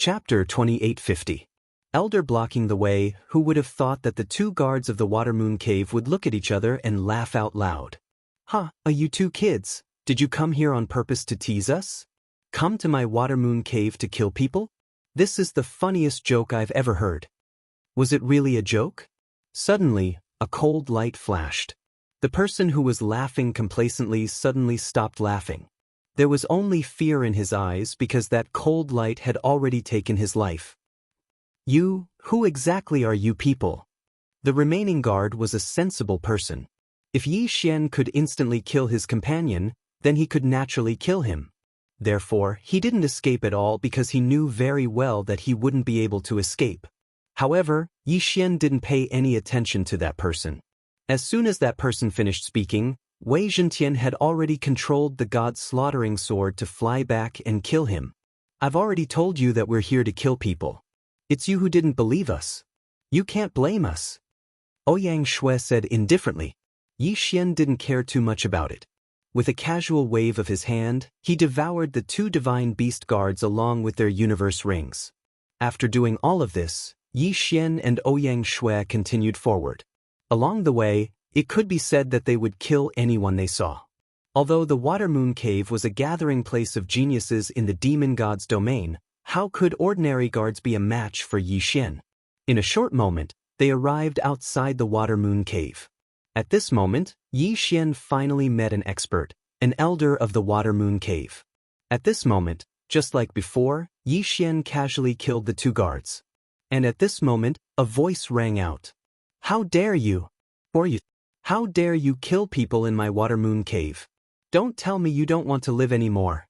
Chapter 2850. Elder blocking the way. Who would have thought that the two guards of the Watermoon Cave would look at each other and laugh out loud? "Huh, you two kids, did you come here on purpose to tease us? Come to my Watermoon Cave to kill people? This is the funniest joke I've ever heard." Was it really a joke? Suddenly, a cold light flashed. The person who was laughing complacently suddenly stopped laughing. There was only fear in his eyes because that cold light had already taken his life. "You, who exactly are you people?" The remaining guard was a sensible person. If Yi Xian could instantly kill his companion, then he could naturally kill him. Therefore, he didn't escape at all because he knew very well that he wouldn't be able to escape. However, Yi Xian didn't pay any attention to that person. As soon as that person finished speaking, Wei Zhentian had already controlled the god's slaughtering sword to fly back and kill him. "I've already told you that we're here to kill people. It's you who didn't believe us. You can't blame us," Ouyang Shui said indifferently. Yi Xian didn't care too much about it. With a casual wave of his hand, he devoured the two divine beast guards along with their universe rings. After doing all of this, Yi Xian and Ouyang Shui continued forward. Along the way, it could be said that they would kill anyone they saw. Although the Watermoon Cave was a gathering place of geniuses in the demon god's domain, how could ordinary guards be a match for Yi Xian? In a short moment, they arrived outside the Watermoon Cave. At this moment, Yi Xian finally met an expert, an elder of the Watermoon Cave. At this moment, just like before, Yi Xian casually killed the two guards. And at this moment, a voice rang out. "How dare you? How dare you kill people in my Watermoon Cave? Don't tell me you don't want to live anymore."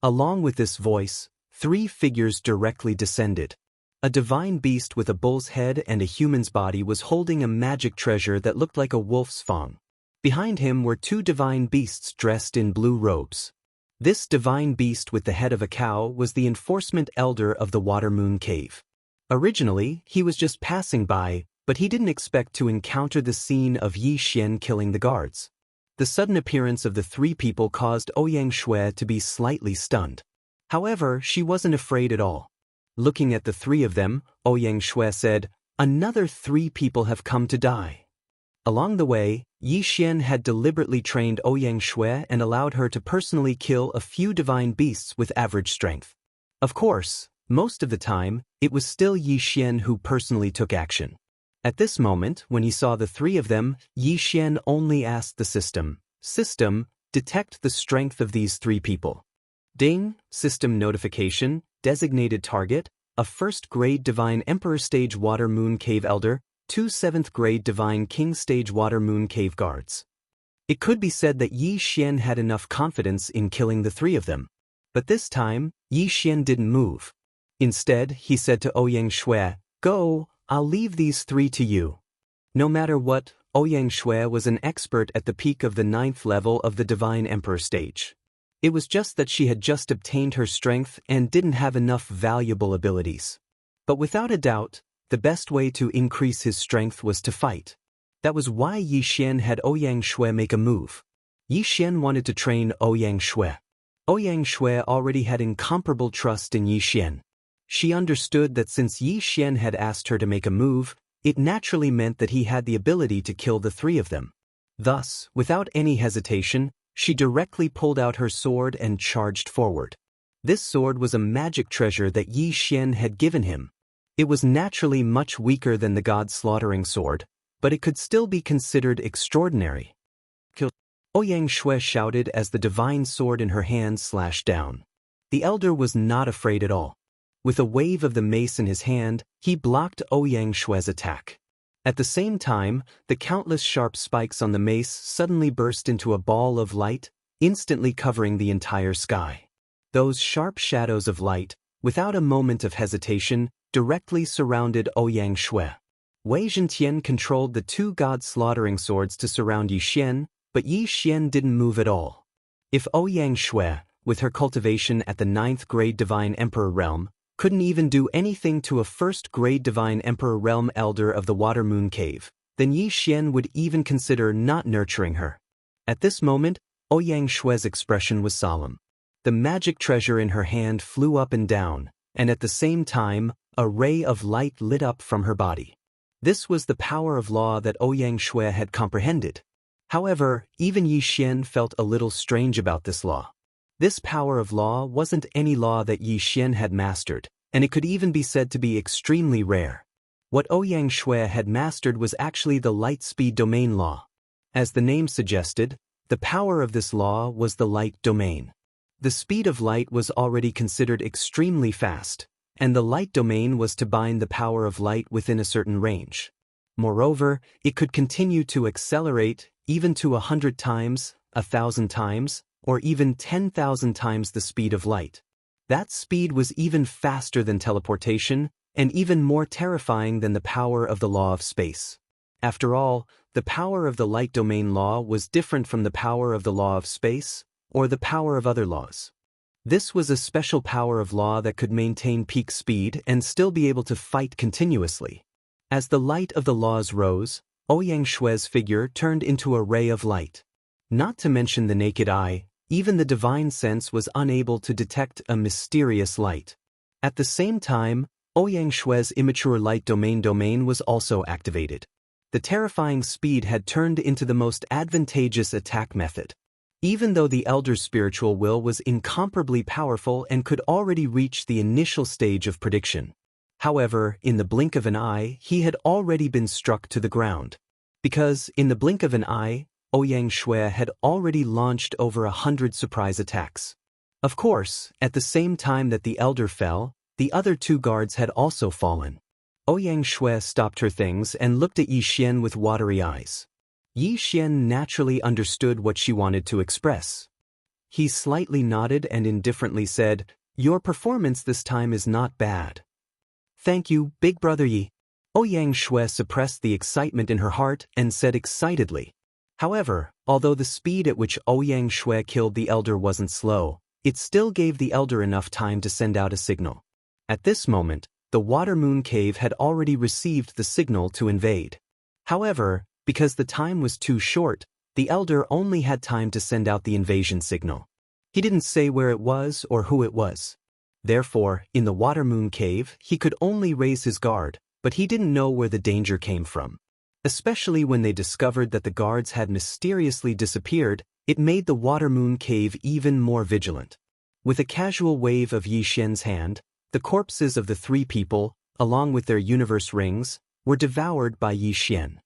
Along with this voice, three figures directly descended. A divine beast with a bull's head and a human's body was holding a magic treasure that looked like a wolf's fang. Behind him were two divine beasts dressed in blue robes. This divine beast with the head of a cow was the enforcement elder of the Watermoon Cave. Originally, he was just passing by, but he didn't expect to encounter the scene of Yi Xian killing the guards. The sudden appearance of the three people caused Ouyang Shui to be slightly stunned. However, she wasn't afraid at all. Looking at the three of them, Ouyang Shui said, "Another three people have come to die." Along the way, Yi Xian had deliberately trained Ouyang Shui and allowed her to personally kill a few divine beasts with average strength. Of course, most of the time, it was still Yi Xian who personally took action. At this moment, when he saw the three of them, Yi Xian only asked the system, detect the strength of these three people. Ding, system notification, designated target, a 1st grade Divine Emperor Stage Watermoon Cave Elder, 2 7th grade Divine King Stage Watermoon Cave Guards. It could be said that Yi Xian had enough confidence in killing the three of them. But this time, Yi Xian didn't move. Instead, he said to Ouyang Shui, "Go, I'll leave these three to you." No matter what, Ouyang Shui was an expert at the peak of the 9th level of the Divine Emperor stage. It was just that she had just obtained her strength and didn't have enough valuable abilities. But without a doubt, the best way to increase his strength was to fight. That was why Yi Xian had Ouyang Shui make a move. Yi Xian wanted to train Ouyang Shui. Ouyang Shui already had incomparable trust in Yi Xian. She understood that since Yi Xian had asked her to make a move, it naturally meant that he had the ability to kill the three of them. Thus, without any hesitation, she directly pulled out her sword and charged forward. This sword was a magic treasure that Yi Xian had given him. It was naturally much weaker than the god's slaughtering sword, but it could still be considered extraordinary. "Kill!" Ouyang Shui shouted as the divine sword in her hand slashed down. The elder was not afraid at all. With a wave of the mace in his hand, he blocked Ouyang Shui's attack. At the same time, the countless sharp spikes on the mace suddenly burst into a ball of light, instantly covering the entire sky. Those sharp shadows of light, without a moment of hesitation, directly surrounded Ouyang Shui. Wei Zhentian controlled the two god slaughtering swords to surround Yi Xian, but Yi Xian didn't move at all. If Ouyang Shui, with her cultivation at the 9th grade Divine Emperor realm, couldn't even do anything to a 1st grade Divine Emperor realm elder of the Watermoon Cave, then Yi Xian would even consider not nurturing her. At this moment, Ouyang Shui's expression was solemn. The magic treasure in her hand flew up and down, and at the same time, a ray of light lit up from her body. This was the power of law that Ouyang Shui had comprehended. However, even Yi Xian felt a little strange about this law. This power of law wasn't any law that Yi Xian had mastered, and it could even be said to be extremely rare. What Ouyang Shui had mastered was actually the light-speed domain law. As the name suggested, the power of this law was the light domain. The speed of light was already considered extremely fast, and the light domain was to bind the power of light within a certain range. Moreover, it could continue to accelerate even to 100 times, 1,000 times, or even 10,000 times the speed of light. That speed was even faster than teleportation, and even more terrifying than the power of the law of space. After all, the power of the light domain law was different from the power of the law of space, or the power of other laws. This was a special power of law that could maintain peak speed and still be able to fight continuously. As the light of the laws rose, Ouyang Shui's figure turned into a ray of light. Not to mention the naked eye, even the divine sense was unable to detect a mysterious light. At the same time, Ouyang Shui's immature light domain was also activated. The terrifying speed had turned into the most advantageous attack method. Even though the elder's spiritual will was incomparably powerful and could already reach the initial stage of prediction. However, in the blink of an eye, he had already been struck to the ground. Because, in the blink of an eye, Ouyang Shui had already launched over 100 surprise attacks. Of course, at the same time that the elder fell, the other two guards had also fallen. Ouyang Shui stopped her things and looked at Yi Xian with watery eyes. Yi Xian naturally understood what she wanted to express. He slightly nodded and indifferently said, "Your performance this time is not bad." "Thank you, Big Brother Yi." Ouyang Shui suppressed the excitement in her heart and said excitedly. However, although the speed at which Ouyang Shui killed the elder wasn't slow, it still gave the elder enough time to send out a signal. At this moment, the Water Moon Cave had already received the signal to invade. However, because the time was too short, the elder only had time to send out the invasion signal. He didn't say where it was or who it was. Therefore, in the Water Moon Cave, he could only raise his guard, but he didn't know where the danger came from. Especially when they discovered that the guards had mysteriously disappeared, it made the Water Moon Cave even more vigilant. With a casual wave of Yi Xian's hand, the corpses of the three people, along with their universe rings, were devoured by Yi Xian.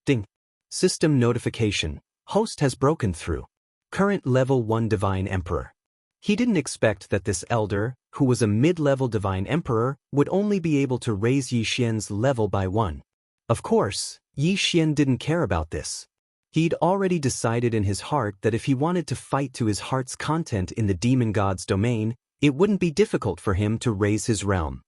Ding. System notification. Host has broken through. Current level 1 Divine Emperor. He didn't expect that this elder, who was a mid-level Divine Emperor, would only be able to raise Yi Xian's level by 1. Of course, Yi Xian didn't care about this. He'd already decided in his heart that if he wanted to fight to his heart's content in the demon god's domain, it wouldn't be difficult for him to raise his realm.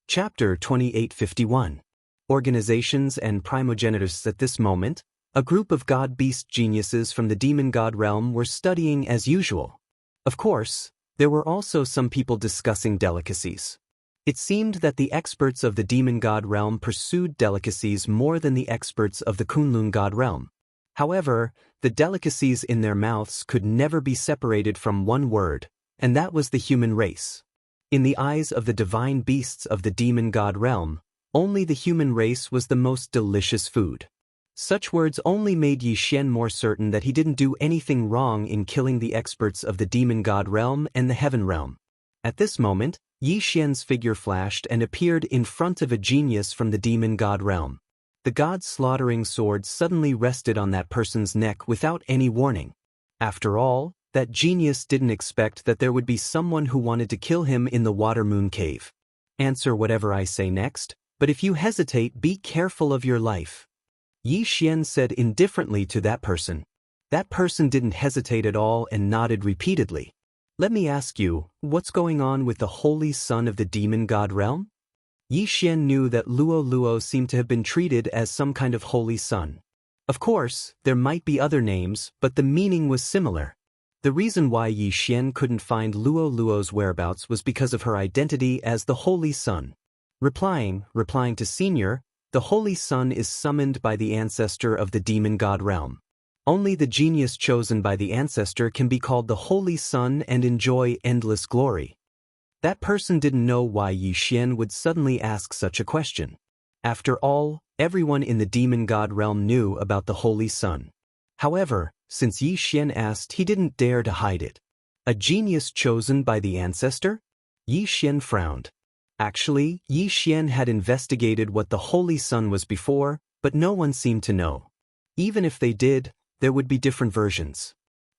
Chapter 2851. Organizations and Primogenitors. At this moment, a group of god-beast geniuses from the demon god realm were studying as usual. Of course, there were also some people discussing delicacies. It seemed that the experts of the demon god realm pursued delicacies more than the experts of the Kunlun god realm. However, the delicacies in their mouths could never be separated from one word, and that was the human race. In the eyes of the divine beasts of the demon god realm, only the human race was the most delicious food. Such words only made Yi Xian more certain that he didn't do anything wrong in killing the experts of the demon god realm and the heaven realm. At this moment, Yi Xian's figure flashed and appeared in front of a genius from the demon god realm. The god's slaughtering sword suddenly rested on that person's neck without any warning. After all, that genius didn't expect that there would be someone who wanted to kill him in the Water Moon Cave. Answer whatever I say next, but if you hesitate, be careful of your life. Yi Xian said indifferently to that person. That person didn't hesitate at all and nodded repeatedly. Let me ask you, what's going on with the holy son of the demon god realm? Yi Xian knew that Luo Luo seemed to have been treated as some kind of holy son. Of course, there might be other names, but the meaning was similar. The reason why Yi Xian couldn't find Luo Luo's whereabouts was because of her identity as the holy son. Replying to Senior, the holy son is summoned by the ancestor of the demon god realm. Only the genius chosen by the ancestor can be called the holy son and enjoy endless glory. That person didn't know why Yi Xian would suddenly ask such a question. After all, everyone in the demon god realm knew about the Holy Sun. However, since Yi Xian asked, he didn't dare to hide it. A genius chosen by the ancestor? Yi Xian frowned. Actually, Yi Xian had investigated what the Holy Sun was before, but no one seemed to know. Even if they did, there would be different versions.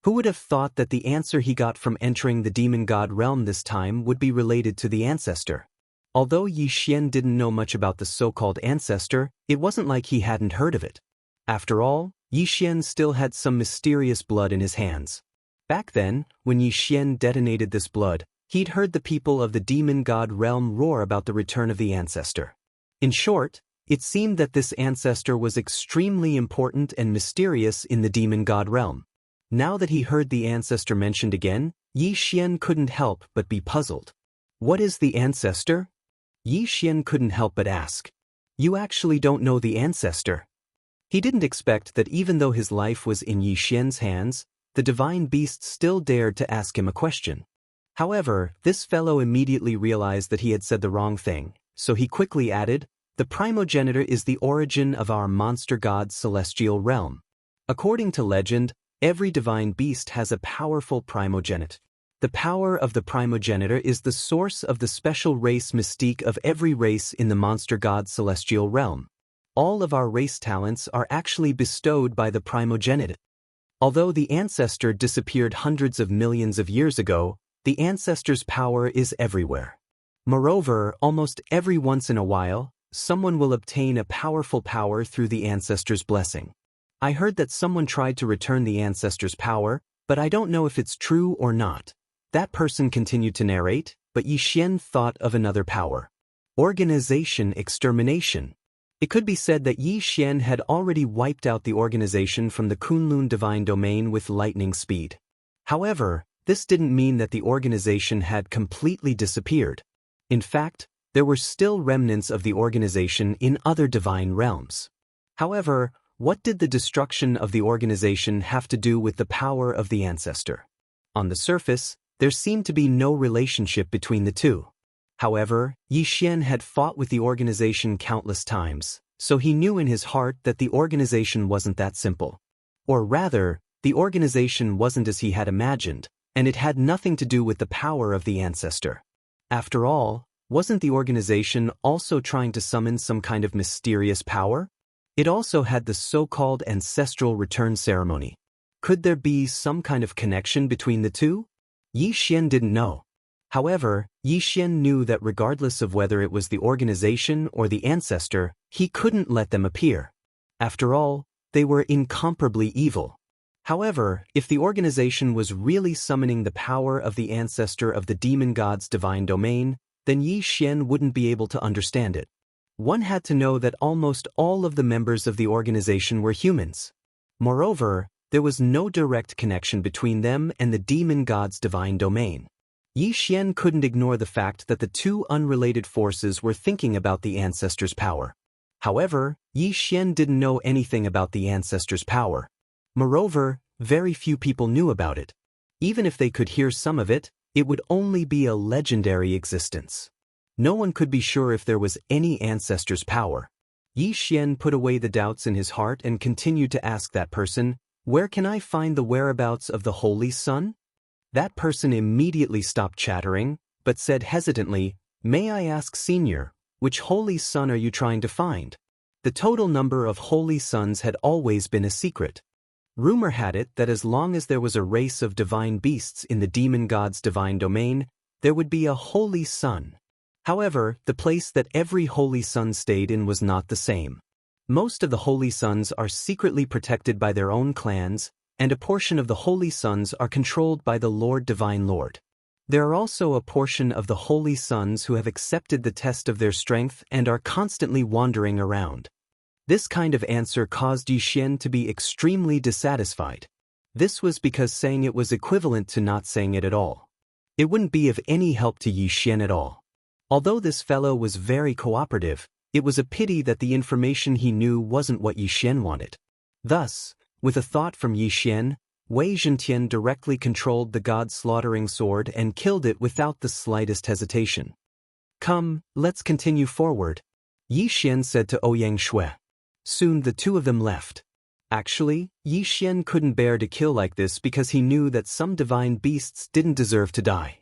Who would have thought that the answer he got from entering the demon god realm this time would be related to the ancestor? Although Yi Xian didn't know much about the so-called ancestor, it wasn't like he hadn't heard of it. After all, Yi Xian still had some mysterious blood in his hands. Back then, when Yi Xian detonated this blood, he'd heard the people of the demon god realm roar about the return of the ancestor. In short, it seemed that this ancestor was extremely important and mysterious in the demon god realm. Now that he heard the ancestor mentioned again, Yi Xian couldn't help but be puzzled. What is the ancestor? Yi Xian couldn't help but ask. You actually don't know the ancestor? He didn't expect that even though his life was in Yi Xian's hands, the divine beast still dared to ask him a question. However, this fellow immediately realized that he had said the wrong thing, so he quickly added, the primogenitor is the origin of our monster god's celestial realm. According to legend, every divine beast has a powerful primogenite. The power of the primogenitor is the source of the special race mystique of every race in the monster god's celestial realm. All of our race talents are actually bestowed by the primogenitor. Although the ancestor disappeared hundreds of millions of years ago, the ancestor's power is everywhere. Moreover, almost every once in a while, someone will obtain a powerful power through the ancestor's blessing. I heard that someone tried to return the ancestor's power, but I don't know if it's true or not. That person continued to narrate, but Yi Xian thought of another power. Organization extermination. It could be said that Yi Xian had already wiped out the organization from the Kunlun divine domain with lightning speed. However, this didn't mean that the organization had completely disappeared. In fact, there were still remnants of the organization in other divine realms. However, what did the destruction of the organization have to do with the power of the ancestor? On the surface, there seemed to be no relationship between the two. However, Yi Xian had fought with the organization countless times, so he knew in his heart that the organization wasn't that simple. Or rather, the organization wasn't as he had imagined, and it had nothing to do with the power of the ancestor. After all, wasn't the organization also trying to summon some kind of mysterious power? It also had the so-called ancestral return ceremony. Could there be some kind of connection between the two? Yi Xian didn't know. However, Yi Xian knew that regardless of whether it was the organization or the ancestor, he couldn't let them appear. After all, they were incomparably evil. However, if the organization was really summoning the power of the ancestor of the demon god's divine domain, then Yi Xian wouldn't be able to understand it. One had to know that almost all of the members of the organization were humans. Moreover, there was no direct connection between them and the demon god's divine domain. Yi Xian couldn't ignore the fact that the two unrelated forces were thinking about the ancestor's power. However, Yi Xian didn't know anything about the ancestor's power. Moreover, very few people knew about it. Even if they could hear some of it, it would only be a legendary existence. No one could be sure if there was any ancestor's power. Yi Xian put away the doubts in his heart and continued to ask that person, "Where can I find the whereabouts of the Holy Sun?" That person immediately stopped chattering, but said hesitantly, "May I ask, Senior, which Holy Sun are you trying to find?" The total number of Holy Suns had always been a secret. Rumor had it that as long as there was a race of divine beasts in the demon god's divine domain, there would be a Holy Sun. However, the place that every Holy Sun stayed in was not the same. Most of the Holy Suns are secretly protected by their own clans, and a portion of the Holy Suns are controlled by the Lord Divine Lord. There are also a portion of the Holy Suns who have accepted the test of their strength and are constantly wandering around. This kind of answer caused Yi Xian to be extremely dissatisfied. This was because saying it was equivalent to not saying it at all. It wouldn't be of any help to Yi Xian at all. Although this fellow was very cooperative, it was a pity that the information he knew wasn't what Yi Xian wanted. Thus, with a thought from Yi Xian, Wei Zhentian directly controlled the god-slaughtering sword and killed it without the slightest hesitation. Come, let's continue forward, Yi Xian said to Ouyang Shui. Soon the two of them left. Actually, Yi Xian couldn't bear to kill like this because he knew that some divine beasts didn't deserve to die.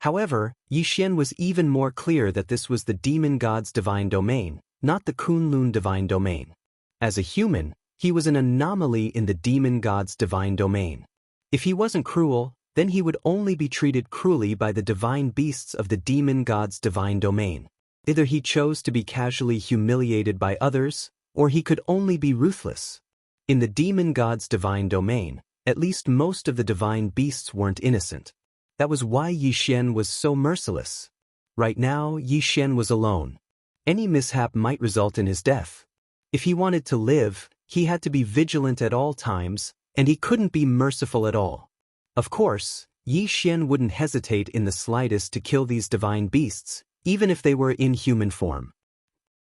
However, Yi Xian was even more clear that this was the demon god's divine domain, not the Kunlun divine domain. As a human, he was an anomaly in the demon god's divine domain. If he wasn't cruel, then he would only be treated cruelly by the divine beasts of the demon god's divine domain. Either he chose to be casually humiliated by others, or he could only be ruthless. In the demon god's divine domain, at least most of the divine beasts weren't innocent. That was why Yi Xian was so merciless. Right now, Yi Xian was alone. Any mishap might result in his death. If he wanted to live, he had to be vigilant at all times, and he couldn't be merciful at all. Of course, Yi Xian wouldn't hesitate in the slightest to kill these divine beasts, even if they were in human form.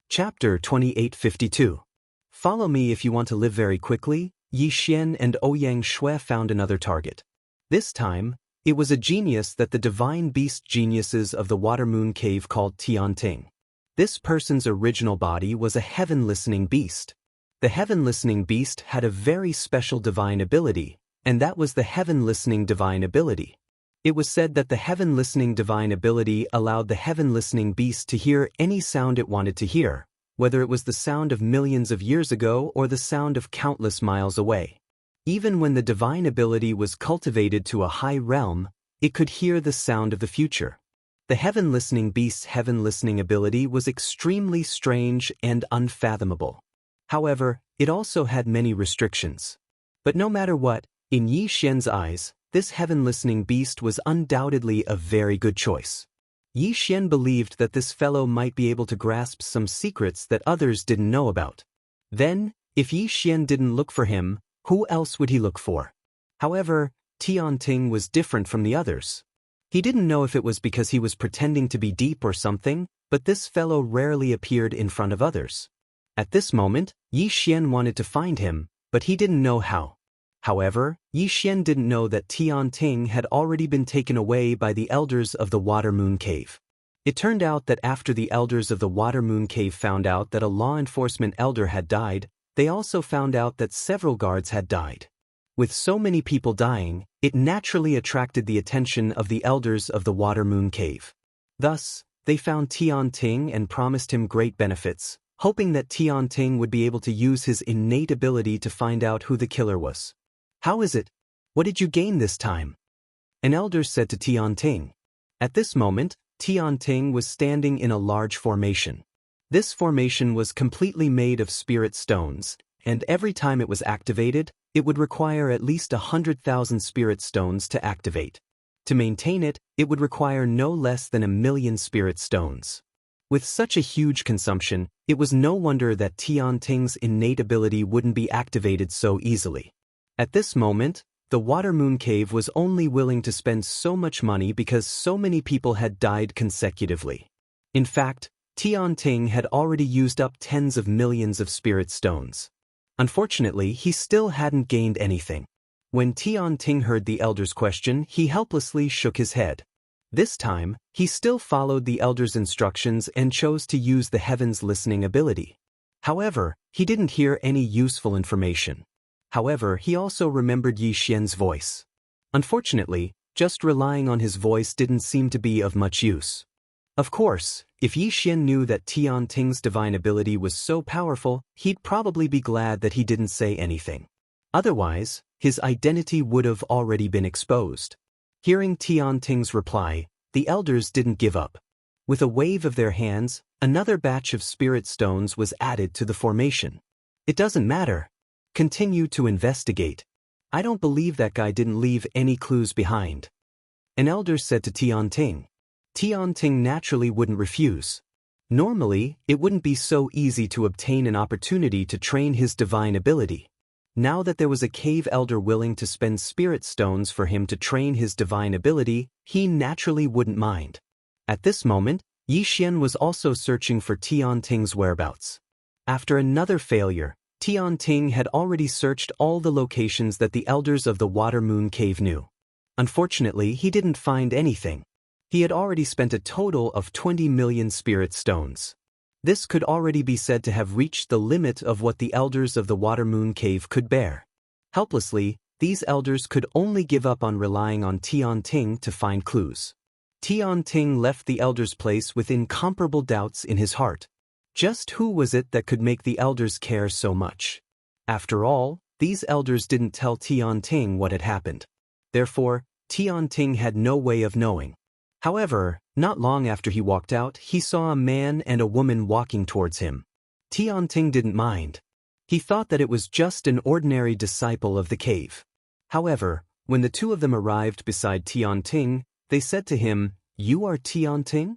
Chapter 2852. Follow me if you want to live very quickly. Yi Xian and Ouyang Shui found another target. This time, it was a genius that the divine beast geniuses of the Water Moon Cave called Tianting. This person's original body was a heaven-listening beast. The heaven-listening beast had a very special divine ability, and that was the heaven-listening divine ability. It was said that the heaven-listening divine ability allowed the heaven-listening beast to hear any sound it wanted to hear, whether it was the sound of millions of years ago or the sound of countless miles away. Even when the divine ability was cultivated to a high realm, it could hear the sound of the future. The heaven-listening beast's heaven-listening ability was extremely strange and unfathomable. However, it also had many restrictions. But no matter what, in Yi Xian's eyes, this heaven-listening beast was undoubtedly a very good choice. Yi Xian believed that this fellow might be able to grasp some secrets that others didn't know about. Then, if Yi Xian didn't look for him, who else would he look for? However, Tianting was different from the others. He didn't know if it was because he was pretending to be deep or something, but this fellow rarely appeared in front of others. At this moment, Yi Xian wanted to find him, but he didn't know how. However, Yi Xian didn't know that Tianting had already been taken away by the elders of the Water Moon Cave. It turned out that after the elders of the Water Moon Cave found out that a law enforcement elder had died, they also found out that several guards had died. With so many people dying, it naturally attracted the attention of the elders of the Water Moon Cave. Thus, they found Tianting and promised him great benefits, hoping that Tianting would be able to use his innate ability to find out who the killer was. How is it? What did you gain this time? An elder said to Tianting. At this moment, Tianting was standing in a large formation. This formation was completely made of spirit stones, and every time it was activated, it would require at least 100,000 spirit stones to activate. To maintain it, it would require no less than 1,000,000 spirit stones. With such a huge consumption, it was no wonder that Tianting's innate ability wouldn't be activated so easily. At this moment, the Water Moon Cave was only willing to spend so much money because so many people had died consecutively. In fact, Tianting had already used up tens of millions of spirit stones. Unfortunately, he still hadn't gained anything. When Tianting heard the elder's question, he helplessly shook his head. This time, he still followed the elder's instructions and chose to use the heaven's listening ability. However, he didn't hear any useful information. However, he also remembered Yi Xian's voice. Unfortunately, just relying on his voice didn't seem to be of much use. Of course, if Yi Xian knew that Tianting's divine ability was so powerful, he'd probably be glad that he didn't say anything. Otherwise, his identity would have already been exposed. Hearing Tianting's reply, the elders didn't give up. With a wave of their hands, another batch of spirit stones was added to the formation. It doesn't matter. Continue to investigate. I don't believe that guy didn't leave any clues behind. An elder said to Tianting. Tianting naturally wouldn't refuse. Normally, it wouldn't be so easy to obtain an opportunity to train his divine ability. Now that there was a cave elder willing to spend spirit stones for him to train his divine ability, he naturally wouldn't mind. At this moment, Yi Xian was also searching for Tianting's whereabouts. After another failure, Tianting had already searched all the locations that the elders of the Water Moon Cave knew. Unfortunately, he didn't find anything. He had already spent a total of 20 million spirit stones. This could already be said to have reached the limit of what the elders of the Water Moon Cave could bear. Helplessly, these elders could only give up on relying on Tianting to find clues. Tianting left the elders' place with incomparable doubts in his heart. Just who was it that could make the elders care so much? After all, these elders didn't tell Tianting what had happened. Therefore, Tianting had no way of knowing. However, not long after he walked out, he saw a man and a woman walking towards him. Tianting didn't mind. He thought that it was just an ordinary disciple of the cave. However, when the two of them arrived beside Tianting, they said to him, "You are Tianting?"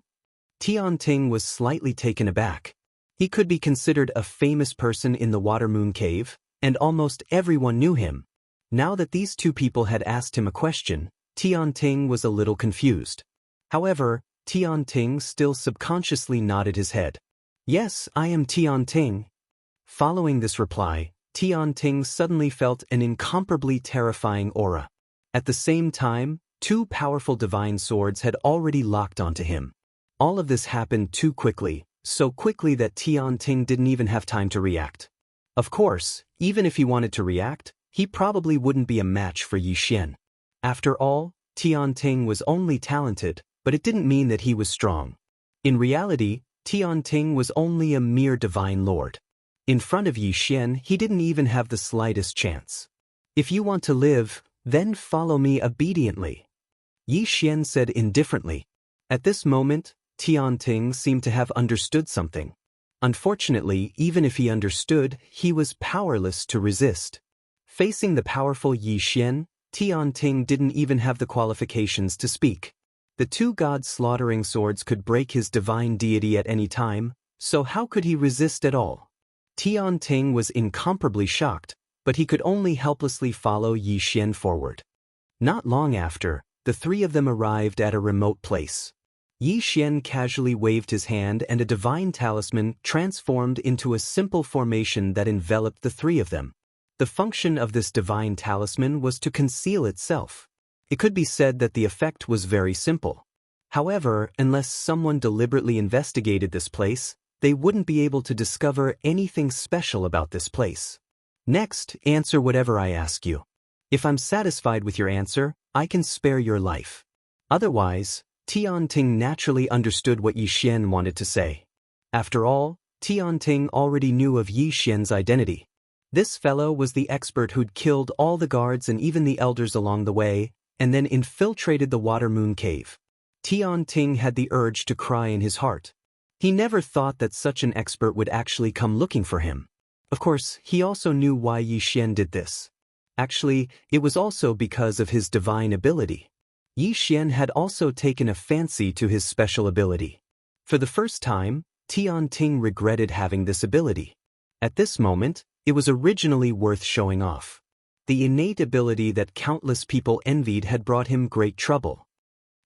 Tianting was slightly taken aback. He could be considered a famous person in the Water Moon Cave, and almost everyone knew him. Now that these two people had asked him a question, Tianting was a little confused. However, Tianting still subconsciously nodded his head. "Yes, I am Tianting." Following this reply, Tianting suddenly felt an incomparably terrifying aura. At the same time, two powerful divine swords had already locked onto him. All of this happened too quickly, so quickly that Tianting didn't even have time to react. Of course, even if he wanted to react, he probably wouldn't be a match for Xianxia. After all, Tianting was only talented, but it didn't mean that he was strong. In reality, Tianting was only a mere divine lord. In front of Xianxia, he didn't even have the slightest chance. "If you want to live, then follow me obediently," Xianxia said indifferently. At this moment, Tianting seemed to have understood something. Unfortunately, even if he understood, he was powerless to resist. Facing the powerful Xianxia, Tianting didn't even have the qualifications to speak. The two god-slaughtering swords could break his divine deity at any time, so how could he resist at all? Tianting was incomparably shocked, but he could only helplessly follow Xianxia forward. Not long after, the three of them arrived at a remote place. Xianxia casually waved his hand and a divine talisman transformed into a simple formation that enveloped the three of them. The function of this divine talisman was to conceal itself. It could be said that the effect was very simple. However, unless someone deliberately investigated this place, they wouldn't be able to discover anything special about this place. Next, answer whatever I ask you. If I'm satisfied with your answer, I can spare your life. Otherwise, Tianting naturally understood what Xianxia wanted to say. After all, Tianting already knew of Xianxia's identity. This fellow was the expert who'd killed all the guards and even the elders along the way, and then infiltrated the Water Moon Cave. Tianting had the urge to cry in his heart. He never thought that such an expert would actually come looking for him. Of course, he also knew why Xianxia did this. Actually, it was also because of his divine ability. Xianxia had also taken a fancy to his special ability. For the first time, Tianting regretted having this ability. At this moment, it was originally worth showing off. The innate ability that countless people envied had brought him great trouble.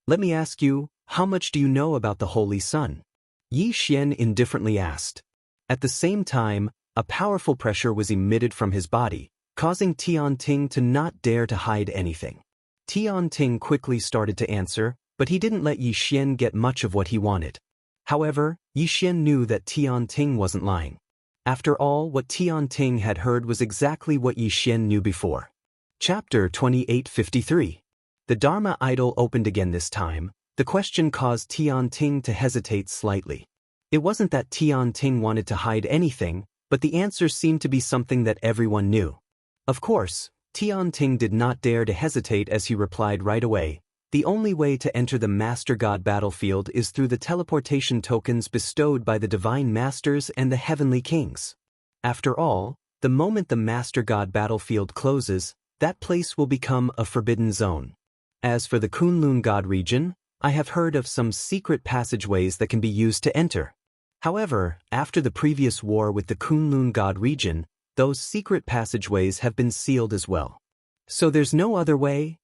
"Let me ask you, how much do you know about the Holy Sun?" Xianxia indifferently asked. At the same time, a powerful pressure was emitted from his body, causing Tianting to not dare to hide anything. Tianting quickly started to answer, but he didn't let Xianxia get much of what he wanted. However, Xianxia knew that Tianting wasn't lying. After all, what Tianting had heard was exactly what Xianxia knew before. Chapter 2853. The Dharma idol opened again this time. The question caused Tianting to hesitate slightly. It wasn't that Tianting wanted to hide anything, but the answer seemed to be something that everyone knew. Of course, Tianting did not dare to hesitate as he replied right away. The only way to enter the Master God battlefield is through the teleportation tokens bestowed by the Divine Masters and the Heavenly Kings. After all, the moment the Master God battlefield closes, that place will become a forbidden zone. As for the Kunlun God region, I have heard of some secret passageways that can be used to enter. However, after the previous war with the Kunlun God region, those secret passageways have been sealed as well. So there's no other way?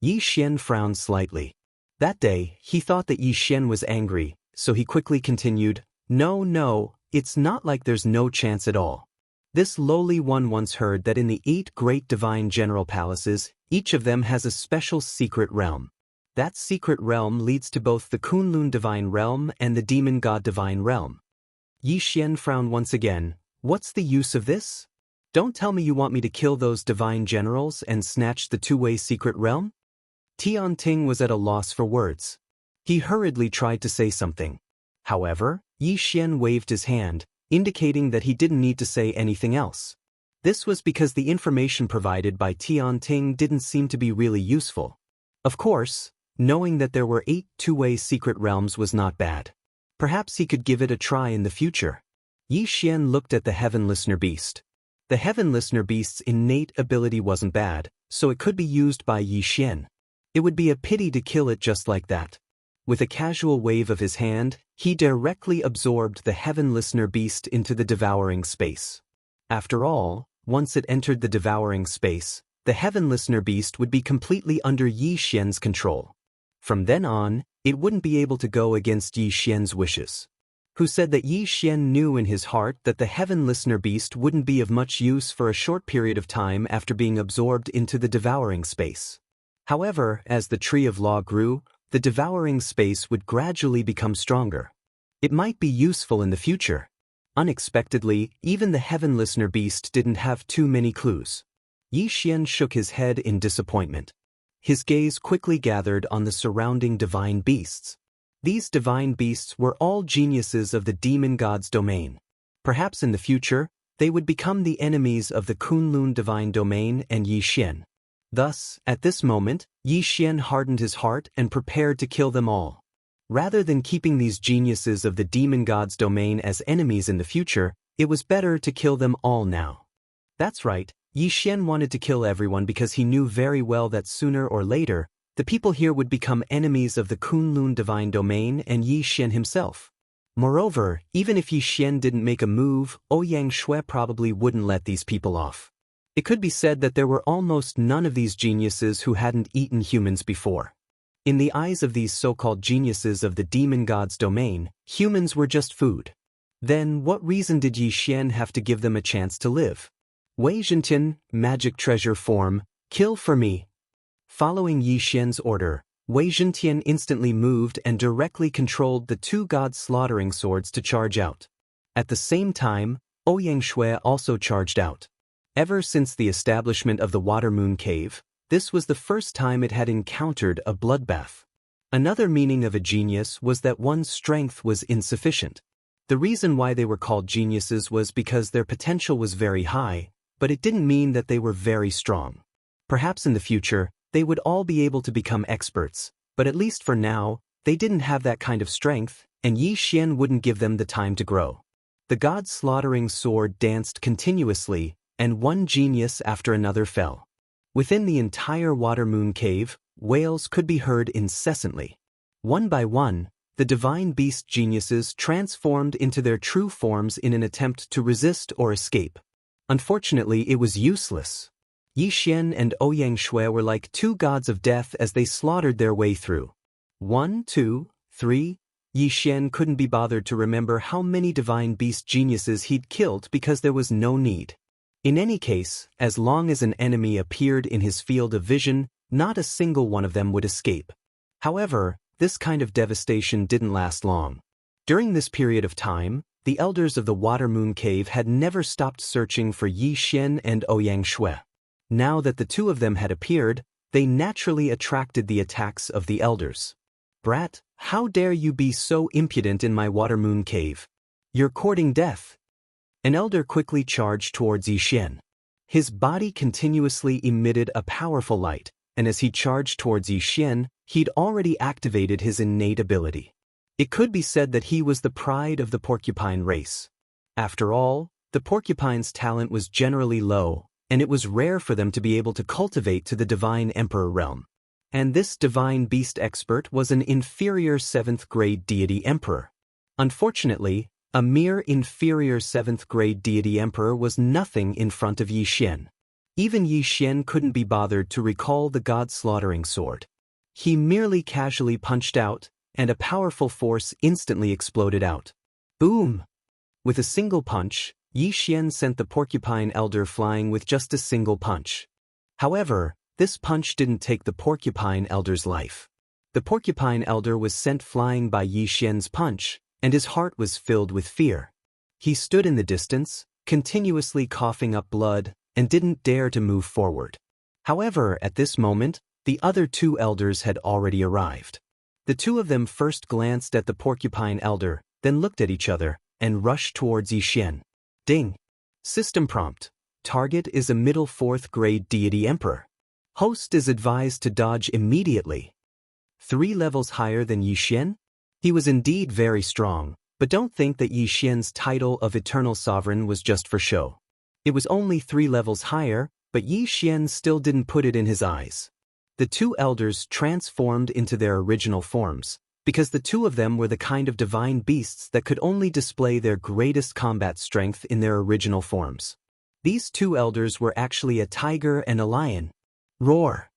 Xianxia frowned slightly. That day, he thought that Xianxia was angry, so he quickly continued, No, it's not like there's no chance at all. This lowly one once heard that in the 8 great divine general palaces, each of them has a special secret realm. That secret realm leads to both the Kunlun divine realm and the demon god divine realm. Yi Xian frowned once again. What's the use of this? Don't tell me you want me to kill those divine generals and snatch the two-way secret realm? Tian Ting was at a loss for words. He hurriedly tried to say something. However, Yi Xian waved his hand, indicating that he didn't need to say anything else. This was because the information provided by Tian Ting didn't seem to be really useful. Of course, knowing that there were 8 two-way secret realms was not bad. Perhaps he could give it a try in the future. Yi Xian looked at the Heaven Listener Beast. The Heaven Listener Beast's innate ability wasn't bad, so it could be used by Yi Xian. It would be a pity to kill it just like that. With a casual wave of his hand, he directly absorbed the Heaven Listener Beast into the devouring space. After all, once it entered the devouring space, the Heaven Listener Beast would be completely under Yi Xian's control. From then on, it wouldn't be able to go against Yi Xian's wishes. Who said that Yi Xian knew in his heart that the Heaven Listener Beast wouldn't be of much use for a short period of time after being absorbed into the devouring space. However, as the Tree of Law grew, the devouring space would gradually become stronger. It might be useful in the future. Unexpectedly, even the Heaven Listener Beast didn't have too many clues. Yi Xian shook his head in disappointment. His gaze quickly gathered on the surrounding divine beasts. These divine beasts were all geniuses of the demon god's domain. Perhaps in the future, they would become the enemies of the Kunlun divine domain and Yi Xian. Thus, at this moment, Yi Xian hardened his heart and prepared to kill them all. Rather than keeping these geniuses of the demon god's domain as enemies in the future, it was better to kill them all now. That's right, Yi Xian wanted to kill everyone because he knew very well that sooner or later, the people here would become enemies of the Kunlun divine domain and Yi Xian himself. Moreover, even if Yi Xian didn't make a move, Ouyang Shui probably wouldn't let these people off. It could be said that there were almost none of these geniuses who hadn't eaten humans before. In the eyes of these so-called geniuses of the demon god's domain, humans were just food. Then what reason did Yi Xian have to give them a chance to live? Wei Zhentian, magic treasure form, kill for me. Following Yi Xian's order, Wei Zhentian instantly moved and directly controlled the 2 god-slaughtering swords to charge out. At the same time, Ouyang Shui also charged out. Ever since the establishment of the Water Moon Cave, this was the first time it had encountered a bloodbath. Another meaning of a genius was that one's strength was insufficient. The reason why they were called geniuses was because their potential was very high, but it didn't mean that they were very strong. Perhaps in the future, they would all be able to become experts, but at least for now, they didn't have that kind of strength, and Yi Xian wouldn't give them the time to grow. The god-slaughtering sword danced continuously, and one genius after another fell. Within the entire Water Moon Cave, wails could be heard incessantly. One by one, the divine beast geniuses transformed into their true forms in an attempt to resist or escape. Unfortunately, it was useless. Yi Xian and Ouyang Shui were like 2 gods of death as they slaughtered their way through. 1, 2, 3. Yi Xian couldn't be bothered to remember how many divine beast geniuses he'd killed because there was no need. In any case, as long as an enemy appeared in his field of vision, not a single one of them would escape. However, this kind of devastation didn't last long. During this period of time, the elders of the Water Moon Cave had never stopped searching for Yi Xian and Ouyang Shui. Now that the 2 of them had appeared, they naturally attracted the attacks of the elders. Brat, how dare you be so impudent in my Water Moon Cave? You're courting death. An elder quickly charged towards Yi Xian. His body continuously emitted a powerful light, and as he charged towards Yi Xian, he'd already activated his innate ability. It could be said that he was the pride of the porcupine race. After all, the porcupine's talent was generally low, and it was rare for them to be able to cultivate to the divine emperor realm. And this divine beast expert was an inferior 7th grade deity emperor. Unfortunately, a mere inferior 7th grade deity emperor was nothing in front of Yi Xian. Even Yi Xian couldn't be bothered to recall the god-slaughtering sword. He merely casually punched out, and a powerful force instantly exploded out. Boom! With a single punch, Yi Xian sent the porcupine elder flying with just a single punch. However, this punch didn't take the porcupine elder's life. The porcupine elder was sent flying by Yi Xian's punch, and his heart was filled with fear. He stood in the distance, continuously coughing up blood, and didn't dare to move forward. However, at this moment, the other two elders had already arrived. The two of them first glanced at the porcupine elder, then looked at each other, and rushed towards Yi Xian. Ding. System prompt. Target is a middle 4th grade deity emperor. Host is advised to dodge immediately. 3 levels higher than Yi Xian? He was indeed very strong, but don't think that Yi Xian's title of Eternal Sovereign was just for show. It was only 3 levels higher, but Yi Xian still didn't put it in his eyes. The two elders transformed into their original forms, because the two of them were the kind of divine beasts that could only display their greatest combat strength in their original forms. These two elders were actually a tiger and a lion. Roar!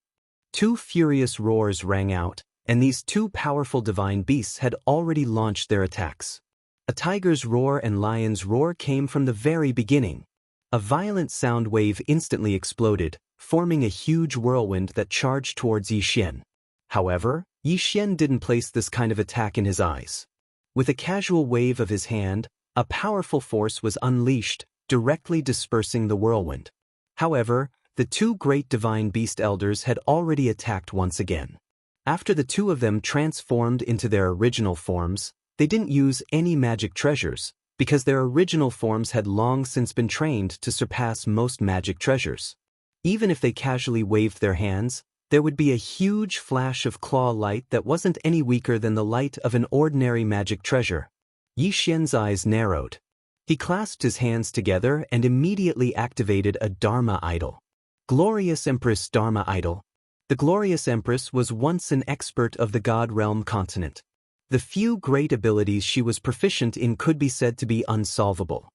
2 furious roars rang out, and these 2 powerful divine beasts had already launched their attacks. A tiger's roar and lion's roar came from the very beginning. A violent sound wave instantly exploded, forming a huge whirlwind that charged towards Yi Xian. However, Yi Xian didn't place this kind of attack in his eyes. With a casual wave of his hand, a powerful force was unleashed, directly dispersing the whirlwind. However, the 2 great divine beast elders had already attacked once again. After the 2 of them transformed into their original forms, they didn't use any magic treasures, because their original forms had long since been trained to surpass most magic treasures. Even if they casually waved their hands, there would be a huge flash of claw light that wasn't any weaker than the light of an ordinary magic treasure. Yi Xian's eyes narrowed. He clasped his hands together and immediately activated a Dharma idol. Glorious Empress Dharma idol. The Glorious Empress was once an expert of the God Realm continent. The few great abilities she was proficient in could be said to be unsolvable.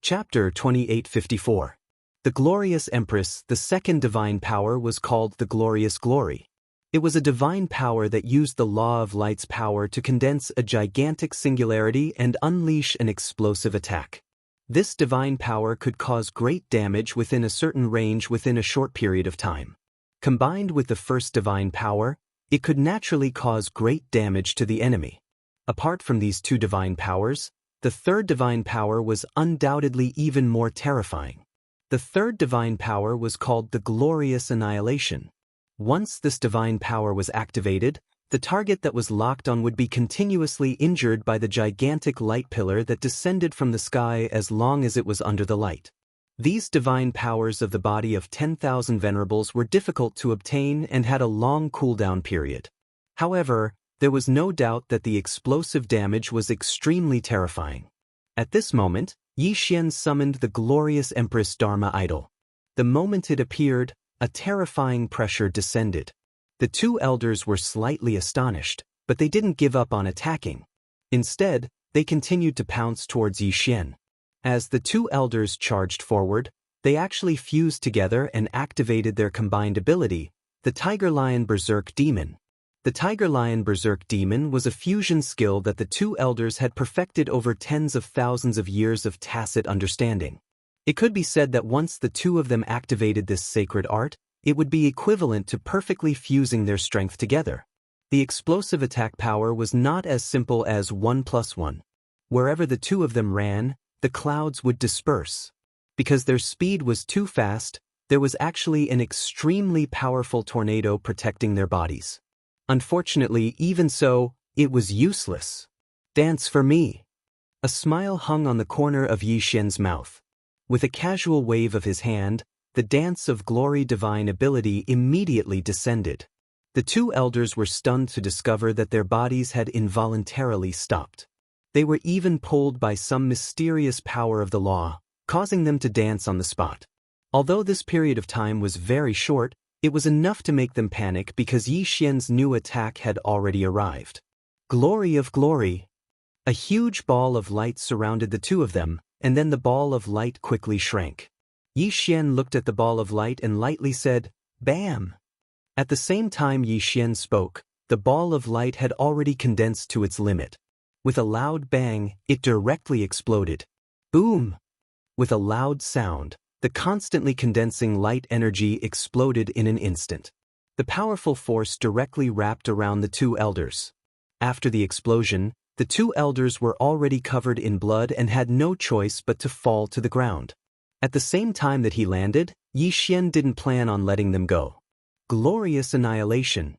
Chapter 2854. The Glorious Empress, the second divine power, was called the Glorious Glory. It was a divine power that used the law of light's power to condense a gigantic singularity and unleash an explosive attack. This divine power could cause great damage within a certain range within a short period of time. Combined with the first divine power, it could naturally cause great damage to the enemy. Apart from these 2 divine powers, the third divine power was undoubtedly even more terrifying. The third divine power was called the Glorious Annihilation. Once this divine power was activated, the target that was locked on would be continuously injured by the gigantic light pillar that descended from the sky as long as it was under the light. These divine powers of the body of 10,000 venerables were difficult to obtain and had a long cooldown period. However, there was no doubt that the explosive damage was extremely terrifying. At this moment, Yi Xian summoned the Glorious Empress Dharma idol. The moment it appeared, a terrifying pressure descended. The 2 elders were slightly astonished, but they didn't give up on attacking. Instead, they continued to pounce towards Yi Xian. As the 2 elders charged forward, they actually fused together and activated their combined ability, the Tiger Lion Berserk Demon. The Tiger Lion Berserk Demon was a fusion skill that the 2 elders had perfected over tens of thousands of years of tacit understanding. It could be said that once the 2 of them activated this sacred art, it would be equivalent to perfectly fusing their strength together. The explosive attack power was not as simple as 1 + 1. Wherever the 2 of them ran, the clouds would disperse. Because their speed was too fast, there was actually an extremely powerful tornado protecting their bodies. Unfortunately, even so, it was useless. Dance for me. A smile hung on the corner of Yi Xian's mouth. With a casual wave of his hand, the dance of glory divine ability immediately descended. The 2 elders were stunned to discover that their bodies had involuntarily stopped. They were even pulled by some mysterious power of the law, causing them to dance on the spot. Although this period of time was very short, it was enough to make them panic because Yi Xian's new attack had already arrived. Glory of glory! A huge ball of light surrounded the 2 of them, and then the ball of light quickly shrank. Yi Xian looked at the ball of light and lightly said, "Bam!" At the same time Yi Xian spoke, the ball of light had already condensed to its limit. With a loud bang, it directly exploded. Boom! With a loud sound, the constantly condensing light energy exploded in an instant. The powerful force directly wrapped around the two elders. After the explosion, the two elders were already covered in blood and had no choice but to fall to the ground. At the same time that he landed, Yi Xian didn't plan on letting them go. Glorious annihilation.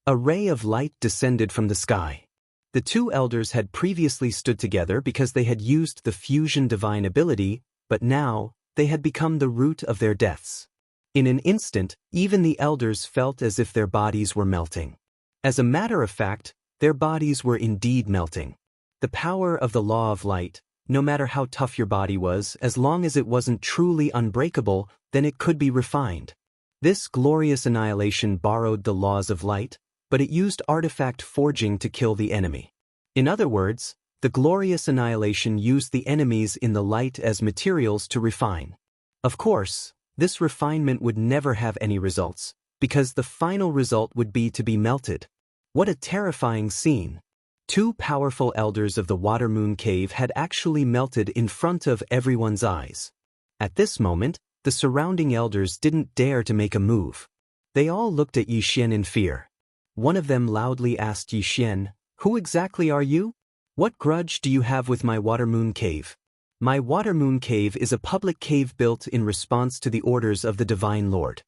A ray of light descended from the sky. The two elders had previously stood together because they had used the fusion divine ability, but now, they had become the root of their deaths. In an instant, even the elders felt as if their bodies were melting. As a matter of fact, their bodies were indeed melting. The power of the law of light, no matter how tough your body was, as long as it wasn't truly unbreakable, then it could be refined. This glorious annihilation borrowed the laws of light, but it used artifact forging to kill the enemy. In other words, the glorious annihilation used the enemies in the light as materials to refine. Of course, this refinement would never have any results, because the final result would be to be melted. What a terrifying scene! Two powerful elders of the Water Moon Cave had actually melted in front of everyone's eyes. At this moment, the surrounding elders didn't dare to make a move. They all looked at Yi Xian in fear. One of them loudly asked Yi Xian, "Who exactly are you? What grudge do you have with my Water Moon Cave?" My Water Moon Cave is a public cave built in response to the orders of the Divine Lord.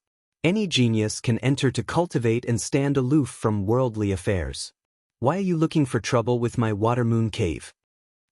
Any genius can enter to cultivate and stand aloof from worldly affairs. Why are you looking for trouble with my Water Moon Cave?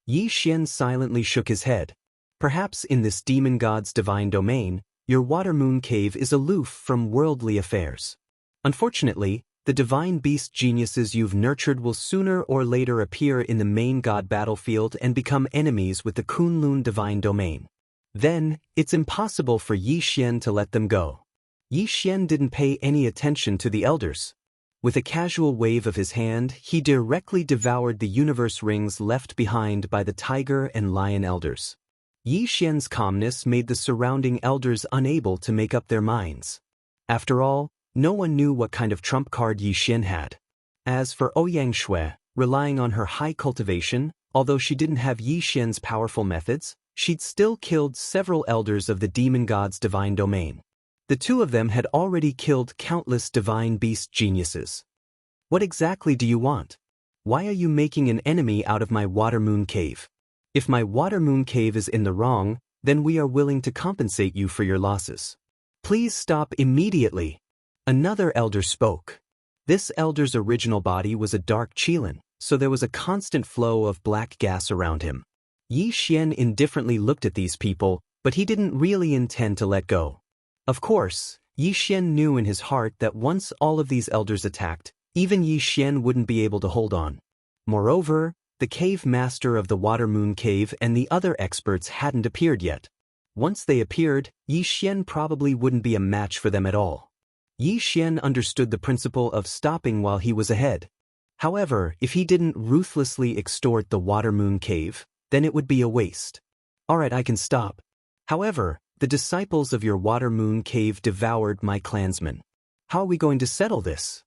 Yi Xian silently shook his head. Perhaps in this demon god's divine domain, your Water Moon Cave is aloof from worldly affairs. Unfortunately, the divine beast geniuses you've nurtured will sooner or later appear in the main god battlefield and become enemies with the Kunlun divine domain. Then, it's impossible for Yi Xian to let them go. Yi Xian didn't pay any attention to the elders. With a casual wave of his hand, he directly devoured the universe rings left behind by the tiger and lion elders. Yi Xian's calmness made the surrounding elders unable to make up their minds. After all, no one knew what kind of trump card Yi Xian had. As for Xianxia, relying on her high cultivation, although she didn't have Yi Xian's powerful methods, she'd still killed several elders of the demon god's divine domain. The two of them had already killed countless divine beast geniuses. What exactly do you want? Why are you making an enemy out of my Water Moon Cave? If my Water Moon Cave is in the wrong, then we are willing to compensate you for your losses. Please stop immediately. Another elder spoke. This elder's original body was a dark Qilin, so there was a constant flow of black gas around him. Yi Xian indifferently looked at these people, but he didn't really intend to let go. Of course, Yi Xian knew in his heart that once all of these elders attacked, even Yi Xian wouldn't be able to hold on. Moreover, the cave master of the Water Moon Cave and the other experts hadn't appeared yet. Once they appeared, Yi Xian probably wouldn't be a match for them at all. Yi Xian understood the principle of stopping while he was ahead. However, if he didn't ruthlessly extort the Water Moon Cave, then it would be a waste. Alright, I can stop. However, the disciples of your Water Moon Cave devoured my clansmen. How are we going to settle this?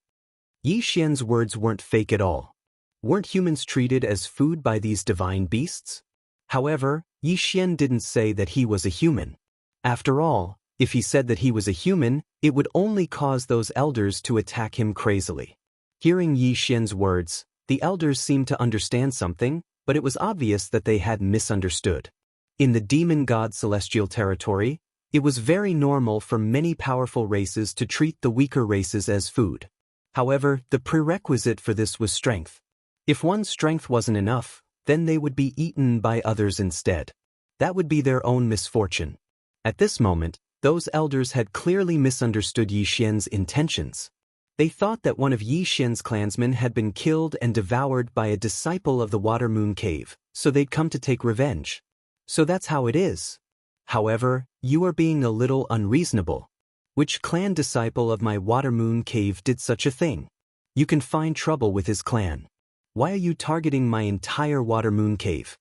Yi Xian's words weren't fake at all. Weren't humans treated as food by these divine beasts? However, Yi Xian didn't say that he was a human. After all, if he said that he was a human, it would only cause those elders to attack him crazily. Hearing Yi Xian's words, the elders seemed to understand something, but it was obvious that they had misunderstood. In the demon god celestial territory, it was very normal for many powerful races to treat the weaker races as food. However, the prerequisite for this was strength. If one's strength wasn't enough, then they would be eaten by others instead. That would be their own misfortune. At this moment, those elders had clearly misunderstood Yi Xian's intentions. They thought that one of Yi Xian's clansmen had been killed and devoured by a disciple of the Water Moon Cave, so they'd come to take revenge. So that's how it is. However, you are being a little unreasonable. Which clan disciple of my Water Moon Cave did such a thing? You can find trouble with his clan. Why are you targeting my entire Water Moon Cave?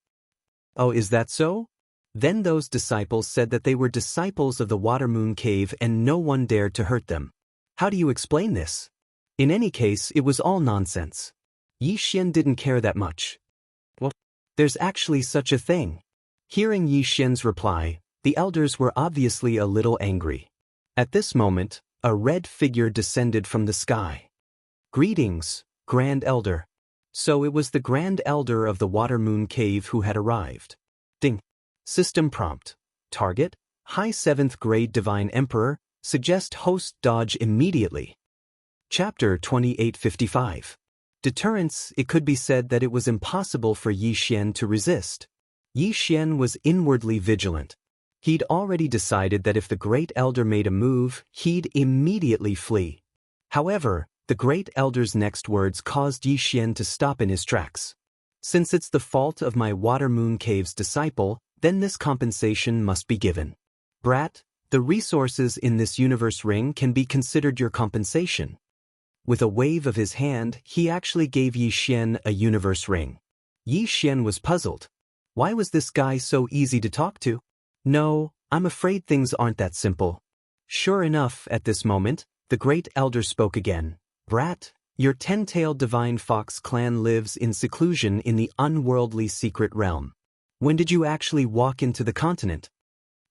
Oh, is that so? Then those disciples said that they were disciples of the Water Moon Cave and no one dared to hurt them. How do you explain this? In any case, it was all nonsense. Yi Xian didn't care that much. Well, there's actually such a thing. Hearing Yi Xian's reply, The elders were obviously a little angry. At this moment, a red figure descended from the sky. "Greetings, Grand Elder." So it was the Grand Elder of the Water Moon Cave who had arrived. Ding. System prompt. Target, High 7th Grade Divine Emperor, suggest host dodge immediately. Chapter 2855. Deterrence. It could be said that it was impossible for Yi Xian to resist. Yi Xian was inwardly vigilant. He'd already decided that if the Great Elder made a move, he'd immediately flee. However, the Great Elder's next words caused Yi Xian to stop in his tracks. "Since it's the fault of my Water Moon Cave's disciple, then this compensation must be given. Brat, the resources in this universe ring can be considered your compensation." With a wave of his hand, he actually gave Yi Xian a universe ring. Yi Xian was puzzled. Why was this guy so easy to talk to? No, I'm afraid things aren't that simple. Sure enough, at this moment, the Great Elder spoke again. "Brat, your 10-tailed divine fox clan lives in seclusion in the unworldly secret realm. When did you actually walk into the continent?"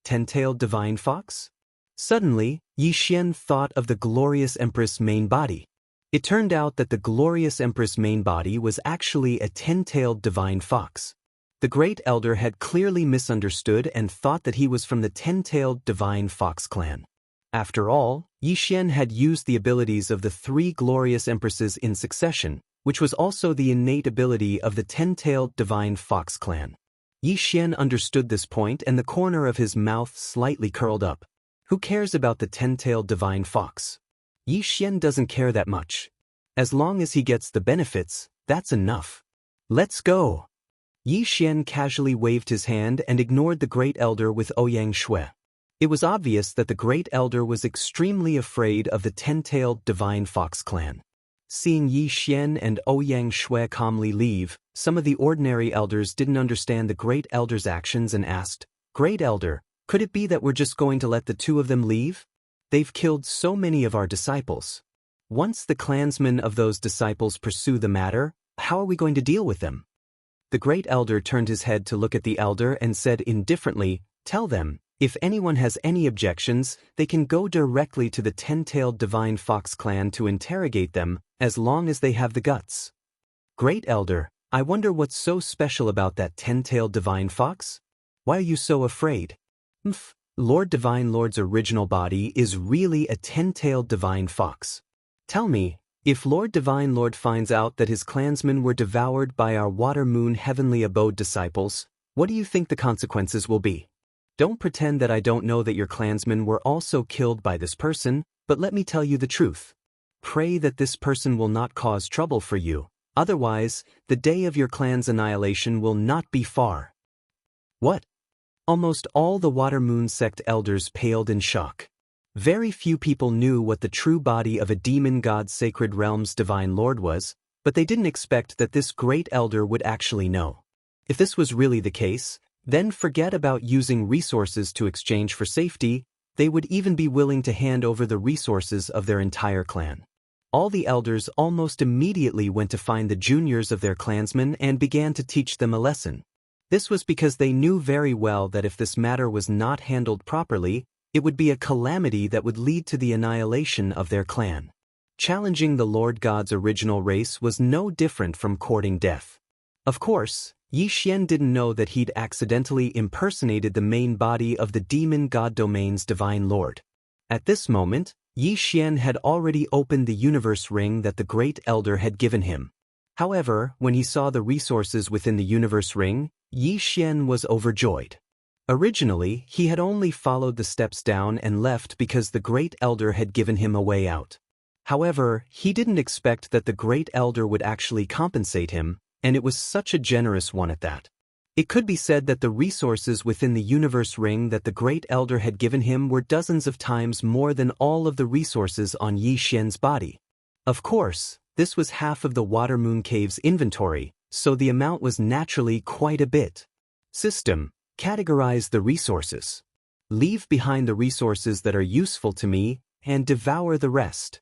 10-tailed divine fox? Suddenly, Yi Xian thought of the glorious Empress main body. It turned out that the glorious Empress main body was actually a 10-tailed divine fox. The Great Elder had clearly misunderstood and thought that he was from the 10-tailed divine fox clan. After all, Yi Xian had used the abilities of the 3 glorious empresses in succession, which was also the innate ability of the 10-tailed divine fox clan. Yi Xian understood this point and the corner of his mouth slightly curled up. Who cares about the 10-tailed divine fox? Yi Xian doesn't care that much. As long as he gets the benefits, that's enough. Let's go. Yi Xian casually waved his hand and ignored the Great Elder with Ouyang Shui. It was obvious that the Great Elder was extremely afraid of the 10-tailed divine fox clan. Seeing Yi Xian and Ouyang Shui calmly leave, some of the ordinary elders didn't understand the Great Elder's actions and asked, "Great Elder, could it be that we're just going to let the 2 of them leave? They've killed so many of our disciples. Once the clansmen of those disciples pursue the matter, how are we going to deal with them?" The Great Elder turned his head to look at the elder and said indifferently, "Tell them, if anyone has any objections, they can go directly to the 10-tailed divine fox clan to interrogate them, as long as they have the guts." "Great Elder, I wonder what's so special about that 10-tailed divine fox? Why are you so afraid?" Lord Divine Lord's original body is really a 10-tailed divine fox. Tell me, if Lord Divine Lord finds out that his clansmen were devoured by our Water Moon Heavenly Abode disciples, what do you think the consequences will be? Don't pretend that I don't know that your clansmen were also killed by this person, but let me tell you the truth. Pray that this person will not cause trouble for you, otherwise, the day of your clan's annihilation will not be far. What? Almost all the Water Moon sect elders paled in shock. Very few people knew what the true body of a demon god's sacred realm's divine lord was, but they didn't expect that this Great Elder would actually know. If this was really the case, then forget about using resources to exchange for safety. They would even be willing to hand over the resources of their entire clan. All the elders almost immediately went to find the juniors of their clansmen and began to teach them a lesson. This was because they knew very well that if this matter was not handled properly, it would be a calamity that would lead to the annihilation of their clan. Challenging the Lord God's original race was no different from courting death. Of course, Yi Xian didn't know that he'd accidentally impersonated the main body of the demon god domain's divine lord. At this moment, Yi Xian had already opened the universe ring that the Great Elder had given him. However, when he saw the resources within the universe ring, Yi Xian was overjoyed. Originally, he had only followed the steps down and left because the Great Elder had given him a way out. However, he didn't expect that the Great Elder would actually compensate him, and it was such a generous one at that. It could be said that the resources within the universe ring that the Great Elder had given him were dozens of times more than all of the resources on Yi Xian's body. Of course, this was half of the Water Moon Cave's inventory, so the amount was naturally quite a bit. System. Categorize the resources. Leave behind the resources that are useful to me, and devour the rest.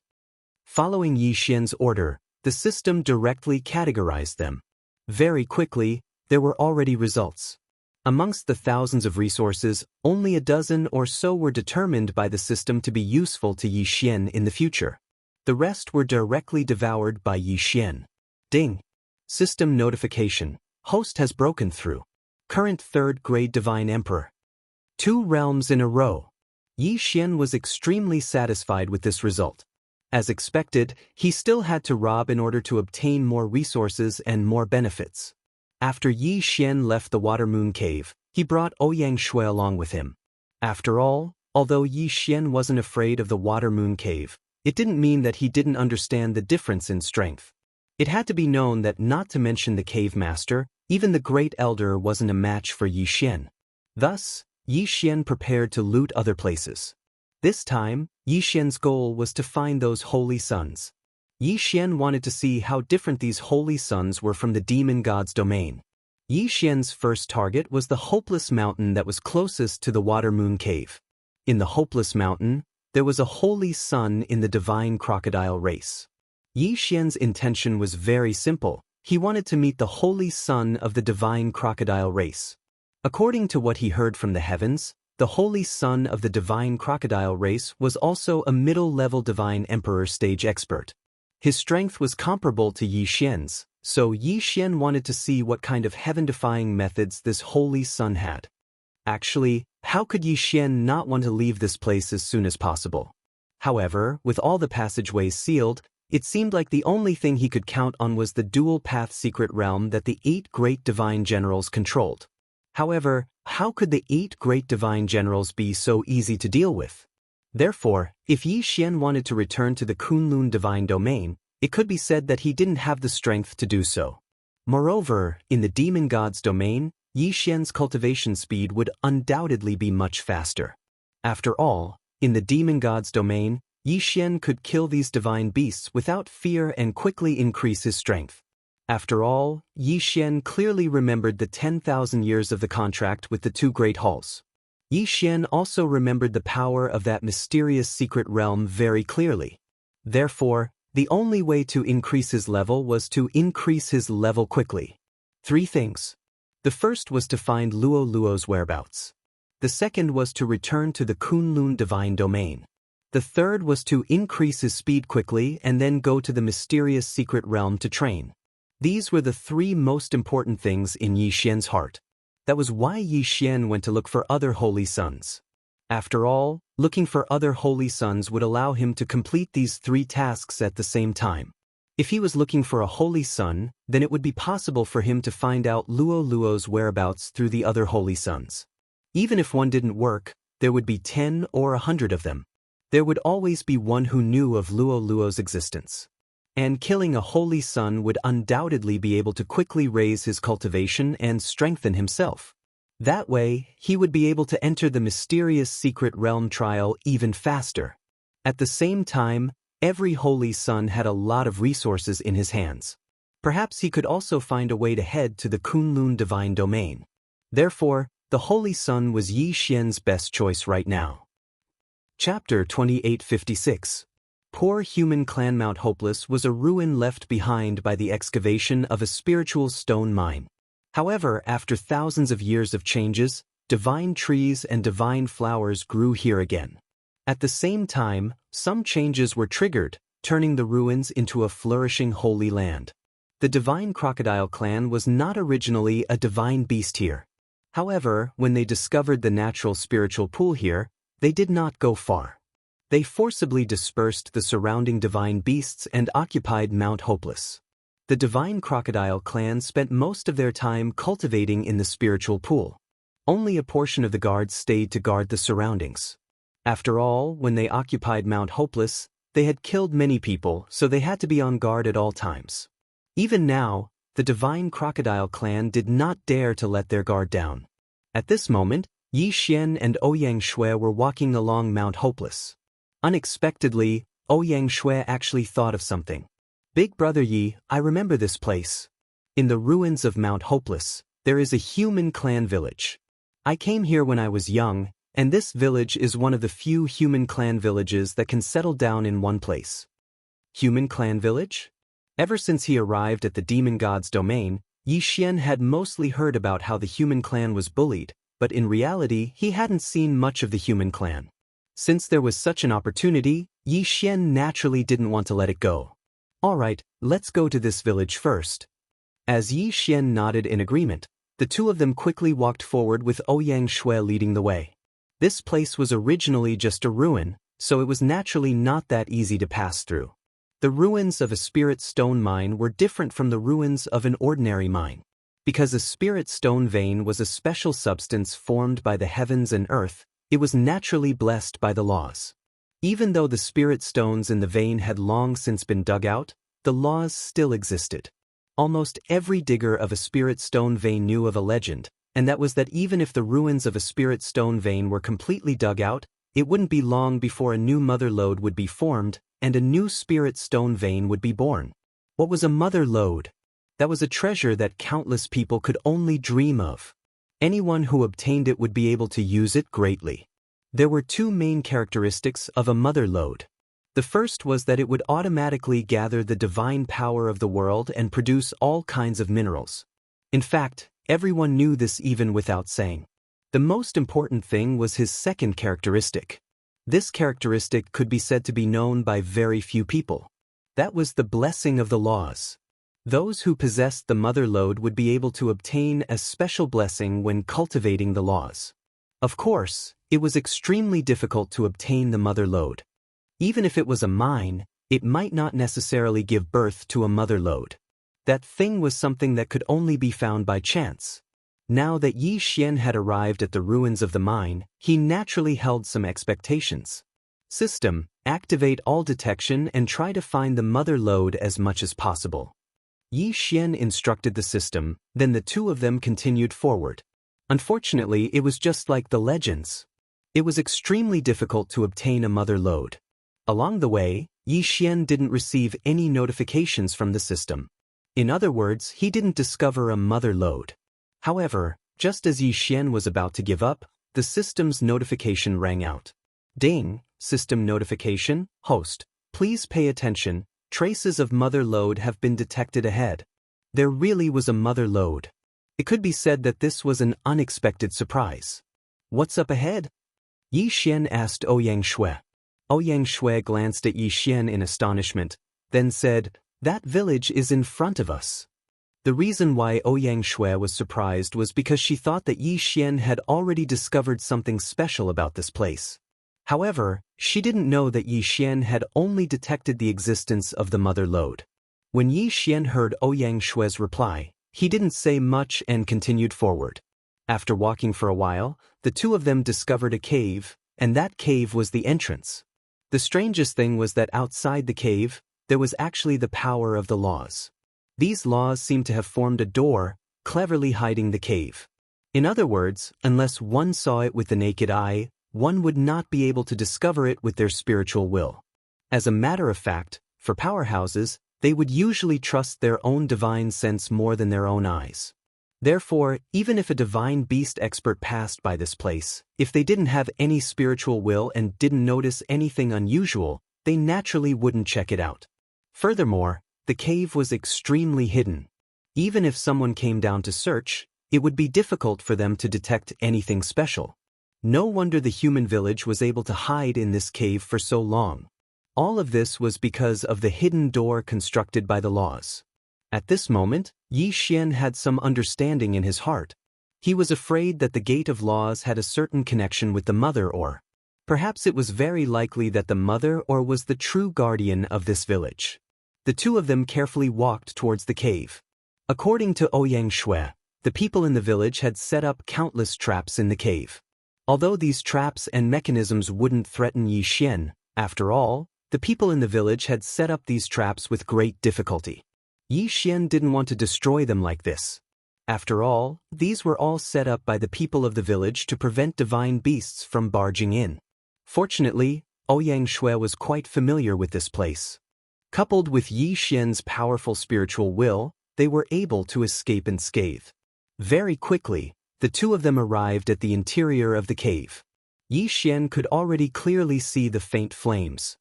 Following Yi Xian's order, the system directly categorized them. Very quickly, there were already results. Amongst the thousands of resources, only a dozen or so were determined by the system to be useful to Yi Xian in the future. The rest were directly devoured by Yi Xian. Ding! System notification. Host has broken through. Current 3rd grade Divine Emperor. 2 realms in a row. Yi Xian was extremely satisfied with this result. As expected, he still had to rob in order to obtain more resources and more benefits. After Yi Xian left the Water Moon Cave, he brought Ouyang Shui along with him. After all, although Yi Xian wasn't afraid of the Water Moon Cave, it didn't mean that he didn't understand the difference in strength. It had to be known that, not to mention the cave master, even the Great Elder wasn't a match for Yi Xian. Thus, Yi Xian prepared to loot other places. This time, Yi Xian's goal was to find those holy suns. Yi Xian wanted to see how different these holy suns were from the demon god's domain. Yi Xian's first target was the Hopeless Mountain that was closest to the Water Moon Cave. In the Hopeless Mountain, there was a holy sun in the divine crocodile race. Yi Xian's intention was very simple. He wanted to meet the holy sun of the divine crocodile race. According to what he heard from the heavens, the holy son of the divine crocodile race was also a middle-level divine emperor stage expert. His strength was comparable to Yi Xian's, so Yi Xian wanted to see what kind of heaven-defying methods this holy son had. Actually, how could Yi Xian not want to leave this place as soon as possible? However, with all the passageways sealed, it seemed like the only thing he could count on was the dual-path secret realm that the 8 great divine generals controlled. However, how could the 8 great divine generals be so easy to deal with? Therefore, if Yi Xian wanted to return to the Kunlun divine domain, it could be said that he didn't have the strength to do so. Moreover, in the demon god's domain, Yi Xian's cultivation speed would undoubtedly be much faster. After all, in the demon god's domain, Yi Xian could kill these divine beasts without fear and quickly increase his strength. After all, Yi Xian clearly remembered the 10,000 years of the contract with the 2 great halls. Yi Xian also remembered the power of that mysterious secret realm very clearly. Therefore, the only way to increase his level was to increase his level quickly. 3 things. The first was to find Luo Luo's whereabouts. The second was to return to the Kunlun divine domain. The third was to increase his speed quickly and then go to the mysterious secret realm to train. These were the 3 most important things in Yi Xian's heart. That was why Yi Xian went to look for other holy suns. After all, looking for other holy suns would allow him to complete these 3 tasks at the same time. If he was looking for a holy sun, then it would be possible for him to find out Luo Luo's whereabouts through the other holy suns. Even if one didn't work, there would be 10 or 100 of them. There would always be one who knew of Luo Luo's existence. And killing a holy sun would undoubtedly be able to quickly raise his cultivation and strengthen himself. That way, he would be able to enter the mysterious secret realm trial even faster. At the same time, every holy sun had a lot of resources in his hands. Perhaps he could also find a way to head to the Kunlun divine domain. Therefore, the holy sun was Yi Xian's best choice right now. Chapter 2856. Poor human clan Mount Hopeless was a ruin left behind by the excavation of a spiritual stone mine. However, after thousands of years of changes, divine trees and divine flowers grew here again. At the same time, some changes were triggered, turning the ruins into a flourishing holy land. The divine crocodile clan was not originally a divine beast here. However, when they discovered the natural spiritual pool here, they did not go far. They forcibly dispersed the surrounding divine beasts and occupied Mount Hopeless. The divine crocodile clan spent most of their time cultivating in the spiritual pool. Only a portion of the guards stayed to guard the surroundings. After all, when they occupied Mount Hopeless, they had killed many people, so they had to be on guard at all times. Even now, the divine crocodile clan did not dare to let their guard down. At this moment, Yi Xian and Ouyang Shui were walking along Mount Hopeless. Unexpectedly, Ouyang Shui actually thought of something. Big brother Yi, I remember this place. In the ruins of Mount Hopeless, there is a human clan village. I came here when I was young, and this village is one of the few human clan villages that can settle down in one place. Human clan village? Ever since he arrived at the demon god's domain, Yi Xian had mostly heard about how the human clan was bullied, but in reality he hadn't seen much of the human clan. Since there was such an opportunity, Yi Xian naturally didn't want to let it go. Alright, let's go to this village first. As Yi Xian nodded in agreement, the two of them quickly walked forward with Ouyang Shui leading the way. This place was originally just a ruin, so it was naturally not that easy to pass through. The ruins of a spirit stone mine were different from the ruins of an ordinary mine. Because a spirit stone vein was a special substance formed by the heavens and earth, it was naturally blessed by the laws. Even though the spirit stones in the vein had long since been dug out, the laws still existed. Almost every digger of a spirit stone vein knew of a legend, and that was that even if the ruins of a spirit stone vein were completely dug out, it wouldn't be long before a new mother lode would be formed, and a new spirit stone vein would be born. What was a mother lode? That was a treasure that countless people could only dream of. Anyone who obtained it would be able to use it greatly. There were two main characteristics of a mother lode. The first was that it would automatically gather the divine power of the world and produce all kinds of minerals. In fact, everyone knew this even without saying. The most important thing was his second characteristic. This characteristic could be said to be known by very few people. That was the blessing of the laws. Those who possessed the mother lode would be able to obtain a special blessing when cultivating the laws. Of course, it was extremely difficult to obtain the mother lode. Even if it was a mine, it might not necessarily give birth to a mother lode. That thing was something that could only be found by chance. Now that Yi Xian had arrived at the ruins of the mine, he naturally held some expectations. System, activate all detection and try to find the mother lode as much as possible. Yi Xian instructed the system, then the two of them continued forward. Unfortunately, it was just like the legends. It was extremely difficult to obtain a mother lode. Along the way, Yi Xian didn't receive any notifications from the system. In other words, he didn't discover a mother lode. However, just as Yi Xian was about to give up, the system's notification rang out. Ding, system notification, host, please pay attention, traces of mother lode have been detected ahead. There really was a mother lode. It could be said that this was an unexpected surprise. What's up ahead? Yi Xian asked Ouyang Shui. Ouyang Shui glanced at Yi Xian in astonishment, then said, "That village is in front of us." The reason why Ouyang Shui was surprised was because she thought that Yi Xian had already discovered something special about this place. However, she didn't know that Yi Xian had only detected the existence of the mother lode. When Yi Xian heard Ouyang Shui's reply, he didn't say much and continued forward. After walking for a while, the two of them discovered a cave, and that cave was the entrance. The strangest thing was that outside the cave, there was actually the power of the laws. These laws seemed to have formed a door, cleverly hiding the cave. In other words, unless one saw it with the naked eye, one would not be able to discover it with their spiritual will. As a matter of fact, for powerhouses, they would usually trust their own divine sense more than their own eyes. Therefore, even if a divine beast expert passed by this place, if they didn't have any spiritual will and didn't notice anything unusual, they naturally wouldn't check it out. Furthermore, the cave was extremely hidden. Even if someone came down to search, it would be difficult for them to detect anything special. No wonder the human village was able to hide in this cave for so long. All of this was because of the hidden door constructed by the laws. At this moment, Yi Xian had some understanding in his heart. He was afraid that the gate of laws had a certain connection with the mother, or perhaps it was very likely that the mother or was the true guardian of this village. The two of them carefully walked towards the cave. According to Ouyang Shui, the people in the village had set up countless traps in the cave. Although these traps and mechanisms wouldn't threaten Yi Xian, after all, the people in the village had set up these traps with great difficulty. Yi Xian didn't want to destroy them like this. After all, these were all set up by the people of the village to prevent divine beasts from barging in. Fortunately, Ouyang Shui was quite familiar with this place. Coupled with Yi Xian's powerful spiritual will, they were able to escape unscathed. Very quickly, the two of them arrived at the interior of the cave. Yi Xian could already clearly see the faint flames.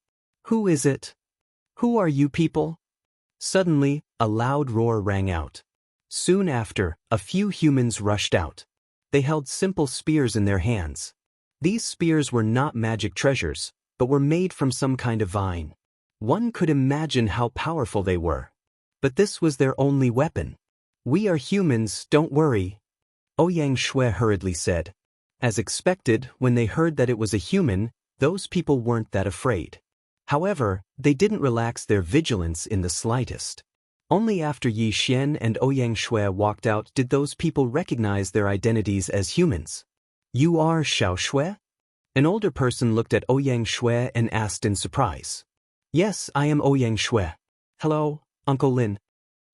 "Who is it? Who are you people?" Suddenly, a loud roar rang out. Soon after, a few humans rushed out. They held simple spears in their hands. These spears were not magic treasures, but were made from some kind of vine. One could imagine how powerful they were. But this was their only weapon. "We are humans, don't worry," Xianxia hurriedly said. As expected, when they heard that it was a human, those people weren't that afraid. However, they didn't relax their vigilance in the slightest. Only after Yi Xian and Xianxia walked out did those people recognize their identities as humans. "You are Xiaoxue?" An older person looked at Xianxia and asked in surprise. "Yes, I am Xianxia. Hello, Uncle Lin."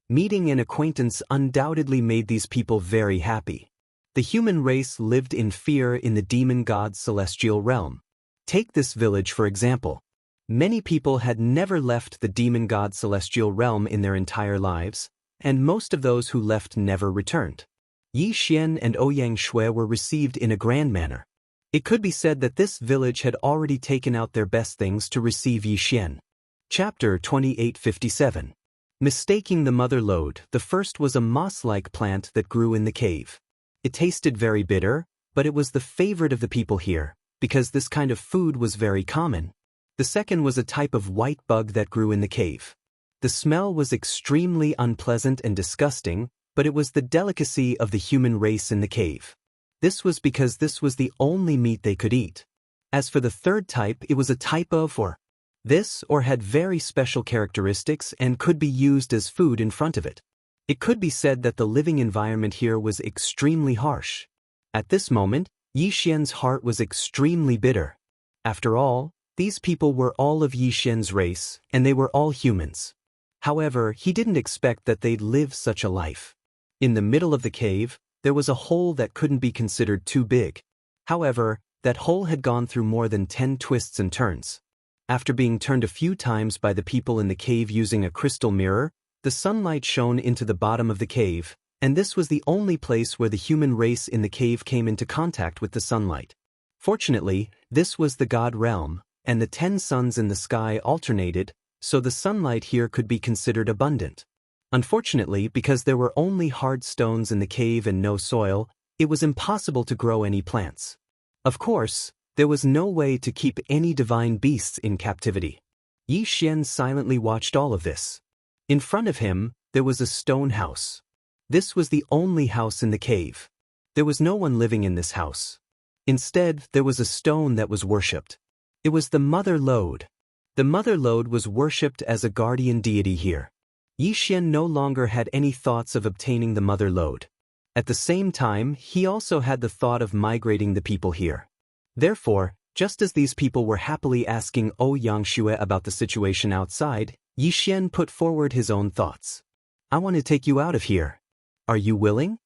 Meeting an acquaintance undoubtedly made these people very happy. The human race lived in fear in the demon god's celestial realm. Take this village for example. Many people had never left the demon god's celestial realm in their entire lives, and most of those who left never returned. Yi Xian and Xianxia were received in a grand manner. It could be said that this village had already taken out their best things to receive Yi Xian. Chapter 2857. Mistaking the mother lode. The first was a moss-like plant that grew in the cave. It tasted very bitter, but it was the favorite of the people here, because this kind of food was very common. The second was a type of white bug that grew in the cave. The smell was extremely unpleasant and disgusting, but it was the delicacy of the human race in the cave. This was because this was the only meat they could eat. As for the third type, it was a type of or had very special characteristics and could be used as food in front of it. It could be said that the living environment here was extremely harsh. At this moment, Yi Xian's heart was extremely bitter. After all, these people were all of Yi Xian's race, and they were all humans. However, he didn't expect that they'd live such a life. In the middle of the cave, there was a hole that couldn't be considered too big. However, that hole had gone through more than 10 twists and turns. After being turned a few times by the people in the cave using a crystal mirror, the sunlight shone into the bottom of the cave, and this was the only place where the human race in the cave came into contact with the sunlight. Fortunately, this was the god realm, and the 10 suns in the sky alternated, so the sunlight here could be considered abundant. Unfortunately, because there were only hard stones in the cave and no soil, it was impossible to grow any plants. Of course, there was no way to keep any divine beasts in captivity. Yi Xian silently watched all of this. In front of him, there was a stone house. This was the only house in the cave. There was no one living in this house. Instead, there was a stone that was worshipped. It was the Mother Lode. The Mother Lode was worshipped as a guardian deity here. Yi Xian no longer had any thoughts of obtaining the Mother Lode. At the same time, he also had the thought of migrating the people here. Therefore, just as these people were happily asking Xianxia about the situation outside, Yi Xian put forward his own thoughts. "I want to take you out of here. Are you willing?"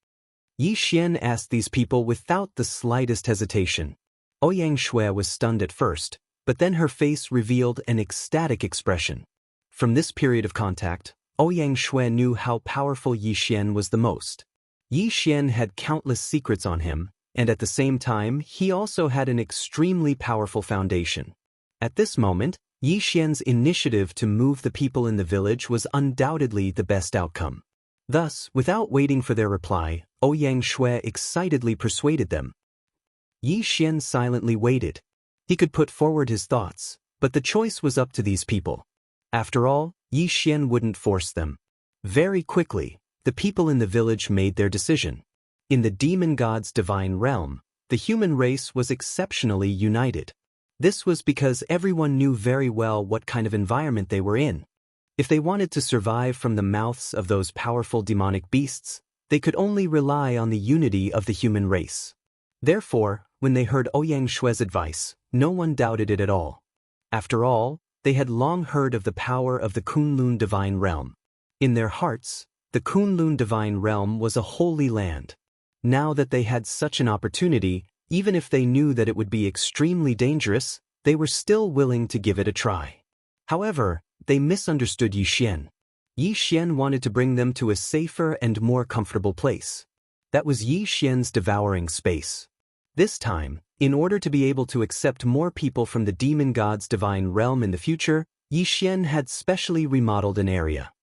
Yi Xian asked these people without the slightest hesitation. Xianxia was stunned at first, but then her face revealed an ecstatic expression. From this period of contact, Xianxia knew how powerful Yi Xian was the most. Yi Xian had countless secrets on him, and at the same time, he also had an extremely powerful foundation. At this moment, Yi Xian's initiative to move the people in the village was undoubtedly the best outcome. Thus, without waiting for their reply, Xianxia excitedly persuaded them. Yi Xian silently waited. He could put forward his thoughts, but the choice was up to these people. After all, Yi Xian wouldn't force them. Very quickly, the people in the village made their decision. In the demon god's divine realm, the human race was exceptionally united. This was because everyone knew very well what kind of environment they were in. If they wanted to survive from the mouths of those powerful demonic beasts, they could only rely on the unity of the human race. Therefore, when they heard Xiangshue's advice, no one doubted it at all. After all, they had long heard of the power of the Kunlun divine realm. In their hearts, the Kunlun divine realm was a holy land. Now that they had such an opportunity, even if they knew that it would be extremely dangerous, they were still willing to give it a try. However, they misunderstood Yi Xian. Yi Xian wanted to bring them to a safer and more comfortable place. That was Yi Xian's devouring space. This time, in order to be able to accept more people from the demon god's divine realm in the future, Yi Xian had specially remodeled an area.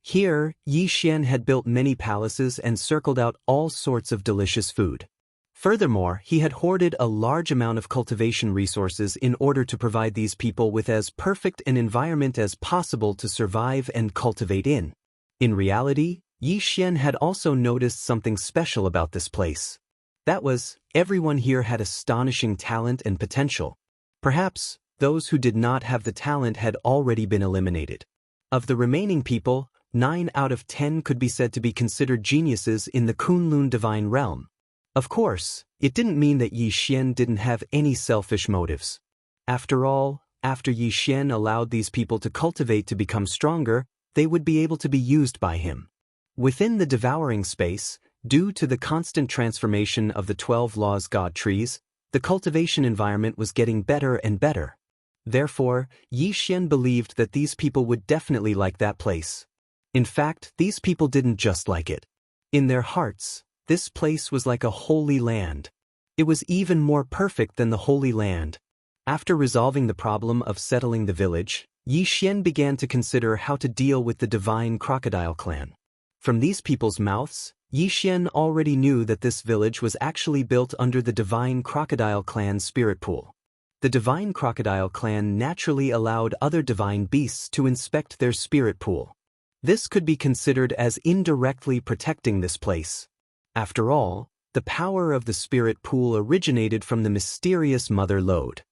Here, Yi Xian had built many palaces and circled out all sorts of delicious food. Furthermore, he had hoarded a large amount of cultivation resources in order to provide these people with as perfect an environment as possible to survive and cultivate in. In reality, Yi Xian had also noticed something special about this place. That was, everyone here had astonishing talent and potential. Perhaps, those who did not have the talent had already been eliminated. Of the remaining people, 9 out of 10 could be said to be considered geniuses in the Kunlun divine realm. Of course, it didn't mean that Yi Xian didn't have any selfish motives. After all, after Yi Xian allowed these people to cultivate to become stronger, they would be able to be used by him. Within the devouring space, due to the constant transformation of the 12 laws god trees, the cultivation environment was getting better and better. Therefore, Yi Xian believed that these people would definitely like that place. In fact, these people didn't just like it. In their hearts, this place was like a holy land. It was even more perfect than the Holy Land. After resolving the problem of settling the village, Yi Xian began to consider how to deal with the divine crocodile clan. From these people's mouths, Yi Xian already knew that this village was actually built under the divine crocodile clan's spirit pool. The divine crocodile clan naturally allowed other divine beasts to inspect their spirit pool. This could be considered as indirectly protecting this place. After all, the power of the spirit pool originated from the mysterious mother lode.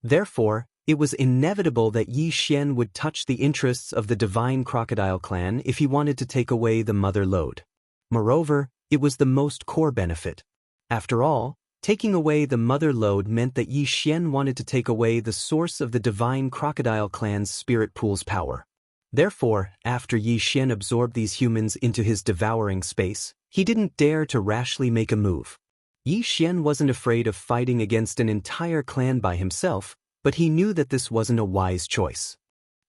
Therefore, it was inevitable that Yi Xian would touch the interests of the divine crocodile clan if he wanted to take away the mother lode. Moreover, it was the most core benefit. After all, taking away the mother lode meant that Yi Xian wanted to take away the source of the divine crocodile clan's spirit pool's power. Therefore, after Yi Xian absorbed these humans into his devouring space, he didn't dare to rashly make a move. Yi Xian wasn't afraid of fighting against an entire clan by himself, but he knew that this wasn't a wise choice.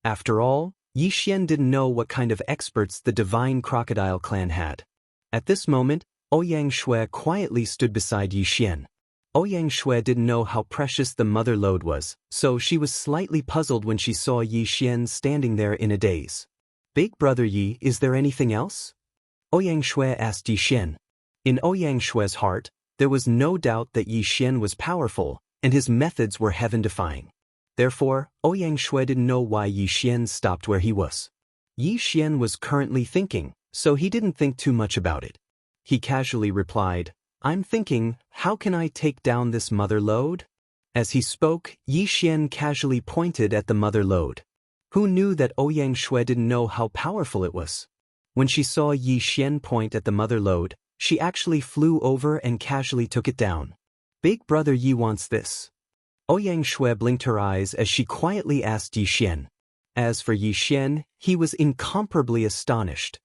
After all, Yi Xian didn't know what kind of experts the divine crocodile clan had. At this moment, Ouyang Shui quietly stood beside Yi Xian. Ouyang Shui didn't know how precious the mother lode was, so she was slightly puzzled when she saw Yi Xian standing there in a daze. "Big brother Yi, is there anything else?" Ouyang Shui asked Yi Xian. In Ouyang Shui's heart, there was no doubt that Yi Xian was powerful, and his methods were heaven-defying. Therefore, Ouyang Shui didn't know why Yi Xian stopped where he was. Yi Xian was currently thinking, so he didn't think too much about it. He casually replied, "I'm thinking, how can I take down this mother lode?" As he spoke, Yi Xian casually pointed at the mother lode. Who knew that Ouyang Shui didn't know how powerful it was? When she saw Yi Xian point at the mother lode, she actually flew over and casually took it down. "Big brother Yi wants this." Ouyang Shui blinked her eyes as she quietly asked Yi Xian. As for Yi Xian, he was incomparably astonished.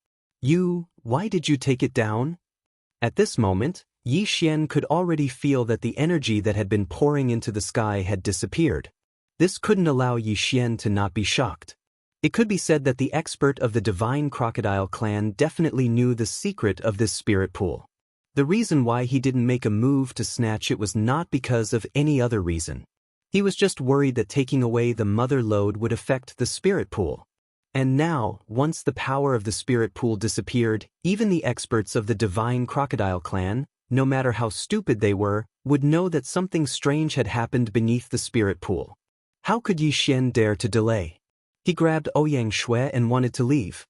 Why did you take it down?" At this moment, Yi Xian could already feel that the energy that had been pouring into the sky had disappeared. This couldn't allow Yi Xian to not be shocked. It could be said that the expert of the divine crocodile clan definitely knew the secret of this spirit pool. The reason why he didn't make a move to snatch it was not because of any other reason. He was just worried that taking away the mother lode would affect the spirit pool. And now, once the power of the spirit pool disappeared, even the experts of the divine crocodile clan, no matter how stupid they were, would know that something strange had happened beneath the spirit pool. How could Yi Xian dare to delay? He grabbed Ouyang Shui and wanted to leave.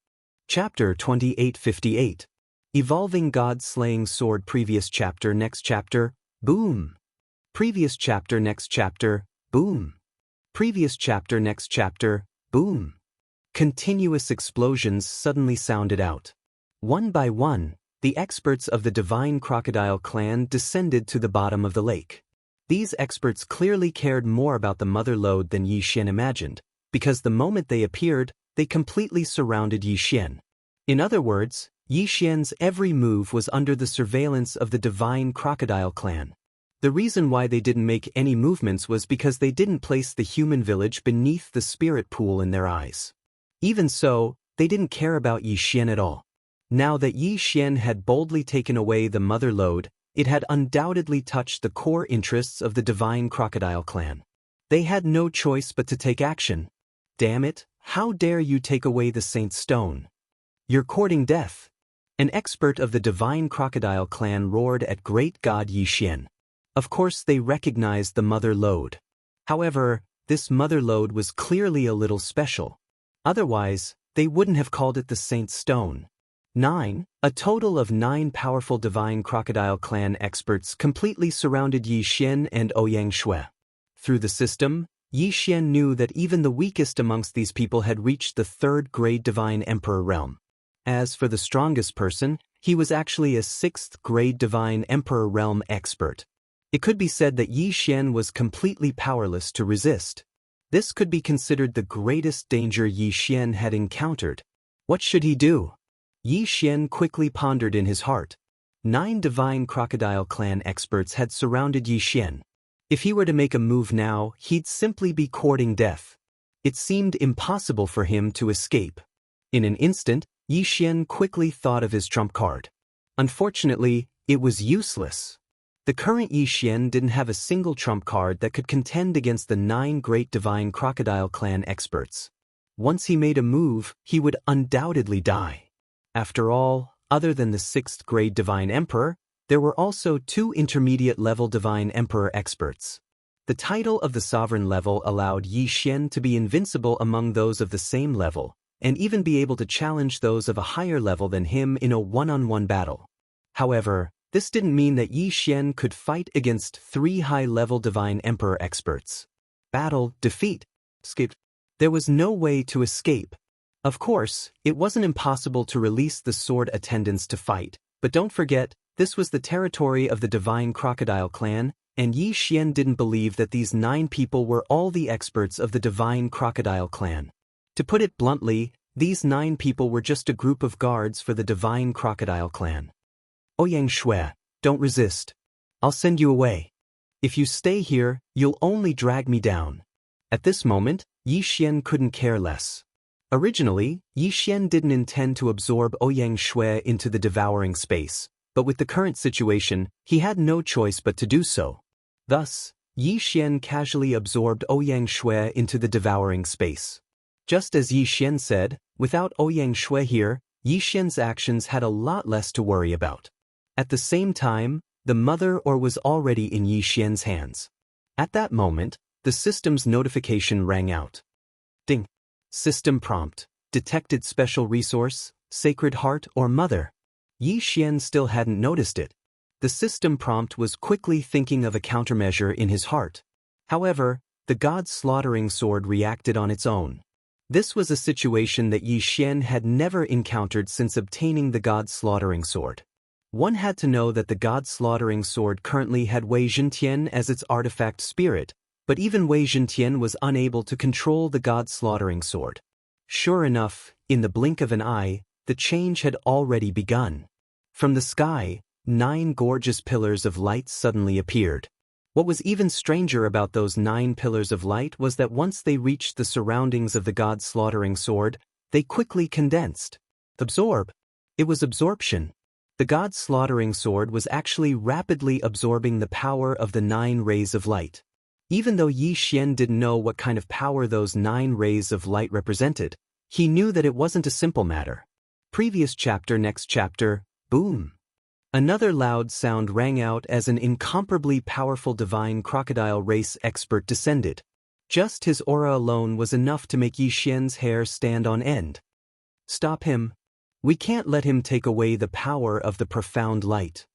Chapter 2858. Evolving God Slaying Sword. Previous chapter. Next chapter. Boom. Previous chapter. Next chapter. Boom. Previous chapter. Next chapter. Boom. Continuous explosions suddenly sounded out. One by one, the experts of the divine crocodile clan descended to the bottom of the lake. These experts clearly cared more about the mother lode than Yi Xian imagined, because the moment they appeared, they completely surrounded Yi Xian. In other words, Yi Xian's every move was under the surveillance of the divine crocodile clan. The reason why they didn't make any movements was because they didn't place the human village beneath the spirit pool in their eyes. Even so, they didn't care about Yi Xian at all. Now that Yi Xian had boldly taken away the mother lode, it had undoubtedly touched the core interests of the divine crocodile clan. They had no choice but to take action. "Damn it, how dare you take away the saint's stone?" You're courting death. An expert of the divine crocodile clan roared at great god Xian. Of course they recognized the mother lode. However, this mother lode was clearly a little special. Otherwise, they wouldn't have called it the Saint's Stone. 9. A total of 9 powerful divine crocodile clan experts completely surrounded Yi Xian and Ouyang Shui. Through the system, Yi Xian knew that even the weakest amongst these people had reached the 3rd grade divine emperor realm. As for the strongest person, he was actually a 6th grade divine emperor realm expert. It could be said that Yi Xian was completely powerless to resist. This could be considered the greatest danger Yi Xian had encountered. What should he do? Yi Xian quickly pondered in his heart. 9 divine crocodile clan experts had surrounded Yi Xian. If he were to make a move now, he'd simply be courting death. It seemed impossible for him to escape. In an instant, Yi Xian quickly thought of his trump card. Unfortunately, it was useless. The current Yi Xian didn't have a single trump card that could contend against the 9 great divine crocodile clan experts. Once he made a move, he would undoubtedly die. After all, other than the 6th grade divine emperor, there were also 2 intermediate-level divine emperor experts. The title of the sovereign level allowed Yi Xian to be invincible among those of the same level, and even be able to challenge those of a higher level than him in a one-on-one battle. However, this didn't mean that Yi Xian could fight against 3 high-level divine emperor experts. Battle, defeat, escape. There was no way to escape. Of course, it wasn't impossible to release the sword attendants to fight, but don't forget, this was the territory of the divine crocodile clan, and Yi Xian didn't believe that these 9 people were all the experts of the divine crocodile clan. To put it bluntly, these 9 people were just a group of guards for the divine crocodile clan. Ouyang Shui, don't resist. I'll send you away. If you stay here, you'll only drag me down. At this moment, Yi Xian couldn't care less. Originally, Yi Xian didn't intend to absorb Ouyang Shui into the devouring space, but with the current situation, he had no choice but to do so. Thus, Yi Xian casually absorbed Ouyang Shui into the devouring space. Just as Yi Xian said, without Ouyang Shui here, Yi Xian's actions had a lot less to worry about. At the same time, the mother was already in Yi Xian's hands. At that moment, the system's notification rang out. Ding. System prompt. Detected special resource, Sacred Heart or Mother. Yi Xian still hadn't noticed it. The system prompt was quickly thinking of a countermeasure in his heart. However, the god's slaughtering sword reacted on its own. This was a situation that Yi Xian had never encountered since obtaining the god's slaughtering sword. One had to know that the god's slaughtering sword currently had Wei Zhentian as its artifact spirit, but even Wei Zhentian was unable to control the god's slaughtering sword. Sure enough, in the blink of an eye, the change had already begun. From the sky, 9 gorgeous pillars of light suddenly appeared. What was even stranger about those 9 pillars of light was that once they reached the surroundings of the god's slaughtering sword, they quickly condensed. Absorb. It was absorption. The god's slaughtering sword was actually rapidly absorbing the power of the 9 rays of light. Even though Yi Xian didn't know what kind of power those 9 rays of light represented, he knew that it wasn't a simple matter. Previous chapter, next chapter, boom. Another loud sound rang out as an incomparably powerful divine crocodile race expert descended. Just his aura alone was enough to make Yi Xian's hair stand on end. Stop him. We can't let him take away the power of the profound light.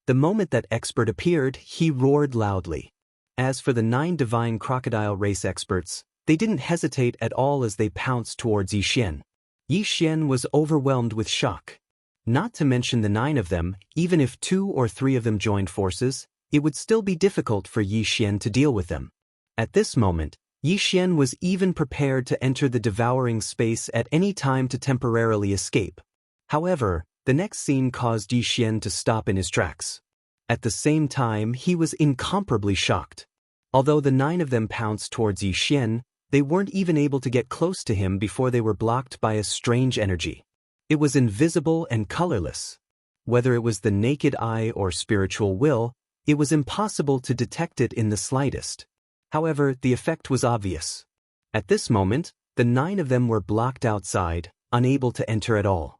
The moment that expert appeared, he roared loudly. As for the 9 divine crocodile race experts, they didn't hesitate at all as they pounced towards Yi Xian. Yi Xian was overwhelmed with shock. Not to mention the 9 of them, even if 2 or 3 of them joined forces, it would still be difficult for Yi Xian to deal with them. At this moment, Yi Xian was even prepared to enter the devouring space at any time to temporarily escape. However, the next scene caused Yi Xian to stop in his tracks. At the same time, he was incomparably shocked. Although the 9 of them pounced towards Yi Xian, they weren't even able to get close to him before they were blocked by a strange energy. It was invisible and colorless. Whether it was the naked eye or spiritual will, it was impossible to detect it in the slightest. However, the effect was obvious. At this moment, the 9 of them were blocked outside, unable to enter at all.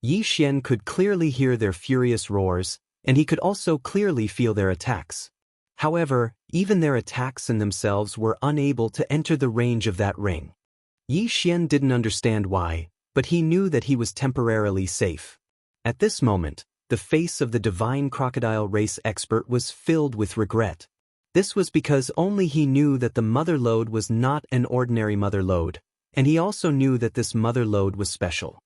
Yi Xian could clearly hear their furious roars, and he could also clearly feel their attacks. However, even their attacks in themselves were unable to enter the range of that ring. Yi Xian didn't understand why, but he knew that he was temporarily safe. At this moment, the face of the divine crocodile race expert was filled with regret. This was because only he knew that the mother lode was not an ordinary mother lode, and he also knew that this mother lode was special.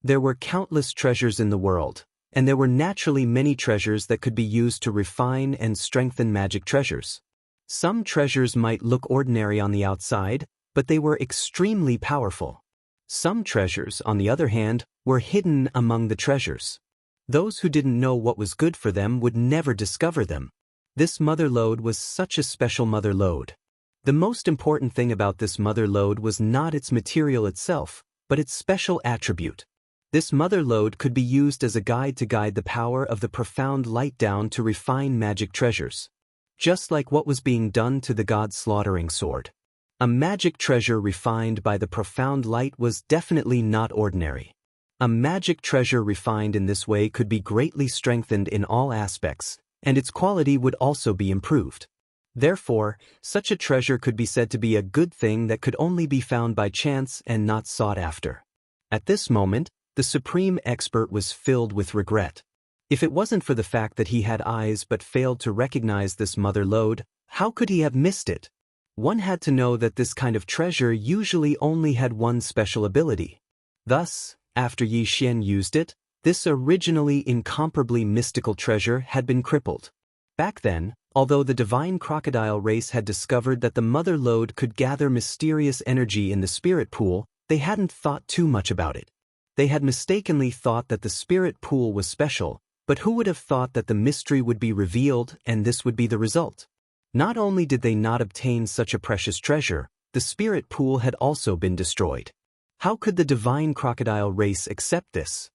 There were countless treasures in the world, and there were naturally many treasures that could be used to refine and strengthen magic treasures. Some treasures might look ordinary on the outside, but they were extremely powerful. Some treasures, on the other hand, were hidden among the treasures. Those who didn't know what was good for them would never discover them. This mother lode was such a special mother lode. The most important thing about this mother lode was not its material itself, but its special attribute. This mother lode could be used as a guide to guide the power of the profound light down to refine magic treasures. Just like what was being done to the god slaughtering sword. A magic treasure refined by the profound light was definitely not ordinary. A magic treasure refined in this way could be greatly strengthened in all aspects, and its quality would also be improved. Therefore, such a treasure could be said to be a good thing that could only be found by chance and not sought after. At this moment, the supreme expert was filled with regret. If it wasn't for the fact that he had eyes but failed to recognize this mother lode, how could he have missed it? One had to know that this kind of treasure usually only had one special ability. Thus, after Yi Xian used it, this originally incomparably mystical treasure had been crippled. Back then, although the divine crocodile race had discovered that the mother lode could gather mysterious energy in the spirit pool, they hadn't thought too much about it. They had mistakenly thought that the spirit pool was special, but who would have thought that the mystery would be revealed and this would be the result? Not only did they not obtain such a precious treasure, the spirit pool had also been destroyed. How could the divine crocodile race accept this?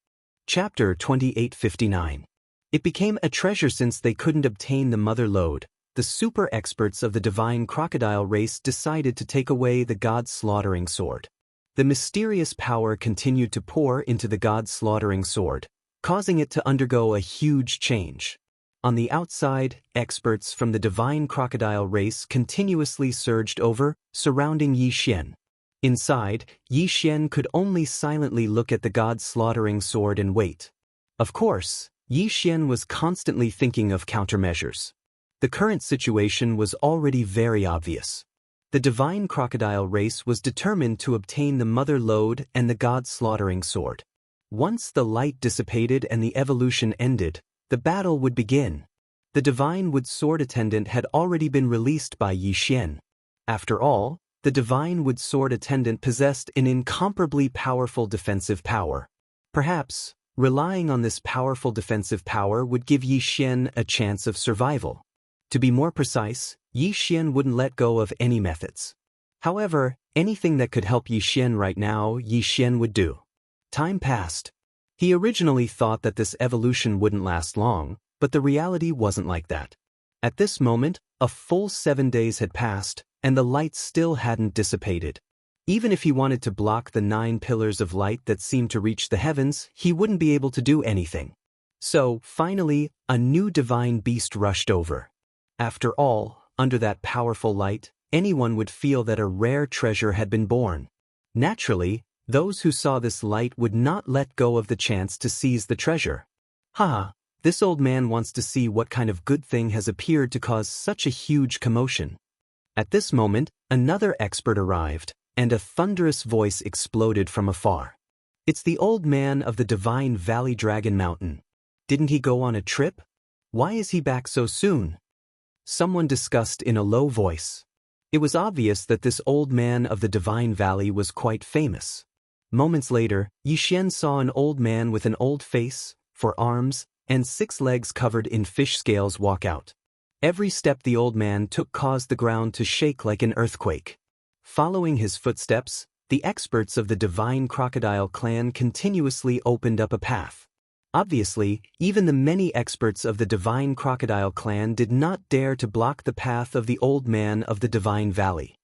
Chapter 2859. It became a treasure since they couldn't obtain the mother lode. The super experts of the divine crocodile race decided to take away the god slaughtering sword. The mysterious power continued to pour into the god slaughtering sword, causing it to undergo a huge change. On the outside, experts from the divine crocodile race continuously surged over, surrounding Yi Xian. Inside, Yi Xian could only silently look at the god slaughtering sword and wait. Of course, Yi Xian was constantly thinking of countermeasures. The current situation was already very obvious. The divine crocodile race was determined to obtain the mother lode and the god slaughtering sword. Once the light dissipated and the evolution ended, the battle would begin. The divine wood sword attendant had already been released by Yi Xian. After all, the divine wood sword attendant possessed an incomparably powerful defensive power. Perhaps, relying on this powerful defensive power would give Yi Xian a chance of survival. To be more precise, Yi Xian wouldn't let go of any methods. However, anything that could help Yi Xian right now, Yi Xian would do. Time passed. He originally thought that this evolution wouldn't last long, but the reality wasn't like that. At this moment, a full 7 days had passed, and the light still hadn't dissipated. Even if he wanted to block the 9 pillars of light that seemed to reach the heavens, he wouldn't be able to do anything. So, finally, a new divine beast rushed over. After all, under that powerful light, anyone would feel that a rare treasure had been born. Naturally, those who saw this light would not let go of the chance to seize the treasure. Ha! This old man wants to see what kind of good thing has appeared to cause such a huge commotion. At this moment, another expert arrived, and a thunderous voice exploded from afar. It's the old man of the divine Valley Dragon Mountain. Didn't he go on a trip? Why is he back so soon? Someone discussed in a low voice. It was obvious that this old man of the divine valley was quite famous. Moments later, Yi Xian saw an old man with an old face, 4 arms, and 6 legs covered in fish scales walk out. Every step the old man took caused the ground to shake like an earthquake. Following his footsteps, the experts of the divine crocodile clan continuously opened up a path. Obviously, even the many experts of the divine crocodile clan did not dare to block the path of the old man of the divine valley.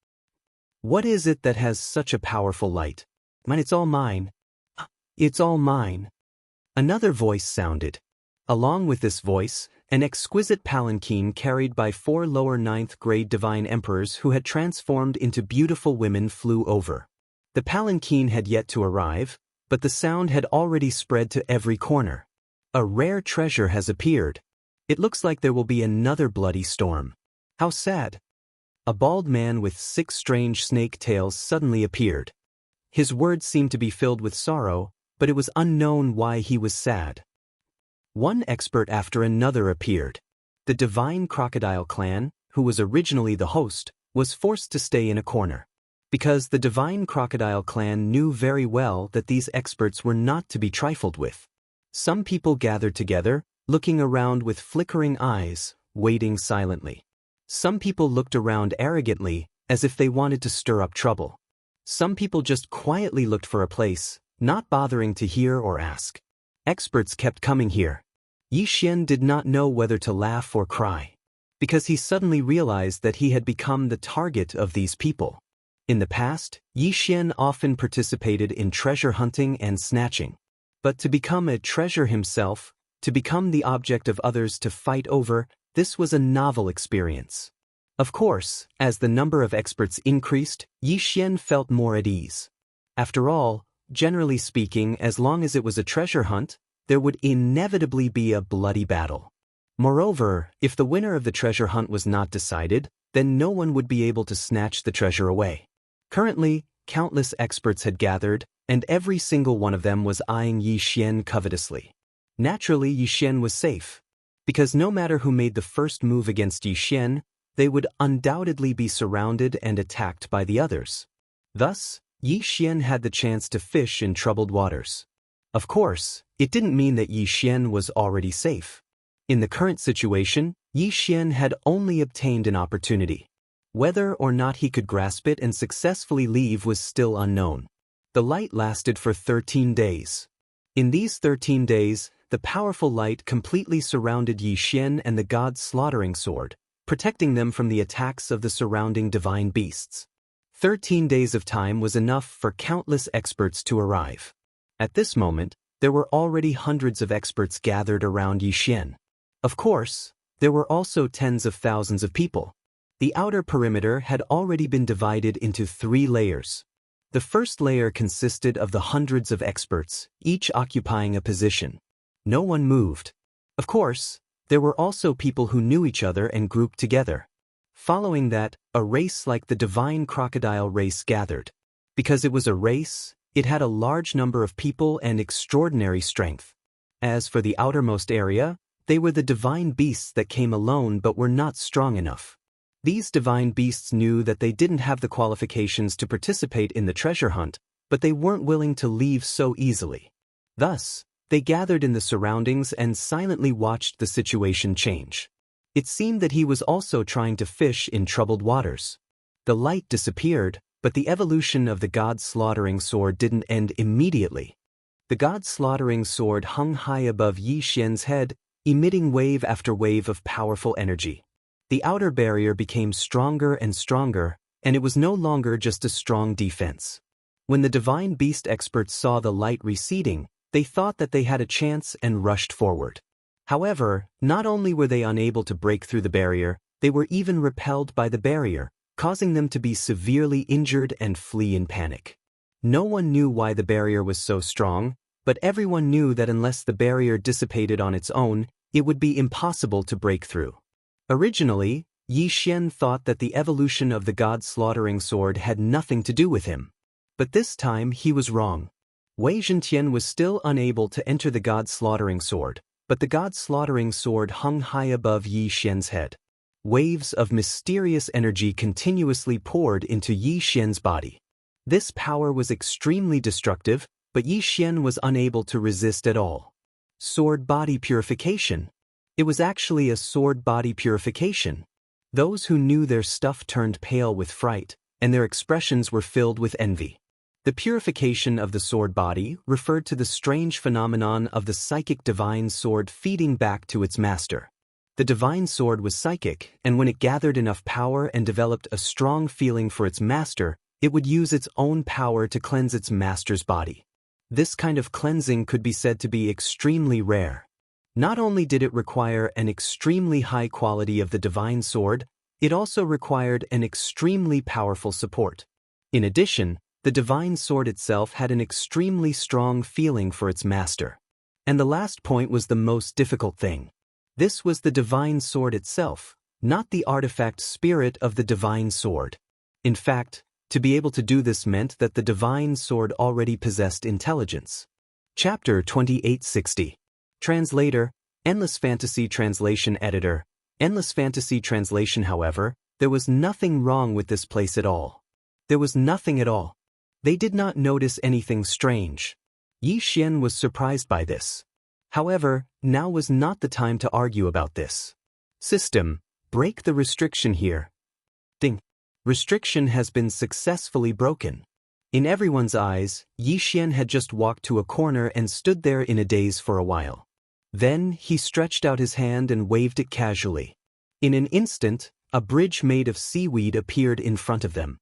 What is it that has such a powerful light? It's all mine. It's all mine. Another voice sounded. Along with this voice, an exquisite palanquin carried by 4 lower 9th grade divine emperors who had transformed into beautiful women flew over. The palanquin had yet to arrive, but the sound had already spread to every corner. A rare treasure has appeared. It looks like there will be another bloody storm. How sad. A bald man with 6 strange snake tails suddenly appeared. His words seemed to be filled with sorrow, but it was unknown why he was sad. One expert after another appeared. The Divine Crocodile clan, who was originally the host, was forced to stay in a corner. Because the Divine Crocodile clan knew very well that these experts were not to be trifled with. Some people gathered together, looking around with flickering eyes, waiting silently. Some people looked around arrogantly, as if they wanted to stir up trouble. Some people just quietly looked for a place, not bothering to hear or ask. Experts kept coming here. Xianxia did not know whether to laugh or cry, because he suddenly realized that he had become the target of these people. In the past, Xianxia often participated in treasure hunting and snatching. But to become a treasure himself, to become the object of others to fight over, this was a novel experience. Of course, as the number of experts increased, Xianxia felt more at ease. After all, generally speaking, as long as it was a treasure hunt, there would inevitably be a bloody battle. Moreover, if the winner of the treasure hunt was not decided, then no one would be able to snatch the treasure away. Currently, countless experts had gathered, and every single one of them was eyeing Xianxia covetously. Naturally, Xianxia was safe, because no matter who made the first move against Xianxia, they would undoubtedly be surrounded and attacked by the others. Thus, Xianxia had the chance to fish in troubled waters. Of course, it didn't mean that Xianxia was already safe. In the current situation, Xianxia had only obtained an opportunity. Whether or not he could grasp it and successfully leave was still unknown. The light lasted for 13 days. In these 13 days, the powerful light completely surrounded Xianxia and the god's slaughtering sword, protecting them from the attacks of the surrounding divine beasts. 13 days of time was enough for countless experts to arrive. At this moment, there were already hundreds of experts gathered around Xianxia. Of course, there were also tens of thousands of people. The outer perimeter had already been divided into 3 layers. The first layer consisted of the hundreds of experts, each occupying a position. No one moved. Of course, there were also people who knew each other and grouped together. Following that, a race like the Divine Crocodile race gathered. Because it was a race, it had a large number of people and extraordinary strength. As for the outermost area, they were the divine beasts that came alone but were not strong enough. These divine beasts knew that they didn't have the qualifications to participate in the treasure hunt, but they weren't willing to leave so easily. Thus, they gathered in the surroundings and silently watched the situation change. It seemed that he was also trying to fish in troubled waters. The light disappeared, but the evolution of the god's slaughtering sword didn't end immediately. The god's slaughtering sword hung high above Xianxia's head, emitting wave after wave of powerful energy. The outer barrier became stronger and stronger, and it was no longer just a strong defense. When the divine beast experts saw the light receding, they thought that they had a chance and rushed forward. However, not only were they unable to break through the barrier, they were even repelled by the barrier, causing them to be severely injured and flee in panic. No one knew why the barrier was so strong, but everyone knew that unless the barrier dissipated on its own, it would be impossible to break through. Originally, Xianxia thought that the evolution of the god's slaughtering sword had nothing to do with him. But this time he was wrong. Wei Zhentian was still unable to enter the god's slaughtering sword, but the god's slaughtering sword hung high above Xianxia's head. Waves of mysterious energy continuously poured into Xianxia's body. This power was extremely destructive, but Xianxia was unable to resist at all. Sword body purification. It was actually a sword body purification. Those who knew their stuff turned pale with fright, and their expressions were filled with envy. The purification of the sword body referred to the strange phenomenon of the psychic divine sword feeding back to its master. The divine sword was psychic, and when it gathered enough power and developed a strong feeling for its master, it would use its own power to cleanse its master's body. This kind of cleansing could be said to be extremely rare. Not only did it require an extremely high quality of the divine sword, it also required an extremely powerful support. In addition, the divine sword itself had an extremely strong feeling for its master. And the last point was the most difficult thing. This was the divine sword itself, not the artifact spirit of the divine sword. In fact, to be able to do this meant that the divine sword already possessed intelligence. Chapter 2860. Translator, Endless Fantasy Translation Editor. Endless Fantasy Translation. However, there was nothing wrong with this place at all. There was nothing at all. They did not notice anything strange. Yi Xian was surprised by this. However, now was not the time to argue about this. System, break the restriction here. Ding. Restriction has been successfully broken. In everyone's eyes, Yi Xian had just walked to a corner and stood there in a daze for a while. Then, he stretched out his hand and waved it casually. In an instant, a bridge made of seaweed appeared in front of them.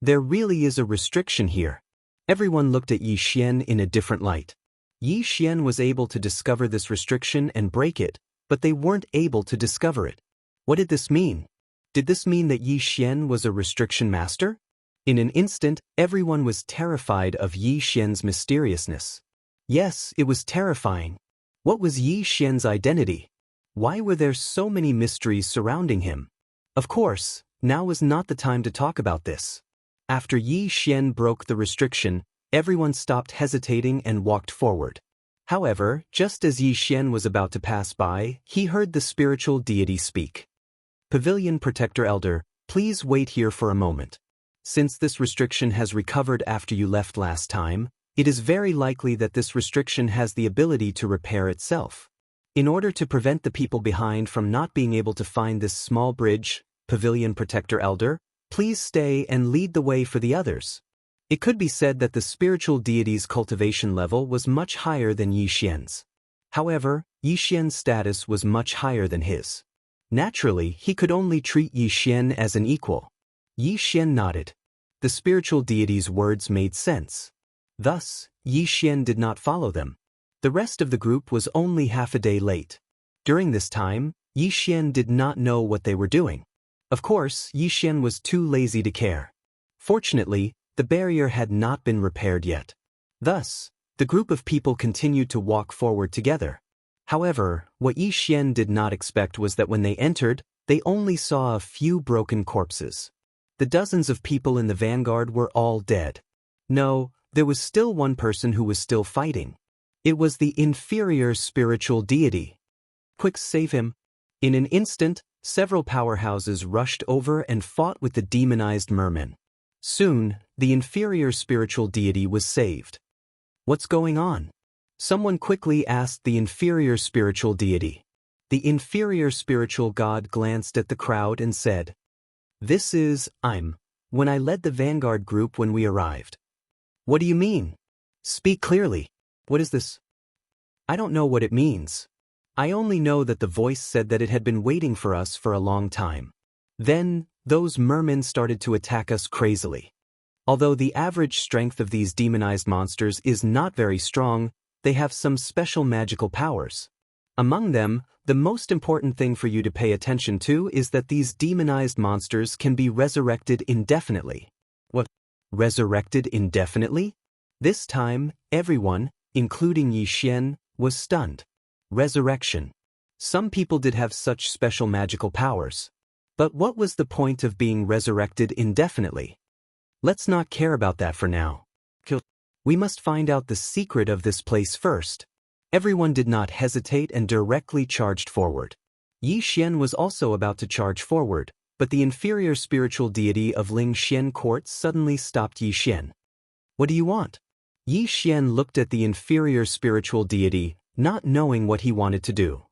There really is a restriction here. Everyone looked at Yi Xian in a different light. Yi Xian was able to discover this restriction and break it, but they weren't able to discover it. What did this mean? Did this mean that Yi Xian was a restriction master? In an instant, everyone was terrified of Yi Xian's mysteriousness. Yes, it was terrifying. What was Yi Xian's identity? Why were there so many mysteries surrounding him? Of course, now was not the time to talk about this. After Yi Xian broke the restriction, everyone stopped hesitating and walked forward. However, just as Yi Xian was about to pass by, he heard the spiritual deity speak. Pavilion Protector Elder, please wait here for a moment. Since this restriction has recovered after you left last time, it is very likely that this restriction has the ability to repair itself. In order to prevent the people behind from not being able to find this small bridge, Pavilion Protector Elder, please stay and lead the way for the others. It could be said that the spiritual deity's cultivation level was much higher than Yi Xian's. However, Yi Xian's status was much higher than his. Naturally, he could only treat Yi Xian as an equal. Yi Xian nodded. The spiritual deity's words made sense. Thus, Yi Xian did not follow them. The rest of the group was only half a day late. During this time, Yi Xian did not know what they were doing. Of course, Yi Xian was too lazy to care. Fortunately, the barrier had not been repaired yet. Thus, the group of people continued to walk forward together. However, what Yi Xian did not expect was that when they entered, they only saw a few broken corpses. The dozens of people in the vanguard were all dead. No, there was still one person who was still fighting. It was the inferior spiritual deity. Quick, save him. In an instant, several powerhouses rushed over and fought with the demonized mermen. Soon, the inferior spiritual deity was saved. What's going on? Someone quickly asked the inferior spiritual deity. The inferior spiritual god glanced at the crowd and said, "This is, when I led the vanguard group when we arrived." What do you mean? Speak clearly. What is this? I don't know what it means. I only know that the voice said that it had been waiting for us for a long time. Then, those mermen started to attack us crazily. Although the average strength of these demonized monsters is not very strong, they have some special magical powers. Among them, the most important thing for you to pay attention to is that these demonized monsters can be resurrected indefinitely. What? Resurrected indefinitely? This time, everyone, including Yi Xian, was stunned. Resurrection. Some people did have such special magical powers. But what was the point of being resurrected indefinitely? Let's not care about that for now. We must find out the secret of this place first. Everyone did not hesitate and directly charged forward. Yi Xian was also about to charge forward, but the inferior spiritual deity of Ling Xian Court suddenly stopped Yi Xian. What do you want? Yi Xian looked at the inferior spiritual deity, not knowing what he wanted to do.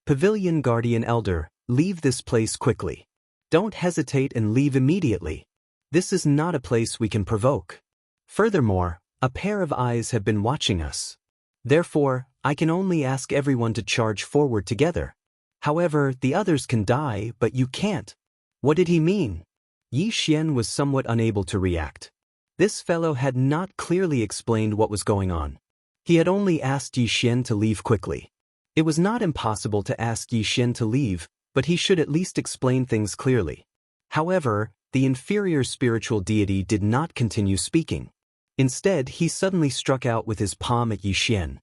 Pavilion Guardian Elder, leave this place quickly. Don't hesitate and leave immediately. This is not a place we can provoke. Furthermore, a pair of eyes have been watching us. Therefore, I can only ask everyone to charge forward together. However, the others can die, but you can't. What did he mean? Yi Xian was somewhat unable to react. This fellow had not clearly explained what was going on. He had only asked Yi Xian to leave quickly. It was not impossible to ask Yi Xian to leave, but he should at least explain things clearly. However, the inferior spiritual deity did not continue speaking. Instead, he suddenly struck out with his palm at Yi Xian.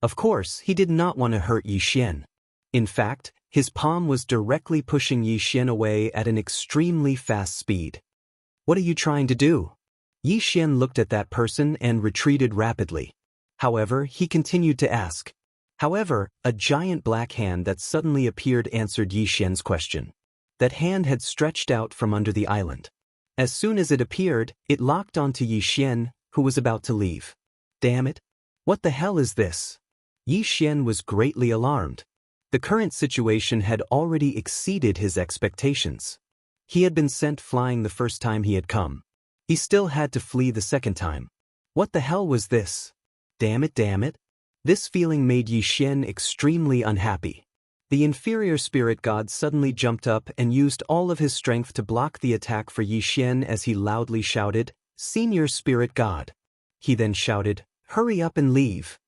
Of course, he did not want to hurt Yi Xian. In fact, his palm was directly pushing Yi Xian away at an extremely fast speed. "What are you trying to do?" Yi Xian looked at that person and retreated rapidly. However, he continued to ask. However, a giant black hand that suddenly appeared answered Yi Xian's question. That hand had stretched out from under the island. As soon as it appeared, it locked onto Yi Xian, who was about to leave. "Damn it! What the hell is this?" Yi Xian was greatly alarmed. The current situation had already exceeded his expectations. He had been sent flying the first time he had come. He still had to flee the second time. What the hell was this? Damn it, damn it. This feeling made Yi Xian extremely unhappy. The inferior spirit god suddenly jumped up and used all of his strength to block the attack for Yi Xian as he loudly shouted, "Senior spirit god." He then shouted, "Hurry up and leave."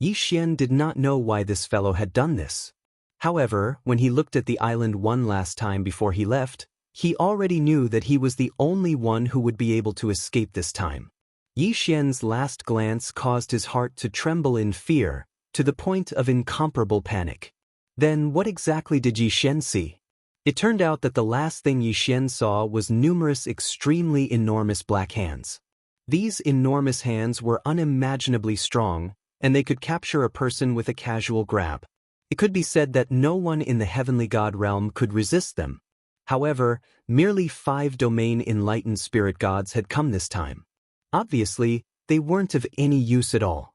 Yi Xian did not know why this fellow had done this. However, when he looked at the island one last time before he left, he already knew that he was the only one who would be able to escape this time. Yi Xian's last glance caused his heart to tremble in fear, to the point of incomparable panic. Then what exactly did Yi Xian see? It turned out that the last thing Yi Xian saw was numerous extremely enormous black hands. These enormous hands were unimaginably strong, and they could capture a person with a casual grab. It could be said that no one in the heavenly god realm could resist them. However, merely 5 domain enlightened spirit gods had come this time. Obviously, they weren't of any use at all.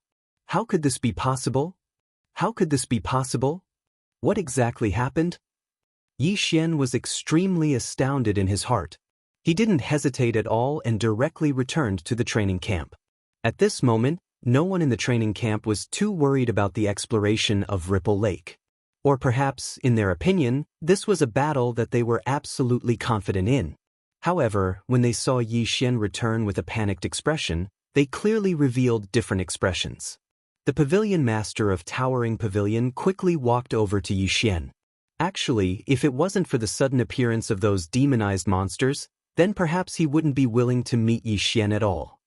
How could this be possible? How could this be possible? What exactly happened? Yi Xian was extremely astounded in his heart. He didn't hesitate at all and directly returned to the training camp. At this moment, no one in the training camp was too worried about the exploration of Ripple Lake. Or perhaps, in their opinion, this was a battle that they were absolutely confident in. However, when they saw Yi Xian return with a panicked expression, they clearly revealed different expressions. The pavilion master of Towering Pavilion quickly walked over to Yi Xian. Actually, if it wasn't for the sudden appearance of those demonized monsters, then perhaps he wouldn't be willing to meet Yi Xian at all.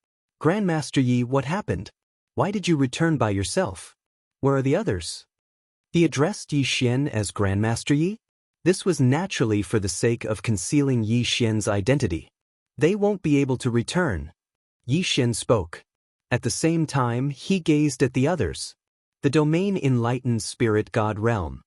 "Grandmaster Yi, what happened? Why did you return by yourself? Where are the others?" He addressed Yi Xian as Grandmaster Yi. This was naturally for the sake of concealing Yi Xian's identity. "They won't be able to return." Yi Xian spoke. At the same time, he gazed at the others. The Domain Enlightened Spirit God Realm.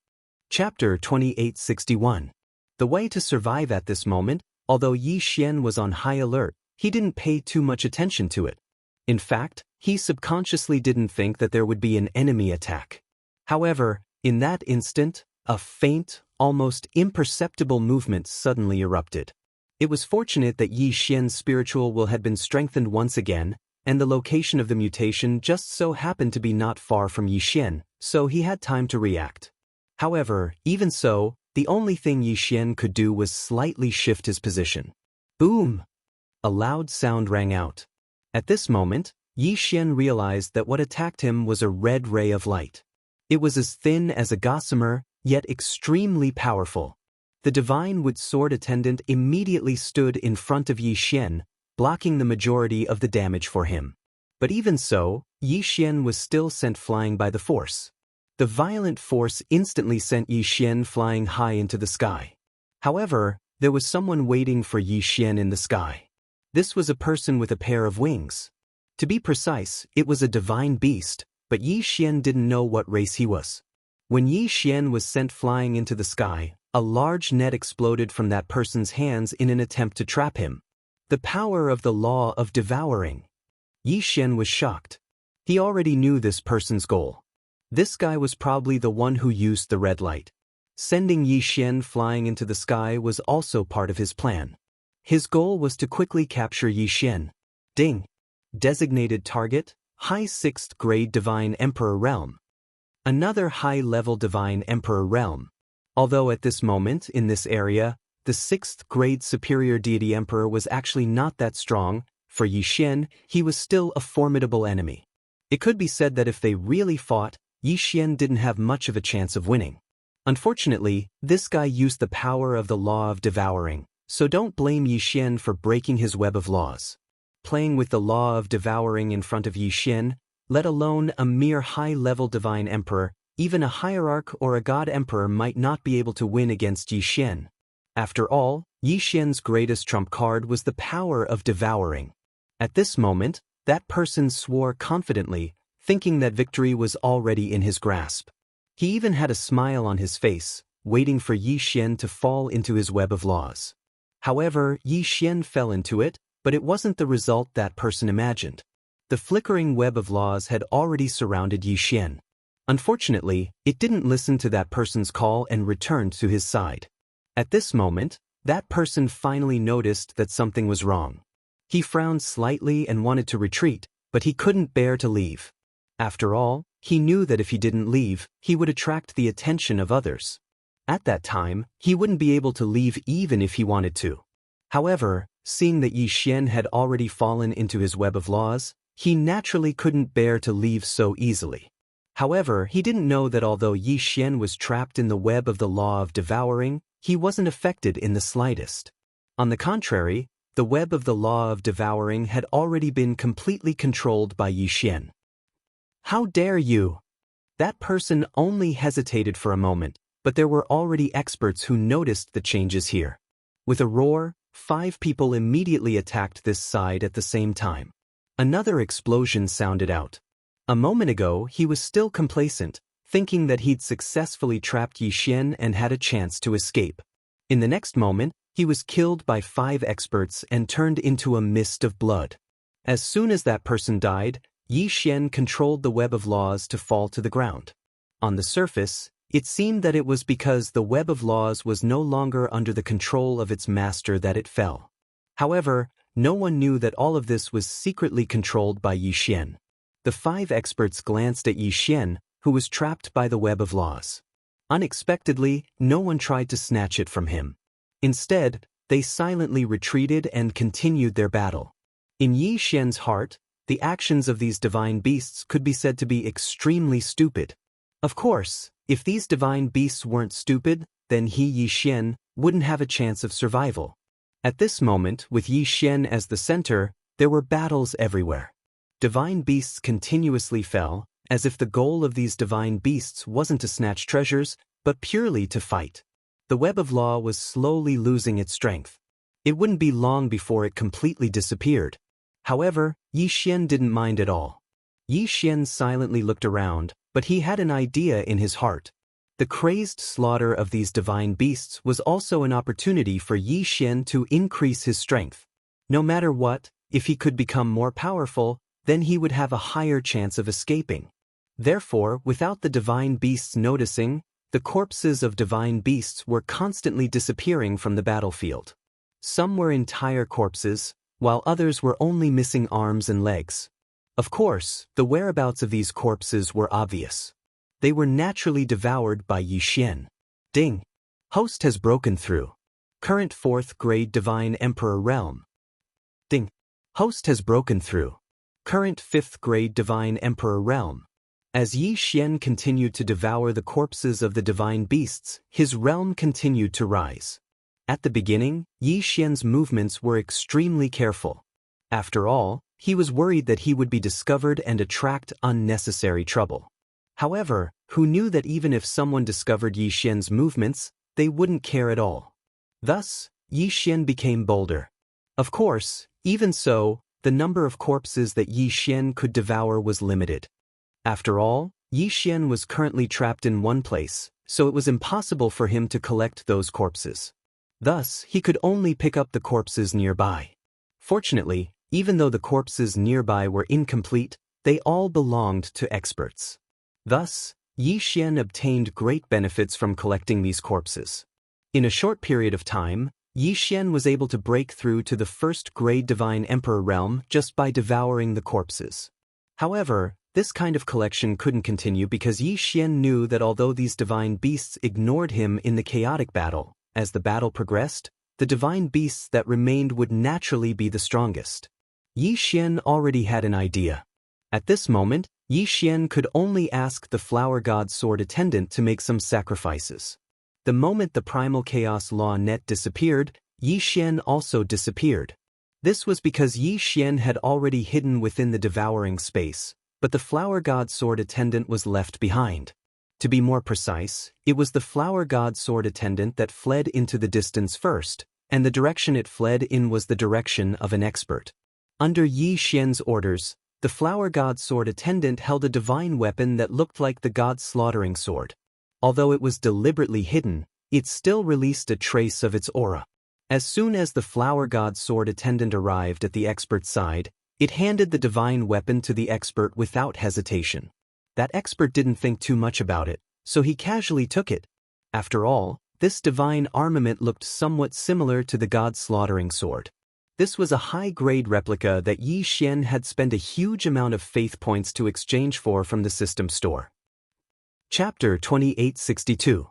Chapter 2861. The way to survive at this moment, although Yi Xian was on high alert, he didn't pay too much attention to it. In fact, he subconsciously didn't think that there would be an enemy attack. However, in that instant, a faint, almost imperceptible movement suddenly erupted. It was fortunate that Yi Xian's spiritual will had been strengthened once again, and the location of the mutation just so happened to be not far from Yi Xian, so he had time to react. However, even so, the only thing Yi Xian could do was slightly shift his position. Boom! A loud sound rang out. At this moment, Yi Xian realized that what attacked him was a red ray of light. It was as thin as a gossamer, yet extremely powerful. The divine wood sword attendant immediately stood in front of Yi Xian, blocking the majority of the damage for him. But even so, Yi Xian was still sent flying by the force. The violent force instantly sent Yi Xian flying high into the sky. However, there was someone waiting for Yi Xian in the sky. This was a person with a pair of wings. To be precise, it was a divine beast, but Yi Xian didn't know what race he was. When Yi Xian was sent flying into the sky, a large net exploded from that person's hands in an attempt to trap him. The power of the law of devouring. Yi Xian was shocked. He already knew this person's goal. This guy was probably the one who used the red light. Sending Yi Xian flying into the sky was also part of his plan. His goal was to quickly capture Yi Xian. Ding. Designated target, High 6th Grade Divine Emperor Realm. Another high-level Divine Emperor Realm. Although at this moment, in this area, the 6th Grade Superior Deity Emperor was actually not that strong, for Yi Xian, he was still a formidable enemy. It could be said that if they really fought, Yi Xian didn't have much of a chance of winning. Unfortunately, this guy used the power of the law of devouring, so don't blame Yi Xian for breaking his web of laws. Playing with the law of devouring in front of Yi Xian, let alone a mere high-level divine emperor, even a hierarch or a god emperor might not be able to win against Yi Xian. After all, Yi Xian's greatest trump card was the power of devouring. At this moment, that person swore confidently, thinking that victory was already in his grasp. He even had a smile on his face, waiting for Yi Xian to fall into his web of laws. However, Yi Xian fell into it, but it wasn't the result that person imagined. The flickering web of laws had already surrounded Yi Xian. Unfortunately, it didn't listen to that person's call and returned to his side. At this moment, that person finally noticed that something was wrong. He frowned slightly and wanted to retreat, but he couldn't bear to leave. After all, he knew that if he didn't leave, he would attract the attention of others. At that time, he wouldn't be able to leave even if he wanted to. However, seeing that Yi Xian had already fallen into his web of laws, he naturally couldn't bear to leave so easily. However, he didn't know that although Yi Xian was trapped in the web of the law of devouring, he wasn't affected in the slightest. On the contrary, the web of the law of devouring had already been completely controlled by Yi Xian. How dare you? That person only hesitated for a moment, but there were already experts who noticed the changes here. With a roar, 5 people immediately attacked this side at the same time. Another explosion sounded out. A moment ago, he was still complacent, thinking that he'd successfully trapped Yi Xian and had a chance to escape. In the next moment, he was killed by 5 experts and turned into a mist of blood. As soon as that person died, Yi Xian controlled the web of laws to fall to the ground. On the surface, it seemed that it was because the web of laws was no longer under the control of its master that it fell. However, no one knew that all of this was secretly controlled by Yi Xian. The 5 experts glanced at Yi Xian, who was trapped by the web of laws. Unexpectedly, no one tried to snatch it from him. Instead, they silently retreated and continued their battle. In Yi Xian's heart, the actions of these divine beasts could be said to be extremely stupid. Of course, if these divine beasts weren't stupid, then Yi Xian wouldn't have a chance of survival. At this moment, with Yi Xian as the center, there were battles everywhere. Divine beasts continuously fell, as if the goal of these divine beasts wasn't to snatch treasures, but purely to fight. The web of law was slowly losing its strength. It wouldn't be long before it completely disappeared. However, Yi Xian didn't mind at all. Yi Xian silently looked around, but he had an idea in his heart. The crazed slaughter of these divine beasts was also an opportunity for Yi Xian to increase his strength. No matter what, if he could become more powerful, then he would have a higher chance of escaping. Therefore, without the divine beasts noticing, the corpses of divine beasts were constantly disappearing from the battlefield. Some were entire corpses, while others were only missing arms and legs. Of course, the whereabouts of these corpses were obvious. They were naturally devoured by Yi Xian. Ding! Host has broken through. Current 4th grade Divine Emperor Realm. Ding! Host has broken through. Current 5th grade Divine Emperor Realm. As Yi Xian continued to devour the corpses of the divine beasts, his realm continued to rise. At the beginning, Yi Xian's movements were extremely careful. After all, he was worried that he would be discovered and attract unnecessary trouble. However, who knew that even if someone discovered Yi Xian's movements, they wouldn't care at all. Thus, Yi Xian became bolder. Of course, even so, the number of corpses that Yi Xian could devour was limited. After all, Yi Xian was currently trapped in one place, so it was impossible for him to collect those corpses. Thus, he could only pick up the corpses nearby. Fortunately, even though the corpses nearby were incomplete, they all belonged to experts. Thus, Yi Xian obtained great benefits from collecting these corpses. In a short period of time, Yi Xian was able to break through to the 1st grade Divine Emperor realm just by devouring the corpses. However, this kind of collection couldn't continue because Yi Xian knew that although these divine beasts ignored him in the chaotic battle, as the battle progressed, the divine beasts that remained would naturally be the strongest. Yi Xian already had an idea. At this moment, Yi Xian could only ask the flower god sword attendant to make some sacrifices. The moment the primal chaos law net disappeared, Yi Xian also disappeared. This was because Yi Xian had already hidden within the devouring space, but the flower god sword attendant was left behind. To be more precise, it was the flower god sword attendant that fled into the distance first, and the direction it fled in was the direction of an expert. Under Yi Xian's orders, the flower god sword attendant held a divine weapon that looked like the god's slaughtering sword. Although it was deliberately hidden, it still released a trace of its aura. As soon as the flower god sword attendant arrived at the expert's side, it handed the divine weapon to the expert without hesitation. That expert didn't think too much about it, so he casually took it. After all, this divine armament looked somewhat similar to the god's slaughtering sword. This was a high-grade replica that Yi Xian had spent a huge amount of faith points to exchange for from the system store. Chapter 2862.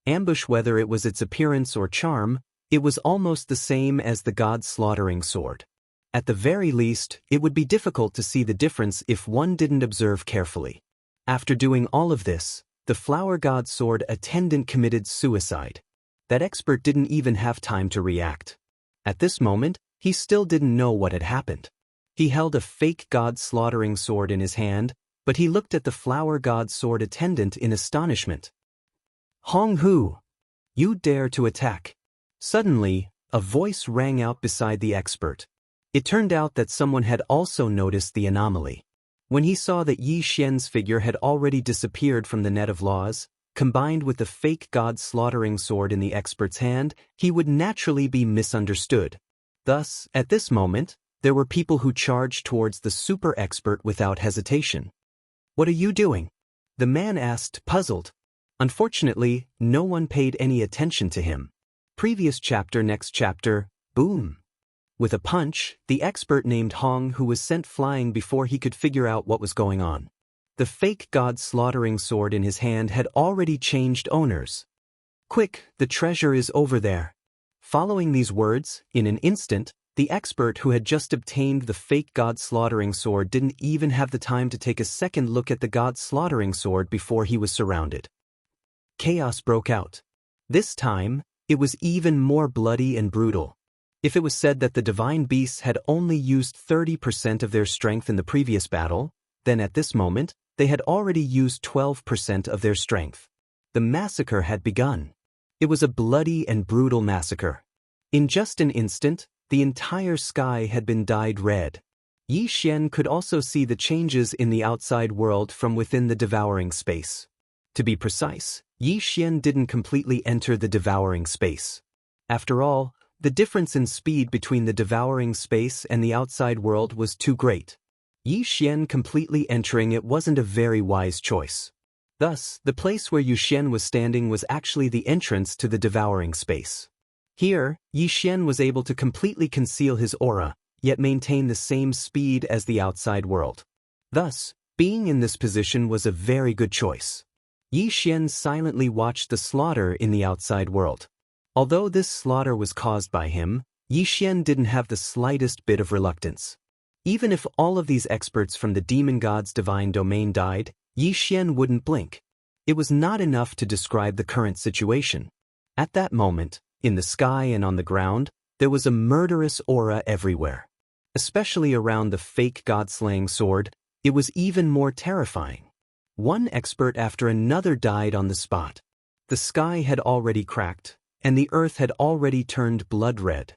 Ambush. Whether it was its appearance or charm, it was almost the same as the god's slaughtering sword. At the very least, it would be difficult to see the difference if one didn't observe carefully. After doing all of this, the flower god sword attendant committed suicide. That expert didn't even have time to react. At this moment, he still didn't know what had happened. He held a fake god slaughtering sword in his hand, but he looked at the flower god sword attendant in astonishment. "Hong Hu, you dare to attack?" Suddenly, a voice rang out beside the expert. It turned out that someone had also noticed the anomaly. When he saw that Yi Xian's figure had already disappeared from the net of laws, combined with the fake god slaughtering sword in the expert's hand, he would naturally be misunderstood. Thus, at this moment, there were people who charged towards the super expert without hesitation. "What are you doing?" the man asked, puzzled. Unfortunately, no one paid any attention to him. Previous chapter. Next chapter. Boom. With a punch, the expert named Hong Hu was sent flying before he could figure out what was going on. The fake god slaughtering sword in his hand had already changed owners. "Quick, the treasure is over there." Following these words, in an instant, the expert who had just obtained the fake god slaughtering sword didn't even have the time to take a second look at the god slaughtering sword before he was surrounded. Chaos broke out. This time, it was even more bloody and brutal. If it was said that the divine beasts had only used 30% of their strength in the previous battle, then at this moment, they had already used 12% of their strength. The massacre had begun. It was a bloody and brutal massacre. In just an instant, the entire sky had been dyed red. Yi Xian could also see the changes in the outside world from within the devouring space. To be precise, Yi Xian didn't completely enter the devouring space. After all, the difference in speed between the devouring space and the outside world was too great. Yi Xian completely entering it wasn't a very wise choice. Thus, the place where Yi Xian was standing was actually the entrance to the devouring space. Here, Yi Xian was able to completely conceal his aura, yet maintain the same speed as the outside world. Thus, being in this position was a very good choice. Yi Xian silently watched the slaughter in the outside world. Although this slaughter was caused by him, Yi Xian didn't have the slightest bit of reluctance. Even if all of these experts from the demon god's divine domain died, Yi Xian wouldn't blink. It was not enough to describe the current situation. At that moment, in the sky and on the ground, there was a murderous aura everywhere. Especially around the fake god-slaying sword, it was even more terrifying. One expert after another died on the spot. The sky had already cracked, and the earth had already turned blood red.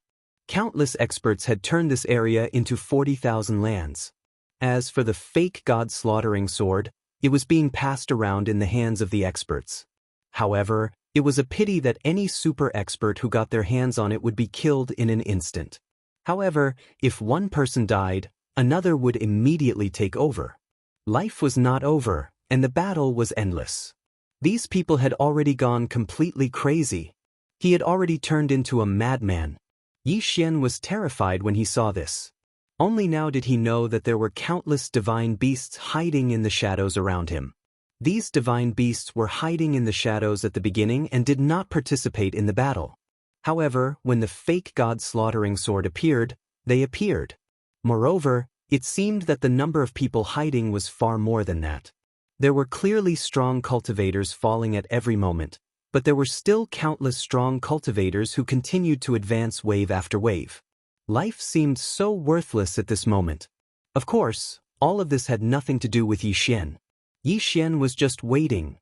Countless experts had turned this area into 40,000 lands. As for the fake god-slaughtering sword, it was being passed around in the hands of the experts. However, it was a pity that any super expert who got their hands on it would be killed in an instant. However, if one person died, another would immediately take over. Life was not over, and the battle was endless. These people had already gone completely crazy. He had already turned into a madman. Yi Xian was terrified when he saw this. Only now did he know that there were countless divine beasts hiding in the shadows around him. These divine beasts were hiding in the shadows at the beginning and did not participate in the battle. However, when the fake god slaughtering sword appeared, they appeared. Moreover, it seemed that the number of people hiding was far more than that. There were clearly strong cultivators falling at every moment, but there were still countless strong cultivators who continued to advance wave after wave. Life seemed so worthless at this moment. Of course, all of this had nothing to do with Yi Xian. Yi Xian was just waiting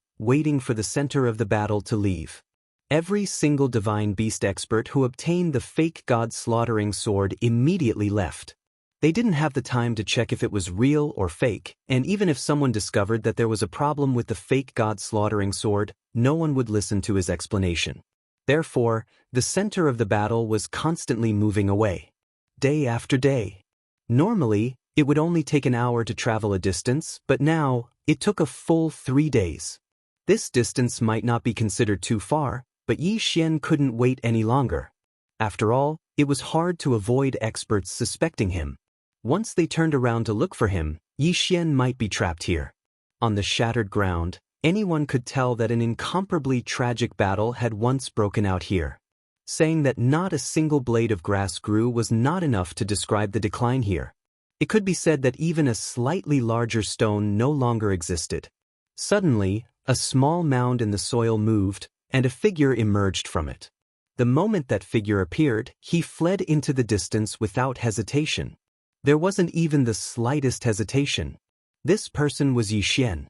for the center of the battle to leave. Every single divine beast expert who obtained the fake god-slaughtering sword immediately left. They didn't have the time to check if it was real or fake, and even if someone discovered that there was a problem with the fake god-slaughtering sword, no one would listen to his explanation. Therefore, the center of the battle was constantly moving away. Day after day. Normally, it would only take an hour to travel a distance, but now, it took a full 3 days. This distance might not be considered too far, but Yi Xian couldn't wait any longer. After all, it was hard to avoid experts suspecting him. Once they turned around to look for him, Yi Xian might be trapped here. On the shattered ground, anyone could tell that an incomparably tragic battle had once broken out here. Saying that not a single blade of grass grew was not enough to describe the decline here. It could be said that even a slightly larger stone no longer existed. Suddenly, a small mound in the soil moved, and a figure emerged from it. The moment that figure appeared, he fled into the distance without hesitation. There wasn't even the slightest hesitation. This person was Yi Xian.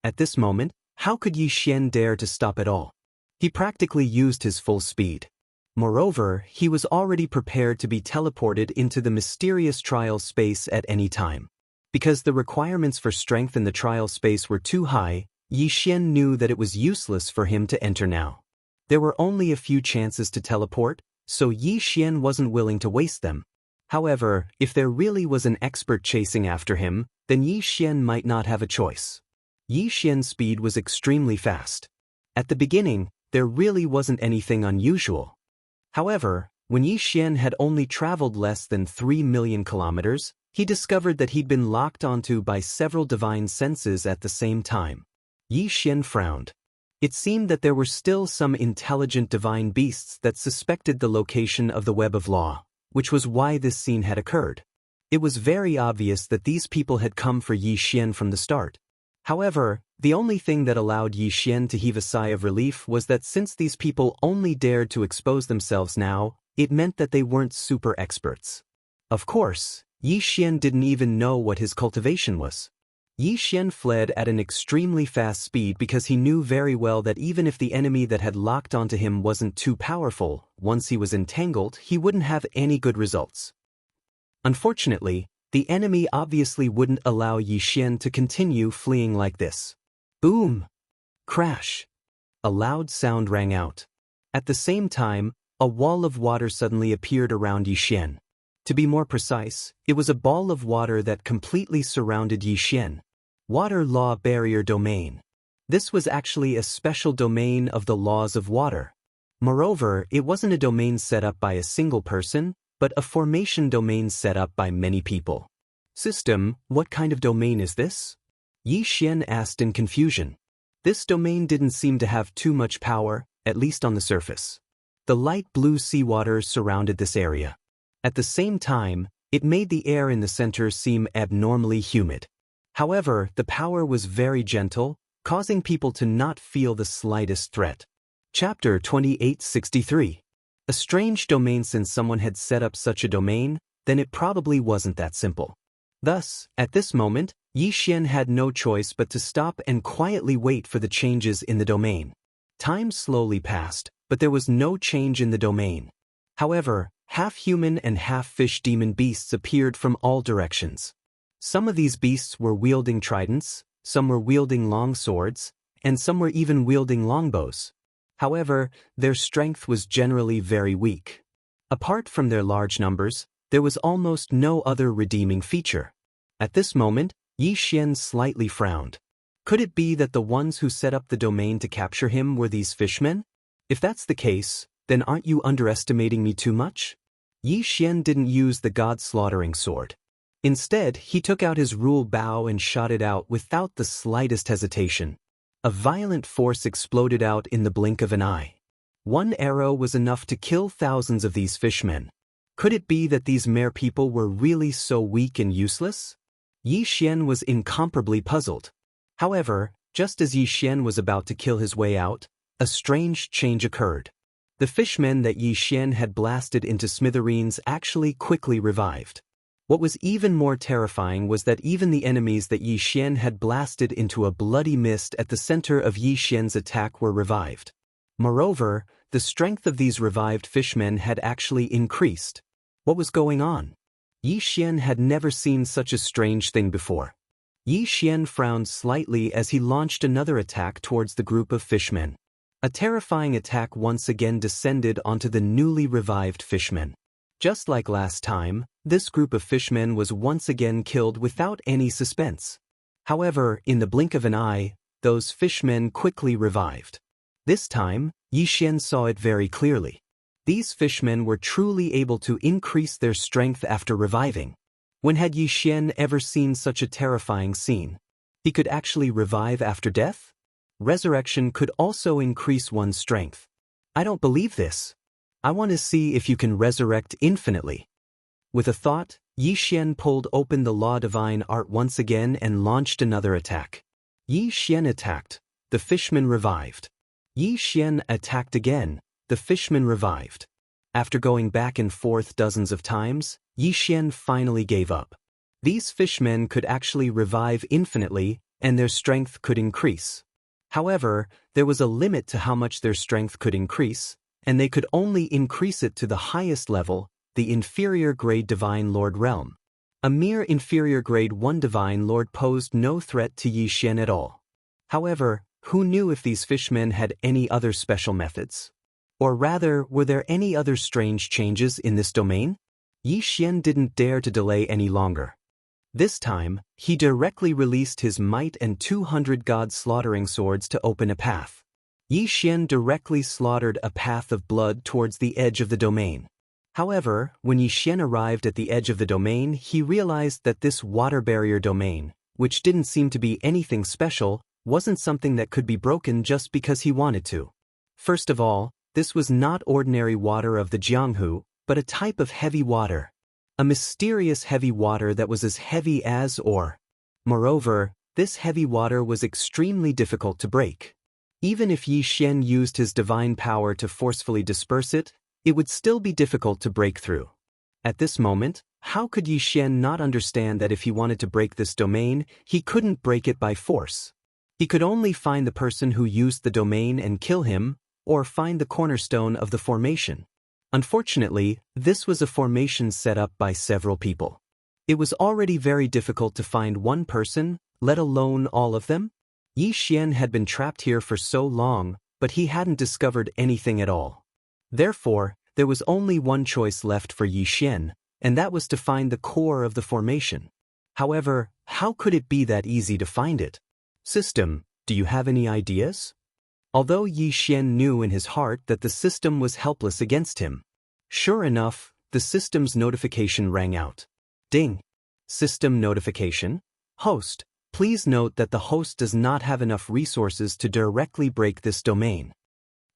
At this moment, how could Yi Xian dare to stop at all? He practically used his full speed. Moreover, he was already prepared to be teleported into the mysterious trial space at any time. Because the requirements for strength in the trial space were too high, Yi Xian knew that it was useless for him to enter now. There were only a few chances to teleport, so Yi Xian wasn't willing to waste them. However, if there really was an expert chasing after him, then Yi Xian might not have a choice. Yi Xian's speed was extremely fast. At the beginning, there really wasn't anything unusual. However, when Yi Xian had only traveled less than 3 million kilometers, he discovered that he'd been locked onto by several divine senses at the same time. Yi Xian frowned. It seemed that there were still some intelligent divine beasts that suspected the location of the web of law, which was why this scene had occurred. It was very obvious that these people had come for Yi Xian from the start. However, the only thing that allowed Yi Xian to heave a sigh of relief was that since these people only dared to expose themselves now, it meant that they weren't super experts. Of course, Yi Xian didn't even know what his cultivation was. Yi Xian fled at an extremely fast speed because he knew very well that even if the enemy that had locked onto him wasn't too powerful, once he was entangled, he wouldn't have any good results. Unfortunately, the enemy obviously wouldn't allow Yi Xian to continue fleeing like this. Boom! Crash! A loud sound rang out. At the same time, a wall of water suddenly appeared around Yi Xian. To be more precise, it was a ball of water that completely surrounded Yi Xian. Water Law Barrier Domain. This was actually a special domain of the laws of water. Moreover, it wasn't a domain set up by a single person, but a formation domain set up by many people. System, what kind of domain is this? Yi Xian asked in confusion. This domain didn't seem to have too much power, at least on the surface. The light blue seawater surrounded this area. At the same time, it made the air in the center seem abnormally humid. However, the power was very gentle, causing people to not feel the slightest threat. Chapter 2863. A strange domain. Since someone had set up such a domain, then it probably wasn't that simple. Thus, at this moment, Yi Xian had no choice but to stop and quietly wait for the changes in the domain. Time slowly passed, but there was no change in the domain. However, half-human and half-fish demon beasts appeared from all directions. Some of these beasts were wielding tridents, some were wielding long swords, and some were even wielding longbows. However, their strength was generally very weak. Apart from their large numbers, there was almost no other redeeming feature. At this moment, Yi Xian slightly frowned. Could it be that the ones who set up the domain to capture him were these fishmen? If that's the case, then aren't you underestimating me too much? Yi Xian didn't use the god-slaughtering sword. Instead, he took out his rule bow and shot it out without the slightest hesitation. A violent force exploded out in the blink of an eye. One arrow was enough to kill thousands of these fishmen. Could it be that these mere people were really so weak and useless? Yi Xian was incomparably puzzled. However, just as Yi Xian was about to kill his way out, a strange change occurred. The fishmen that Yi Xian had blasted into smithereens actually quickly revived. What was even more terrifying was that even the enemies that Yi Xian had blasted into a bloody mist at the center of Yi Xian's attack were revived. Moreover, the strength of these revived fishmen had actually increased. What was going on? Yi Xian had never seen such a strange thing before. Yi Xian frowned slightly as he launched another attack towards the group of fishmen. A terrifying attack once again descended onto the newly revived fishmen. Just like last time, this group of fishmen was once again killed without any suspense. However, in the blink of an eye, those fishmen quickly revived. This time, Yi Xian saw it very clearly. These fishmen were truly able to increase their strength after reviving. When had Yi Xian ever seen such a terrifying scene? He could actually revive after death? Resurrection could also increase one's strength. I don't believe this. I want to see if you can resurrect infinitely. With a thought, Yi Xian pulled open the Law Divine Art once again and launched another attack. Yi Xian attacked. The fishmen revived. Yi Xian attacked again. The fishmen revived. After going back and forth dozens of times, Yi Xian finally gave up. These fishmen could actually revive infinitely, and their strength could increase. However, there was a limit to how much their strength could increase, and they could only increase it to the highest level, the inferior grade Divine Lord realm. A mere inferior grade 1 Divine Lord posed no threat to Yi Xian at all. However, who knew if these fishmen had any other special methods? Or rather, were there any other strange changes in this domain? Yi Xian didn't dare to delay any longer. This time, he directly released his might and 200 god-slaughtering swords to open a path. Yi Xian directly slaughtered a path of blood towards the edge of the domain. However, when Yi Xian arrived at the edge of the domain, he realized that this water barrier domain, which didn't seem to be anything special, wasn't something that could be broken just because he wanted to. First of all, this was not ordinary water of the Jianghu, but a type of heavy water. A mysterious heavy water that was as heavy as ore. Moreover, this heavy water was extremely difficult to break. Even if Yi Xian used his divine power to forcefully disperse it, it would still be difficult to break through. At this moment, how could Yi Xian not understand that if he wanted to break this domain, he couldn't break it by force? He could only find the person who used the domain and kill him, or find the cornerstone of the formation. Unfortunately, this was a formation set up by several people. It was already very difficult to find one person, let alone all of them. Yi Xian had been trapped here for so long, but he hadn't discovered anything at all. Therefore, there was only one choice left for Yi Xian, and that was to find the core of the formation. However, how could it be that easy to find it? System, do you have any ideas? Although Yi Xian knew in his heart that the system was helpless against him. Sure enough, the system's notification rang out. Ding! System notification. Host, please note that the host does not have enough resources to directly break this domain.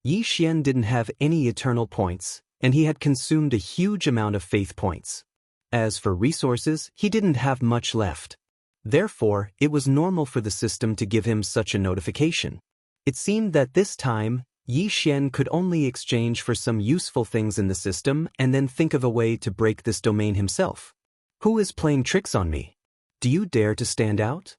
Yi Xian didn't have any eternal points, and he had consumed a huge amount of faith points. As for resources, he didn't have much left. Therefore, it was normal for the system to give him such a notification. It seemed that this time, Yi Xian could only exchange for some useful things in the system and then think of a way to break this domain himself. Who is playing tricks on me? Do you dare to stand out?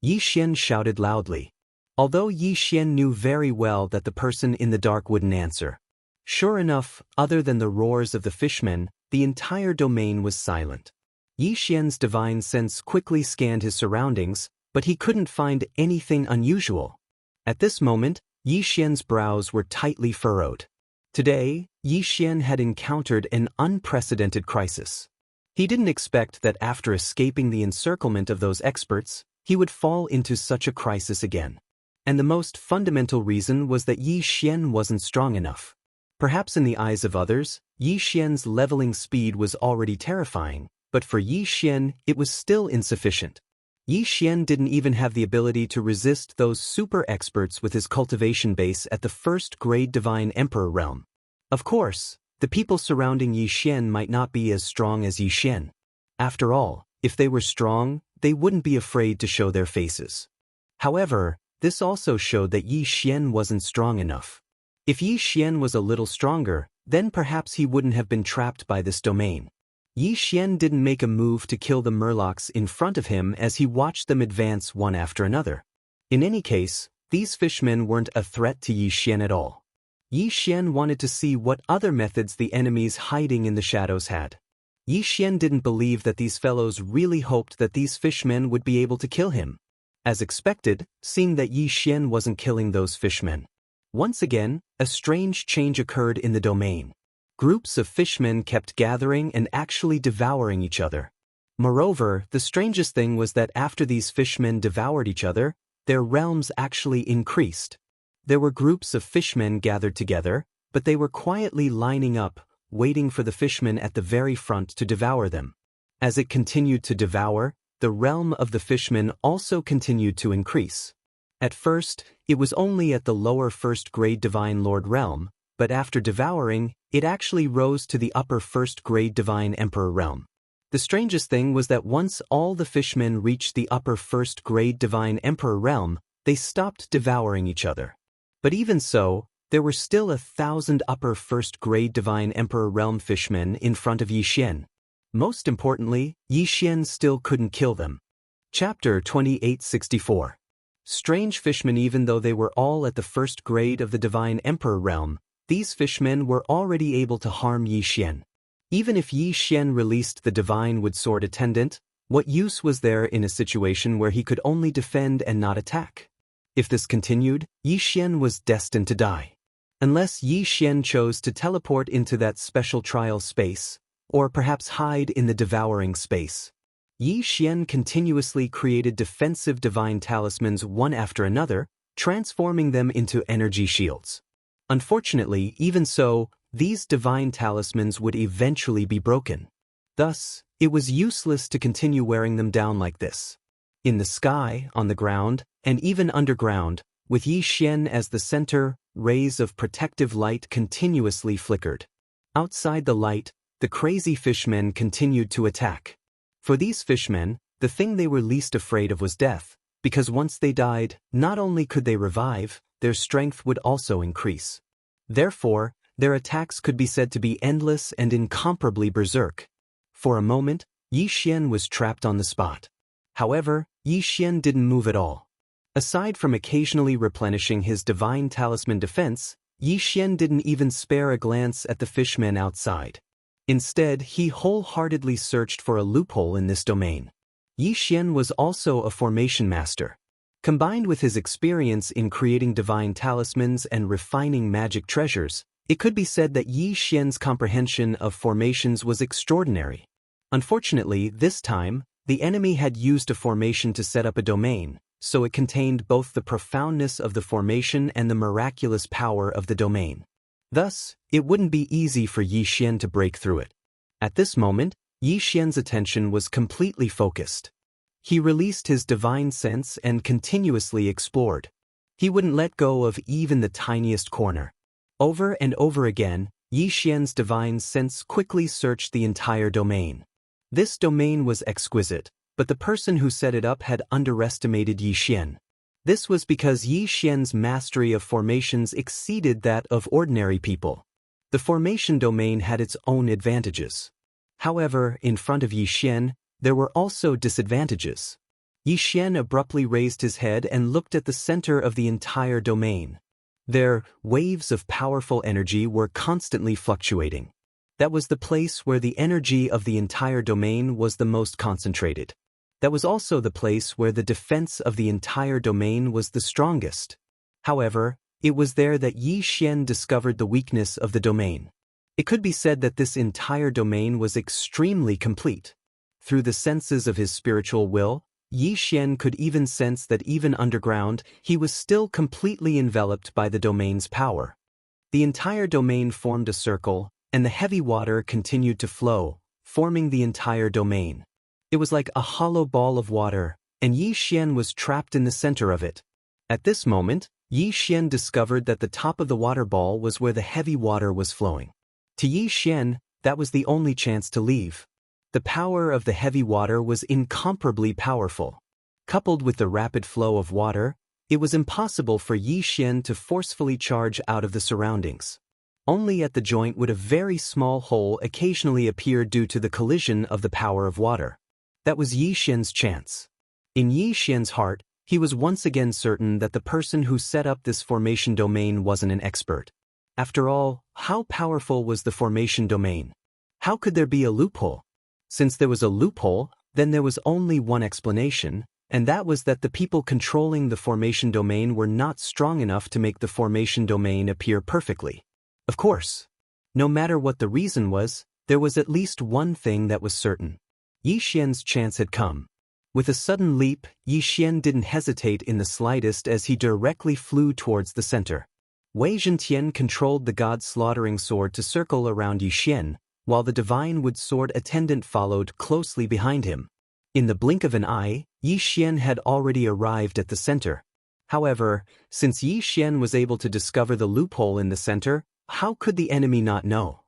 Yi Xian shouted loudly. Although Yi Xian knew very well that the person in the dark wouldn't answer. Sure enough, other than the roars of the fishmen, the entire domain was silent. Yi Xian's divine sense quickly scanned his surroundings, but he couldn't find anything unusual. At this moment, Yi Xian's brows were tightly furrowed. Today, Yi Xian had encountered an unprecedented crisis. He didn't expect that after escaping the encirclement of those experts, he would fall into such a crisis again. And the most fundamental reason was that Yi Xian wasn't strong enough. Perhaps in the eyes of others, Yi Xian's leveling speed was already terrifying, but for Yi Xian, it was still insufficient. Yi Xian didn't even have the ability to resist those super experts with his cultivation base at the first grade Divine Emperor realm. Of course, The people surrounding Yi Xian might not be as strong as Yi Xian. After all, if they were strong, they wouldn't be afraid to show their faces. However, this also showed that Yi Xian wasn't strong enough. If Yi Xian was a little stronger, then perhaps he wouldn't have been trapped by this domain. Yi Xian didn't make a move to kill the murlocs in front of him as he watched them advance one after another. In any case, these fishmen weren't a threat to Yi Xian at all. Yi Xian wanted to see what other methods the enemies hiding in the shadows had. Yi Xian didn't believe that these fellows really hoped that these fishmen would be able to kill him. As expected, seeing that Yi Xian wasn't killing those fishmen. Once again, a strange change occurred in the domain. Groups of fishmen kept gathering and actually devouring each other. Moreover, the strangest thing was that after these fishmen devoured each other, their realms actually increased. There were groups of fishmen gathered together, but they were quietly lining up, waiting for the fishmen at the very front to devour them. As it continued to devour, the realm of the fishmen also continued to increase. At first, it was only at the lower first-grade Divine Lord realm, but after devouring, it actually rose to the upper first-grade Divine Emperor realm. The strangest thing was that once all the fishmen reached the upper first-grade Divine Emperor realm, they stopped devouring each other. But even so, there were still 1,000 upper first-grade Divine Emperor realm fishmen in front of Yi Xian. Most importantly, Yi Xian still couldn't kill them. Chapter 2864. Strange fishmen. Even though they were all at the first grade of the Divine Emperor realm, these fishmen were already able to harm Yi Xian. Even if Yi Xian released the Divine Woodsword Attendant, what use was there in a situation where he could only defend and not attack? If this continued, Yi Xian was destined to die. Unless Yi Xian chose to teleport into that special trial space, or perhaps hide in the devouring space. Yi Xian continuously created defensive divine talismans one after another, transforming them into energy shields. Unfortunately, even so, these divine talismans would eventually be broken. Thus, it was useless to continue wearing them down like this. In the sky, on the ground, and even underground, with Yi Xian as the center, rays of protective light continuously flickered. Outside the light, the crazy fishmen continued to attack. For these fishmen, the thing they were least afraid of was death, because once they died, not only could they revive, their strength would also increase. Therefore, their attacks could be said to be endless and incomparably berserk. For a moment, Yi Xian was trapped on the spot. However, Yi Xian didn't move at all. Aside from occasionally replenishing his divine talisman defense, Yi Xian didn't even spare a glance at the fishmen outside. Instead, he wholeheartedly searched for a loophole in this domain. Yi Xian was also a formation master. Combined with his experience in creating divine talismans and refining magic treasures, it could be said that Yi Xian's comprehension of formations was extraordinary. Unfortunately, this time, the enemy had used a formation to set up a domain, so it contained both the profoundness of the formation and the miraculous power of the domain. Thus, it wouldn't be easy for Yi Xian to break through it. At this moment, Yi Xian's attention was completely focused. He released his divine sense and continuously explored. He wouldn't let go of even the tiniest corner. Over and over again, Yi Xian's divine sense quickly searched the entire domain. This domain was exquisite, but the person who set it up had underestimated Yi Xian. This was because Yi Xian's mastery of formations exceeded that of ordinary people. The formation domain had its own advantages. However, in front of Yi Xian, there were also disadvantages. Yi Xian abruptly raised his head and looked at the center of the entire domain. There, waves of powerful energy were constantly fluctuating. That was the place where the energy of the entire domain was the most concentrated. That was also the place where the defense of the entire domain was the strongest. However, it was there that Yi Xian discovered the weakness of the domain. It could be said that this entire domain was extremely complete. Through the senses of his spiritual will, Yi Xian could even sense that even underground, he was still completely enveloped by the domain's power. The entire domain formed a circle, and the heavy water continued to flow, forming the entire domain. It was like a hollow ball of water, and Yi Xian was trapped in the center of it. At this moment, Yi Xian discovered that the top of the water ball was where the heavy water was flowing. To Yi Xian, that was the only chance to leave. The power of the heavy water was incomparably powerful. Coupled with the rapid flow of water, it was impossible for Yi Xian to forcefully charge out of the surroundings. Only at the joint would a very small hole occasionally appear due to the collision of the power of water. That was Yi Xian's chance. In Yi Xian's heart, he was once again certain that the person who set up this formation domain wasn't an expert. After all, how powerful was the formation domain? How could there be a loophole? Since there was a loophole, then there was only one explanation, and that was that the people controlling the formation domain were not strong enough to make the formation domain appear perfectly. Of course. No matter what the reason was, there was at least one thing that was certain. Yi Xian's chance had come. With a sudden leap, Yi Xian didn't hesitate in the slightest as he directly flew towards the center. Wei Zhentian controlled the god-slaughtering sword to circle around Yi Xian, while the divine wood sword attendant followed closely behind him. In the blink of an eye, Yi Xian had already arrived at the center. However, since Yi Xian was able to discover the loophole in the center, how could the enemy not know?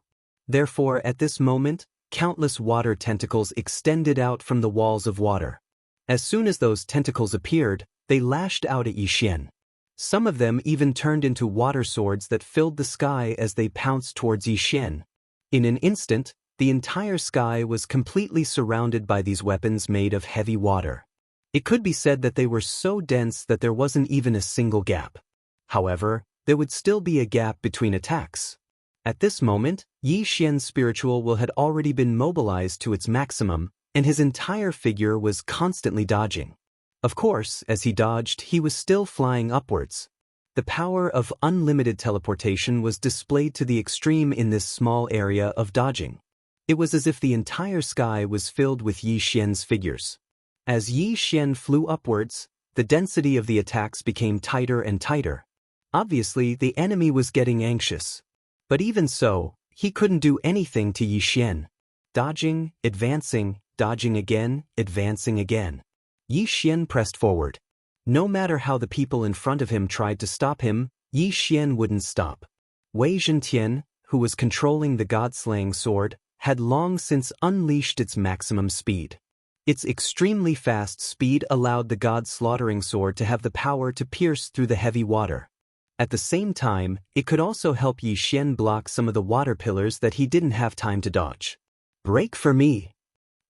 Therefore, at this moment, countless water tentacles extended out from the walls of water. As soon as those tentacles appeared, they lashed out at Yi Xian. Some of them even turned into water swords that filled the sky as they pounced towards Yi Xian. In an instant, the entire sky was completely surrounded by these weapons made of heavy water. It could be said that they were so dense that there wasn't even a single gap. However, there would still be a gap between attacks. At this moment, Yi Xian's spiritual will had already been mobilized to its maximum, and his entire figure was constantly dodging. Of course, as he dodged, he was still flying upwards. The power of unlimited teleportation was displayed to the extreme in this small area of dodging. It was as if the entire sky was filled with Yi Xian's figures. As Yi Xian flew upwards, the density of the attacks became tighter and tighter. Obviously, the enemy was getting anxious. But even so, he couldn't do anything to Yi Xian. Dodging, advancing, dodging again, advancing again. Yi Xian pressed forward. No matter how the people in front of him tried to stop him, Yi Xian wouldn't stop. Wei Zhentian, who was controlling the god-slaying sword, had long since unleashed its maximum speed. Its extremely fast speed allowed the god-slaughtering sword to have the power to pierce through the heavy water. At the same time, it could also help Yi Xian block some of the water pillars that he didn't have time to dodge. Break for me!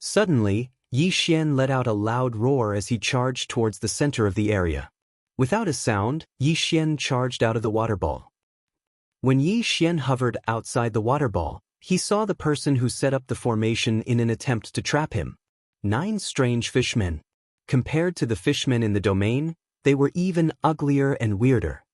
Suddenly, Yi Xian let out a loud roar as he charged towards the center of the area. Without a sound, Yi Xian charged out of the water ball. When Yi Xian hovered outside the water ball, he saw the person who set up the formation in an attempt to trap him. 9 strange fishmen. Compared to the fishmen in the domain, they were even uglier and weirder.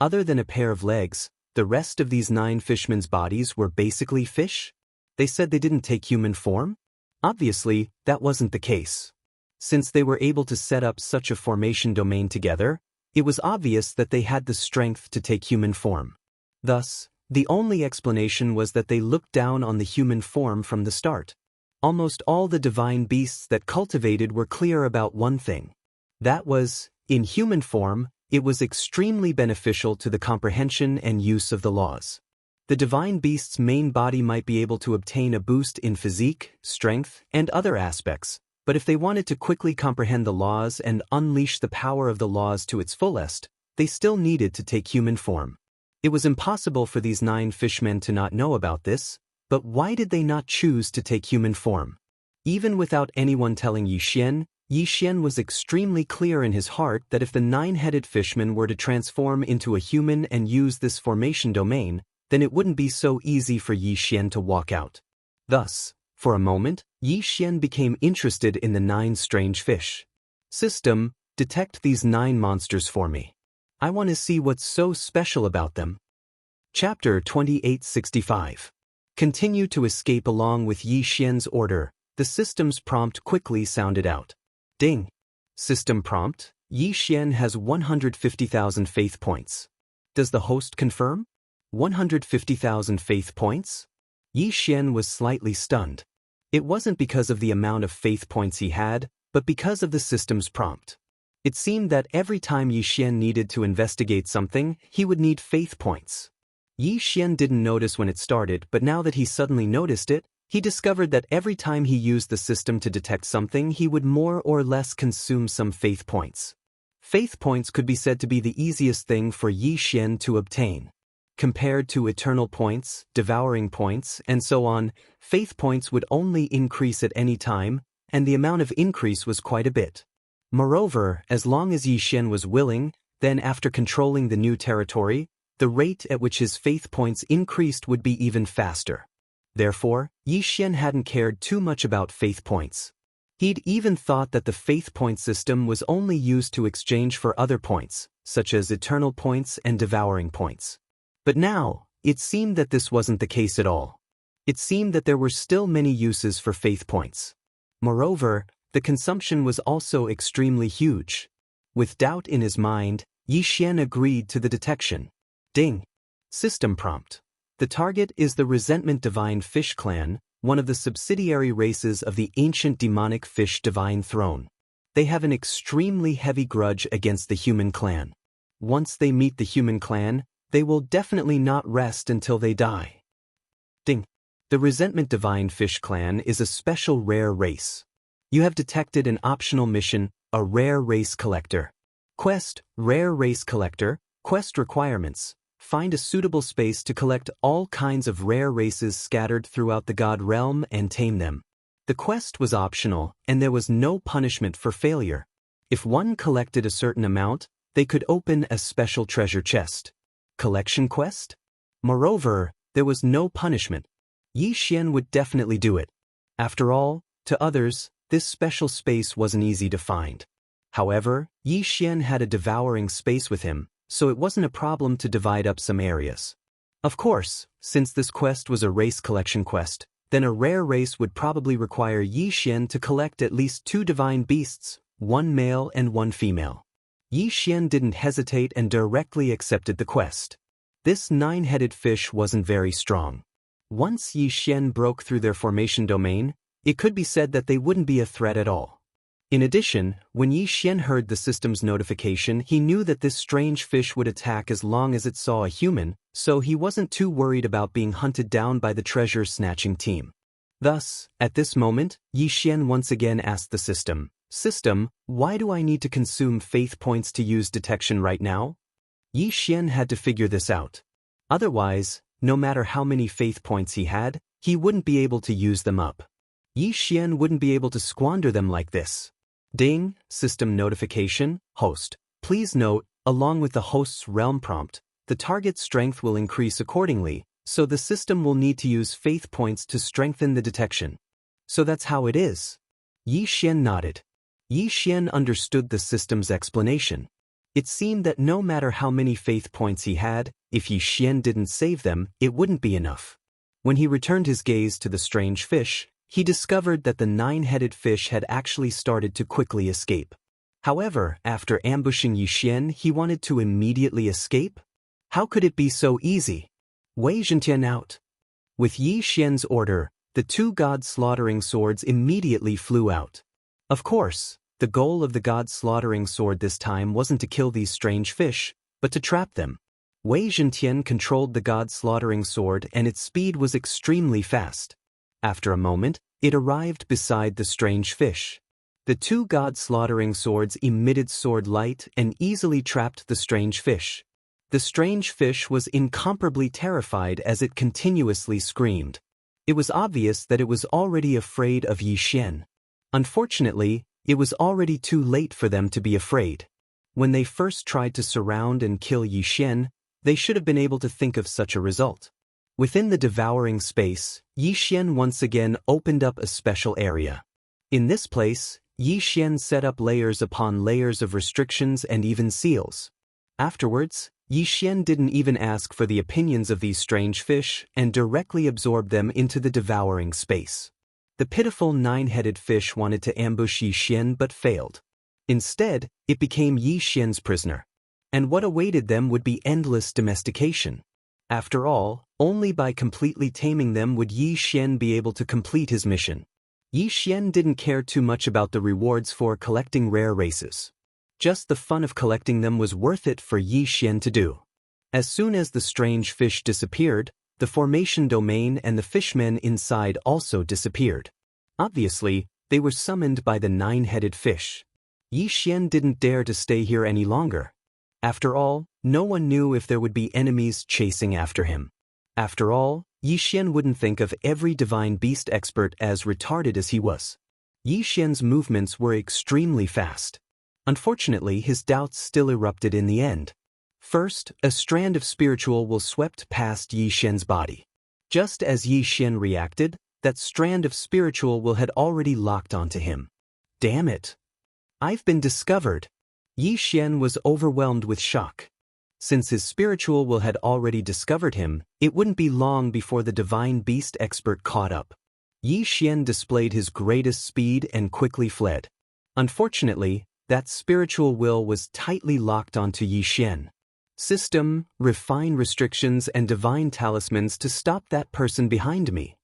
Other than a pair of legs, the rest of these 9 fishmen's bodies were basically fish? They said they didn't take human form? Obviously, that wasn't the case. Since they were able to set up such a formation domain together, it was obvious that they had the strength to take human form. Thus, the only explanation was that they looked down on the human form from the start. Almost all the divine beasts that cultivated were clear about one thing. That was, in human form, it was extremely beneficial to the comprehension and use of the laws. The divine beast's main body might be able to obtain a boost in physique, strength, and other aspects, but if they wanted to quickly comprehend the laws and unleash the power of the laws to its fullest, they still needed to take human form. It was impossible for these 9 fishmen to not know about this, but why did they not choose to take human form? Even without anyone telling Yi Xian was extremely clear in his heart that if the 9-headed fishman were to transform into a human and use this formation domain, then it wouldn't be so easy for Yi Xian to walk out. Thus, for a moment, Yi Xian became interested in the 9 strange fish. System, detect these 9 monsters for me. I want to see what's so special about them. Chapter 2865. Continue to escape along with Yi Xian's order. The system's prompt quickly sounded out. Ding. System prompt, Yi Xian has 150,000 faith points. Does the host confirm? 150,000 faith points? Yi Xian was slightly stunned. It wasn't because of the amount of faith points he had, but because of the system's prompt. It seemed that every time Yi Xian needed to investigate something, he would need faith points. Yi Xian didn't notice when it started, but now that he suddenly noticed it, he discovered that every time he used the system to detect something, he would more or less consume some faith points. Faith points could be said to be the easiest thing for Yi Xian to obtain. Compared to eternal points, devouring points, and so on, faith points would only increase at any time, and the amount of increase was quite a bit. Moreover, as long as Yi Xian was willing, then after controlling the new territory, the rate at which his faith points increased would be even faster. Therefore, Yi Xian hadn't cared too much about faith points. He'd even thought that the faith point system was only used to exchange for other points, such as eternal points and devouring points. But now, it seemed that this wasn't the case at all. It seemed that there were still many uses for faith points. Moreover, the consumption was also extremely huge. With doubt in his mind, Yi Xian agreed to the detection. Ding. System prompt. The target is the Resentment Divine Fish Clan, one of the subsidiary races of the ancient demonic fish divine throne. They have an extremely heavy grudge against the human clan. Once they meet the human clan, they will definitely not rest until they die. Ding. The Resentment Divine Fish Clan is a special rare race. You have detected an optional mission, a Rare Race Collector. Quest, Rare Race Collector. Quest requirements. Find a suitable space to collect all kinds of rare races scattered throughout the God realm and tame them. The quest was optional, and there was no punishment for failure. If one collected a certain amount, they could open a special treasure chest. Collection quest? Moreover, there was no punishment. Yi Xian would definitely do it. After all, to others, this special space wasn't easy to find. However, Yi Xian had a devouring space with him, so it wasn't a problem to divide up some areas. Of course, since this quest was a race collection quest, then a rare race would probably require Yi Xian to collect at least 2 divine beasts, 1 male and 1 female. Yi Xian didn't hesitate and directly accepted the quest. This 9-headed fish wasn't very strong. Once Yi Xian broke through their formation domain, it could be said that they wouldn't be a threat at all. In addition, when Yi Xian heard the system's notification, he knew that this strange fish would attack as long as it saw a human, so he wasn't too worried about being hunted down by the treasure-snatching team. Thus, at this moment, Yi Xian once again asked the system, "System, why do I need to consume faith points to use detection right now?" Yi Xian had to figure this out. Otherwise, no matter how many faith points he had, he wouldn't be able to use them up. Yi Xian wouldn't be able to squander them like this. Ding, system notification, host. Please note, along with the host's realm prompt, the target's strength will increase accordingly, so the system will need to use faith points to strengthen the detection. So that's how it is. Yi Xian nodded. Yi Xian understood the system's explanation. It seemed that no matter how many faith points he had, if Yi Xian didn't save them, it wouldn't be enough. When he returned his gaze to the strange fish, he discovered that the 9-headed fish had actually started to quickly escape. However, after ambushing Yi Xian, he wanted to immediately escape? How could it be so easy? Wei Zhentian out. With Yi Xian's order, the 2 god-slaughtering swords immediately flew out. Of course, the goal of the god-slaughtering sword this time wasn't to kill these strange fish, but to trap them. Wei Zhentian controlled the god-slaughtering sword and its speed was extremely fast. After a moment, it arrived beside the strange fish. The 2 god-slaughtering swords emitted sword light and easily trapped the strange fish. The strange fish was incomparably terrified as it continuously screamed. It was obvious that it was already afraid of Yi Xian. Unfortunately, it was already too late for them to be afraid. When they first tried to surround and kill Yi Xian, they should have been able to think of such a result. Within the devouring space, Yi Xian once again opened up a special area. In this place, Yi Xian set up layers upon layers of restrictions and even seals. Afterwards, Yi Xian didn't even ask for the opinions of these strange fish and directly absorbed them into the devouring space. The pitiful 9-headed fish wanted to ambush Yi Xian but failed. Instead, it became Yi Xian's prisoner. And what awaited them would be endless domestication. After all, only by completely taming them would Yi Xian be able to complete his mission. Yi Xian didn't care too much about the rewards for collecting rare races. Just the fun of collecting them was worth it for Yi Xian to do. As soon as the strange fish disappeared, the formation domain and the fishmen inside also disappeared. Obviously, they were summoned by the nine-headed fish. Yi Xian didn't dare to stay here any longer. After all, no one knew if there would be enemies chasing after him. After all, Yi Xian wouldn't think of every divine beast expert as retarded as he was. Yi Xian's movements were extremely fast. Unfortunately, his doubts still erupted in the end. First, a strand of spiritual will swept past Yi Xian's body. Just as Yi Xian reacted, that strand of spiritual will had already locked onto him. Damn it! I've been discovered! Yi Xian was overwhelmed with shock. Since his spiritual will had already discovered him, it wouldn't be long before the divine beast expert caught up. Yi Xian displayed his greatest speed and quickly fled. Unfortunately, that spiritual will was tightly locked onto Yi Xian. System, refine restrictions and divine talismans to stop that person behind me.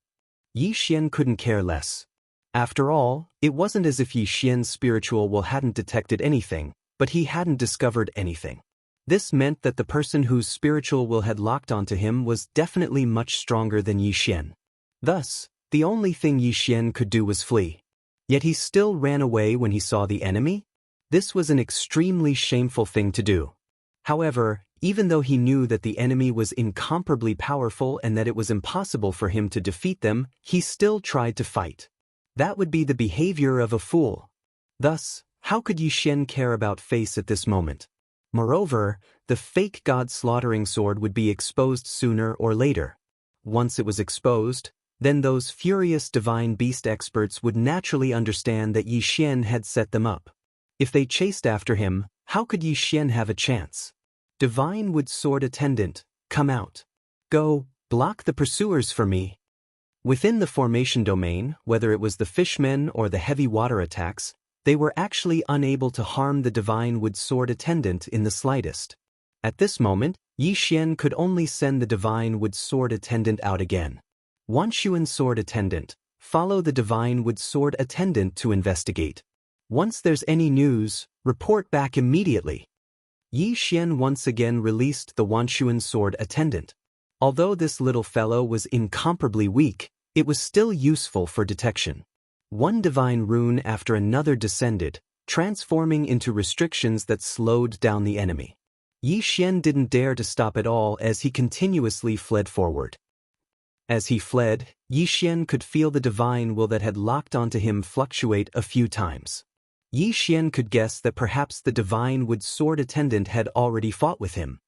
Yi Xian couldn't care less. After all, it wasn't as if Yi Xian's spiritual will hadn't detected anything, but he hadn't discovered anything. This meant that the person whose spiritual will had locked onto him was definitely much stronger than Yi Xian. Thus, the only thing Yi Xian could do was flee. Yet he still ran away when he saw the enemy? This was an extremely shameful thing to do. However, even though he knew that the enemy was incomparably powerful and that it was impossible for him to defeat them, he still tried to fight. That would be the behavior of a fool. Thus, how could Yi Xian care about face at this moment? Moreover, the fake god-slaughtering sword would be exposed sooner or later. Once it was exposed, then those furious divine beast experts would naturally understand that Yi Xian had set them up. If they chased after him, how could Yi Xian have a chance? Divine Wood Sword Attendant, come out. Go, block the pursuers for me. Within the formation domain, whether it was the fishmen or the heavy water attacks, they were actually unable to harm the Divine Wood Sword Attendant in the slightest. At this moment, Yi Xian could only send the Divine Wood Sword Attendant out again. Wanshuan Sword Attendant, follow the Divine Wood Sword Attendant to investigate. Once there's any news, report back immediately. Yi Xian once again released the Wanshuan Sword Attendant. Although this little fellow was incomparably weak, it was still useful for detection. One divine rune after another descended, transforming into restrictions that slowed down the enemy. Yi Xian didn't dare to stop at all as he continuously fled forward. As he fled, Yi Xian could feel the divine will that had locked onto him fluctuate a few times. Yi Xian could guess that perhaps the Divine Wood Sword Attendant had already fought with him.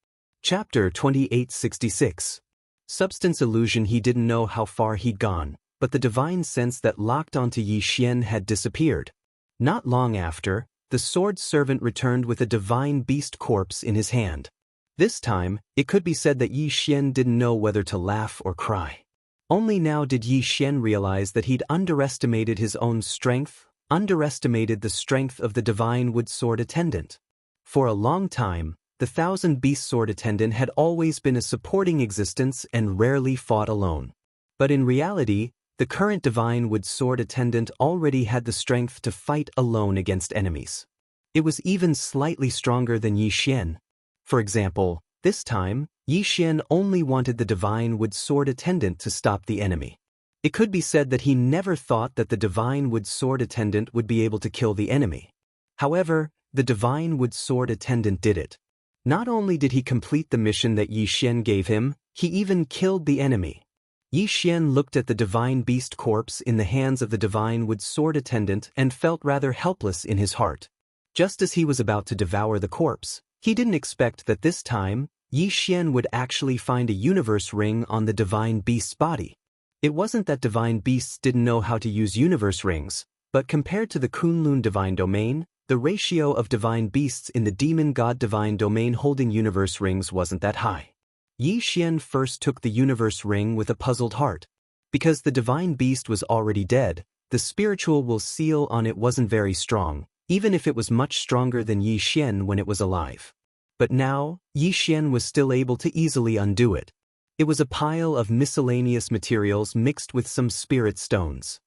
Chapter 2866. Substance illusion. He didn't know how far he'd gone, but the divine sense that locked onto Yi Xian had disappeared. Not long after, the sword servant returned with a divine beast corpse in his hand. This time, it could be said that Yi Xian didn't know whether to laugh or cry. Only now did Yi Xian realize that he'd underestimated his own strength, underestimated the strength of the Divine Wood Sword Attendant. For a long time, the Thousand Beast Sword Attendant had always been a supporting existence and rarely fought alone. But in reality, the current Divine Wood Sword Attendant already had the strength to fight alone against enemies. It was even slightly stronger than Yi Xian. For example, this time, Yi Xian only wanted the Divine Wood Sword Attendant to stop the enemy. It could be said that he never thought that the Divine Wood Sword Attendant would be able to kill the enemy. However, the Divine Wood Sword Attendant did it. Not only did he complete the mission that Yi Xian gave him, he even killed the enemy. Yi Xian looked at the divine beast corpse in the hands of the Divine Wood Sword Attendant and felt rather helpless in his heart. Just as he was about to devour the corpse, he didn't expect that this time, Yi Xian would actually find a universe ring on the divine beast's body. It wasn't that divine beasts didn't know how to use universe rings, but compared to the Kunlun divine domain, the ratio of divine beasts in the demon god divine domain holding universe rings wasn't that high. Yi Xian first took the universe ring with a puzzled heart. Because the divine beast was already dead, the spiritual will seal on it wasn't very strong, even if it was much stronger than Yi Xian when it was alive. But now, Yi Xian was still able to easily undo it. It was a pile of miscellaneous materials mixed with some spirit stones.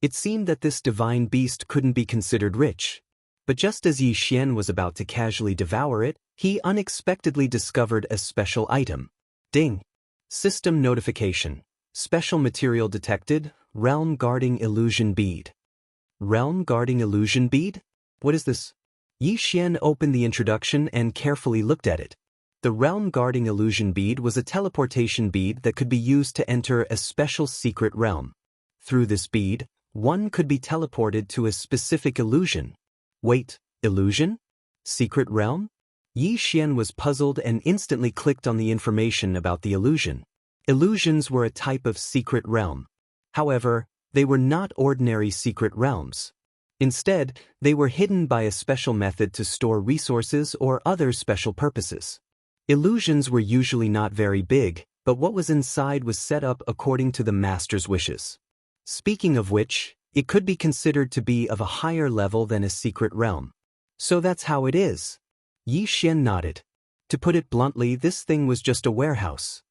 It seemed that this divine beast couldn't be considered rich. But just as Yi Xian was about to casually devour it, he unexpectedly discovered a special item. Ding! System notification. Special material detected, Realm Guarding Illusion Bead. Realm Guarding Illusion Bead? What is this? Yi Xian opened the introduction and carefully looked at it. The Realm Guarding Illusion Bead was a teleportation bead that could be used to enter a special secret realm. Through this bead, one could be teleported to a specific illusion. Wait, illusion? Secret realm? Yi Xian was puzzled and instantly clicked on the information about the illusion. Illusions were a type of secret realm. However, they were not ordinary secret realms. Instead, they were hidden by a special method to store resources or other special purposes. Illusions were usually not very big, but what was inside was set up according to the master's wishes. Speaking of which, it could be considered to be of a higher level than a secret realm. So that's how it is. Yi Xian nodded. To put it bluntly, this thing was just a warehouse.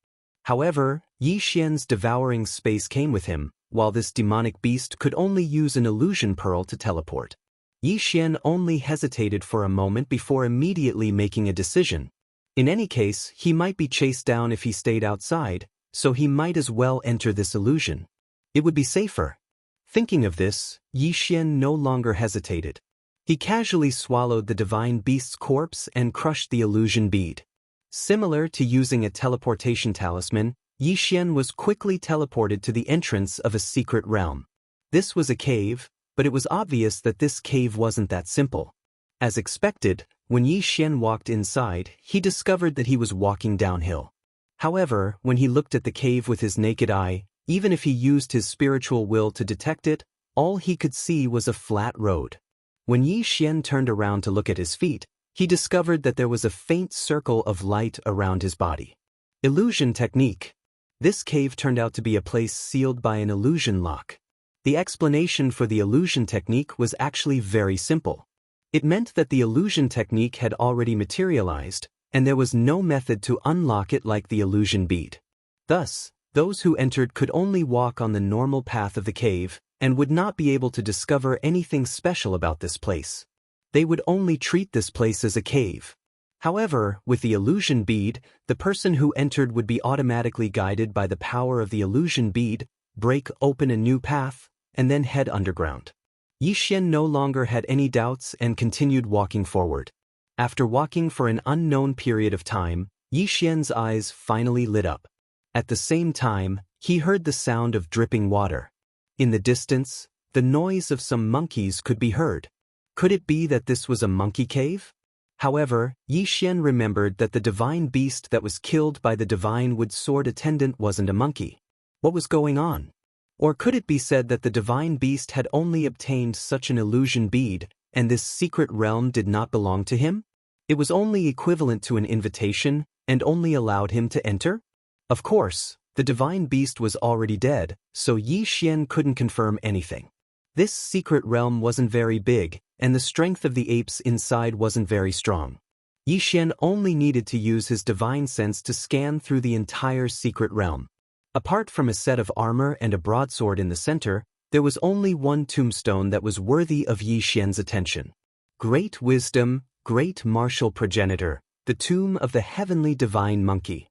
However, Yi Xian's devouring space came with him, while this demonic beast could only use an illusion pearl to teleport. Yi Xian only hesitated for a moment before immediately making a decision. In any case, he might be chased down if he stayed outside, so he might as well enter this illusion. It would be safer. Thinking of this, Yi Xian no longer hesitated. He casually swallowed the divine beast's corpse and crushed the illusion bead. Similar to using a teleportation talisman, Yi Xian was quickly teleported to the entrance of a secret realm. This was a cave, but it was obvious that this cave wasn't that simple. As expected, when Yi Xian walked inside, he discovered that he was walking downhill. However, when he looked at the cave with his naked eye, even if he used his spiritual will to detect it, all he could see was a flat road. When Yi Xian turned around to look at his feet, he discovered that there was a faint circle of light around his body. Illusion technique. This cave turned out to be a place sealed by an illusion lock. The explanation for the illusion technique was actually very simple. It meant that the illusion technique had already materialized, and there was no method to unlock it like the illusion bead. Thus, those who entered could only walk on the normal path of the cave, and would not be able to discover anything special about this place. They would only treat this place as a cave. However, with the illusion bead, the person who entered would be automatically guided by the power of the illusion bead, break open a new path, and then head underground. Yi Xian no longer had any doubts and continued walking forward. After walking for an unknown period of time, Yi Xian's eyes finally lit up. At the same time, he heard the sound of dripping water. In the distance, the noise of some monkeys could be heard. Could it be that this was a monkey cave? However, Yi Xian remembered that the divine beast that was killed by the divine wood sword attendant wasn't a monkey. What was going on? Or could it be said that the divine beast had only obtained such an illusion bead, and this secret realm did not belong to him? It was only equivalent to an invitation, and only allowed him to enter? Of course, the divine beast was already dead, so Yi Xian couldn't confirm anything. This secret realm wasn't very big, and the strength of the apes inside wasn't very strong. Yi Xian only needed to use his divine sense to scan through the entire secret realm. Apart from a set of armor and a broadsword in the center, there was only one tombstone that was worthy of Yi Xian's attention. Great wisdom, great martial progenitor, the tomb of the heavenly divine monkey.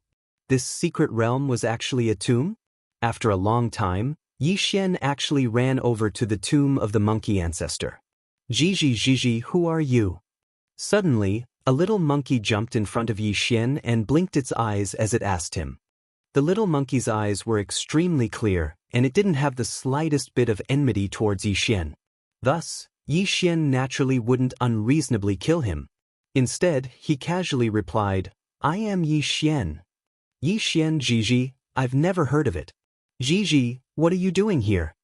This secret realm was actually a tomb? After a long time, Yi Xian actually ran over to the tomb of the monkey ancestor. Gigi, who are you? Suddenly, a little monkey jumped in front of Yi Xian and blinked its eyes as it asked him. The little monkey's eyes were extremely clear, and it didn't have the slightest bit of enmity towards Yi Xian. Thus, Yi Xian naturally wouldn't unreasonably kill him. Instead, he casually replied, "I am Yi Xian." Yi Xian Gigi, I've never heard of it. Gigi, what are you doing here?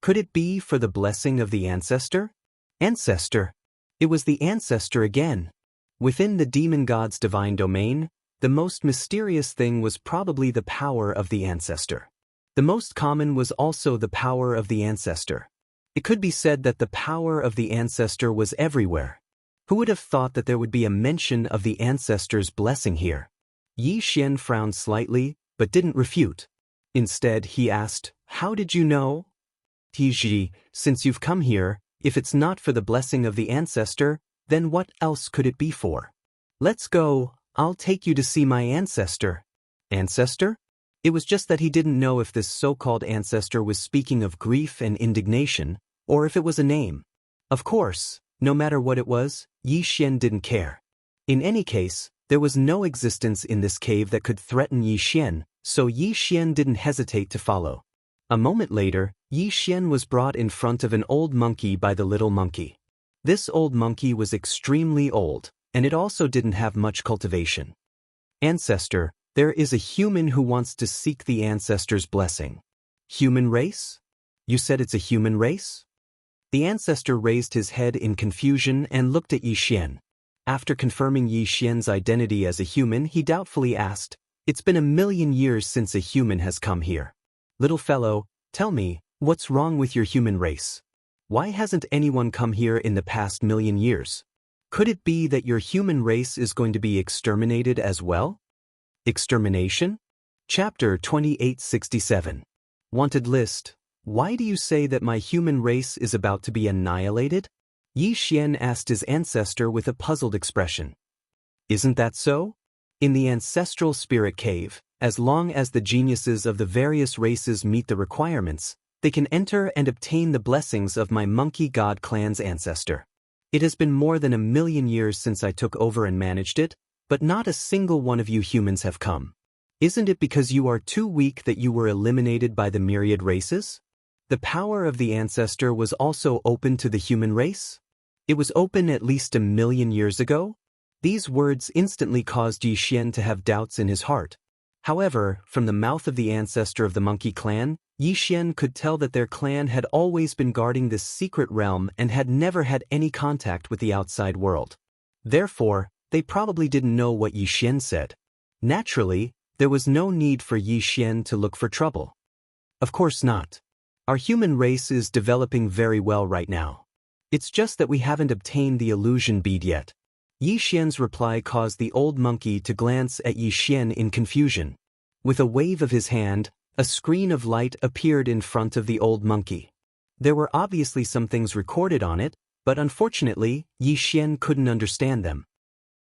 Could it be for the blessing of the ancestor? Ancestor. It was the ancestor again. Within the demon god's divine domain, the most mysterious thing was probably the power of the ancestor. The most common was also the power of the ancestor. It could be said that the power of the ancestor was everywhere. Who would have thought that there would be a mention of the ancestor's blessing here? Yi Xian frowned slightly, but didn't refute. Instead, he asked, "How did you know?" "Tiji, since you've come here, if it's not for the blessing of the ancestor, then what else could it be for?" Let's go, I'll take you to see my ancestor. Ancestor? It was just that he didn't know if this so-called ancestor was speaking of grief and indignation, or if it was a name. Of course, no matter what it was, Yi Xian didn't care. In any case, there was no existence in this cave that could threaten Yi Xian, so Yi Xian didn't hesitate to follow. A moment later, Yi Xian was brought in front of an old monkey by the little monkey. This old monkey was extremely old, and it also didn't have much cultivation. Ancestor, there is a human who wants to seek the ancestor's blessing. Human race? You said it's a human race? The ancestor raised his head in confusion and looked at Yi Xian. After confirming Yi Xian's identity as a human, he doubtfully asked, "It's been 1,000,000 years since a human has come here. Little fellow, tell me, what's wrong with your human race? Why hasn't anyone come here in the past 1,000,000 years? Could it be that your human race is going to be exterminated as well?" Extermination? Chapter 2867. Wanted list. Why do you say that my human race is about to be annihilated? Yi Xian asked his ancestor with a puzzled expression. Isn't that so? In the ancestral spirit cave, as long as the geniuses of the various races meet the requirements, they can enter and obtain the blessings of my monkey god clan's ancestor. It has been more than 1,000,000 years since I took over and managed it, but not a single one of you humans have come. Isn't it because you are too weak that you were eliminated by the myriad races? The power of the ancestor was also open to the human race? It was open at least 1,000,000 years ago? These words instantly caused Yi Xian to have doubts in his heart. However, from the mouth of the ancestor of the monkey clan, Yi Xian could tell that their clan had always been guarding this secret realm and had never had any contact with the outside world. Therefore, they probably didn't know what Yi Xian said. Naturally, there was no need for Yi Xian to look for trouble. Of course not. Our human race is developing very well right now. It's just that we haven't obtained the illusion bead yet. Yi Xian's reply caused the old monkey to glance at Yi Xian in confusion. With a wave of his hand, a screen of light appeared in front of the old monkey. There were obviously some things recorded on it, but unfortunately, Yi Xian couldn't understand them.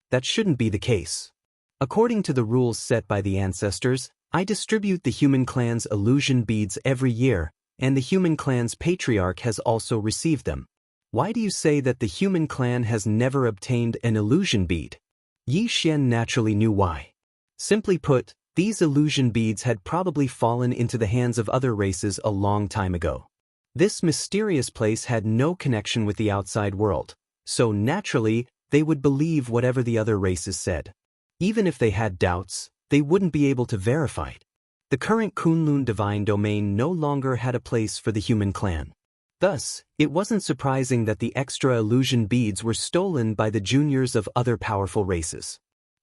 That shouldn't be the case. According to the rules set by the ancestors, I distribute the human clan's illusion beads every year, and the human clan's patriarch has also received them. Why do you say that the human clan has never obtained an illusion bead? Yi Xian naturally knew why. Simply put, these illusion beads had probably fallen into the hands of other races a long time ago. This mysterious place had no connection with the outside world, so naturally, they would believe whatever the other races said. Even if they had doubts, they wouldn't be able to verify it. The current Kunlun divine domain no longer had a place for the human clan. Thus, it wasn't surprising that the extra illusion beads were stolen by the juniors of other powerful races.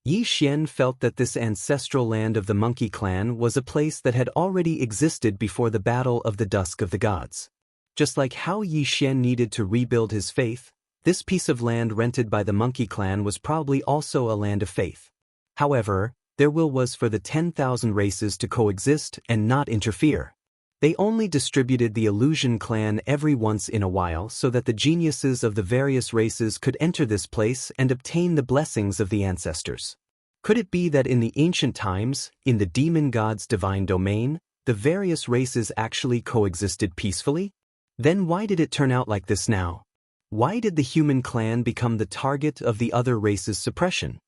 Yi Xian felt that this ancestral land of the monkey clan was a place that had already existed before the battle of the Dusk of the Gods. Just like how Yi Xian needed to rebuild his faith, this piece of land rented by the monkey clan was probably also a land of faith. However, their will was for the 10,000 races to coexist and not interfere. They only distributed the illusion clan every once in a while so that the geniuses of the various races could enter this place and obtain the blessings of the ancestors. Could it be that in the ancient times, in the demon god's divine domain, the various races actually coexisted peacefully? Then why did it turn out like this now? Why did the human clan become the target of the other races' suppression?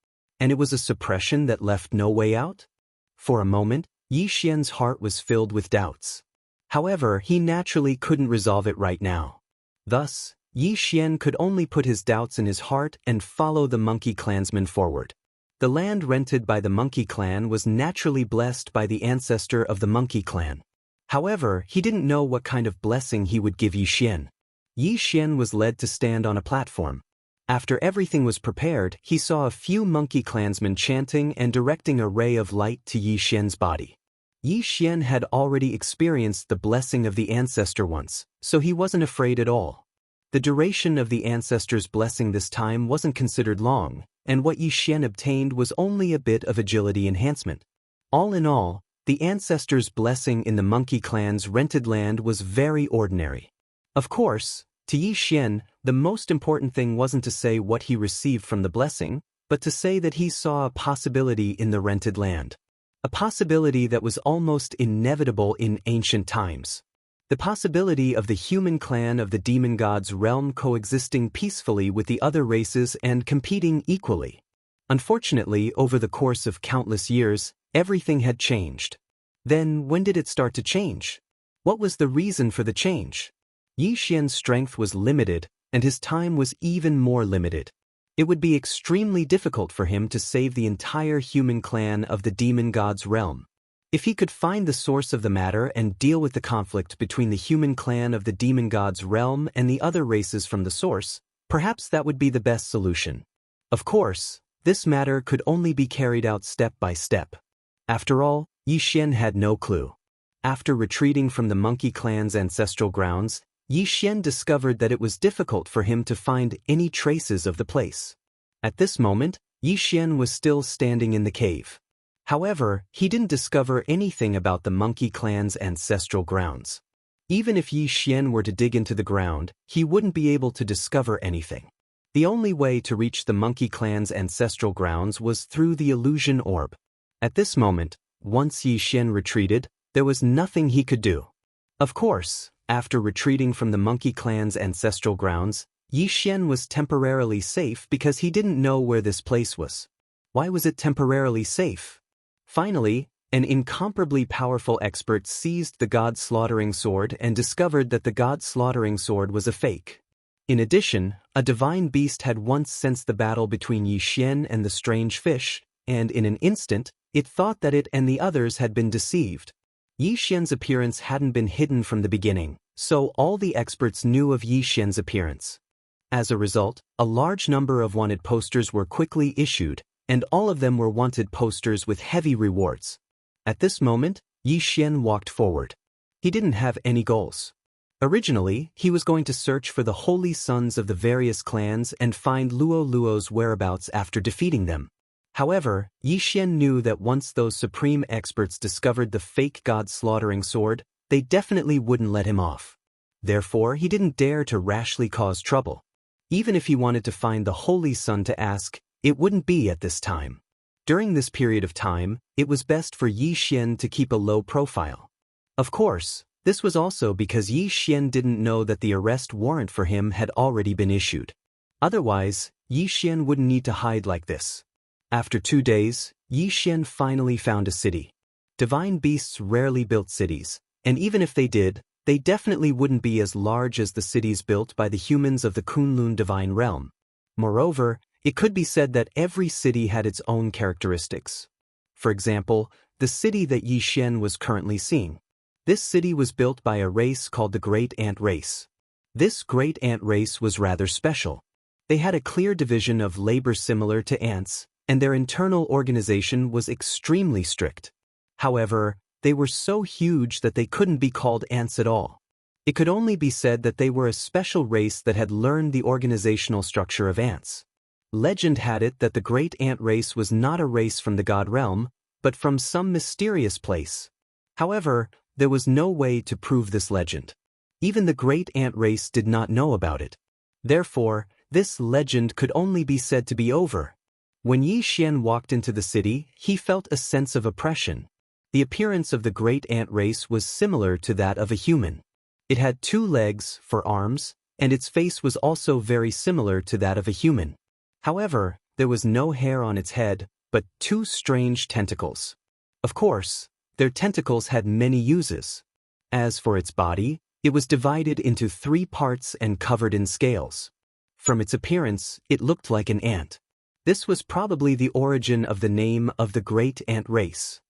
And it was a suppression that left no way out? For a moment, Yi Xian's heart was filled with doubts. However, he naturally couldn't resolve it right now. Thus, Yi Xian could only put his doubts in his heart and follow the monkey clansmen forward. The land rented by the monkey clan was naturally blessed by the ancestor of the monkey clan. However, he didn't know what kind of blessing he would give Yi Xian. Yi Xian was led to stand on a platform. After everything was prepared, he saw a few monkey clansmen chanting and directing a ray of light to Yi Xian's body. Yi Xian had already experienced the blessing of the ancestor once, so he wasn't afraid at all. The duration of the ancestor's blessing this time wasn't considered long, and what Yi Xian obtained was only a bit of agility enhancement. All in all, the ancestor's blessing in the monkey clan's rented land was very ordinary. Of course, to Yi Xian, the most important thing wasn't to say what he received from the blessing, but to say that he saw a possibility in the rented land. A possibility that was almost inevitable in ancient times. The possibility of the human clan of the demon god's realm coexisting peacefully with the other races and competing equally. Unfortunately, over the course of countless years, everything had changed. Then, when did it start to change? What was the reason for the change? Yi Xian's strength was limited, and his time was even more limited. It would be extremely difficult for him to save the entire human clan of the demon god's realm. If he could find the source of the matter and deal with the conflict between the human clan of the demon god's realm and the other races from the source, perhaps that would be the best solution. Of course, this matter could only be carried out step by step. After all, Yi Xian had no clue. After retreating from the monkey clan's ancestral grounds, Yi Xian discovered that it was difficult for him to find any traces of the place. At this moment, Yi Xian was still standing in the cave. However, he didn't discover anything about the monkey clan's ancestral grounds. Even if Yi Xian were to dig into the ground, he wouldn't be able to discover anything. The only way to reach the monkey clan's ancestral grounds was through the illusion orb. At this moment, once Yi Xian retreated, there was nothing he could do. Of course, after retreating from the monkey clan's ancestral grounds, Yi Xian was temporarily safe because he didn't know where this place was. Why was it temporarily safe? Finally, an incomparably powerful expert seized the god-slaughtering sword and discovered that the god-slaughtering sword was a fake. In addition, a divine beast had once sensed the battle between Yi Xian and the strange fish, and in an instant, it thought that it and the others had been deceived. Yi Xian's appearance hadn't been hidden from the beginning, so all the experts knew of Yi Xian's appearance. As a result, a large number of wanted posters were quickly issued, and all of them were wanted posters with heavy rewards. At this moment, Yi Xian walked forward. He didn't have any goals. Originally, he was going to search for the holy sons of the various clans and find Luo Luo's whereabouts after defeating them. However, Yi Xian knew that once those supreme experts discovered the fake god-slaughtering sword, they definitely wouldn't let him off. Therefore, he didn't dare to rashly cause trouble. Even if he wanted to find the holy son to ask, it wouldn't be at this time. During this period of time, it was best for Yi Xian to keep a low profile. Of course, this was also because Yi Xian didn't know that the arrest warrant for him had already been issued. Otherwise, Yi Xian wouldn't need to hide like this. After 2 days, Yi Xian finally found a city. Divine beasts rarely built cities, and even if they did, they definitely wouldn't be as large as the cities built by the humans of the Kunlun divine realm. Moreover, it could be said that every city had its own characteristics. For example, the city that Yi Xian was currently seeing. This city was built by a race called the Great Ant Race. This Great Ant Race was rather special. They had a clear division of labor similar to ants, and their internal organization was extremely strict. However, they were so huge that they couldn't be called ants at all. It could only be said that they were a special race that had learned the organizational structure of ants. Legend had it that the Great Ant Race was not a race from the god realm, but from some mysterious place. However, there was no way to prove this legend. Even the Great Ant Race did not know about it. Therefore, this legend could only be said to be over. When Yi Xian walked into the city, he felt a sense of oppression. The appearance of the Great Ant Race was similar to that of a human. It had 2 legs for arms, and its face was also very similar to that of a human. However, there was no hair on its head, but 2 strange tentacles. Of course, their tentacles had many uses. As for its body, it was divided into 3 parts and covered in scales. From its appearance, it looked like an ant. This was probably the origin of the name of the Great Ant Race.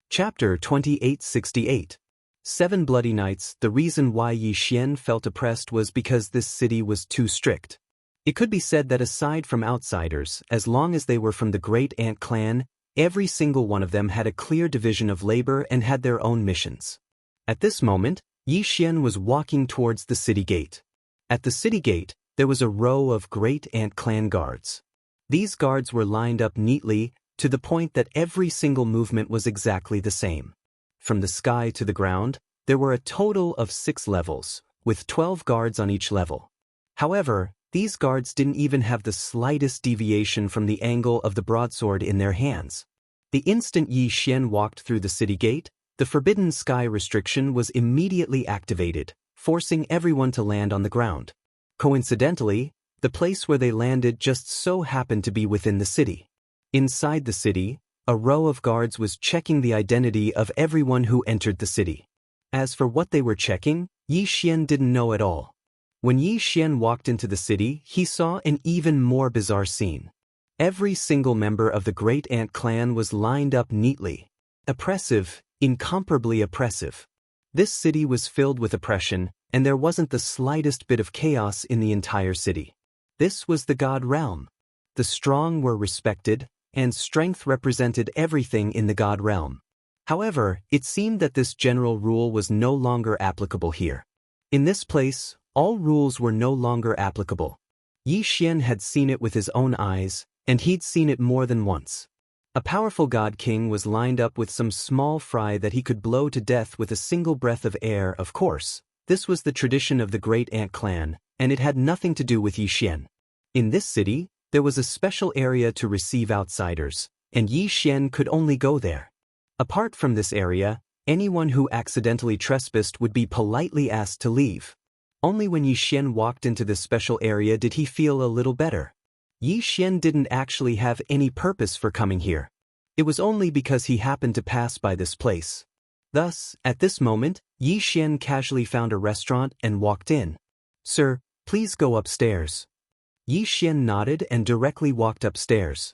Chapter 2868. 7 Bloody Nights. The reason why Yi Xian felt oppressed was because this city was too strict. It could be said that aside from outsiders, as long as they were from the Great Ant clan, every single one of them had a clear division of labor and had their own missions. At this moment, Yi Xian was walking towards the city gate. At the city gate, there was a row of Great Ant clan guards. These guards were lined up neatly, to the point that every single movement was exactly the same. From the sky to the ground, there were a total of 6 levels, with 12 guards on each level. However, These guards didn't even have the slightest deviation from the angle of the broadsword in their hands. The instant Yi Xian walked through the city gate, the forbidden sky restriction was immediately activated, forcing everyone to land on the ground. Coincidentally, the place where they landed just so happened to be within the city. Inside the city, a row of guards was checking the identity of everyone who entered the city. As for what they were checking, Yi Xian didn't know at all. When Yi Xian walked into the city, he saw an even more bizarre scene. Every single member of the Great Ant clan was lined up neatly. Oppressive, incomparably oppressive. This city was filled with oppression, and there wasn't the slightest bit of chaos in the entire city. This was the God realm. The strong were respected, and strength represented everything in the God realm. However, it seemed that this general rule was no longer applicable here. In this place, all rules were no longer applicable. Yi Xian had seen it with his own eyes, and he'd seen it more than once. A powerful god king was lined up with some small fry that he could blow to death with a single breath of air. Of course, this was the tradition of the Great Ant clan, and it had nothing to do with Yi Xian. In this city, there was a special area to receive outsiders, and Yi Xian could only go there. Apart from this area, anyone who accidentally trespassed would be politely asked to leave. Only when Yi Xian walked into this special area did he feel a little better. Yi Xian didn't actually have any purpose for coming here. It was only because he happened to pass by this place. Thus, at this moment, Yi Xian casually found a restaurant and walked in. "Sir, please go upstairs." Yi Xian nodded and directly walked upstairs.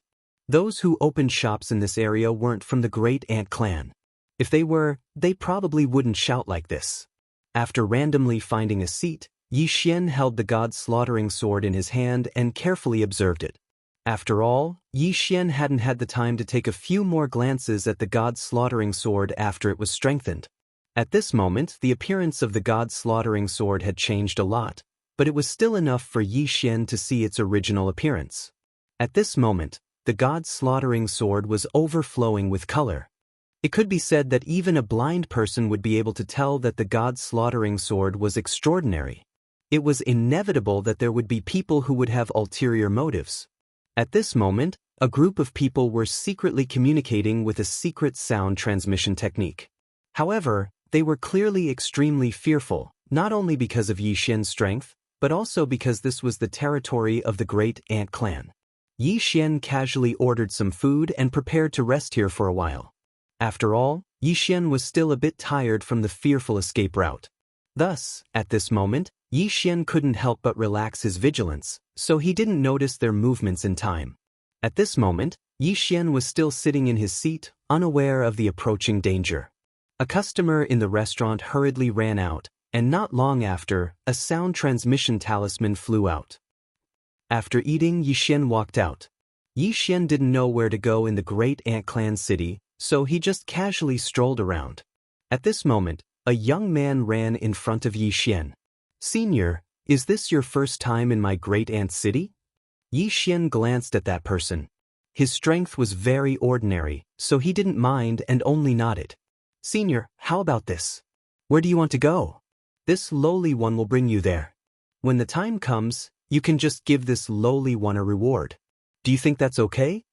Those who opened shops in this area weren't from the Great Ant clan. If they were, they probably wouldn't shout like this. After randomly finding a seat, Yi Xian held the god slaughtering sword in his hand and carefully observed it. After all, Yi Xian hadn't had the time to take a few more glances at the god slaughtering sword after it was strengthened. At this moment, the appearance of the god slaughtering sword had changed a lot, but it was still enough for Yi Xian to see its original appearance. At this moment, the god slaughtering sword was overflowing with color. It could be said that even a blind person would be able to tell that the god slaughtering sword was extraordinary. It was inevitable that there would be people who would have ulterior motives. At this moment, a group of people were secretly communicating with a secret sound transmission technique. However, they were clearly extremely fearful, not only because of Yi Xian's strength, but also because this was the territory of the Great Ant clan. Yi Xian casually ordered some food and prepared to rest here for a while. After all, Yi Xian was still a bit tired from the fearful escape route. Thus, at this moment, Yi Xian couldn't help but relax his vigilance, so he didn't notice their movements in time. At this moment, Yi Xian was still sitting in his seat, unaware of the approaching danger. A customer in the restaurant hurriedly ran out, and not long after, a sound transmission talisman flew out. After eating, Yi Xian walked out. Yi Xian didn't know where to go in the Great Ant clan city, so he just casually strolled around. At this moment, a young man ran in front of Yi Xian. "Senior, is this your first time in my Great Ant city?" Yi Xian glanced at that person. His strength was very ordinary, so he didn't mind and only nodded. "Senior, how about this? Where do you want to go? This lowly one will bring you there. When the time comes, you can just give this lowly one a reward. Do you think that's okay?"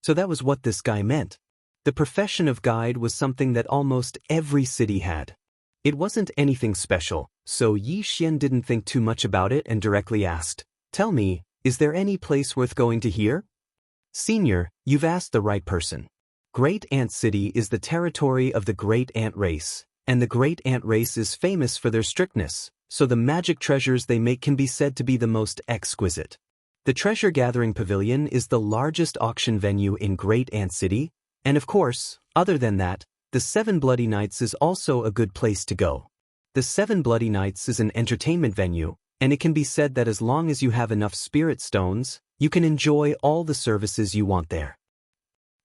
So that was what this guy meant. The profession of guide was something that almost every city had. It wasn't anything special, so Yi Xian didn't think too much about it and directly asked, "Tell me, is there any place worth going to here?" "Senior, you've asked the right person. Great Ant City is the territory of the Great Ant race, and the Great Ant race is famous for their strictness, so the magic treasures they make can be said to be the most exquisite. The Treasure Gathering Pavilion is the largest auction venue in Great Ant City, and of course, other than that, the Seven Bloody Nights is also a good place to go. The Seven Bloody Nights is an entertainment venue, and it can be said that as long as you have enough spirit stones, you can enjoy all the services you want there."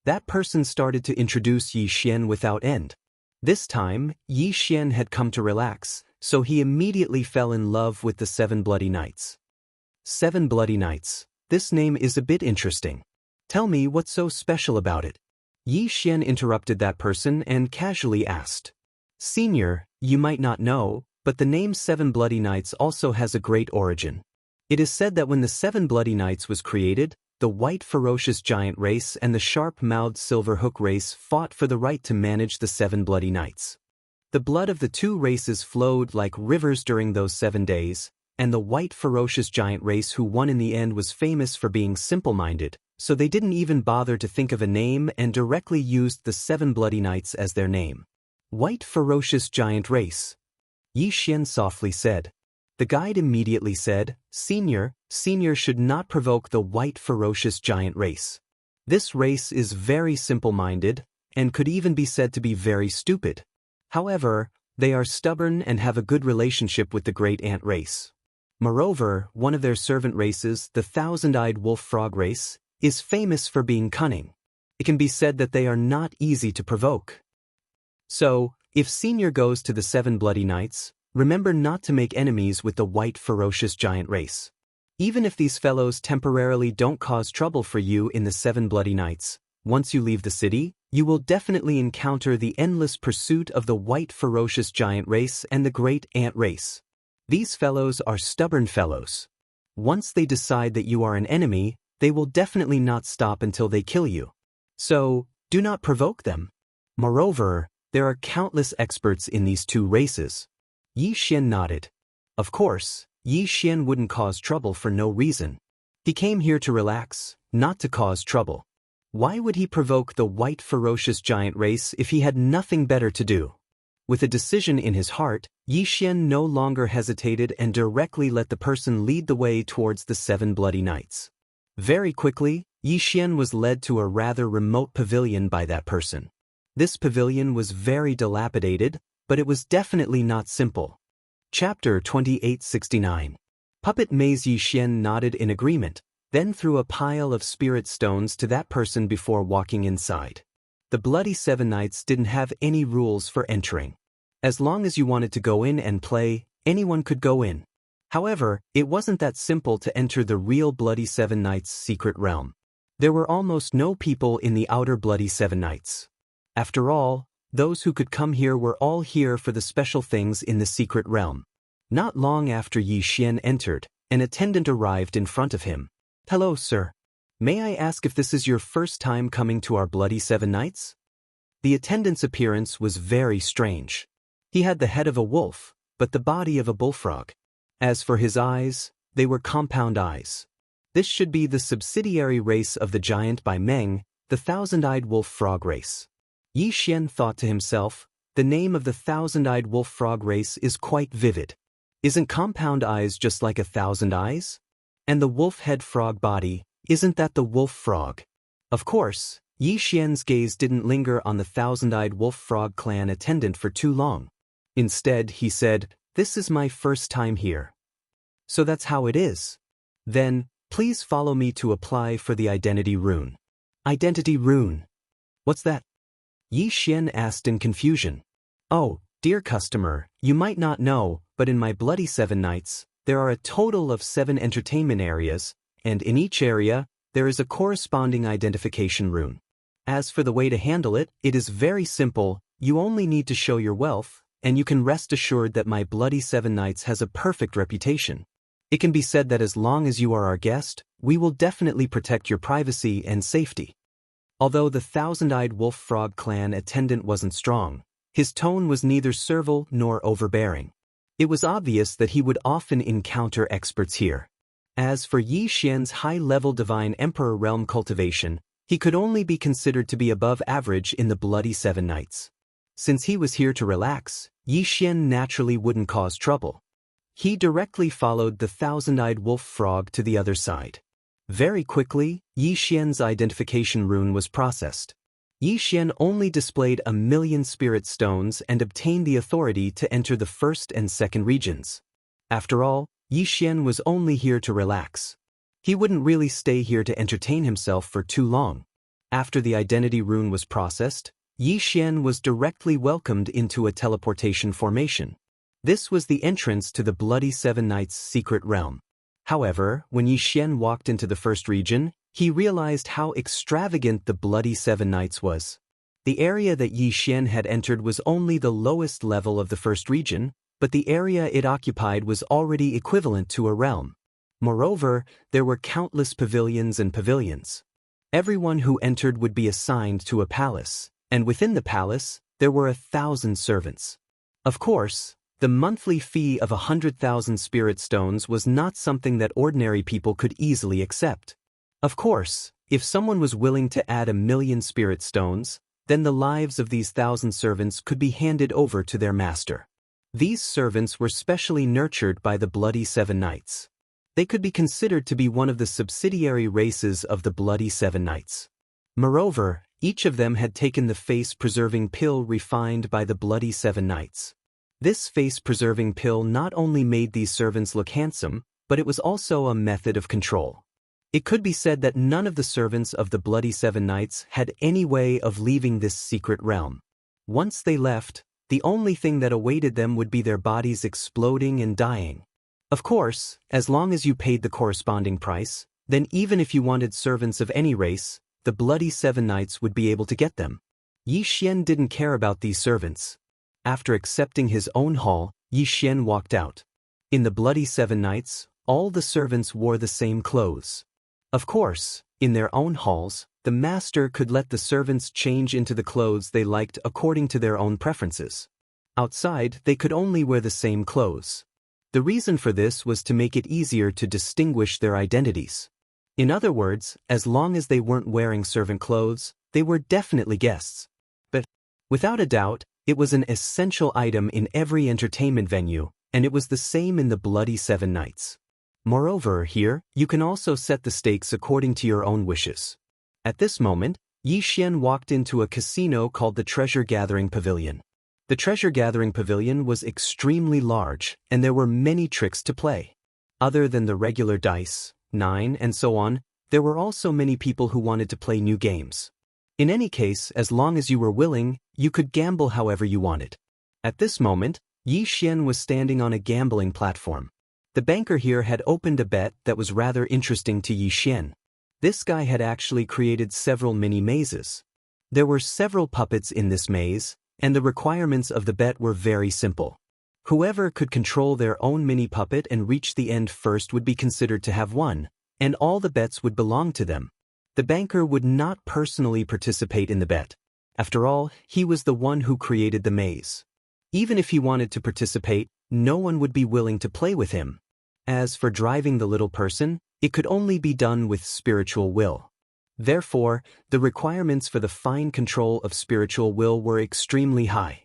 That person started to introduce Yi Xian without end. This time, Yi Xian had come to relax, so he immediately fell in love with the Seven Bloody Nights. Seven Bloody Nights. This name is a bit interesting. Tell me what's so special about it. Yi Xian interrupted that person and casually asked. "Senior, you might not know, but the name Seven Bloody Nights also has a great origin. It is said that when the 7 Bloody Knights was created, the white ferocious giant race and the sharp-mouthed silver hook race fought for the right to manage the 7 Bloody Knights. The blood of the two races flowed like rivers during those 7 days, and the white ferocious giant race who won in the end was famous for being simple-minded, so they didn't even bother to think of a name and directly used the 7 Bloody Knights as their name. White ferocious giant race. Yi Xian softly said. The guide immediately said, Senior should not provoke the white ferocious giant race. This race is very simple-minded, and could even be said to be very stupid. However, they are stubborn and have a good relationship with the great ant race. Moreover, one of their servant races, the thousand-eyed wolf frog race, is famous for being cunning. It can be said that they are not easy to provoke. So, if Senior goes to the 7 Bloody Knights, remember not to make enemies with the white ferocious giant race. Even if these fellows temporarily don't cause trouble for you in the 7 Bloody Knights, once you leave the city, you will definitely encounter the endless pursuit of the white ferocious giant race and the great ant race. These fellows are stubborn fellows. Once they decide that you are an enemy, they will definitely not stop until they kill you. So, do not provoke them. Moreover, there are countless experts in these two races. Yi Xian nodded. Of course, Yi Xian wouldn't cause trouble for no reason. He came here to relax, not to cause trouble. Why would he provoke the white ferocious giant race if he had nothing better to do? With a decision in his heart, Yi Xian no longer hesitated and directly let the person lead the way towards the 7 Bloody Knights. Very quickly, Yi Xian was led to a rather remote pavilion by that person. This pavilion was very dilapidated, but it was definitely not simple. Chapter 2869. Puppet Maze. Yi Xian nodded in agreement, then threw a pile of spirit stones to that person before walking inside. The Bloody 7 Knights didn't have any rules for entering. As long as you wanted to go in and play, anyone could go in. However, it wasn't that simple to enter the real Bloody 7 Knights' secret realm. There were almost no people in the outer Bloody 7 Knights. After all, those who could come here were all here for the special things in the secret realm. Not long after Yi Xian entered, an attendant arrived in front of him. Hello, sir. May I ask if this is your first time coming to our Bloody 7 Knights? The attendant's appearance was very strange. He had the head of a wolf, but the body of a bullfrog. As for his eyes, they were compound eyes. This should be the subsidiary race of the giant by Meng, the thousand-eyed wolf frog race. Yi Xian thought to himself, the name of the thousand-eyed wolf frog race is quite vivid. Isn't compound eyes just like 1,000 eyes? And the wolf head frog body, isn't that the wolf frog? Of course, Yi Xian's gaze didn't linger on the thousand-eyed wolf frog clan attendant for too long. Instead, he said, This is my first time here. So that's how it is. Then, please follow me to apply for the identity rune. Identity rune? What's that? Yi Xian asked in confusion. Oh, dear customer, you might not know, but in my Bloody 7 Knights, there are a total of 7 entertainment areas, and in each area, there is a corresponding identification rune. As for the way to handle it, it is very simple. You only need to show your wealth, and you can rest assured that my Bloody 7 Knights has a perfect reputation. It can be said that as long as you are our guest, we will definitely protect your privacy and safety. Although the thousand-eyed wolf frog clan attendant wasn't strong, his tone was neither servile nor overbearing. It was obvious that he would often encounter experts here. As for Yi Xian's high-level Divine Emperor realm cultivation, he could only be considered to be above average in the Bloody 7 Knights. Since he was here to relax, Yi Xian naturally wouldn't cause trouble. He directly followed the thousand-eyed wolf frog to the other side. Very quickly, Yi Xian's identification rune was processed. Yi Xian only displayed 1,000,000 spirit stones and obtained the authority to enter the first and second regions. After all, Yi Xian was only here to relax. He wouldn't really stay here to entertain himself for too long. After the identity rune was processed, Yi Xian was directly welcomed into a teleportation formation. This was the entrance to the Bloody 7 Knights' secret realm. However, when Yi Xian walked into the first region, he realized how extravagant the Bloody 7 Knights was. The area that Yi Xian had entered was only the lowest level of the first region, but the area it occupied was already equivalent to a realm. Moreover, there were countless pavilions and pavilions. Everyone who entered would be assigned to a palace, and within the palace, there were 1,000 servants. Of course, the monthly fee of 100,000 spirit stones was not something that ordinary people could easily accept. Of course, if someone was willing to add 1,000,000 spirit stones, then the lives of these 1,000 servants could be handed over to their master. These servants were specially nurtured by the Bloody Seven Knights. They could be considered to be one of the subsidiary races of the Bloody Seven Knights. Moreover, each of them had taken the face-preserving pill refined by the Bloody Seven Knights. This face-preserving pill not only made these servants look handsome, but it was also a method of control. It could be said that none of the servants of the Bloody Seven Knights had any way of leaving this secret realm. Once they left, the only thing that awaited them would be their bodies exploding and dying. Of course, as long as you paid the corresponding price, then even if you wanted servants of any race, the Bloody Seven Knights would be able to get them. Yi Xian didn't care about these servants. After accepting his own haul, Yi Xian walked out. In the Bloody Seven Knights, all the servants wore the same clothes. Of course, in their own halls, the master could let the servants change into the clothes they liked according to their own preferences. Outside, they could only wear the same clothes. The reason for this was to make it easier to distinguish their identities. In other words, as long as they weren't wearing servant clothes, they were definitely guests. But, without a doubt, it was an essential item in every entertainment venue, and it was the same in the Bloody Seven Knights. Moreover, here, you can also set the stakes according to your own wishes. At this moment, Yi Xian walked into a casino called the Treasure Gathering Pavilion. The Treasure Gathering Pavilion was extremely large, and there were many tricks to play. Other than the regular dice, 9, and so on, there were also many people who wanted to play new games. In any case, as long as you were willing, you could gamble however you wanted. At this moment, Yi Xian was standing on a gambling platform. The banker here had opened a bet that was rather interesting to Yi Xian. This guy had actually created several mini mazes. There were several puppets in this maze, and the requirements of the bet were very simple. Whoever could control their own mini puppet and reach the end first would be considered to have won, and all the bets would belong to them. The banker would not personally participate in the bet. After all, he was the one who created the maze. Even if he wanted to participate, no one would be willing to play with him. As for driving the little person, it could only be done with spiritual will. Therefore, the requirements for the fine control of spiritual will were extremely high.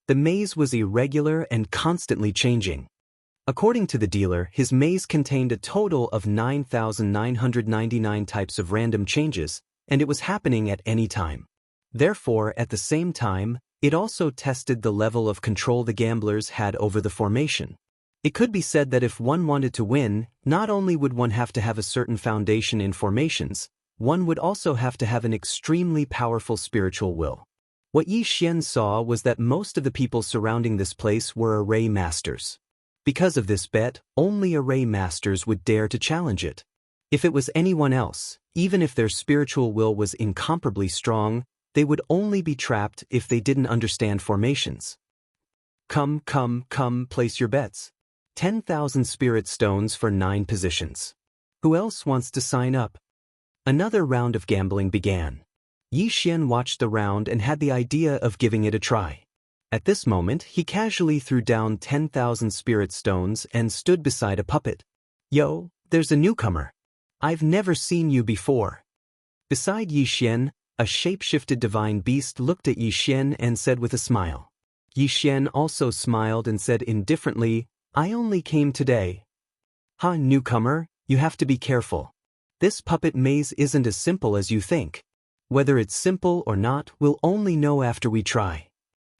The maze was irregular and constantly changing. According to the dealer, his maze contained a total of 9,999 types of random changes, and it was happening at any time. Therefore, at the same time, it also tested the level of control the gamblers had over the formation. It could be said that if one wanted to win, not only would one have to have a certain foundation in formations, one would also have to have an extremely powerful spiritual will. What Yi Xian saw was that most of the people surrounding this place were array masters. Because of this bet, only array masters would dare to challenge it. If it was anyone else, even if their spiritual will was incomparably strong, they would only be trapped if they didn't understand formations. Come, place your bets. 10,000 spirit stones for 9 positions. Who else wants to sign up? Another round of gambling began. Yi Xian watched the round and had the idea of giving it a try. At this moment, he casually threw down 10,000 spirit stones and stood beside a puppet. Yo, there's a newcomer. I've never seen you before. Beside Yi Xian, a shape-shifted divine beast looked at Yi Xian and said with a smile. Yi Xian also smiled and said indifferently, I only came today. Newcomer, you have to be careful. This puppet maze isn't as simple as you think. Whether it's simple or not, we'll only know after we try.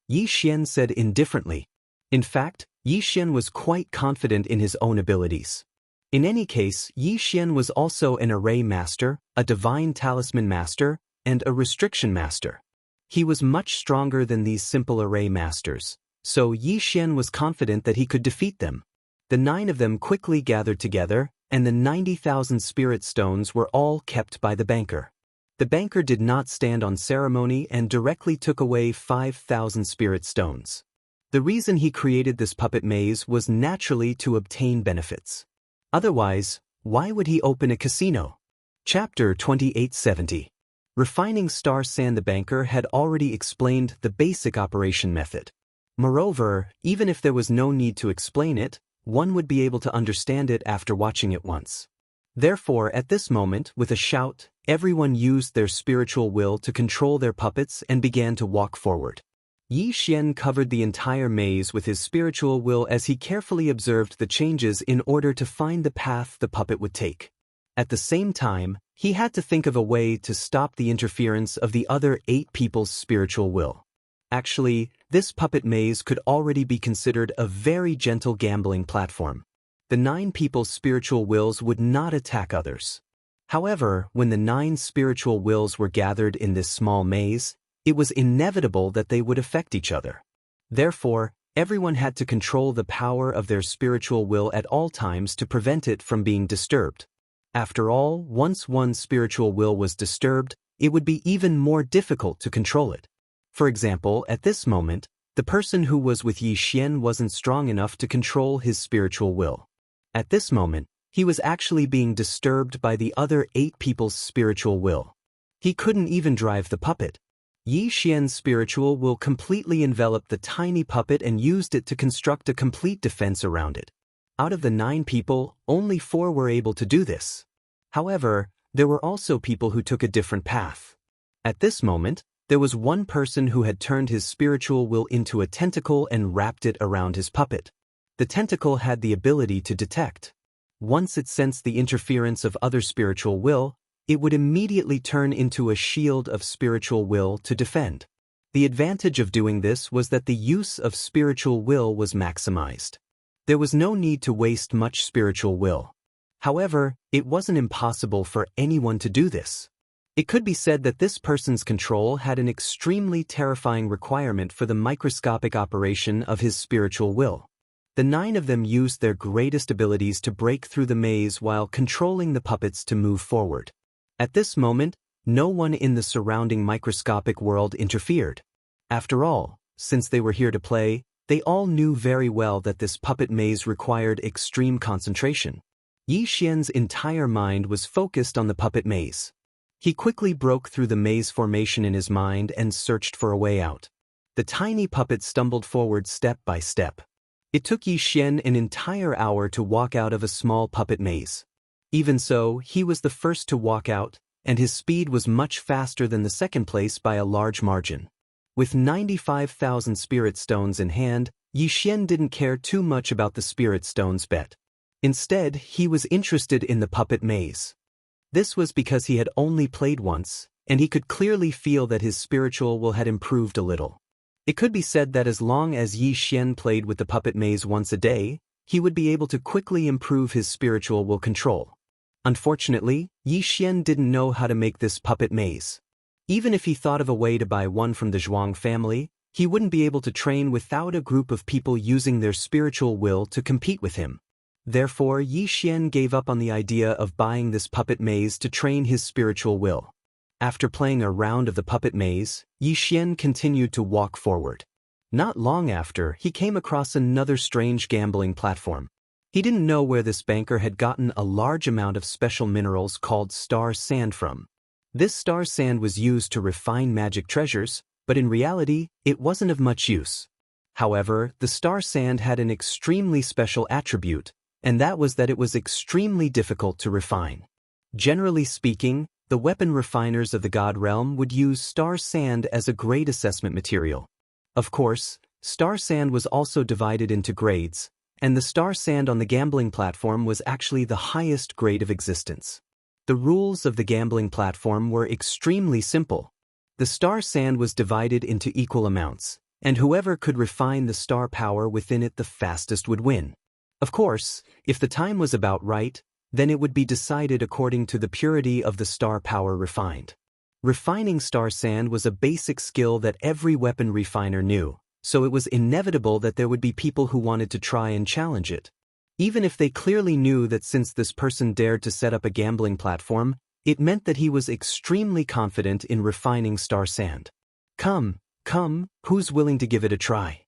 Yi Xian said indifferently. In fact, Yi Xian was quite confident in his own abilities. In any case, Yi Xian was also an array master, a divine talisman master, and a restriction master. He was much stronger than these simple array masters, so Yi Xian was confident that he could defeat them. The 9 of them quickly gathered together, and the 90,000 spirit stones were all kept by the banker. The banker did not stand on ceremony and directly took away 5,000 spirit stones. The reason he created this puppet maze was naturally to obtain benefits. Otherwise, Why would he open a casino? Chapter 2870. Refining star sand. The banker had already explained the basic operation method. Moreover, even if there was no need to explain it, one would be able to understand it after watching it once. Therefore, at this moment, with a shout, everyone used their spiritual will to control their puppets and began to walk forward. Yi Xian covered the entire maze with his spiritual will as he carefully observed the changes in order to find the path the puppet would take. At the same time, he had to think of a way to stop the interference of the other 8 people's spiritual will. Actually, this puppet maze could already be considered a very gentle gambling platform. The 9 people's spiritual wills would not attack others. However, when the 9 spiritual wills were gathered in this small maze, it was inevitable that they would affect each other. Therefore, everyone had to control the power of their spiritual will at all times to prevent it from being disturbed. After all, once one spiritual will was disturbed, it would be even more difficult to control it. For example, at this moment, the person who was with Yi Xian wasn't strong enough to control his spiritual will. At this moment, he was actually being disturbed by the other 8 people's spiritual will. He couldn't even drive the puppet. Yi Xian's spiritual will completely enveloped the tiny puppet and used it to construct a complete defense around it. Out of the 9 people, only 4 were able to do this. However, there were also people who took a different path. At this moment, there was one person who had turned his spiritual will into a tentacle and wrapped it around his puppet. The tentacle had the ability to detect. Once it sensed the interference of other spiritual will, it would immediately turn into a shield of spiritual will to defend. The advantage of doing this was that the use of spiritual will was maximized. There was no need to waste much spiritual will. However, it wasn't impossible for anyone to do this. It could be said that this person's control had an extremely terrifying requirement for the microscopic operation of his spiritual will. The 9 of them used their greatest abilities to break through the maze while controlling the puppets to move forward. At this moment, no one in the surrounding microscopic world interfered. After all, since they were here to play, they all knew very well that this puppet maze required extreme concentration. Yi Xian's entire mind was focused on the puppet maze. He quickly broke through the maze formation in his mind and searched for a way out. The tiny puppet stumbled forward step by step. It took Yi Xian an entire hour to walk out of a small puppet maze. Even so, he was the first to walk out, and his speed was much faster than the second place by a large margin. With 95,000 spirit stones in hand, Yi Xian didn't care too much about the spirit stones bet. Instead, he was interested in the puppet maze. This was because he had only played once, and he could clearly feel that his spiritual will had improved a little. It could be said that as long as Yi Xian played with the puppet maze once a day, he would be able to quickly improve his spiritual will control. Unfortunately, Yi Xian didn't know how to make this puppet maze. Even if he thought of a way to buy one from the Zhuang family, he wouldn't be able to train without a group of people using their spiritual will to compete with him. Therefore, Yi Xian gave up on the idea of buying this puppet maze to train his spiritual will. After playing a round of the puppet maze, Yi Xian continued to walk forward. Not long after, he came across another strange gambling platform. He didn't know where this banker had gotten a large amount of special minerals called star sand from. This star sand was used to refine magic treasures, but in reality, it wasn't of much use. However, the star sand had an extremely special attribute, and that was that it was extremely difficult to refine. Generally speaking, the weapon refiners of the God Realm would use star sand as a grade assessment material. Of course, star sand was also divided into grades, and the star sand on the gambling platform was actually the highest grade of existence. The rules of the gambling platform were extremely simple. The star sand was divided into equal amounts, and whoever could refine the star power within it the fastest would win. Of course, if the time was about right, then it would be decided according to the purity of the star power refined. Refining star sand was a basic skill that every weapon refiner knew, so it was inevitable that there would be people who wanted to try and challenge it. Even if they clearly knew that since this person dared to set up a gambling platform, it meant that he was extremely confident in refining star sand. Come, who's willing to give it a try?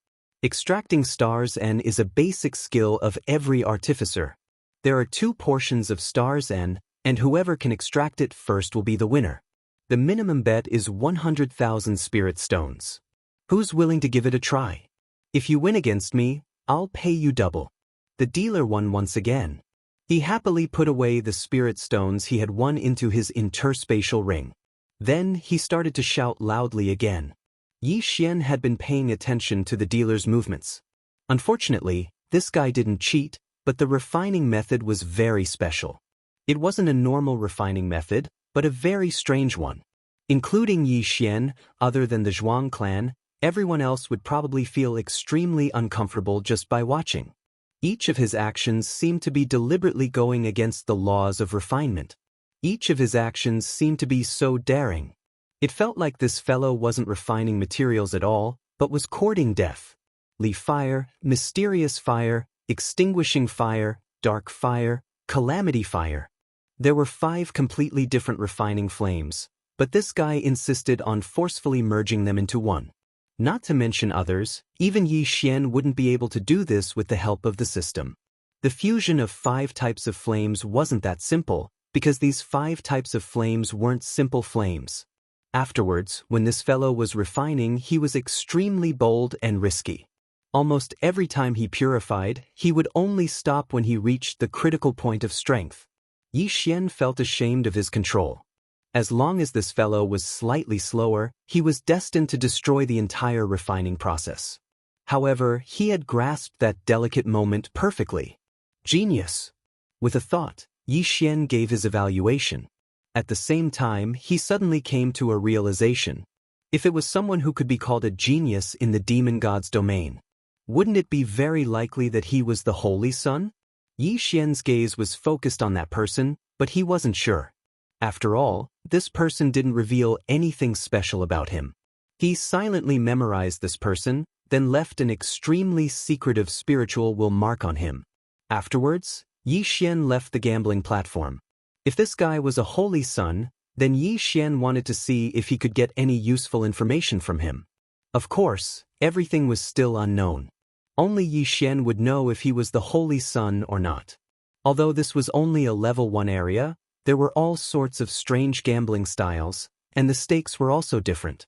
Extracting stars is a basic skill of every artificer. There are 2 portions of stars and whoever can extract it first will be the winner. The minimum bet is 100,000 spirit stones. Who's willing to give it a try? If you win against me, I'll pay you double. The dealer won once again. He happily put away the spirit stones he had won into his interspatial ring. Then he started to shout loudly again. Yi Xian had been paying attention to the dealer's movements. Unfortunately, this guy didn't cheat, but the refining method was very special. It wasn't a normal refining method, but a very strange one. Including Yi Xian, other than the Zhuang clan, everyone else would probably feel extremely uncomfortable just by watching. Each of his actions seemed to be deliberately going against the laws of refinement. Each of his actions seemed to be so daring. It felt like this fellow wasn't refining materials at all, but was courting death. Li fire, mysterious fire, extinguishing fire, dark fire, calamity fire. There were 5 completely different refining flames, but this guy insisted on forcefully merging them into one. Not to mention others, even Yi Xian wouldn't be able to do this with the help of the system. The fusion of 5 types of flames wasn't that simple, because these 5 types of flames weren't simple flames. Afterwards, when this fellow was refining, he was extremely bold and risky. Almost every time he purified, he would only stop when he reached the critical point of strength. Yi Xian felt ashamed of his control. As long as this fellow was slightly slower, he was destined to destroy the entire refining process. However, he had grasped that delicate moment perfectly. Genius! With a thought, Yi Xian gave his evaluation. At the same time, he suddenly came to a realization. If it was someone who could be called a genius in the demon god's domain, wouldn't it be very likely that he was the Holy Son? Yi Xian's gaze was focused on that person, but he wasn't sure. After all, this person didn't reveal anything special about him. He silently memorized this person, then left an extremely secretive spiritual will mark on him. Afterwards, Yi Xian left the gambling platform. If this guy was a holy son, then Yi Xian wanted to see if he could get any useful information from him. Of course, everything was still unknown. Only Yi Xian would know if he was the holy son or not. Although this was only a level 1 area, there were all sorts of strange gambling styles, and the stakes were also different.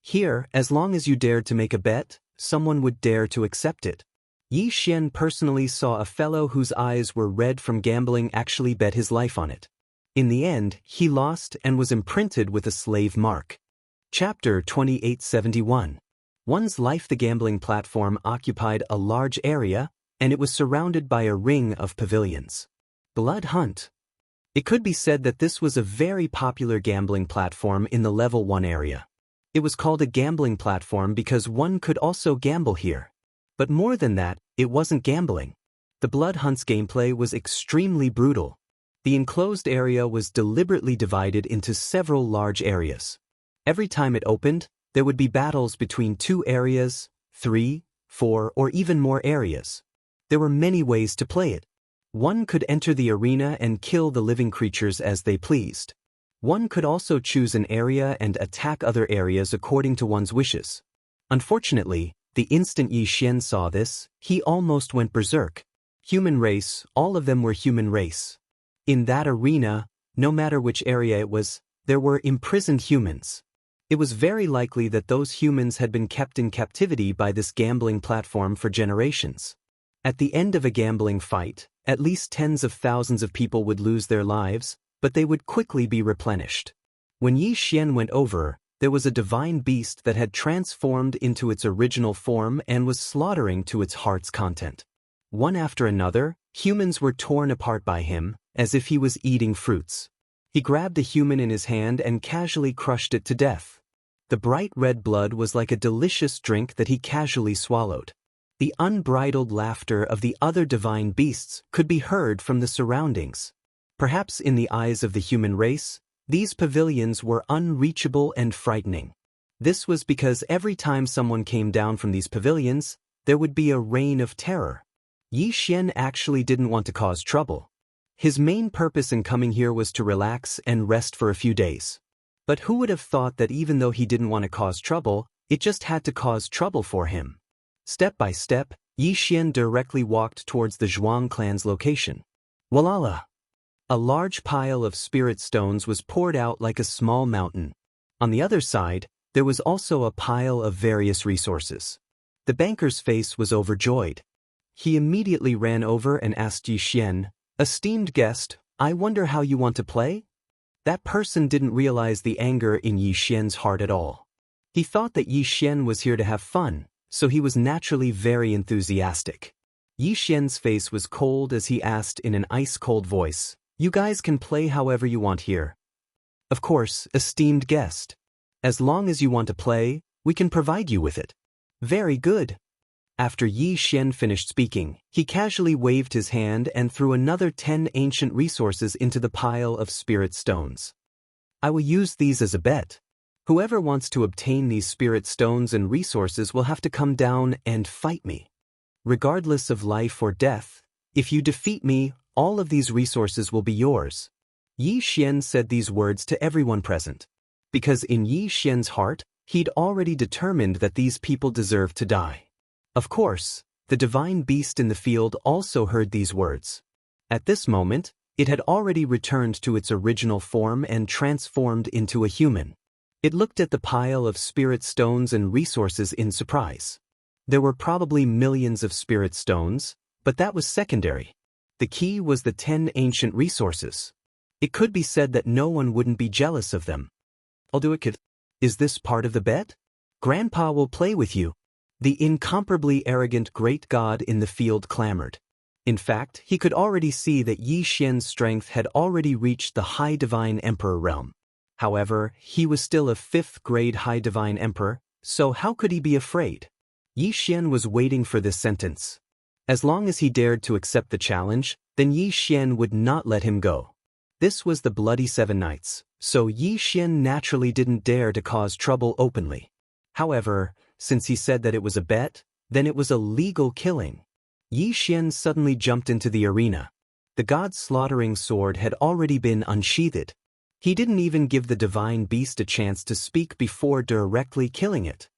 Here, as long as you dared to make a bet, someone would dare to accept it. Yi Xian personally saw a fellow whose eyes were red from gambling actually bet his life on it. In the end, he lost and was imprinted with a slave mark. Chapter 2871. One's life. The gambling platform occupied a large area, and it was surrounded by a ring of pavilions. Blood Hunt. It could be said that this was a very popular gambling platform in the level 1 area. It was called a gambling platform because one could also gamble here. But more than that, it wasn't gambling. The Blood Hunt's gameplay was extremely brutal. The enclosed area was deliberately divided into several large areas. Every time it opened, there would be battles between 2 areas, 3, 4, or even more areas. There were many ways to play it. One could enter the arena and kill the living creatures as they pleased. One could also choose an area and attack other areas according to one's wishes. Unfortunately, the instant Yi Xian saw this, he almost went berserk. Human race, all of them were human race. In that arena, no matter which area it was, there were imprisoned humans. It was very likely that those humans had been kept in captivity by this gambling platform for generations. At the end of a gambling fight, at least tens of thousands of people would lose their lives, but they would quickly be replenished. When Yi Xian went over, there was a divine beast that had transformed into its original form and was slaughtering to its heart's content. One after another, humans were torn apart by him, as if he was eating fruits. He grabbed a human in his hand and casually crushed it to death. The bright red blood was like a delicious drink that he casually swallowed. The unbridled laughter of the other divine beasts could be heard from the surroundings. Perhaps in the eyes of the human race, these pavilions were unreachable and frightening. This was because every time someone came down from these pavilions, there would be a reign of terror. Yi Xian actually didn't want to cause trouble. His main purpose in coming here was to relax and rest for a few days. But who would have thought that even though he didn't want to cause trouble, it just had to cause trouble for him? Step by step, Yi Xian directly walked towards the Zhuang clan's location. Walala! A large pile of spirit stones was poured out like a small mountain. On the other side, there was also a pile of various resources. The banker's face was overjoyed. He immediately ran over and asked Yi Xian, "Esteemed guest, I wonder how you want to play?" That person didn't realize the anger in Yi Xian's heart at all. He thought that Yi Xian was here to have fun, so he was naturally very enthusiastic. Yi Xian's face was cold as he asked in an ice-cold voice, "You guys can play however you want here." "Of course, esteemed guest. As long as you want to play, we can provide you with it." "Very good." After Yi Xian finished speaking, he casually waved his hand and threw another 10 ancient resources into the pile of spirit stones. "I will use these as a bet. Whoever wants to obtain these spirit stones and resources will have to come down and fight me. Regardless of life or death, if you defeat me, all of these resources will be yours." Yi Xian said these words to everyone present. Because in Yi Xian's heart, he'd already determined that these people deserved to die. Of course, the divine beast in the field also heard these words. At this moment, it had already returned to its original form and transformed into a human. It looked at the pile of spirit stones and resources in surprise. There were probably millions of spirit stones, but that was secondary. The key was the 10 ancient resources. It could be said that no one wouldn't be jealous of them. "I'll do it, kid. Is this part of the bet? Grandpa will play with you." The incomparably arrogant great god in the field clamored. In fact, he could already see that Yi Xian's strength had already reached the High Divine Emperor realm. However, he was still a 5th grade High Divine Emperor, so how could he be afraid? Yi Xian was waiting for this sentence. As long as he dared to accept the challenge, then Yi Xian would not let him go. This was the Bloody 7 Nights, so Yi Xian naturally didn't dare to cause trouble openly. However, since he said that it was a bet, then it was a legal killing. Yi Xian suddenly jumped into the arena. The god's slaughtering sword had already been unsheathed. He didn't even give the divine beast a chance to speak before directly killing it.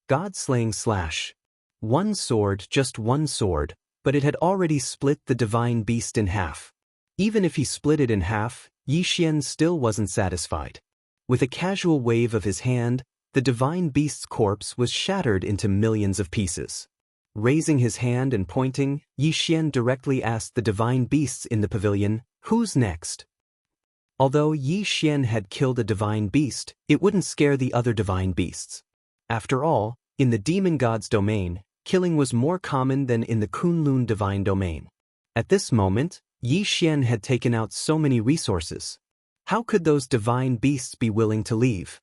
God-slaying slash. One sword, just one sword, but it had already split the divine beast in half. Even if he split it in half, Yi Xian still wasn't satisfied. With a casual wave of his hand, the divine beast's corpse was shattered into millions of pieces. Raising his hand and pointing, Yi Xian directly asked the divine beasts in the pavilion, "Who's next?" Although Yi Xian had killed a divine beast, it wouldn't scare the other divine beasts. After all, in the demon god's domain, killing was more common than in the Kunlun divine domain. At this moment, Yi Xian had taken out so many resources. How could those divine beasts be willing to leave?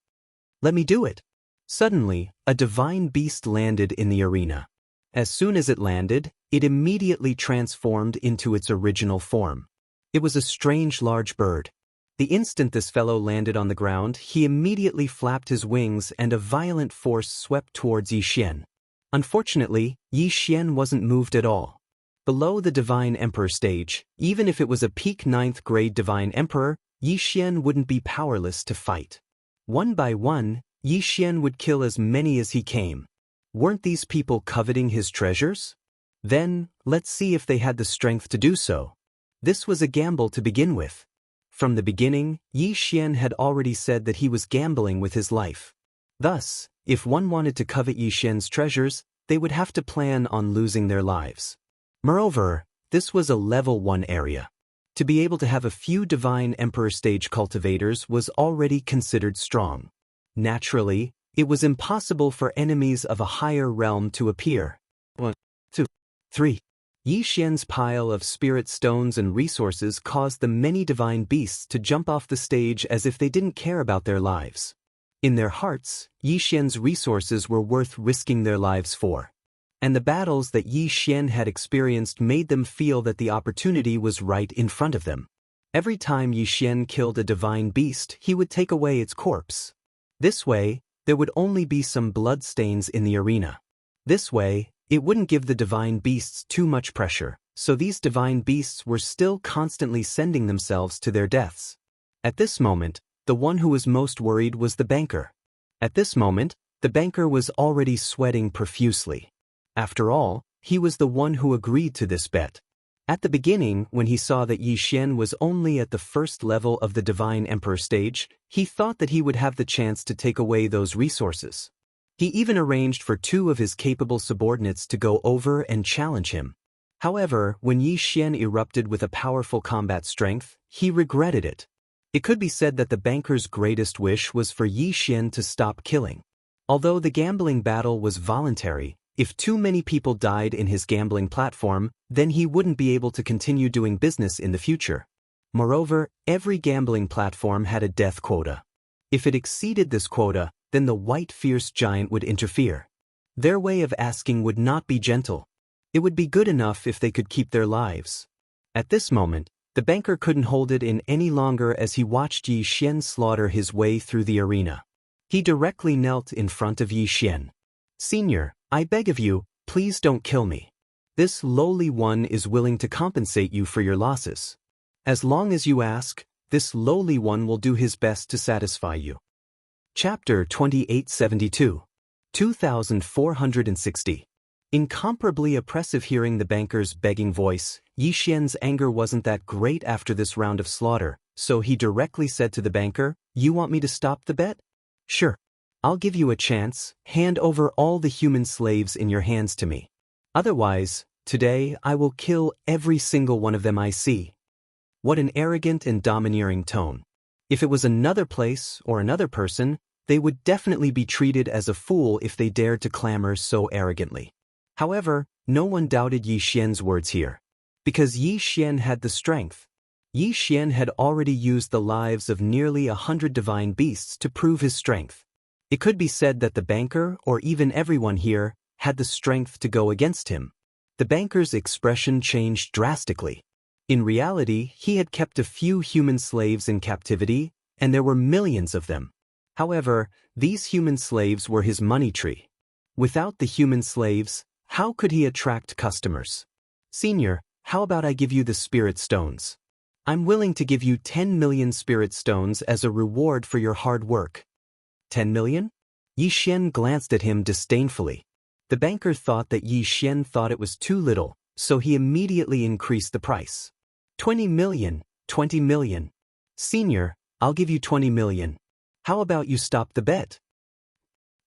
"Let me do it." Suddenly, a divine beast landed in the arena. As soon as it landed, it immediately transformed into its original form. It was a strange large bird. The instant this fellow landed on the ground, he immediately flapped his wings and a violent force swept towards Yi Xian. Unfortunately, Yi Xian wasn't moved at all. Below the Divine Emperor stage, even if it was a peak 9th grade Divine Emperor, Yi Xian wouldn't be powerless to fight. One by one, Yi Xian would kill as many as he came. Weren't these people coveting his treasures? Then, let's see if they had the strength to do so. This was a gamble to begin with. From the beginning, Yi Xian had already said that he was gambling with his life. Thus, if one wanted to covet Yi Xian's treasures, they would have to plan on losing their lives. Moreover, this was a level 1 area. To be able to have a few Divine Emperor stage cultivators was already considered strong. Naturally, it was impossible for enemies of a higher realm to appear. 1, 2, 3. Yi Xian's pile of spirit stones and resources caused the many divine beasts to jump off the stage as if they didn't care about their lives. In their hearts, Yi Xian's resources were worth risking their lives for. And the battles that Yi Xian had experienced made them feel that the opportunity was right in front of them. Every time Yi Xian killed a divine beast, he would take away its corpse. This way, there would only be some blood stains in the arena. This way, it wouldn't give the divine beasts too much pressure, so these divine beasts were still constantly sending themselves to their deaths. At this moment, the one who was most worried was the banker. At this moment, the banker was already sweating profusely. After all, he was the one who agreed to this bet. At the beginning, when he saw that Yi Xian was only at the first level of the Divine Emperor stage, he thought that he would have the chance to take away those resources. He even arranged for 2 of his capable subordinates to go over and challenge him. However, when Yi Xian erupted with a powerful combat strength, he regretted it. It could be said that the banker's greatest wish was for Yi Xian to stop killing. Although the gambling battle was voluntary, if too many people died in his gambling platform, then he wouldn't be able to continue doing business in the future. Moreover, every gambling platform had a death quota. If it exceeded this quota, then the white fierce giant would interfere. Their way of asking would not be gentle. It would be good enough if they could keep their lives. At this moment, the banker couldn't hold it in any longer as he watched Yi Xian slaughter his way through the arena. He directly knelt in front of Yi Xian. "Senior, I beg of you, please don't kill me. This lowly one is willing to compensate you for your losses. As long as you ask, this lowly one will do his best to satisfy you." Chapter 2872. 2460. Incomparably oppressive. Hearing the banker's begging voice, Yi Xian's anger wasn't that great after this round of slaughter, so he directly said to the banker, "You want me to stop the bet? Sure. I'll give you a chance. Hand over all the human slaves in your hands to me. Otherwise, today I will kill every single one of them I see." What an arrogant and domineering tone. If it was another place or another person, they would definitely be treated as a fool if they dared to clamor so arrogantly. However, no one doubted Yi Xian's words here. Because Yi Xian had the strength. Yi Xian had already used the lives of nearly 100 divine beasts to prove his strength. It could be said that the banker, or even everyone here, had the strength to go against him. The banker's expression changed drastically. In reality, he had kept a few human slaves in captivity, and there were millions of them. However, these human slaves were his money tree. Without the human slaves, how could he attract customers? "Senior, how about I give you the spirit stones? I'm willing to give you 10 million spirit stones as a reward for your hard work." 10 million? Yi Xian glanced at him disdainfully. The banker thought that Yi Xian thought it was too little, so he immediately increased the price. 20 million, 20 million. "Senior, I'll give you 20 million. How about you stop the bet?"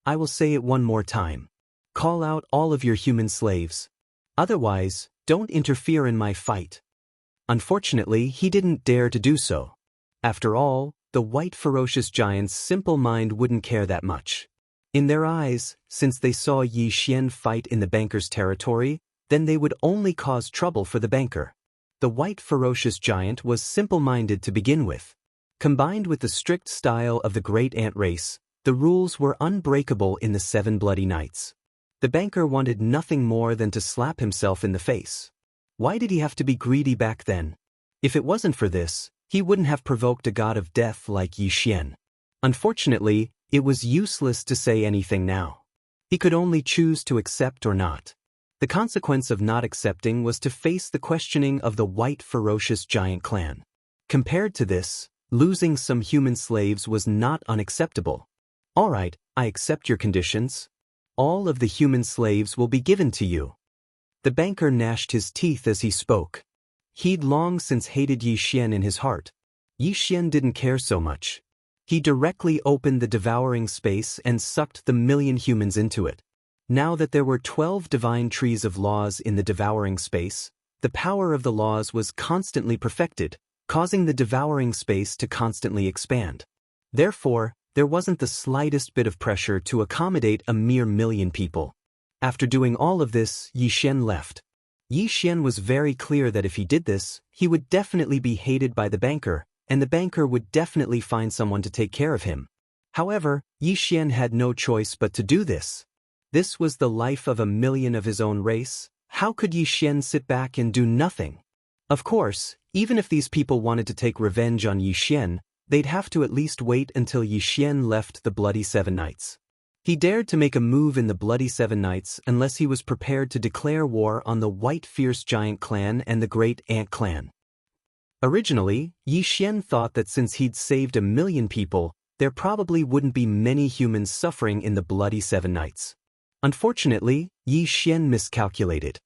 "I will say it one more time. Call out all of your human slaves. Otherwise, don't interfere in my fight." Unfortunately, he didn't dare to do so. After all, the white ferocious giant's simple mind wouldn't care that much. In their eyes, since they saw Yi Xian fight in the banker's territory, then they would only cause trouble for the banker. The white ferocious giant was simple-minded to begin with. Combined with the strict style of the great ant race, the rules were unbreakable in the 7 bloody nights. The banker wanted nothing more than to slap himself in the face. Why did he have to be greedy back then? If it wasn't for this, he wouldn't have provoked a god of death like Yi Xian. Unfortunately, it was useless to say anything now. He could only choose to accept or not. The consequence of not accepting was to face the questioning of the white ferocious giant clan. Compared to this, losing some human slaves was not unacceptable. "All right, I accept your conditions. All of the human slaves will be given to you." The banker gnashed his teeth as he spoke. He'd long since hated Yi Xian in his heart. Yi Xian didn't care so much. He directly opened the devouring space and sucked the million humans into it. Now that there were 12 divine trees of laws in the devouring space, the power of the laws was constantly perfected, causing the devouring space to constantly expand. Therefore, there wasn't the slightest bit of pressure to accommodate a mere million people. After doing all of this, Yi Xian left. Yi Xian was very clear that if he did this, he would definitely be hated by the banker, and the banker would definitely find someone to take care of him. However, Yi Xian had no choice but to do this. This was the life of a million of his own race. How could Yi Xian sit back and do nothing? Of course, even if these people wanted to take revenge on Yi Xian, they'd have to at least wait until Yi Xian left the Bloody 7 Nights. He dared to make a move in the Bloody 7 Nights unless he was prepared to declare war on the White Fierce Giant clan and the Great Ant clan. Originally, Yi Xian thought that since he'd saved a million people, there probably wouldn't be many humans suffering in the Bloody 7 Nights. Unfortunately, Yi Xian miscalculated.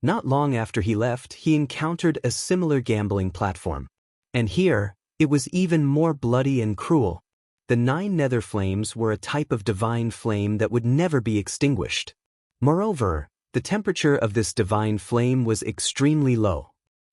Not long after he left, he encountered a similar gambling platform. And here, it was even more bloody and cruel. The 9 nether flames were a type of divine flame that would never be extinguished. Moreover, the temperature of this divine flame was extremely low.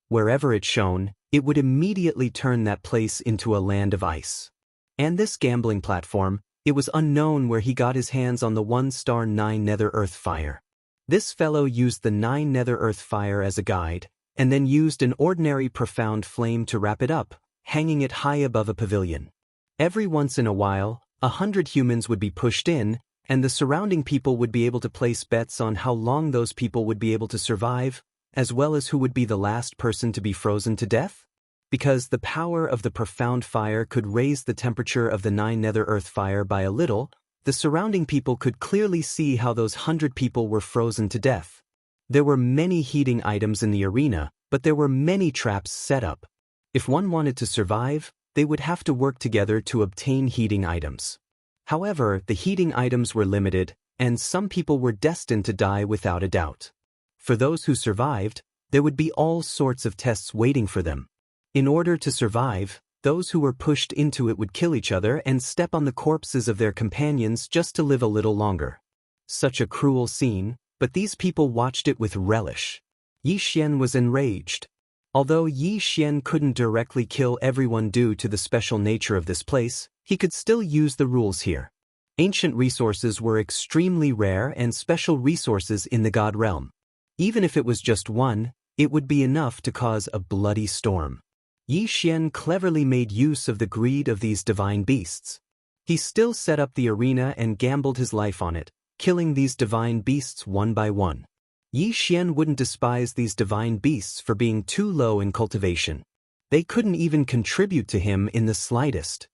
Wherever it shone, it would immediately turn that place into a land of ice. And this gambling platform, it was unknown where he got his hands on the 1-star 9 nether earth fire. This fellow used the 9 nether earth fire as a guide, and then used an ordinary profound flame to wrap it up, hanging it high above a pavilion. Every once in a while, 100 humans would be pushed in, and the surrounding people would be able to place bets on how long those people would be able to survive, as well as who would be the last person to be frozen to death. Because the power of the profound fire could raise the temperature of the 9 nether earth fire by a little, the surrounding people could clearly see how those 100 people were frozen to death. There were many heating items in the arena, but there were many traps set up. If one wanted to survive, they would have to work together to obtain heating items. However, the heating items were limited, and some people were destined to die without a doubt. For those who survived, there would be all sorts of tests waiting for them. In order to survive, those who were pushed into it would kill each other and step on the corpses of their companions just to live a little longer. Such a cruel scene, but these people watched it with relish. Yi Xian was enraged. Although Yi Xian couldn't directly kill everyone due to the special nature of this place, he could still use the rules here. Ancient resources were extremely rare and special resources in the God realm. Even if it was just one, it would be enough to cause a bloody storm. Yi Xian cleverly made use of the greed of these divine beasts. He still set up the arena and gambled his life on it, killing these divine beasts one by one. Yi Xian wouldn't despise these divine beasts for being too low in cultivation. They couldn't even contribute to him in the slightest.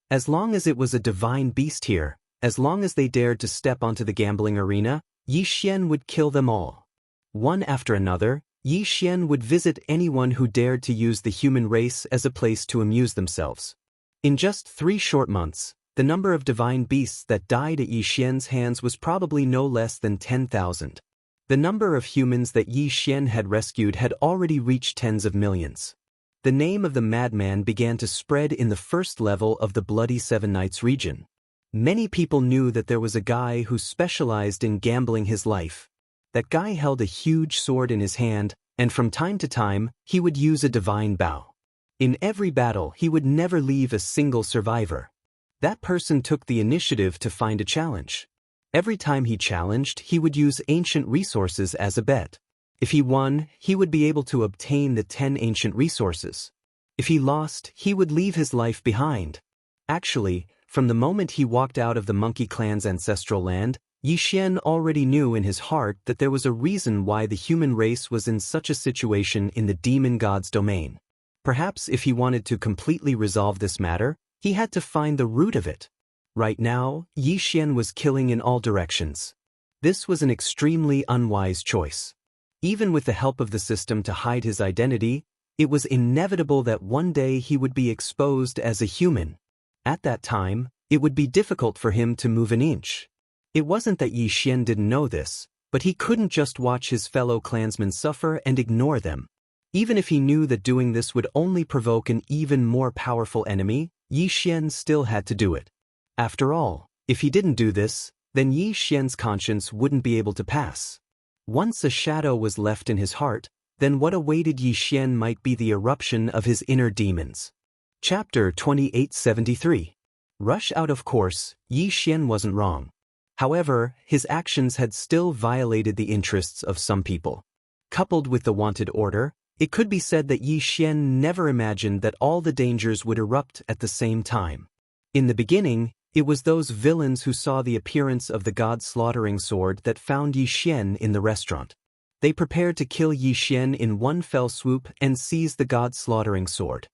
As long as it was a divine beast here, as long as they dared to step onto the gambling arena, Yi Xian would kill them all. One after another, Yi Xian would visit anyone who dared to use the human race as a place to amuse themselves. In just 3 short months, the number of divine beasts that died at Yi Xian's hands was probably no less than 10,000. The number of humans that Yi Xian had rescued had already reached tens of millions. The name of the madman began to spread in the first level of the Bloody Seven Nights region. Many people knew that there was a guy who specialized in gambling his life. That guy held a huge sword in his hand, and from time to time, he would use a divine bow. In every battle, he would never leave a single survivor. That person took the initiative to find a challenge. Every time he challenged, he would use ancient resources as a bet. If he won, he would be able to obtain the 10 ancient resources. If he lost, he would leave his life behind. Actually, from the moment he walked out of the Monkey Clan's ancestral land, Yi Xian already knew in his heart that there was a reason why the human race was in such a situation in the demon god's domain. Perhaps if he wanted to completely resolve this matter, he had to find the root of it. Right now, Yi Xian was killing in all directions. This was an extremely unwise choice. Even with the help of the system to hide his identity, it was inevitable that one day he would be exposed as a human. At that time, it would be difficult for him to move an inch. It wasn't that Yi Xian didn't know this, but he couldn't just watch his fellow clansmen suffer and ignore them. Even if he knew that doing this would only provoke an even more powerful enemy, Yi Xian still had to do it. After all, if he didn't do this, then Yi Xian's conscience wouldn't be able to pass. Once a shadow was left in his heart, then what awaited Yi Xian might be the eruption of his inner demons. Chapter 2873. Rush out. Of course, Yi Xian wasn't wrong. However, his actions had still violated the interests of some people. Coupled with the wanted order, it could be said that Yi Xian never imagined that all the dangers would erupt at the same time. In the beginning, it was those villains who saw the appearance of the god-slaughtering sword that found Yi Xian in the restaurant. They prepared to kill Yi Xian in one fell swoop and seize the god-slaughtering sword.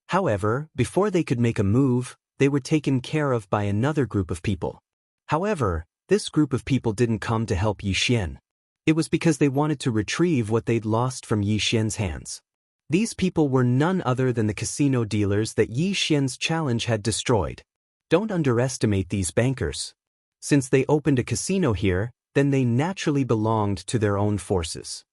However, before they could make a move, they were taken care of by another group of people. However, this group of people didn't come to help Yi Xian. It was because they wanted to retrieve what they'd lost from Yi Xian's hands. These people were none other than the casino dealers that Yi Xian's challenge had destroyed. Don't underestimate these bankers. Since they opened a casino here, then they naturally belonged to their own forces.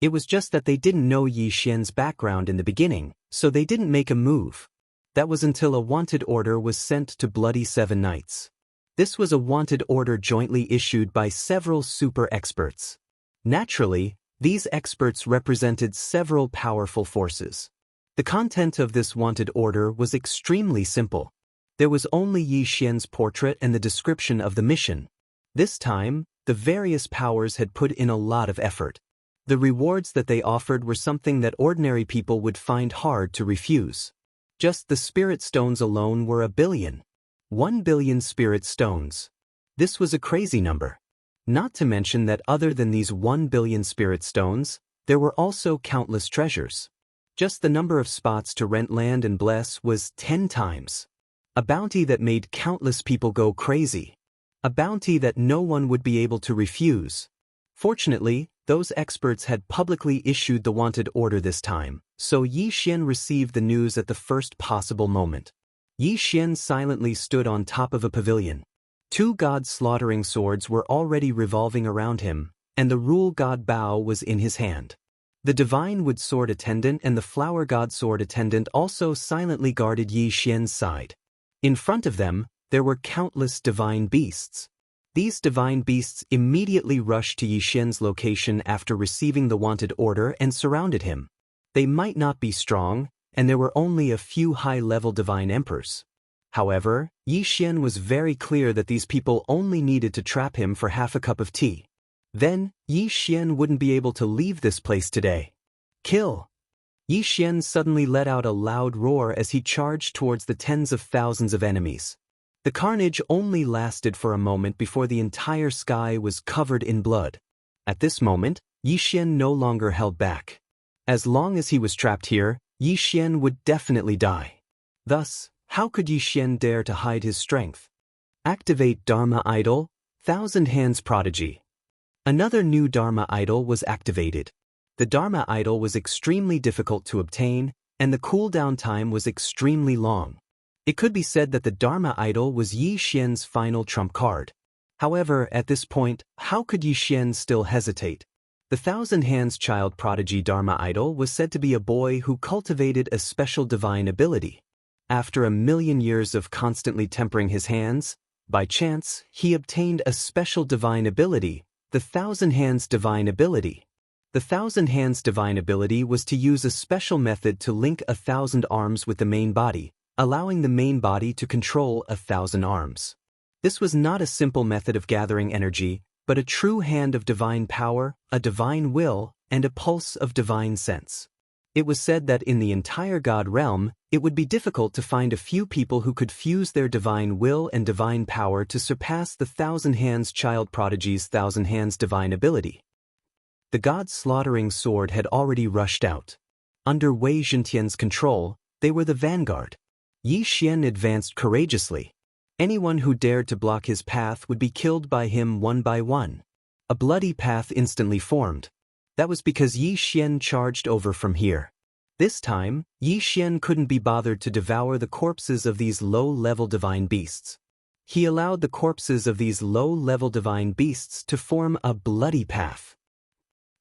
It was just that they didn't know Yi Xian's background in the beginning, so they didn't make a move. That was until a wanted order was sent to Bloody Seven Knights. This was a wanted order jointly issued by several super experts. Naturally, these experts represented several powerful forces. The content of this wanted order was extremely simple. There was only Yi Xian's portrait and the description of the mission. This time, the various powers had put in a lot of effort. The rewards that they offered were something that ordinary people would find hard to refuse. Just the spirit stones alone were 1 billion. 1 billion spirit stones. This was a crazy number. Not to mention that other than these 1 billion spirit stones, there were also countless treasures. Just the number of spots to rent land and bless was 10 times. A bounty that made countless people go crazy. A bounty that no one would be able to refuse. Fortunately, those experts had publicly issued the wanted order this time, so Yi Xian received the news at the first possible moment. Yi Xian silently stood on top of a pavilion. 2 god-slaughtering swords were already revolving around him, and the rule god bow was in his hand. The divine wood sword attendant and the flower god sword attendant also silently guarded Yi Xian's side. In front of them, there were countless divine beasts. These divine beasts immediately rushed to Yi Xian's location after receiving the wanted order and surrounded him. They might not be strong, and there were only a few high-level divine emperors. However, Yi Xian was very clear that these people only needed to trap him for half a cup of tea. Then, Yi Xian wouldn't be able to leave this place today. Kill! Yi Xian suddenly let out a loud roar as he charged towards the tens of thousands of enemies. The carnage only lasted for a moment before the entire sky was covered in blood. At this moment, Yi Xian no longer held back. As long as he was trapped here, Yi Xian would definitely die. Thus, how could Yi Xian dare to hide his strength? Activate Dharma Idol, Thousand Hands Prodigy. Another new Dharma Idol was activated. The Dharma Idol was extremely difficult to obtain, and the cooldown time was extremely long. It could be said that the Dharma Idol was Yi Xian's final trump card. However, at this point, how could Yi Xian still hesitate? The Thousand Hands Child Prodigy Dharma Idol was said to be a boy who cultivated a special divine ability. After 1,000,000 years of constantly tempering his hands, by chance, he obtained a special divine ability, the Thousand Hands Divine Ability. The Thousand Hands Divine Ability was to use a special method to link 1,000 arms with the main body, allowing the main body to control 1,000 arms. This was not a simple method of gathering energy, but a true hand of divine power, a divine will, and a pulse of divine sense. It was said that in the entire God realm, it would be difficult to find a few people who could fuse their divine will and divine power to surpass the Thousand Hands Child Prodigy's Thousand Hands Divine Ability. The god-slaughtering sword had already rushed out. Under Wei Zhentian's control, they were the vanguard. Yi Xian advanced courageously. Anyone who dared to block his path would be killed by him one by one. A bloody path instantly formed. That was because Yi Xian charged over from here. This time, Yi Xian couldn't be bothered to devour the corpses of these low-level divine beasts. He allowed the corpses of these low-level divine beasts to form a bloody path.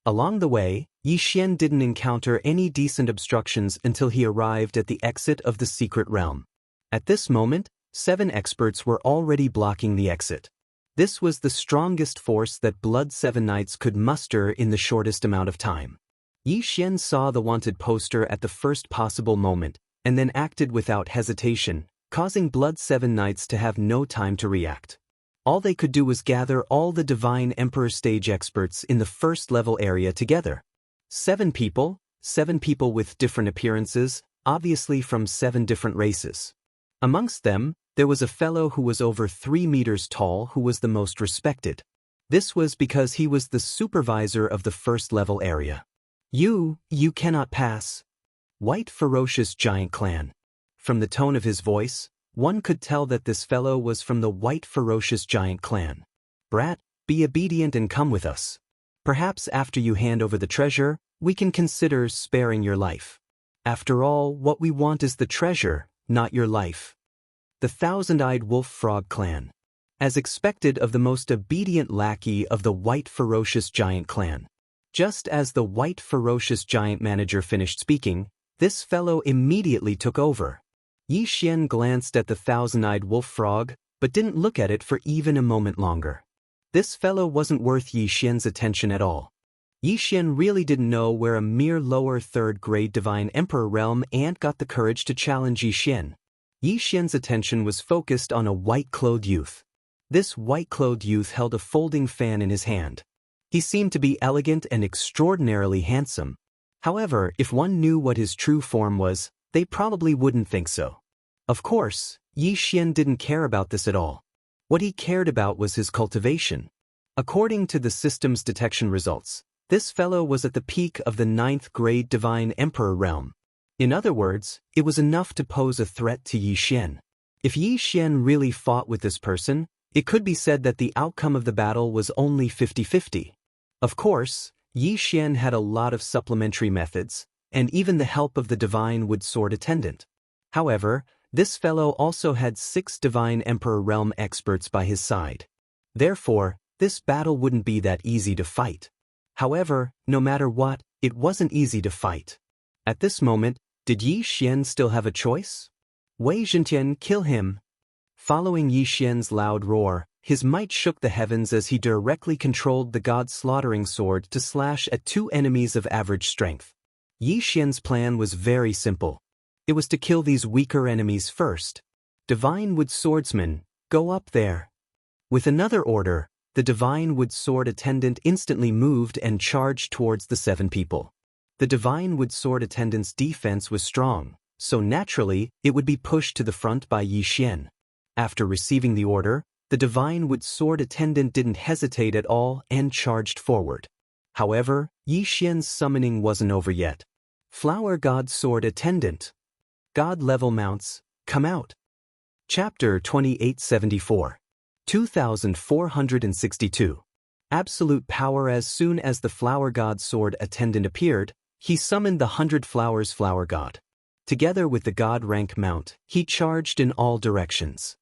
Along the way, Yi Xian didn't encounter any decent obstructions until he arrived at the exit of the secret realm. At this moment, 7 experts were already blocking the exit. This was the strongest force that Blood Seven Knights could muster in the shortest amount of time. Yi Xian saw the wanted poster at the first possible moment, and then acted without hesitation, causing Blood Seven Knights to have no time to react. All they could do was gather all the Divine Emperor stage experts in the first-level area together. 7 people with different appearances, obviously from 7 different races. Amongst them, there was a fellow who was over 3 meters tall who was the most respected. This was because he was the supervisor of the first-level area. You cannot pass. White Ferocious Giant Clan. From the tone of his voice, one could tell that this fellow was from the White Ferocious Giant Clan. Brat, be obedient and come with us. Perhaps after you hand over the treasure, we can consider sparing your life. After all, what we want is the treasure, not your life. The Thousand-Eyed Wolf Frog Clan. As expected of the most obedient lackey of the White Ferocious Giant Clan. Just as the white ferocious giant manager finished speaking, this fellow immediately took over. Yi Xian glanced at the thousand-eyed wolf frog, but didn't look at it for even a moment longer. This fellow wasn't worth Yi Xian's attention at all. Yi Xian really didn't know where a mere lower third-grade divine emperor realm ant got the courage to challenge Yi Xian. Yi Xian's attention was focused on a white-clothed youth. This white-clothed youth held a folding fan in his hand. He seemed to be elegant and extraordinarily handsome. However, if one knew what his true form was, they probably wouldn't think so. Of course, Yi Xian didn't care about this at all. What he cared about was his cultivation. According to the system's detection results, this fellow was at the peak of the 9th grade divine emperor realm. In other words, it was enough to pose a threat to Yi Xian. If Yi Xian really fought with this person, it could be said that the outcome of the battle was only 50-50. Of course, Yi Xian had a lot of supplementary methods, and even the help of the divine wood sword attendant. However, this fellow also had 6 divine emperor realm experts by his side. Therefore, this battle wouldn't be that easy to fight. However, no matter what, it wasn't easy to fight. At this moment, did Yi Xian still have a choice? Wei Zhentian, kill him. Following Yi Xian's loud roar, his might shook the heavens as he directly controlled the god-slaughtering sword to slash at 2 enemies of average strength. Yi Xian's plan was very simple. It was to kill these weaker enemies first. Divine wood swordsmen, go up there. With another order, the divine wood sword attendant instantly moved and charged towards the 7 people. The divine wood sword attendant's defense was strong, so naturally, it would be pushed to the front by Yi Xian. After receiving the order, the divine wood sword attendant didn't hesitate at all and charged forward. However, Yi Xian's summoning wasn't over yet. Flower God Sword Attendant. God level mounts, come out. Chapter 2874. 2462. Absolute power. As soon as the Flower God Sword Attendant appeared, he summoned the 100 Flowers Flower God. Together with the God rank mount, he charged in all directions.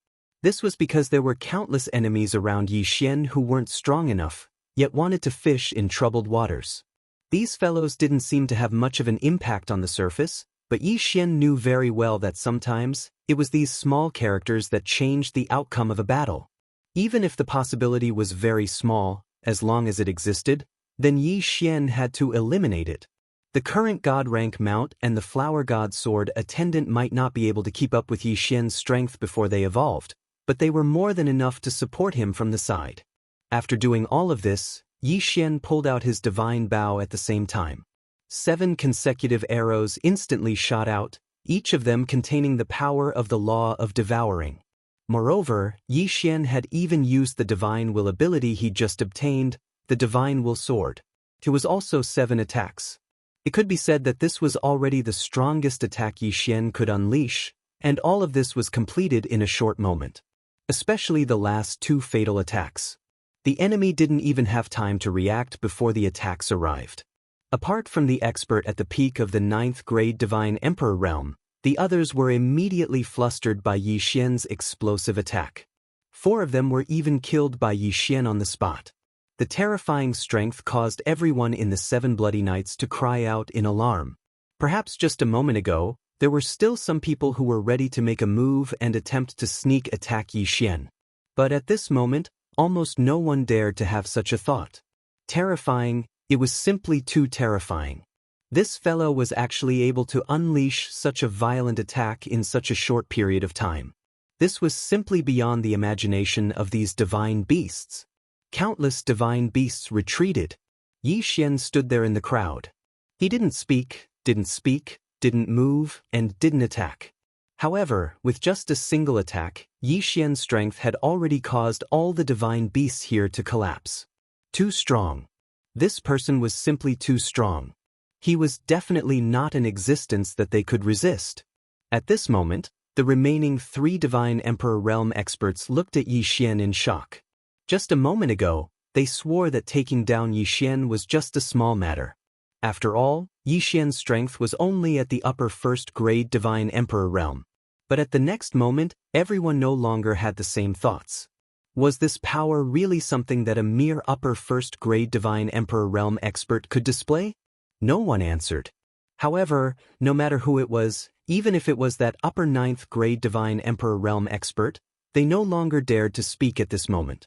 This was because there were countless enemies around Yi Xian who weren't strong enough, yet wanted to fish in troubled waters. These fellows didn't seem to have much of an impact on the surface, but Yi Xian knew very well that sometimes, it was these small characters that changed the outcome of a battle. Even if the possibility was very small, as long as it existed, then Yi Xian had to eliminate it. The current God rank mount and the Flower God Sword Attendant might not be able to keep up with Yi Xian's strength before they evolved, but they were more than enough to support him from the side. After doing all of this, Yi Xian pulled out his divine bow at the same time. 7 consecutive arrows instantly shot out, each of them containing the power of the law of devouring. Moreover, Yi Xian had even used the divine will ability he just obtained, the divine will sword. It was also 7 attacks. It could be said that this was already the strongest attack Yi Xian could unleash, and all of this was completed in a short moment. Especially the last 2 fatal attacks. The enemy didn't even have time to react before the attacks arrived. Apart from the expert at the peak of the 9th grade divine emperor realm, the others were immediately flustered by Yi Xian's explosive attack. 4 of them were even killed by Yi Xian on the spot. The terrifying strength caused everyone in the 7 Bloody Knights to cry out in alarm. Perhaps just a moment ago, there were still some people who were ready to make a move and attempt to sneak attack Yi Xian. But at this moment, almost no one dared to have such a thought. Terrifying, it was simply too terrifying. This fellow was actually able to unleash such a violent attack in such a short period of time. This was simply beyond the imagination of these divine beasts. Countless divine beasts retreated. Yi Xian stood there in the crowd. He didn't speak, didn't move, and didn't attack. However, with just a single attack, Yi Xian's strength had already caused all the divine beasts here to collapse. Too strong. This person was simply too strong. He was definitely not an existence that they could resist. At this moment, the remaining 3 divine emperor realm experts looked at Yi Xian in shock. Just a moment ago, they swore that taking down Yi Xian was just a small matter. After all, Yi Xian's strength was only at the upper 1st grade divine emperor realm. But at the next moment, everyone no longer had the same thoughts. Was this power really something that a mere upper first-grade Divine Emperor Realm expert could display? No one answered. However, no matter who it was, even if it was that upper 9th-grade Divine Emperor Realm expert, they no longer dared to speak at this moment.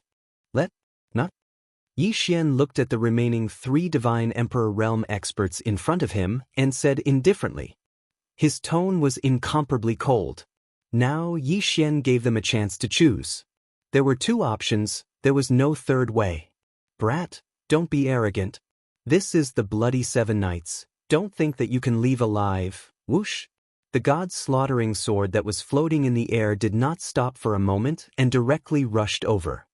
Not? Yi Xian looked at the remaining 3 Divine Emperor Realm experts in front of him and said indifferently. His tone was incomparably cold. Now Yi Xian gave them a chance to choose. There were 2 options, there was no third way. Brat, don't be arrogant. This is the Bloody 7 Nights, don't think that you can leave alive. Whoosh! The god's slaughtering sword that was floating in the air did not stop for a moment and directly rushed over.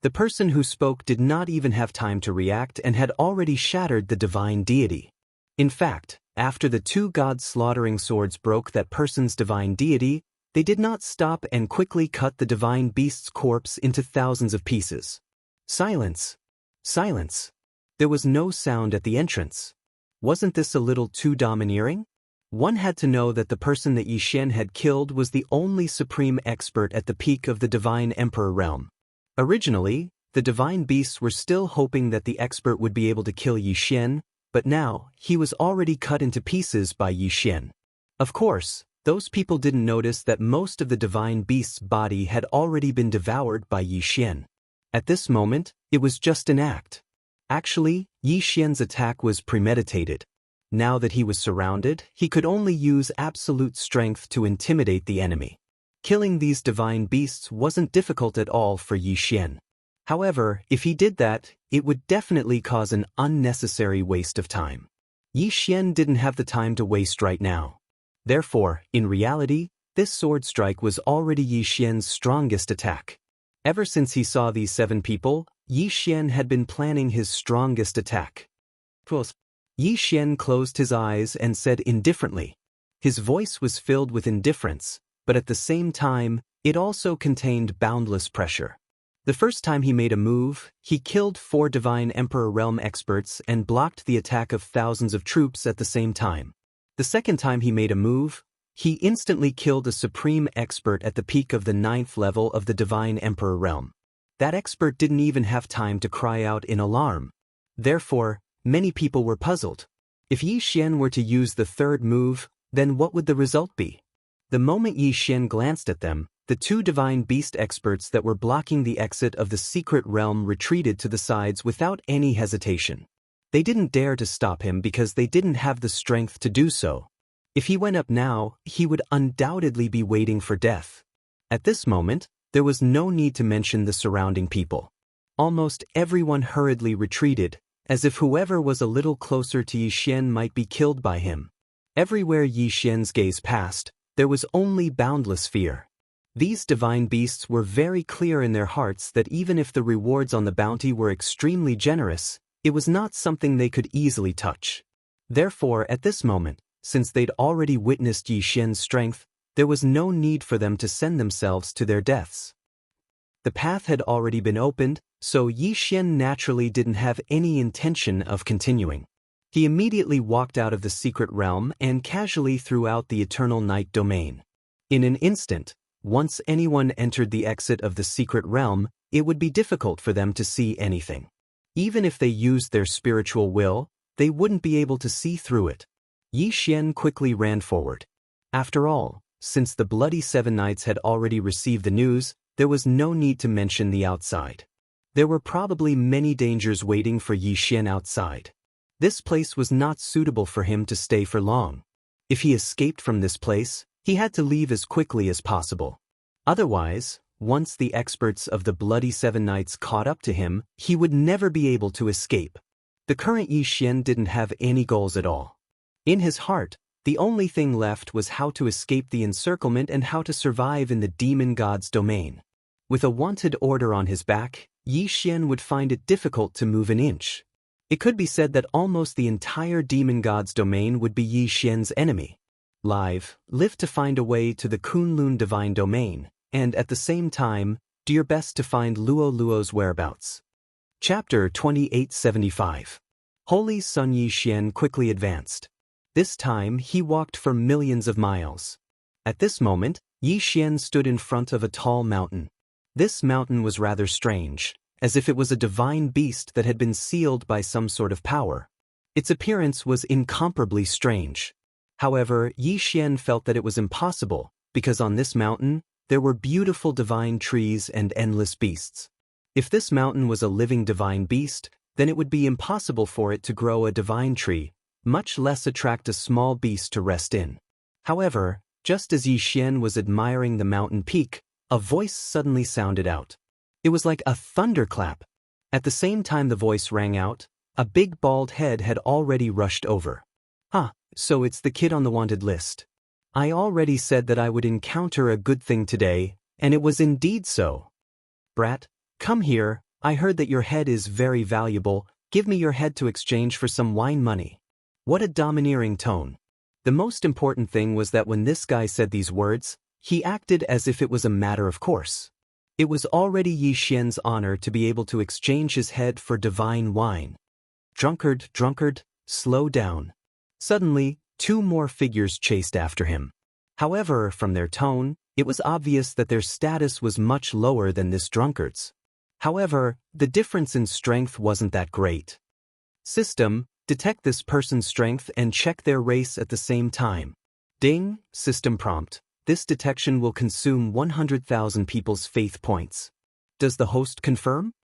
The person who spoke did not even have time to react and had already shattered the divine deity. In fact, after the 2 god's slaughtering swords broke that person's divine deity, they did not stop and quickly cut the divine beast's corpse into thousands of pieces. Silence! Silence! There was no sound at the entrance. Wasn't this a little too domineering? One had to know that the person that Yi Xian had killed was the only supreme expert at the peak of the Divine Emperor realm. Originally, the divine beasts were still hoping that the expert would be able to kill Yi Xian, but now, he was already cut into pieces by Yi Xian. Of course, those people didn't notice that most of the divine beast's body had already been devoured by Yi Xian. At this moment, it was just an act. Actually, Yi Xian's attack was premeditated. Now that he was surrounded, he could only use absolute strength to intimidate the enemy. Killing these divine beasts wasn't difficult at all for Yi Xian. However, if he did that, it would definitely cause an unnecessary waste of time. Yi Xian didn't have the time to waste right now. Therefore, in reality, this sword strike was already Yi Xian's strongest attack. Ever since he saw these 7 people, Yi Xian had been planning his strongest attack. Yi Xian closed his eyes and said indifferently. His voice was filled with indifference, but at the same time, it also contained boundless pressure. The first time he made a move, he killed 4 Divine Emperor Realm experts and blocked the attack of thousands of troops at the same time. The second time he made a move, he instantly killed a supreme expert at the peak of the 9th level of the Divine Emperor Realm. That expert didn't even have time to cry out in alarm. Therefore, many people were puzzled. If Yi Xian were to use the third move, then what would the result be? The moment Yi Xian glanced at them, the 2 divine beast experts that were blocking the exit of the secret realm retreated to the sides without any hesitation. They didn't dare to stop him because they didn't have the strength to do so. If he went up now, he would undoubtedly be waiting for death. At this moment, there was no need to mention the surrounding people. Almost everyone hurriedly retreated, as if whoever was a little closer to Yi Xian might be killed by him. Everywhere Yi Xian's gaze passed, there was only boundless fear. These divine beasts were very clear in their hearts that even if the rewards on the bounty were extremely generous, it was not something they could easily touch. Therefore, at this moment, since they'd already witnessed Yi Xian's strength, there was no need for them to send themselves to their deaths. The path had already been opened, so Yi Xian naturally didn't have any intention of continuing. He immediately walked out of the secret realm and casually threw out the Eternal Night domain. In an instant, once anyone entered the exit of the secret realm, it would be difficult for them to see anything. Even if they used their spiritual will, they wouldn't be able to see through it. Yi Xian quickly ran forward. After all, since the Bloody 7 Nights had already received the news, there was no need to mention the outside. There were probably many dangers waiting for Yi Xian outside. This place was not suitable for him to stay for long. If he escaped from this place, he had to leave as quickly as possible. Otherwise, once the experts of the Bloody 7 Nights caught up to him, he would never be able to escape. The current Yi Xian didn't have any goals at all. In his heart, the only thing left was how to escape the encirclement and how to survive in the demon god's domain. With a wanted order on his back, Yi Xian would find it difficult to move an inch. It could be said that almost the entire demon god's domain would be Yi Xian's enemy. Live to find a way to the Kunlun divine domain, and at the same time, do your best to find Luo Luo's whereabouts. Chapter 2875. Holy Sun. Yi Xian quickly advanced. This time he walked for millions of miles. At this moment, Yi Xian stood in front of a tall mountain. This mountain was rather strange, as if it was a divine beast that had been sealed by some sort of power. Its appearance was incomparably strange. However, Yi Xian felt that it was impossible, because on this mountain, there were beautiful divine trees and endless beasts. If this mountain was a living divine beast, then it would be impossible for it to grow a divine tree, much less attract a small beast to rest in. However, just as Yi Xian was admiring the mountain peak, a voice suddenly sounded out. It was like a thunderclap. At the same time the voice rang out, a big bald head had already rushed over. So it's the kid on the wanted list. I already said that I would encounter a good thing today, and it was indeed so. Brat, come here, I heard that your head is very valuable, give me your head to exchange for some wine money. What a domineering tone. The most important thing was that when this guy said these words, he acted as if it was a matter of course. It was already Yi Xian's honor to be able to exchange his head for divine wine. Drunkard, slow down. Suddenly, 2 more figures chased after him. However, from their tone, it was obvious that their status was much lower than this drunkard's. However, the difference in strength wasn't that great. System, detect this person's strength and check their race at the same time. Ding, system prompt. This detection will consume 100,000 people's faith points. Does the host confirm?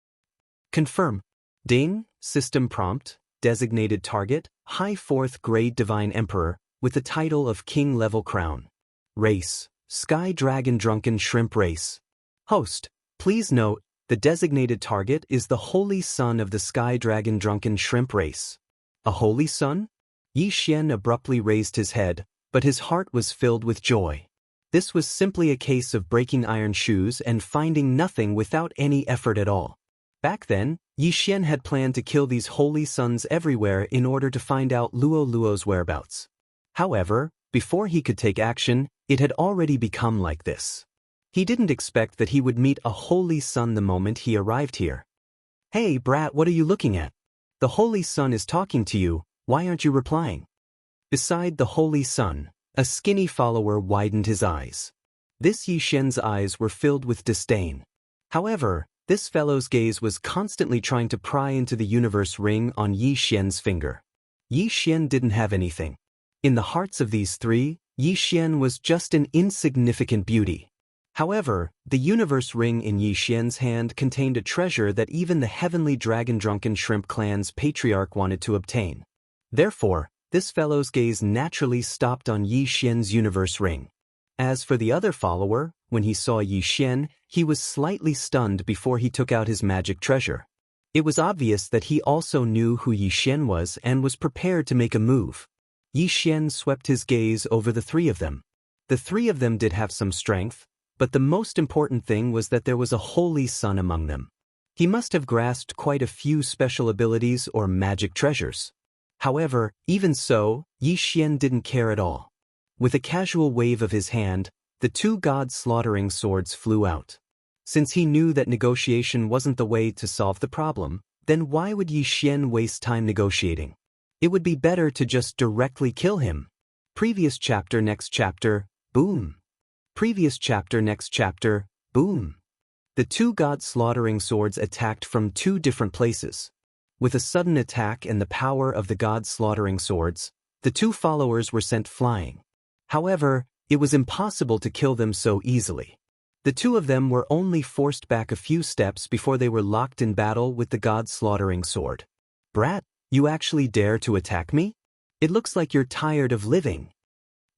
Confirm. Ding, system prompt. Designated target, high 4th grade divine emperor, with the title of king-level crown. Race, Sky Dragon Drunken Shrimp Race. Host, please note, the designated target is the holy son of the Sky Dragon Drunken Shrimp Race. A holy son? Yi Xian abruptly raised his head, but his heart was filled with joy. This was simply a case of breaking iron shoes and finding nothing without any effort at all. Back then, Yi Xian had planned to kill these holy sons everywhere in order to find out Luo's whereabouts. However, before he could take action, it had already become like this. He didn't expect that he would meet a holy son the moment he arrived here. Hey brat, what are you looking at? The holy son is talking to you, why aren't you replying? Beside the holy son, a skinny follower widened his eyes. This Yi Xian's eyes were filled with disdain. However, this fellow's gaze was constantly trying to pry into the universe ring on Yi Xian's finger. Yi Xian didn't have anything. In the hearts of these 3, Yi Xian was just an insignificant beauty. However, the universe ring in Yi Xian's hand contained a treasure that even the heavenly dragon drunken shrimp clan's patriarch wanted to obtain. Therefore, this fellow's gaze naturally stopped on Yi Xian's universe ring. As for the other follower, when he saw Yi Xian, he was slightly stunned before he took out his magic treasure. It was obvious that he also knew who Yi Xian was and was prepared to make a move. Yi Xian swept his gaze over the 3 of them. The 3 of them did have some strength, but the most important thing was that there was a holy son among them. He must have grasped quite a few special abilities or magic treasures. However, even so, Yi Xian didn't care at all. With a casual wave of his hand, the 2 god-slaughtering swords flew out. Since he knew that negotiation wasn't the way to solve the problem, then why would Yi Xian waste time negotiating? It would be better to just directly kill him. Previous chapter, next chapter, boom. Previous chapter, next chapter, boom. The 2 god-slaughtering swords attacked from 2 different places. With a sudden attack and the power of the god-slaughtering swords, the 2 followers were sent flying. However, it was impossible to kill them so easily. The 2 of them were only forced back a few steps before they were locked in battle with the god-slaughtering sword. Brat, you actually dare to attack me? It looks like you're tired of living.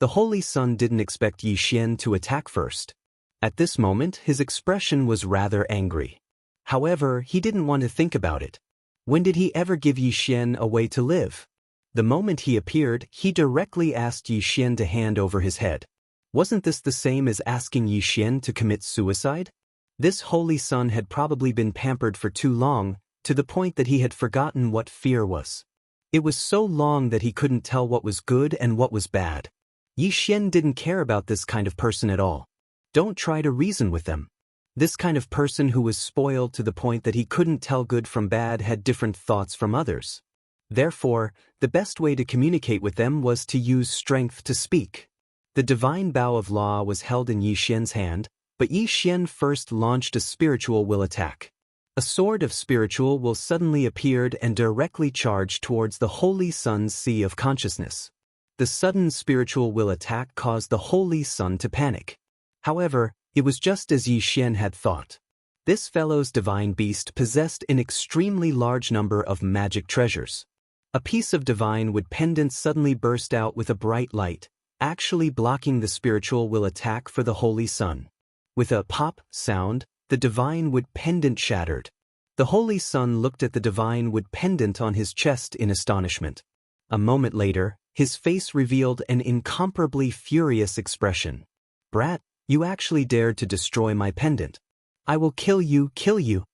The holy son didn't expect Yi Xian to attack first. At this moment, his expression was rather angry. However, he didn't want to think about it. When did he ever give Yi Xian a way to live? The moment he appeared, he directly asked Yi Xian to hand over his head. Wasn't this the same as asking Yi Xian to commit suicide? This holy son had probably been pampered for too long, to the point that he had forgotten what fear was. It was so long that he couldn't tell what was good and what was bad. Yi Xian didn't care about this kind of person at all. Don't try to reason with them. This kind of person who was spoiled to the point that he couldn't tell good from bad had different thoughts from others. Therefore, the best way to communicate with them was to use strength to speak. The divine bow of law was held in Yi Xian's hand, But Yi Xian first launched a spiritual will attack. A sword of spiritual will suddenly appeared and directly charged towards the Holy Sun's sea of consciousness. The sudden spiritual will attack caused the Holy Sun to panic. However, it was just as Yi Xian had thought. This fellow's divine beast possessed an extremely large number of magic treasures. A piece of divine wood pendant suddenly burst out with a bright light, actually blocking the spiritual will attack for the Holy Sun. With a pop sound, the divine wood pendant shattered. The Holy Sun looked at the divine wood pendant on his chest in astonishment. A moment later, his face revealed an incomparably furious expression. "Brat, you actually dared to destroy my pendant. I will kill you, kill you."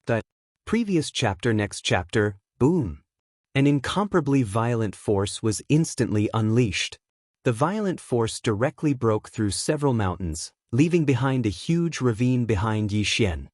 The previous chapter, next chapter, boom. An incomparably violent force was instantly unleashed. The violent force directly broke through several mountains, leaving behind a huge ravine behind Yi Xian.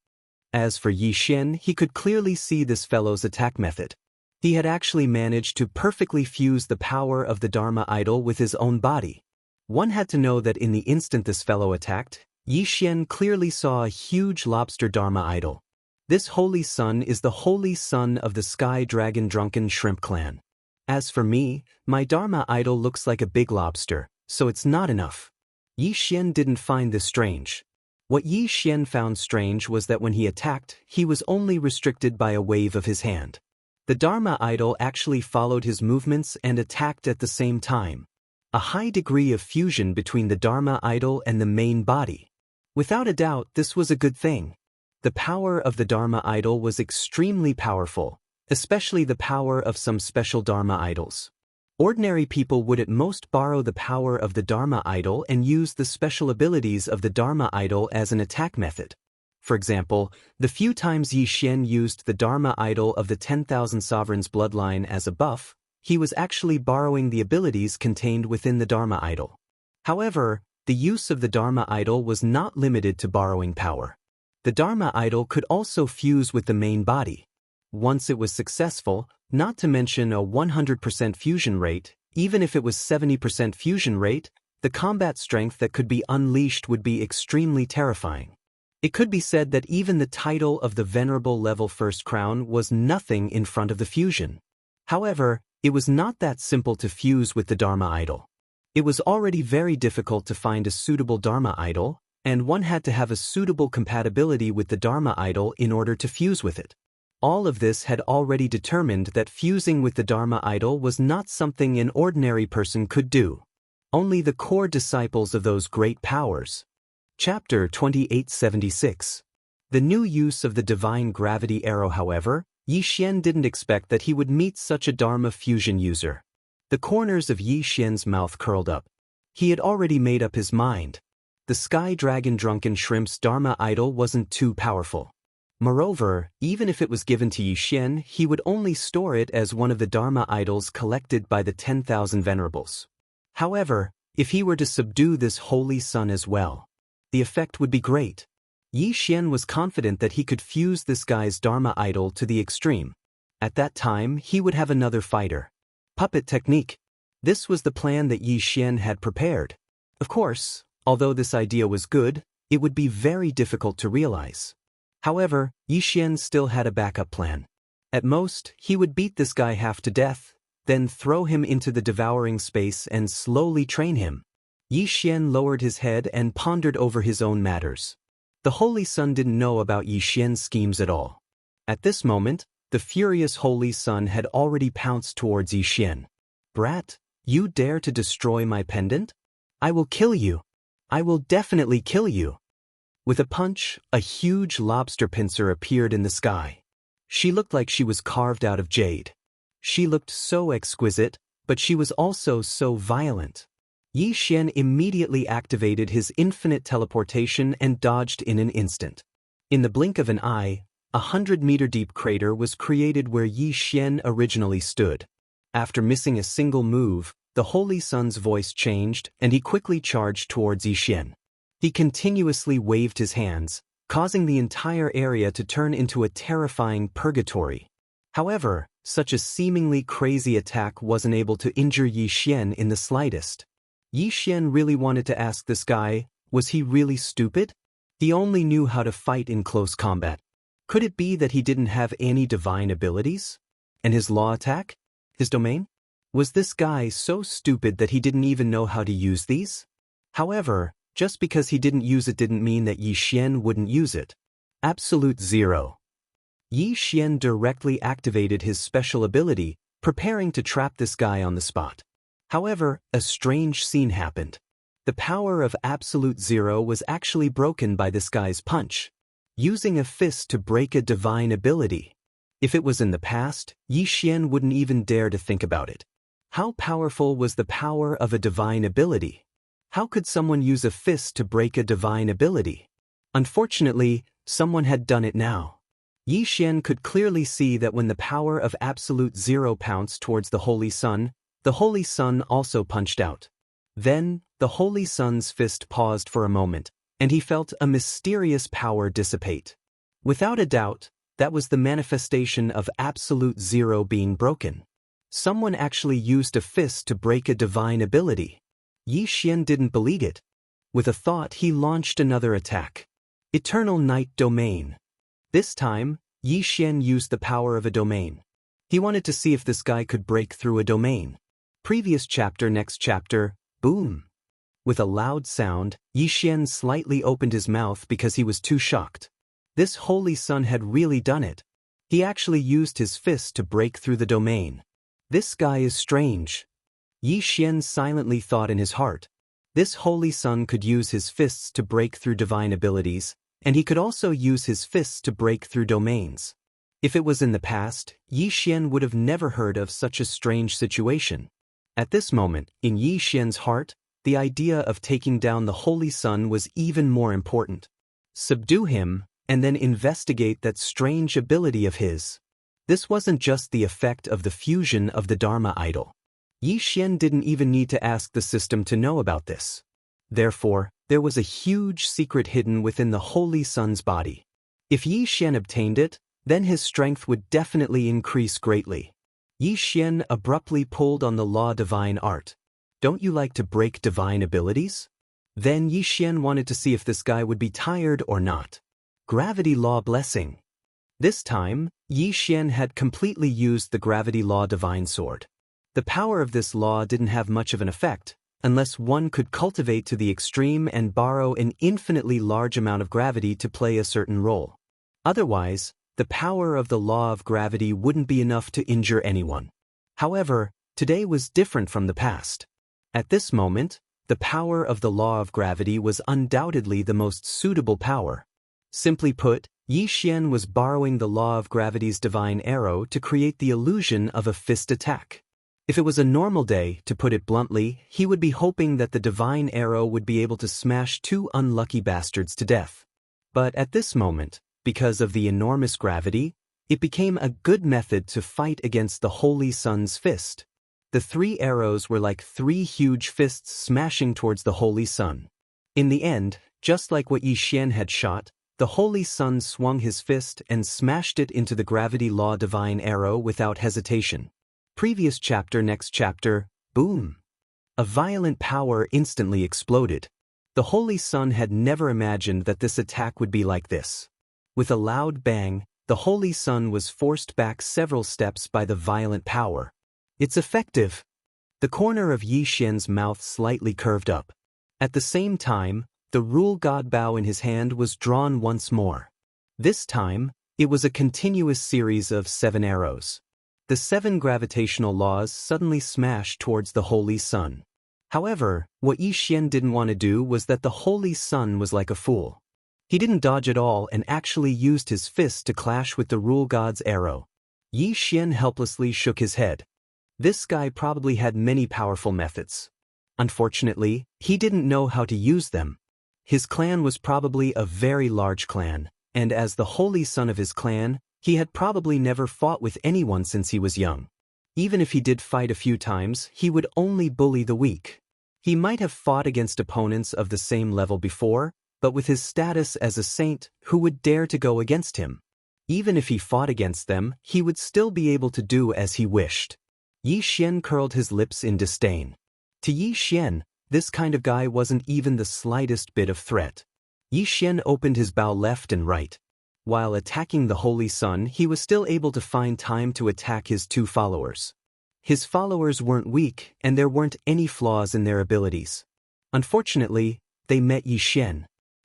As for Yi Xian, he could clearly see this fellow's attack method. He had actually managed to perfectly fuse the power of the Dharma idol with his own body. One had to know that in the instant this fellow attacked, Yi Xian clearly saw a huge lobster Dharma idol. This Holy Sun is the Holy Sun of the Sky Dragon Drunken Shrimp Clan. As for me, my Dharma idol looks like a big lobster, so it's not enough. Yi Xian didn't find this strange. What Yi Xian found strange was that when he attacked, he was only restricted by a wave of his hand. The Dharma idol actually followed his movements and attacked at the same time. A high degree of fusion between the Dharma idol and the main body. Without a doubt, this was a good thing. The power of the Dharma idol was extremely powerful, especially the power of some special Dharma idols. Ordinary people would at most borrow the power of the Dharma idol and use the special abilities of the Dharma idol as an attack method. For example, the few times Yi Xian used the Dharma idol of the 10,000 Sovereigns bloodline as a buff, he was actually borrowing the abilities contained within the Dharma idol. However, the use of the Dharma idol was not limited to borrowing power. The Dharma idol could also fuse with the main body. Once it was successful, not to mention a 100% fusion rate, even if it was 70% fusion rate, the combat strength that could be unleashed would be extremely terrifying. It could be said that even the title of the Venerable Level First Crown was nothing in front of the fusion. However, it was not that simple to fuse with the Dharma idol. It was already very difficult to find a suitable Dharma idol, and one had to have a suitable compatibility with the Dharma idol in order to fuse with it. All of this had already determined that fusing with the Dharma idol was not something an ordinary person could do. Only the core disciples of those great powers. Chapter 2876. The new use of the divine gravity arrow. However, Yi Xian didn't expect that he would meet such a Dharma fusion user. The corners of Yi Xian's mouth curled up. He had already made up his mind. The Sky Dragon Drunken Shrimp's Dharma idol wasn't too powerful. Moreover, even if it was given to Yi Xian, he would only store it as one of the Dharma idols collected by the 10,000 venerables. However, if he were to subdue this Holy Sun as well, the effect would be great. Yi Xian was confident that he could fuse this guy's Dharma idol to the extreme. At that time, he would have another fighter. Puppet technique. This was the plan that Yi Xian had prepared. Of course, although this idea was good, it would be very difficult to realize. However, Yi Xian still had a backup plan. At most, he would beat this guy half to death, then throw him into the devouring space and slowly train him. Yi Xian lowered his head and pondered over his own matters. The Holy Sun didn't know about Yi Xian's schemes at all. At this moment, the furious Holy Sun had already pounced towards Yi Xian. "Brat, you dare to destroy my pendant? I will kill you. I will definitely kill you." With a punch, a huge lobster pincer appeared in the sky. She looked like she was carved out of jade. She looked so exquisite, but she was also so violent. Yi Xian immediately activated his infinite teleportation and dodged in an instant. In the blink of an eye, a 100-meter-deep crater was created where Yi Xian originally stood. After missing a single move, the Holy Sun's voice changed and he quickly charged towards Yi Xian. He continuously waved his hands, causing the entire area to turn into a terrifying purgatory. However, such a seemingly crazy attack wasn't able to injure Yi Xian in the slightest. Yi Xian really wanted to ask this guy, was he really stupid? He only knew how to fight in close combat. Could it be that he didn't have any divine abilities? And his law attack? His domain? Was this guy so stupid that he didn't even know how to use these? However, just because he didn't use it didn't mean that Yi Xian wouldn't use it. Absolute zero. Yi Xian directly activated his special ability, preparing to trap this guy on the spot. However, a strange scene happened. The power of absolute zero was actually broken by this guy's punch, using a fist to break a divine ability. If it was in the past, Yi Xian wouldn't even dare to think about it. How powerful was the power of a divine ability? How could someone use a fist to break a divine ability? Unfortunately, someone had done it now. Yi Xian could clearly see that when the power of absolute zero pounced towards the Holy Sun, the Holy Sun also punched out. Then, the Holy Sun's fist paused for a moment, and he felt a mysterious power dissipate. Without a doubt, that was the manifestation of absolute zero being broken. Someone actually used a fist to break a divine ability. Yi Xian didn't believe it. With a thought, he launched another attack. Eternal Night Domain. This time, Yi Xian used the power of a domain. He wanted to see if this guy could break through a domain. Previous chapter, next chapter, boom. With a loud sound, Yi Xian slightly opened his mouth because he was too shocked. This Holy Sun had really done it. He actually used his fist to break through the domain. This guy is strange. Yi Xian silently thought in his heart. This Holy Sun could use his fists to break through divine abilities, and he could also use his fists to break through domains. If it was in the past, Yi Xian would have never heard of such a strange situation. At this moment, in Yi Xian's heart, the idea of taking down the Holy Sun was even more important. Subdue him, and then investigate that strange ability of his. This wasn't just the effect of the fusion of the Dharma idol. Yi Xian didn't even need to ask the system to know about this. Therefore, there was a huge secret hidden within the Holy Sun's body. If Yi Xian obtained it, then his strength would definitely increase greatly. Yi Xian abruptly pulled on the law divine art. Don't you like to break divine abilities? Then Yi Xian wanted to see if this guy would be tired or not. Gravity Law Blessing. This time, Yi Xian had completely used the Gravity Law Divine Sword. The power of this law didn't have much of an effect, unless one could cultivate to the extreme and borrow an infinitely large amount of gravity to play a certain role. Otherwise, the power of the law of gravity wouldn't be enough to injure anyone. However, today was different from the past. At this moment, the power of the law of gravity was undoubtedly the most suitable power. Simply put, Yi Xian was borrowing the law of gravity's divine arrow to create the illusion of a fist attack. If it was a normal day, to put it bluntly, he would be hoping that the divine arrow would be able to smash two unlucky bastards to death. But at this moment, because of the enormous gravity, it became a good method to fight against the Holy Sun's fist. The three arrows were like three huge fists smashing towards the Holy Sun. In the end, just like what Yi Xian had shot, the Holy Sun swung his fist and smashed it into the Gravity Law Divine Arrow without hesitation. Previous chapter, next chapter, boom. A violent power instantly exploded. The Holy Sun had never imagined that this attack would be like this. With a loud bang, the Holy Sun was forced back several steps by the violent power. It's effective. The corner of Yi Xian's mouth slightly curved up. At the same time, the Rule God bow in his hand was drawn once more. This time, it was a continuous series of 7 arrows. The 7 gravitational laws suddenly smashed towards the Holy Sun. However, what Yi Xian didn't want to do was that the Holy Sun was like a fool. He didn't dodge at all and actually used his fist to clash with the Rule God's arrow. Yi Xian helplessly shook his head. This guy probably had many powerful methods. Unfortunately, he didn't know how to use them. His clan was probably a very large clan, and as the Holy Son of his clan, he had probably never fought with anyone since he was young. Even if he did fight a few times, he would only bully the weak. He might have fought against opponents of the same level before, but with his status as a saint, who would dare to go against him? Even if he fought against them, he would still be able to do as he wished. Yi Xian curled his lips in disdain. To Yi Xian, this kind of guy wasn't even the slightest bit of threat. Yi Xian opened his bow left and right. While attacking the Holy Sun, he was still able to find time to attack his two followers. His followers weren't weak, and there weren't any flaws in their abilities. Unfortunately, they met Yi Xian.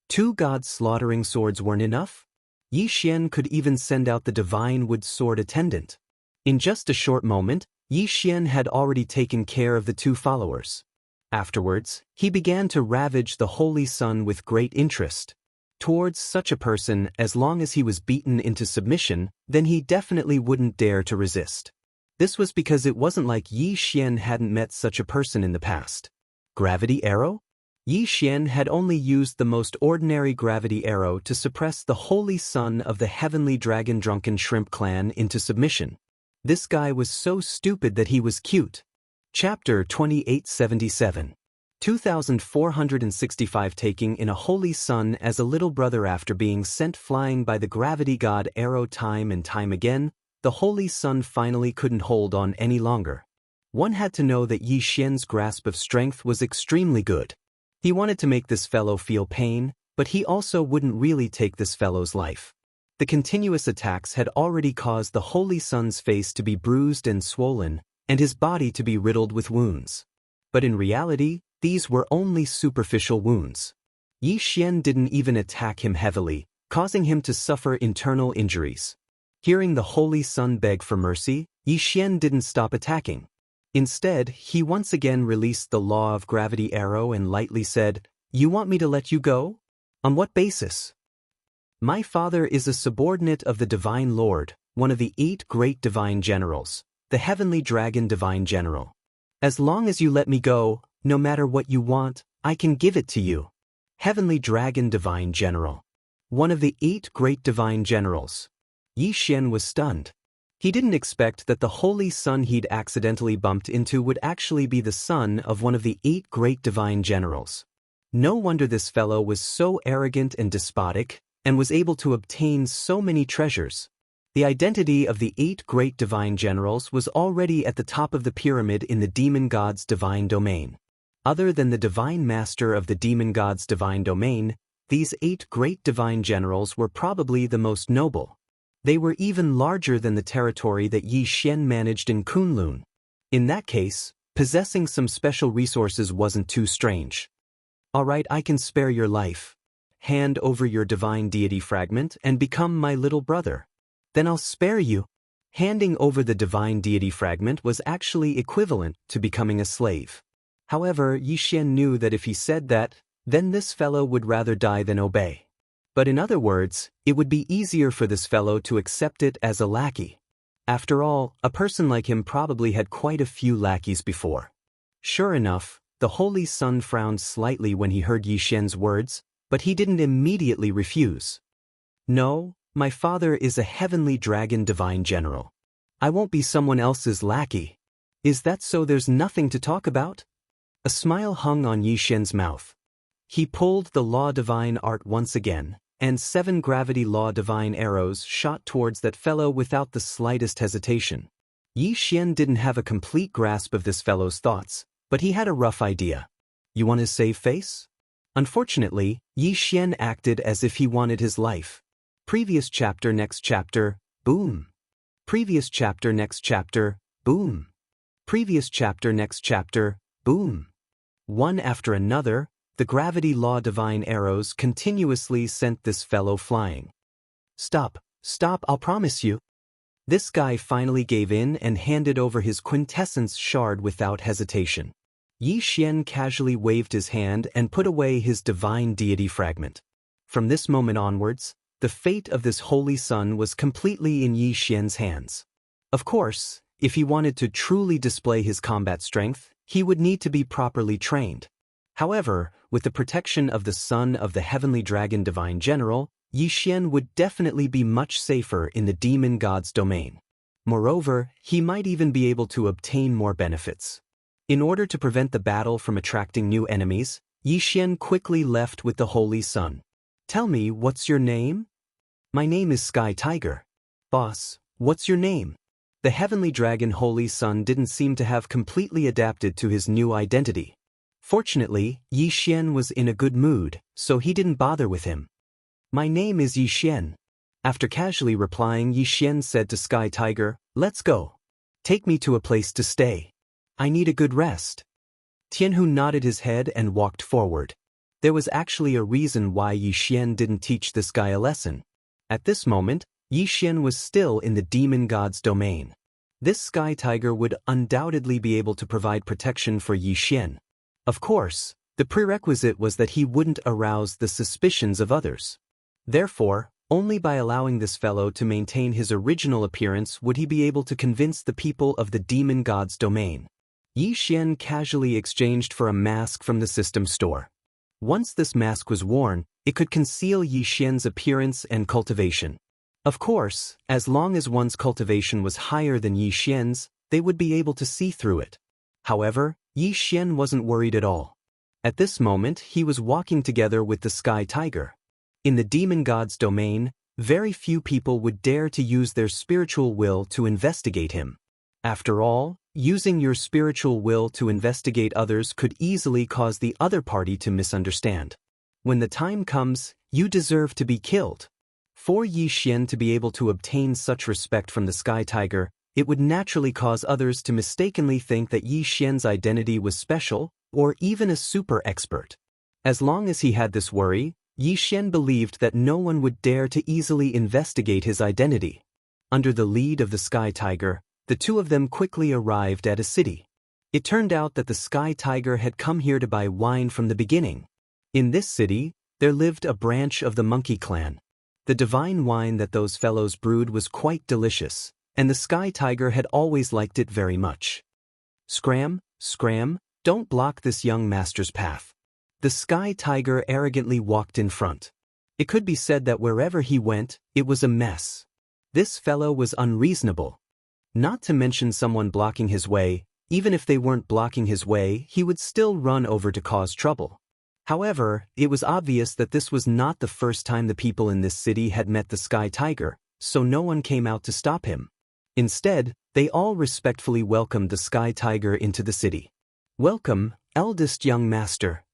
Two gods slaughtering swords weren't enough? Yi Xian could even send out the divine wood sword attendant. In just a short moment, Yi Xian had already taken care of the two followers. Afterwards, he began to ravage the Holy Sun with great interest. Towards such a person, as long as he was beaten into submission, then he definitely wouldn't dare to resist. This was because it wasn't like Yi Xian hadn't met such a person in the past. Gravity arrow? Yi Xian had only used the most ordinary gravity arrow to suppress the Holy Sun of the Heavenly Dragon Drunken Shrimp clan into submission. This guy was so stupid that he was cute. Chapter 2877. 2465. Taking in a Holy Sun as a little brother. After being sent flying by the gravity god Arrow time and time again, the Holy Sun finally couldn't hold on any longer. One had to know that Yi Xian's grasp of strength was extremely good. He wanted to make this fellow feel pain, but he also wouldn't really take this fellow's life. The continuous attacks had already caused the Holy Sun's face to be bruised and swollen, and his body to be riddled with wounds. But in reality, these were only superficial wounds. Yi Xian didn't even attack him heavily, causing him to suffer internal injuries. Hearing the Holy Sun beg for mercy, Yi Xian didn't stop attacking. Instead, he once again released the law of gravity arrow and lightly said, "You want me to let you go? On what basis? My father is a subordinate of the Divine Lord, one of the 8 great divine generals, the Heavenly Dragon Divine General. As long as you let me go, no matter what you want, I can give it to you." Heavenly Dragon Divine General. One of the 8 great divine generals. Yi Xian was stunned. He didn't expect that the Holy Sun he'd accidentally bumped into would actually be the son of one of the 8 great divine generals. No wonder this fellow was so arrogant and despotic, and was able to obtain so many treasures. The identity of the 8 great divine generals was already at the top of the pyramid in the demon god's divine domain. Other than the divine master of the demon god's divine domain, these 8 great divine generals were probably the most noble. They were even larger than the territory that Yi Xian managed in Kunlun. In that case, possessing some special resources wasn't too strange. Alright, I can spare your life. Hand over your divine deity fragment and become my little brother. Then I'll spare you. Handing over the divine deity fragment was actually equivalent to becoming a slave. However, Yi Xian knew that if he said that, then this fellow would rather die than obey. But in other words, it would be easier for this fellow to accept it as a lackey. After all, a person like him probably had quite a few lackeys before. Sure enough, the Holy Sun frowned slightly when he heard Yi Xian's words, but he didn't immediately refuse. "No, my father is a Heavenly Dragon Divine General. I won't be someone else's lackey. Is that so there's nothing to talk about?" A smile hung on Yi Xian's mouth. He pulled the Law Divine Art once again, and 7 gravity Law Divine arrows shot towards that fellow without the slightest hesitation. Yi Xian didn't have a complete grasp of this fellow's thoughts, but he had a rough idea. You want his save face? Unfortunately, Yi Xian acted as if he wanted his life. Previous chapter, next chapter, boom. Previous chapter, next chapter, boom. Previous chapter, next chapter, boom. One after another, the gravity law divine arrows continuously sent this fellow flying. Stop, I'll promise you. This guy finally gave in and handed over his quintessence shard without hesitation. Yi Xian casually waved his hand and put away his divine deity fragment. From this moment onwards, the fate of this holy sun was completely in Yi Xian's hands. Of course, if he wanted to truly display his combat strength, he would need to be properly trained. However, with the protection of the son of the Heavenly Dragon Divine General, Yi Xian would definitely be much safer in the demon god's domain. Moreover, he might even be able to obtain more benefits. In order to prevent the battle from attracting new enemies, Yi Xian quickly left with the Holy Sun. Tell me, what's your name? My name is Sky Tiger. Boss, what's your name? The Heavenly Dragon Holy Sun didn't seem to have completely adapted to his new identity. Fortunately, Yi Xian was in a good mood, so he didn't bother with him. My name is Yi Xian. After casually replying, Yi Xian said to Sky Tiger, let's go. Take me to a place to stay. I need a good rest. Tianhu nodded his head and walked forward. There was actually a reason why Yi Xian didn't teach this guy a lesson. At this moment, Yi Xian was still in the demon god's domain. This Sky Tiger would undoubtedly be able to provide protection for Yi Xian. Of course, the prerequisite was that he wouldn't arouse the suspicions of others. Therefore, only by allowing this fellow to maintain his original appearance would he be able to convince the people of the demon god's domain. Yi Xian casually exchanged for a mask from the system store. Once this mask was worn, it could conceal Yi Xian's appearance and cultivation. Of course, as long as one's cultivation was higher than Yi Xian's, they would be able to see through it. However, Yi Xian wasn't worried at all. At this moment, he was walking together with the Sky Tiger. In the demon god's domain, very few people would dare to use their spiritual will to investigate him. After all, using your spiritual will to investigate others could easily cause the other party to misunderstand. When the time comes, you deserve to be killed. For Yi Xian to be able to obtain such respect from the Sky Tiger, it would naturally cause others to mistakenly think that Yi Xian's identity was special, or even a super expert. As long as he had this worry, Yi Xian believed that no one would dare to easily investigate his identity. Under the lead of the Sky Tiger, the two of them quickly arrived at a city. It turned out that the Sky Tiger had come here to buy wine from the beginning. In this city, there lived a branch of the Monkey Clan. The divine wine that those fellows brewed was quite delicious, and the Sky Tiger had always liked it very much. Scram, scram, don't block this young master's path. The Sky Tiger arrogantly walked in front. It could be said that wherever he went, it was a mess. This fellow was unreasonable. Not to mention someone blocking his way, even if they weren't blocking his way, he would still run over to cause trouble. However, it was obvious that this was not the first time the people in this city had met the Sky Tiger, so no one came out to stop him. Instead, they all respectfully welcomed the Sky Tiger into the city. Welcome, eldest young master.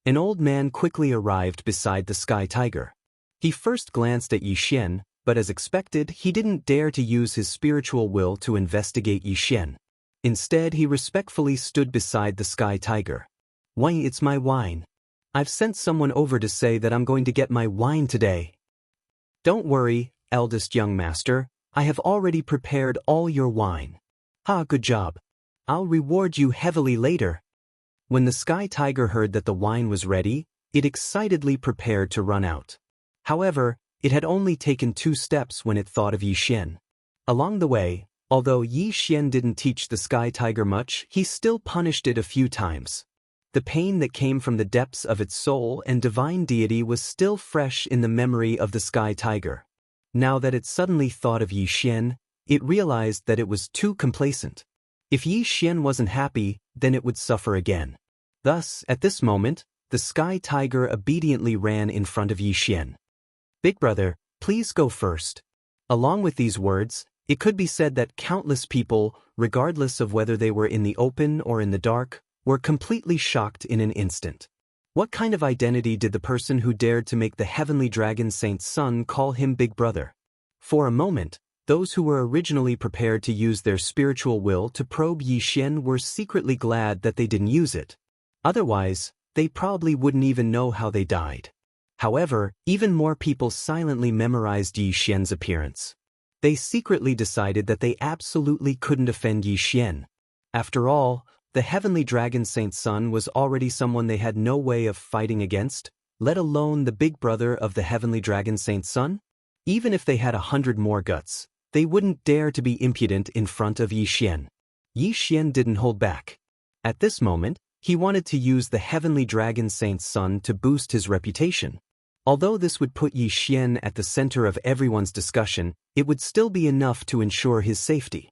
An old man quickly arrived beside the Sky Tiger. He first glanced at Yi Xian, but as expected, he didn't dare to use his spiritual will to investigate Yi Xian. Instead, he respectfully stood beside the Sky Tiger. Why, it's my wine. I've sent someone over to say that I'm going to get my wine today. Don't worry, eldest young master, I have already prepared all your wine. Ha, good job. I'll reward you heavily later. When the Sky Tiger heard that the wine was ready, it excitedly prepared to run out. However, it had only taken 2 steps when it thought of Yi Xian. Along the way, although Yi Xian didn't teach the Sky Tiger much, he still punished it a few times. The pain that came from the depths of its soul and divine deity was still fresh in the memory of the Sky Tiger. Now that it suddenly thought of Yi Xian, it realized that it was too complacent. If Yi Xian wasn't happy, then it would suffer again. Thus, at this moment, the Sky Tiger obediently ran in front of Yi Xian. Big brother, please go first. Along with these words, it could be said that countless people, regardless of whether they were in the open or in the dark, were completely shocked in an instant. What kind of identity did the person who dared to make the heavenly dragon Saint's son call him Big Brother? For a moment, those who were originally prepared to use their spiritual will to probe Yi Xian were secretly glad that they didn't use it. Otherwise, they probably wouldn't even know how they died. However, even more people silently memorized Yi Xian's appearance. They secretly decided that they absolutely couldn't offend Yi Xian. After all, the heavenly dragon Saint's son was already someone they had no way of fighting against, let alone the big brother of the heavenly dragon Saint's son. Even if they had 100 more guts, they wouldn't dare to be impudent in front of Yi Xian. Yi Xian didn't hold back. At this moment, he wanted to use the heavenly dragon Saint's son to boost his reputation. Although this would put Yi Xian at the center of everyone's discussion, it would still be enough to ensure his safety.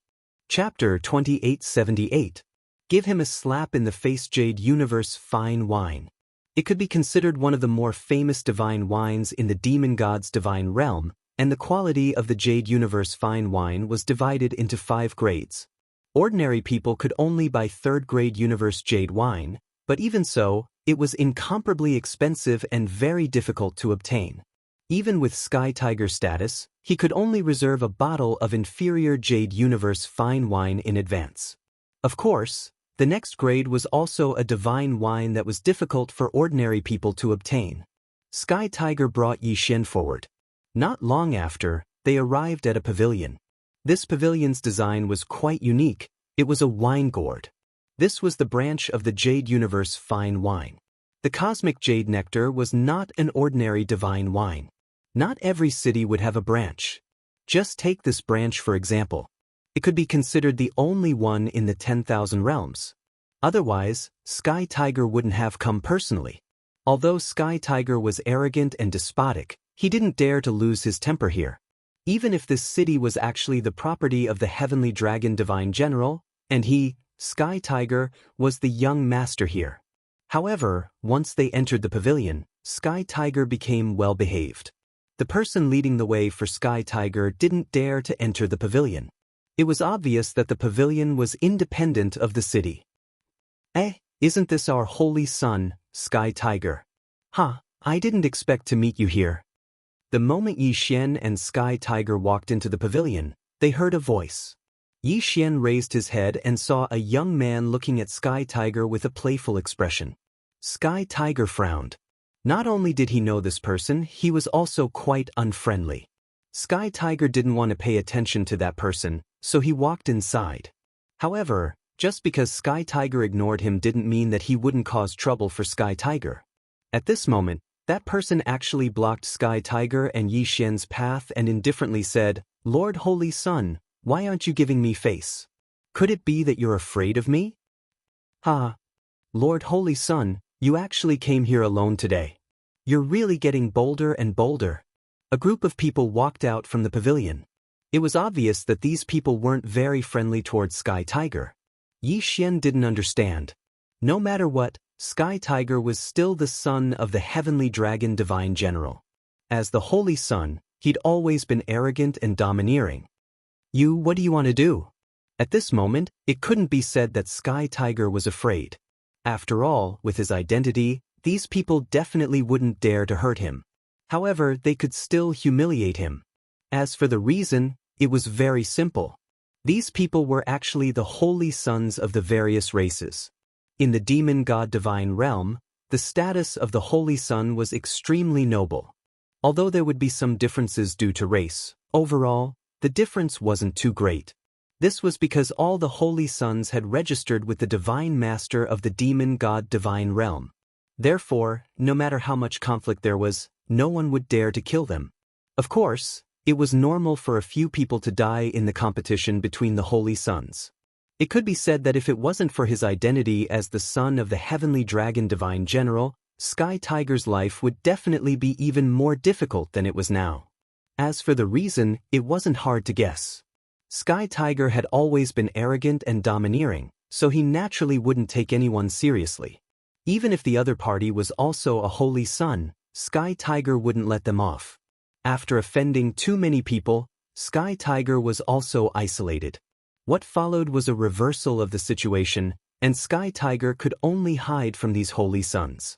Chapter 2878. Give him a slap in the face. Jade Universe Fine Wine. It could be considered one of the more famous divine wines in the demon god's divine realm, and the quality of the Jade Universe Fine Wine was divided into 5 grades. Ordinary people could only buy 3rd grade Universe Jade wine, But even so, it was incomparably expensive and very difficult to obtain. Even with Sky Tiger status, he could only reserve a bottle of inferior Jade Universe fine wine in advance. Of course, the next grade was also a divine wine that was difficult for ordinary people to obtain. Sky Tiger brought Xianxia forward. Not long after, they arrived at a pavilion. This pavilion's design was quite unique. It was a wine gourd. This was the branch of the Jade Universe fine wine. The cosmic jade nectar was not an ordinary divine wine. Not every city would have a branch. Just take this branch for example. It could be considered the only one in the 10,000 realms. Otherwise, Sky Tiger wouldn't have come personally. Although Sky Tiger was arrogant and despotic, he didn't dare to lose his temper here. Even if this city was actually the property of the Heavenly Dragon Divine General, and he, Sky Tiger, was the young master here. However, once they entered the pavilion, Sky Tiger became well-behaved. The person leading the way for Sky Tiger didn't dare to enter the pavilion. It was obvious that the pavilion was independent of the city. Isn't this our holy son, Sky Tiger? I didn't expect to meet you here. The moment Xianxia and Sky Tiger walked into the pavilion, they heard a voice. Xianxia raised his head and saw a young man looking at Sky Tiger with a playful expression. Sky Tiger frowned. Not only did he know this person, he was also quite unfriendly. Sky Tiger didn't want to pay attention to that person, so he walked inside. However, just because Sky Tiger ignored him didn't mean that he wouldn't cause trouble for Sky Tiger. At this moment, that person actually blocked Sky Tiger and Xianxia's path and indifferently said, "Lord Holy Sun, why aren't you giving me face? Could it be that you're afraid of me?" Lord Holy Sun, you actually came here alone today. You're really getting bolder and bolder. A group of people walked out from the pavilion. It was obvious that these people weren't very friendly towards Sky Tiger. Xianxia didn't understand. No matter what, Sky Tiger was still the son of the Heavenly Dragon Divine General. As the Holy Sun, he'd always been arrogant and domineering. What do you want to do? At this moment, it couldn't be said that Sky Tiger was afraid. After all, with his identity, these people definitely wouldn't dare to hurt him. However, they could still humiliate him. As for the reason, it was very simple. These people were actually the holy sons of the various races. In the demon god divine realm, the status of the Holy Sun was extremely noble. Although there would be some differences due to race, overall, the difference wasn't too great. This was because all the Holy Sons had registered with the Divine Master of the Demon God Divine Realm. Therefore, no matter how much conflict there was, no one would dare to kill them. Of course, it was normal for a few people to die in the competition between the Holy Sons. It could be said that if it wasn't for his identity as the son of the Heavenly Dragon Divine General, Sky Tiger's life would definitely be even more difficult than it was now. As for the reason, it wasn't hard to guess. Sky Tiger had always been arrogant and domineering, so he naturally wouldn't take anyone seriously. Even if the other party was also a holy sun, Sky Tiger wouldn't let them off. After offending too many people, Sky Tiger was also isolated. What followed was a reversal of the situation, and Sky Tiger could only hide from these holy sons.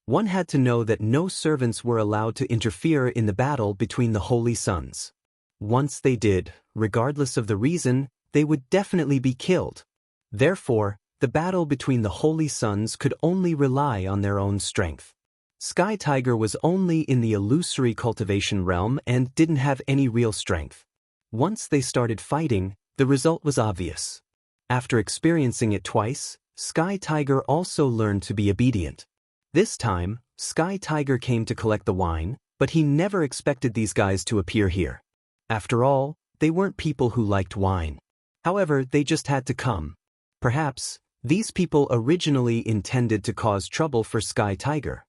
One had to know that no servants were allowed to interfere in the battle between the holy sons. Once they did, regardless of the reason, they would definitely be killed. Therefore, the battle between the holy sons could only rely on their own strength. Sky Tiger was only in the illusory cultivation realm and didn't have any real strength. Once they started fighting, the result was obvious. After experiencing it twice, Sky Tiger also learned to be obedient. This time, Sky Tiger came to collect the wine, but he never expected these guys to appear here. After all, they weren't people who liked wine. However, they just had to come. Perhaps, these people originally intended to cause trouble for Sky Tiger.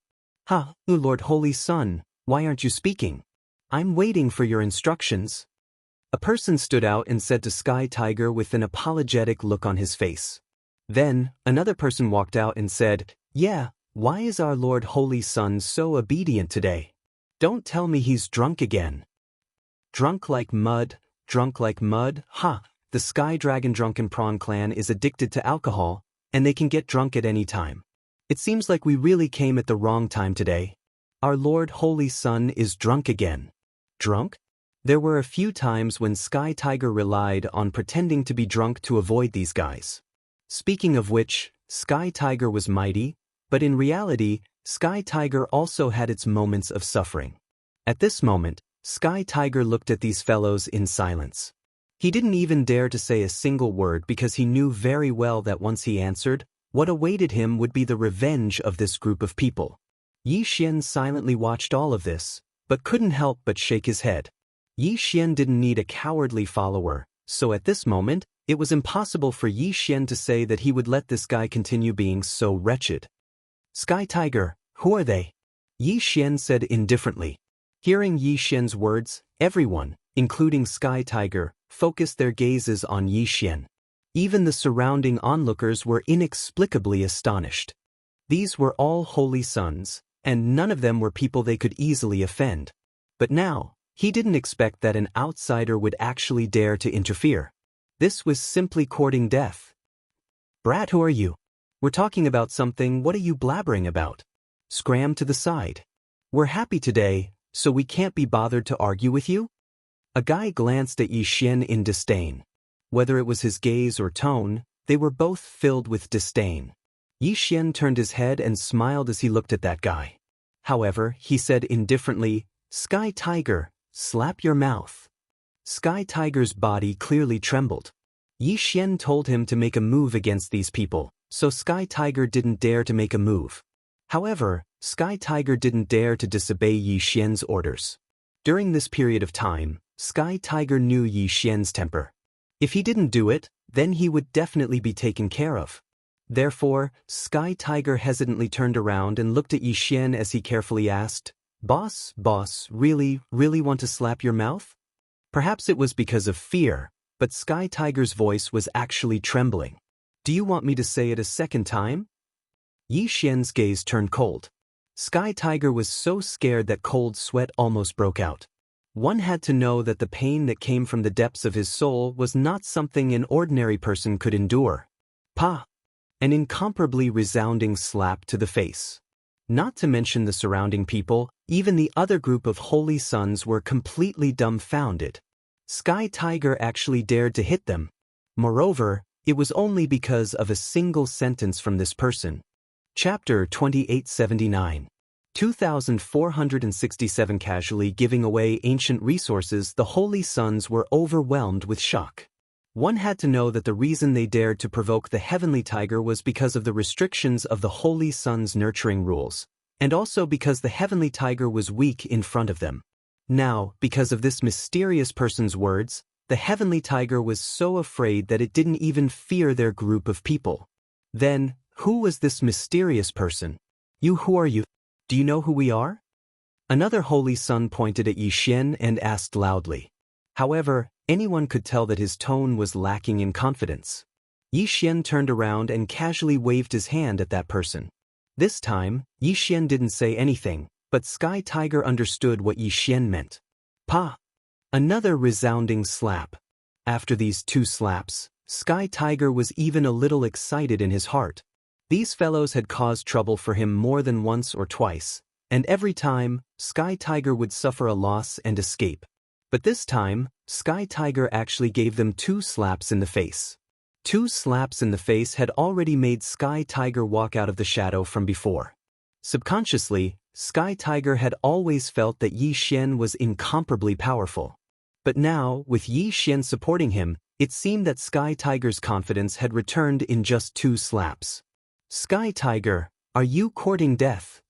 Lord Holy Sun, why aren't you speaking? I'm waiting for your instructions. A person stood out and said to Sky Tiger with an apologetic look on his face. Then, another person walked out and said, "Yeah, why is our Lord Holy Sun so obedient today? Don't tell me he's drunk again." Drunk like mud, drunk like mud? The Sky Dragon Drunken Prawn clan is addicted to alcohol, and they can get drunk at any time. It seems like we really came at the wrong time today. Our Lord Holy Sun is drunk again. Drunk? There were a few times when Sky Tiger relied on pretending to be drunk to avoid these guys. Speaking of which, Sky Tiger was mighty, but in reality, Sky Tiger also had its moments of suffering. At this moment, Sky Tiger looked at these fellows in silence. He didn't even dare to say a single word because he knew very well that once he answered, what awaited him would be the revenge of this group of people. Yi Xian silently watched all of this, but couldn't help but shake his head. Yi Xian didn't need a cowardly follower, so at this moment, it was impossible for Yi Xian to say that he would let this guy continue being so wretched. Sky Tiger, who are they? Yi Xian said indifferently. Hearing Yi Xian's words, everyone, including Sky Tiger, focused their gazes on Yi Xian. Even the surrounding onlookers were inexplicably astonished. These were all holy sons, and none of them were people they could easily offend. But now, he didn't expect that an outsider would actually dare to interfere. This was simply courting death. Brat, who are you? We're talking about something, what are you blabbering about? Scram to the side. We're happy today, so we can't be bothered to argue with you? A guy glanced at Yi Xian in disdain. Whether it was his gaze or tone, they were both filled with disdain. Yi Xian turned his head and smiled as he looked at that guy. However, he said indifferently, Sky Tiger, slap your mouth. Sky Tiger's body clearly trembled. Yi Xian told him to make a move against these people, so Sky Tiger didn't dare to make a move. However, Sky Tiger didn't dare to disobey Yi Xian's orders. During this period of time, Sky Tiger knew Yi Xian's temper. If he didn't do it, then he would definitely be taken care of. Therefore, Sky Tiger hesitantly turned around and looked at Yi Xian as he carefully asked, Boss, really want to slap your mouth? Perhaps it was because of fear, but Sky Tiger's voice was actually trembling. Do you want me to say it a second time? Yi Xian's gaze turned cold. Sky Tiger was so scared that cold sweat almost broke out. One had to know that the pain that came from the depths of his soul was not something an ordinary person could endure. Pa! An incomparably resounding slap to the face. Not to mention the surrounding people, even the other group of holy sons were completely dumbfounded. Sky Tiger actually dared to hit them. Moreover, it was only because of a single sentence from this person. Chapter 2879. 2467. Casually giving away ancient resources, the holy sons were overwhelmed with shock. One had to know that the reason they dared to provoke the heavenly tiger was because of the restrictions of the holy sons' nurturing rules, and also because the heavenly tiger was weak in front of them. Now, because of this mysterious person's words, the heavenly tiger was so afraid that it didn't even fear their group of people. Then, who was this mysterious person? Who are you? Do you know who we are? Another holy son pointed at Yi Xian and asked loudly. However, anyone could tell that his tone was lacking in confidence. Yi Xian turned around and casually waved his hand at that person. This time, Yi Xian didn't say anything, but Sky Tiger understood what Yi Xian meant. Pa! Another resounding slap. After these two slaps, Sky Tiger was even a little excited in his heart. These fellows had caused trouble for him more than once or twice, and every time, Sky Tiger would suffer a loss and escape. But this time, Sky Tiger actually gave them two slaps in the face. Two slaps in the face had already made Sky Tiger walk out of the shadow from before. Subconsciously, Sky Tiger had always felt that Yi Xian was incomparably powerful. But now, with Yi Xian supporting him, it seemed that Sky Tiger's confidence had returned in just two slaps. Sky Tiger, are you courting death?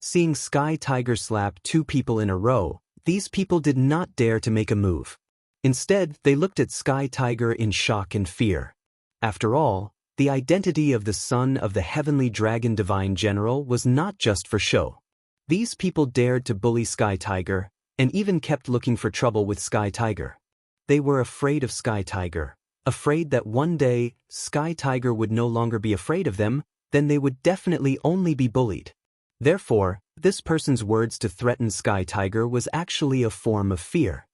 Seeing Sky Tiger slap two people in a row, these people did not dare to make a move. Instead, they looked at Sky Tiger in shock and fear. After all, the identity of the son of the heavenly dragon divine general was not just for show. These people dared to bully Sky Tiger, and even kept looking for trouble with Sky Tiger. They were afraid of Sky Tiger, afraid that one day, Sky Tiger would no longer be afraid of them, then they would definitely only be bullied. Therefore, this person's words to threaten Sky Tiger was actually a form of fear.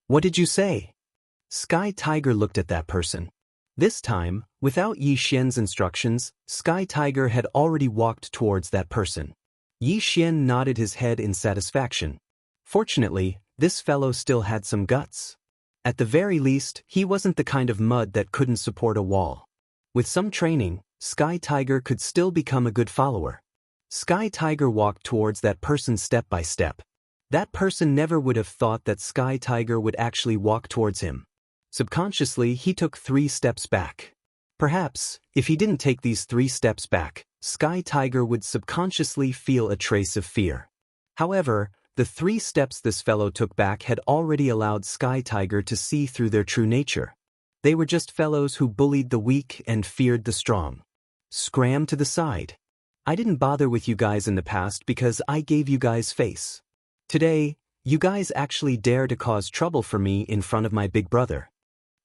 What did you say? Sky Tiger looked at that person. This time, without Yi Xian's instructions, Sky Tiger had already walked towards that person. Yi Xian nodded his head in satisfaction. Fortunately, this fellow still had some guts. At the very least, he wasn't the kind of mud that couldn't support a wall. With some training, Sky Tiger could still become a good follower. Sky Tiger walked towards that person step by step. That person never would have thought that Sky Tiger would actually walk towards him. Subconsciously, he took 3 steps back. Perhaps, if he didn't take these 3 steps back, Sky Tiger would subconsciously feel a trace of fear. However, the 3 steps this fellow took back had already allowed Sky Tiger to see through their true nature. They were just fellows who bullied the weak and feared the strong. Scram to the side. I didn't bother with you guys in the past because I gave you guys face. Today, you guys actually dare to cause trouble for me in front of my big brother.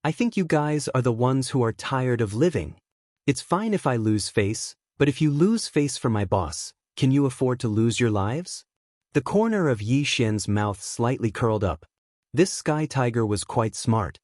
I think you guys are the ones who are tired of living. It's fine if I lose face, but if you lose face for my boss, can you afford to lose your lives? The corner of Yi Xian's mouth slightly curled up. This Sky Tiger was quite smart.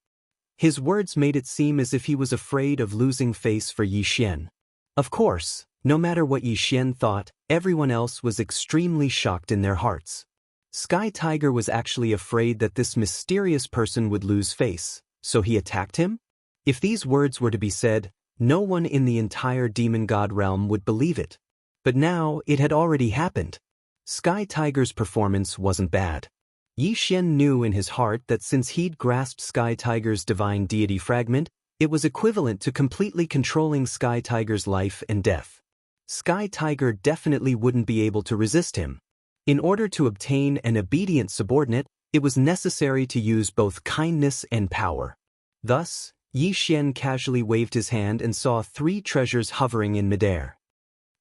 His words made it seem as if he was afraid of losing face for Yi Xian. Of course, no matter what Yi Xian thought, everyone else was extremely shocked in their hearts. Sky Tiger was actually afraid that this mysterious person would lose face. So he attacked him? If these words were to be said, no one in the entire demon god realm would believe it. But now, it had already happened. Sky Tiger's performance wasn't bad. Yi Xian knew in his heart that since he'd grasped Sky Tiger's divine deity fragment, it was equivalent to completely controlling Sky Tiger's life and death. Sky Tiger definitely wouldn't be able to resist him. In order to obtain an obedient subordinate, it was necessary to use both kindness and power. Thus, Yi Xian casually waved his hand and saw 3 treasures hovering in midair.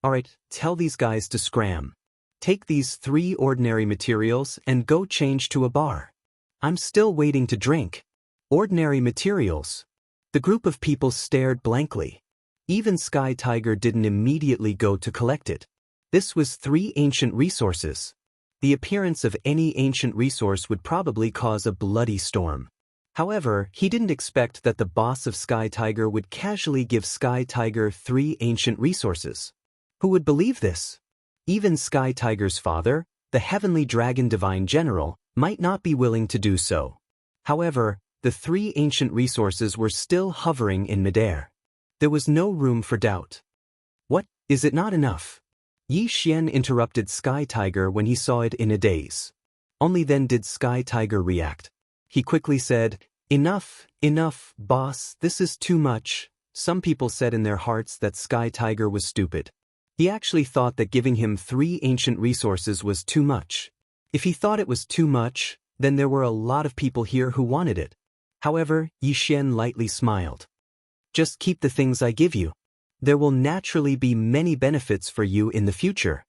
Alright, tell these guys to scram. Take these 3 ordinary materials and go change to a bar. I'm still waiting to drink. Ordinary materials. The group of people stared blankly. Even Sky Tiger didn't immediately go to collect it. This was 3 ancient resources. The appearance of any ancient resource would probably cause a bloody storm. However, he didn't expect that the boss of Sky Tiger would casually give Sky Tiger 3 ancient resources. Who would believe this? Even Sky Tiger's father, the heavenly dragon divine general, might not be willing to do so. However, the 3 ancient resources were still hovering in midair. There was no room for doubt. What, is it not enough? Yi Xian interrupted Sky Tiger when he saw it in a daze. Only then did Sky Tiger react. He quickly said, Enough, boss, this is too much. Some people said in their hearts that Sky Tiger was stupid. He actually thought that giving him 3 ancient resources was too much. If he thought it was too much, then there were a lot of people here who wanted it. However, Yi Xian lightly smiled. Just keep the things I give you. There will naturally be many benefits for you in the future.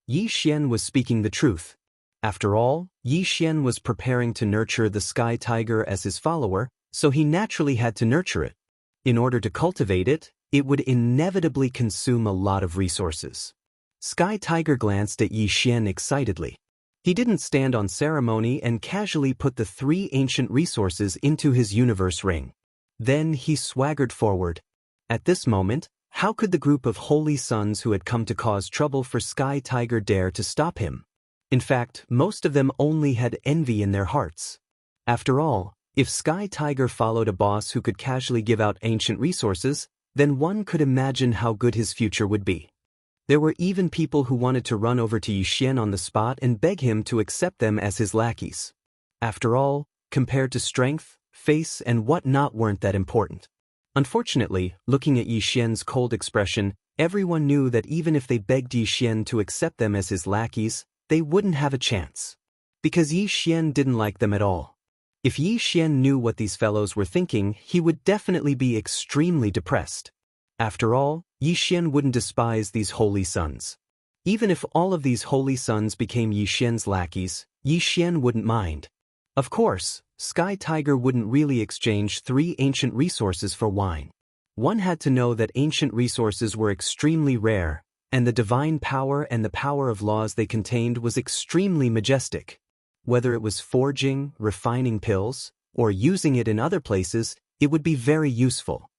Yi Xian was speaking the truth. After all, Yi Xian was preparing to nurture the Sky Tiger as his follower, so he naturally had to nurture it. In order to cultivate it, it would inevitably consume a lot of resources. Sky Tiger glanced at Yi Xian excitedly. He didn't stand on ceremony and casually put the 3 ancient resources into his universe ring. Then he swaggered forward. At this moment, how could the group of holy sons who had come to cause trouble for Sky Tiger dare to stop him? In fact, most of them only had envy in their hearts. After all, if Sky Tiger followed a boss who could casually give out ancient resources, then one could imagine how good his future would be. There were even people who wanted to run over to Yi Xian on the spot and beg him to accept them as his lackeys. After all, compared to strength, face and whatnot weren't that important. Unfortunately, looking at Yi Xian's cold expression, everyone knew that even if they begged Yi Xian to accept them as his lackeys, they wouldn't have a chance. Because Yi Xian didn't like them at all. If Yi Xian knew what these fellows were thinking, he would definitely be extremely depressed. After all, Yi Xian wouldn't despise these holy sons. Even if all of these holy sons became Yi Xian's lackeys, Yi Xian wouldn't mind. Of course, Sky Tiger wouldn't really exchange 3 ancient resources for wine. One had to know that ancient resources were extremely rare, and the divine power and the power of laws they contained was extremely majestic. Whether it was forging, refining pills, or using it in other places, it would be very useful.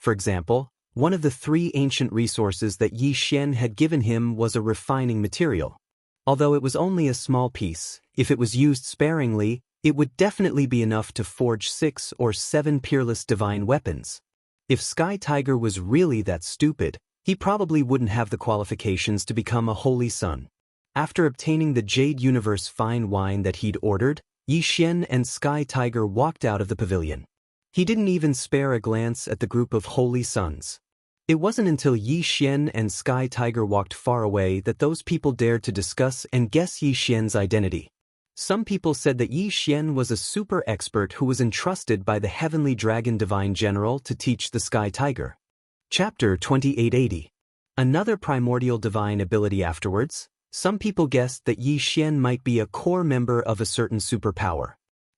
For example, one of the 3 ancient resources that Yi Xian had given him was a refining material. Although it was only a small piece, if it was used sparingly, it would definitely be enough to forge 6 or 7 peerless divine weapons. If Sky Tiger was really that stupid, he probably wouldn't have the qualifications to become a holy son. After obtaining the Jade Universe fine wine that he'd ordered, Yi Xian and Sky Tiger walked out of the pavilion. He didn't even spare a glance at the group of holy sons. It wasn't until Yi Xian and Sky Tiger walked far away that those people dared to discuss and guess Yi Xian's identity. Some people said that Yi Xian was a super expert who was entrusted by the Heavenly Dragon Divine General to teach the Sky Tiger. Chapter 2880. Another primordial divine ability. Afterwards, some people guessed that Yi Xian might be a core member of a certain superpower.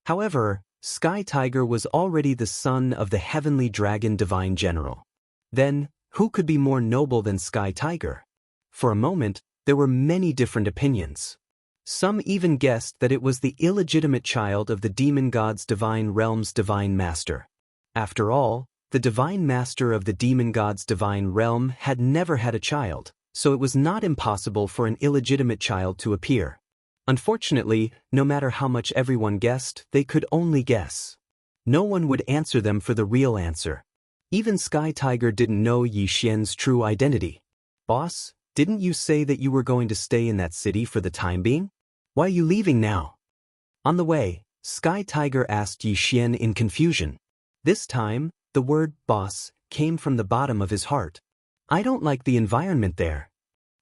However, Sky Tiger was already the son of the Heavenly Dragon Divine General. Then, who could be more noble than Sky Tiger? For a moment, there were many different opinions. Some even guessed that it was the illegitimate child of the demon god's divine realm's divine master. After all, the divine master of the demon god's divine realm had never had a child, so it was not impossible for an illegitimate child to appear. Unfortunately, no matter how much everyone guessed, they could only guess. No one would answer them for the real answer. Even Sky Tiger didn't know Yi Xian's true identity. "Boss, didn't you say that you were going to stay in that city for the time being? Why are you leaving now?" On the way, Sky Tiger asked Yi Xian in confusion. This time, the word "boss" came from the bottom of his heart. "I don't like the environment there."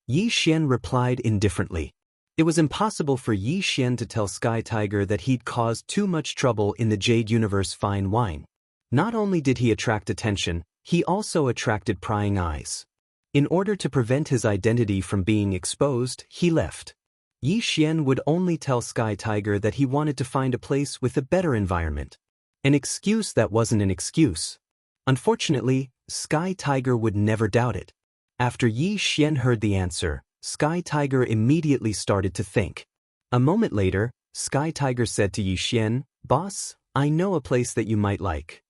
Yi Xian replied indifferently. It was impossible for Yi Xian to tell Sky Tiger that he'd caused too much trouble in the Jade Universe fine wine. Not only did he attract attention, he also attracted prying eyes. In order to prevent his identity from being exposed, he left. Yi Xian would only tell Sky Tiger that he wanted to find a place with a better environment. An excuse that wasn't an excuse. Unfortunately, Sky Tiger would never doubt it. After Yi Xian heard the answer, Sky Tiger immediately started to think. A moment later, Sky Tiger said to Yi Xian, "Boss, I know a place that you might like."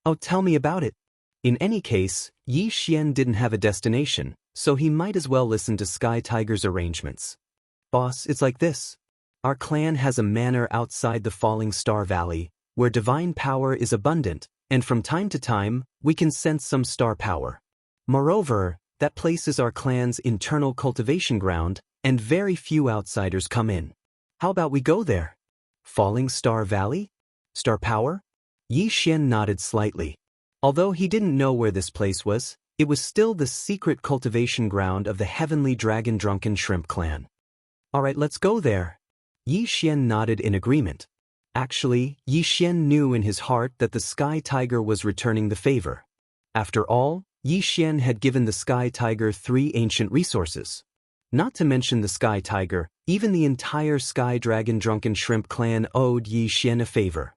"Oh, tell me about it." In any case, Yi Xian didn't have a destination, so he might as well listen to Sky Tiger's arrangements. "Boss, it's like this. Our clan has a manor outside the Falling Star Valley, where divine power is abundant, and from time to time, we can sense some star power. Moreover, that place is our clan's internal cultivation ground, and very few outsiders come in. How about we go there?" "Falling Star Valley? Star power?" Yi Xian nodded slightly. Although he didn't know where this place was, it was still the secret cultivation ground of the Heavenly Dragon Drunken Shrimp clan. "All right, let's go there." Yi Xian nodded in agreement. Actually, Yi Xian knew in his heart that the Sky Tiger was returning the favor. After all, Yi Xian had given the Sky Tiger 3 ancient resources. Not to mention the Sky Tiger, even the entire Sky Dragon Drunken Shrimp clan owed Yi Xian a favor.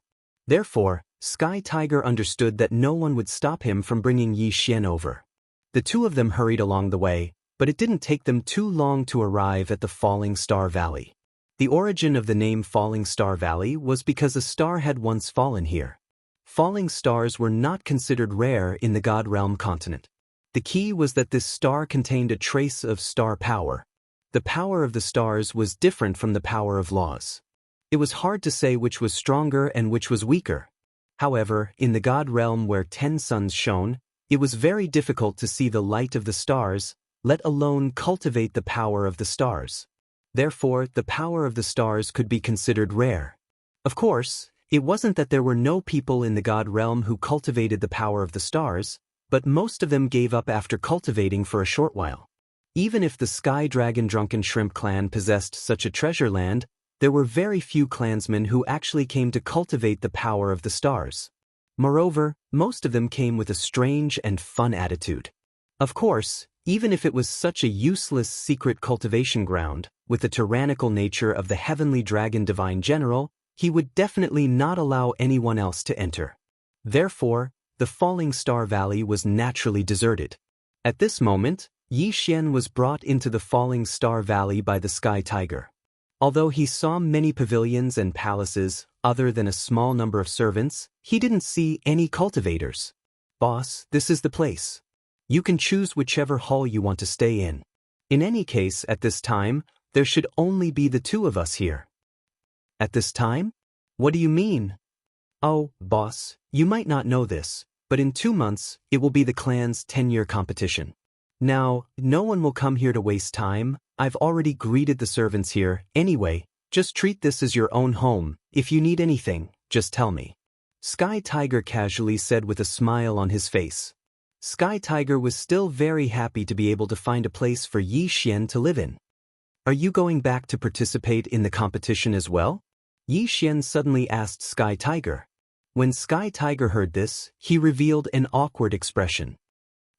Therefore, Sky Tiger understood that no one would stop him from bringing Yi Xian over. The two of them hurried along the way, but it didn't take them too long to arrive at the Falling Star Valley. The origin of the name Falling Star Valley was because a star had once fallen here. Falling stars were not considered rare in the God Realm continent. The key was that this star contained a trace of star power. The power of the stars was different from the power of laws. It was hard to say which was stronger and which was weaker. However, in the God Realm where 10 suns shone, it was very difficult to see the light of the stars, let alone cultivate the power of the stars. Therefore, the power of the stars could be considered rare. Of course, it wasn't that there were no people in the God Realm who cultivated the power of the stars, but most of them gave up after cultivating for a short while. Even if the Sky Dragon Drunken Shrimp clan possessed such a treasure land, there were very few clansmen who actually came to cultivate the power of the stars. Moreover, most of them came with a strange and fun attitude. Of course, even if it was such a useless secret cultivation ground, with the tyrannical nature of the Heavenly Dragon Divine General, he would definitely not allow anyone else to enter. Therefore, the Falling Star Valley was naturally deserted. At this moment, Yi Xian was brought into the Falling Star Valley by the Sky Tiger. Although he saw many pavilions and palaces, other than a small number of servants, he didn't see any cultivators. Boss, this is the place. You can choose whichever hall you want to stay in. In any case, at this time, there should only be the two of us here. At this time? What do you mean? Oh, boss, you might not know this, but in 2 months, it will be the clan's 10-year competition. Now, no one will come here to waste time. I've already greeted the servants here. Anyway, just treat this as your own home. If you need anything, just tell me. Sky Tiger casually said with a smile on his face. Sky Tiger was still very happy to be able to find a place for Yi Xian to live in. Are you going back to participate in the competition as well? Yi Xian suddenly asked Sky Tiger. When Sky Tiger heard this, he revealed an awkward expression.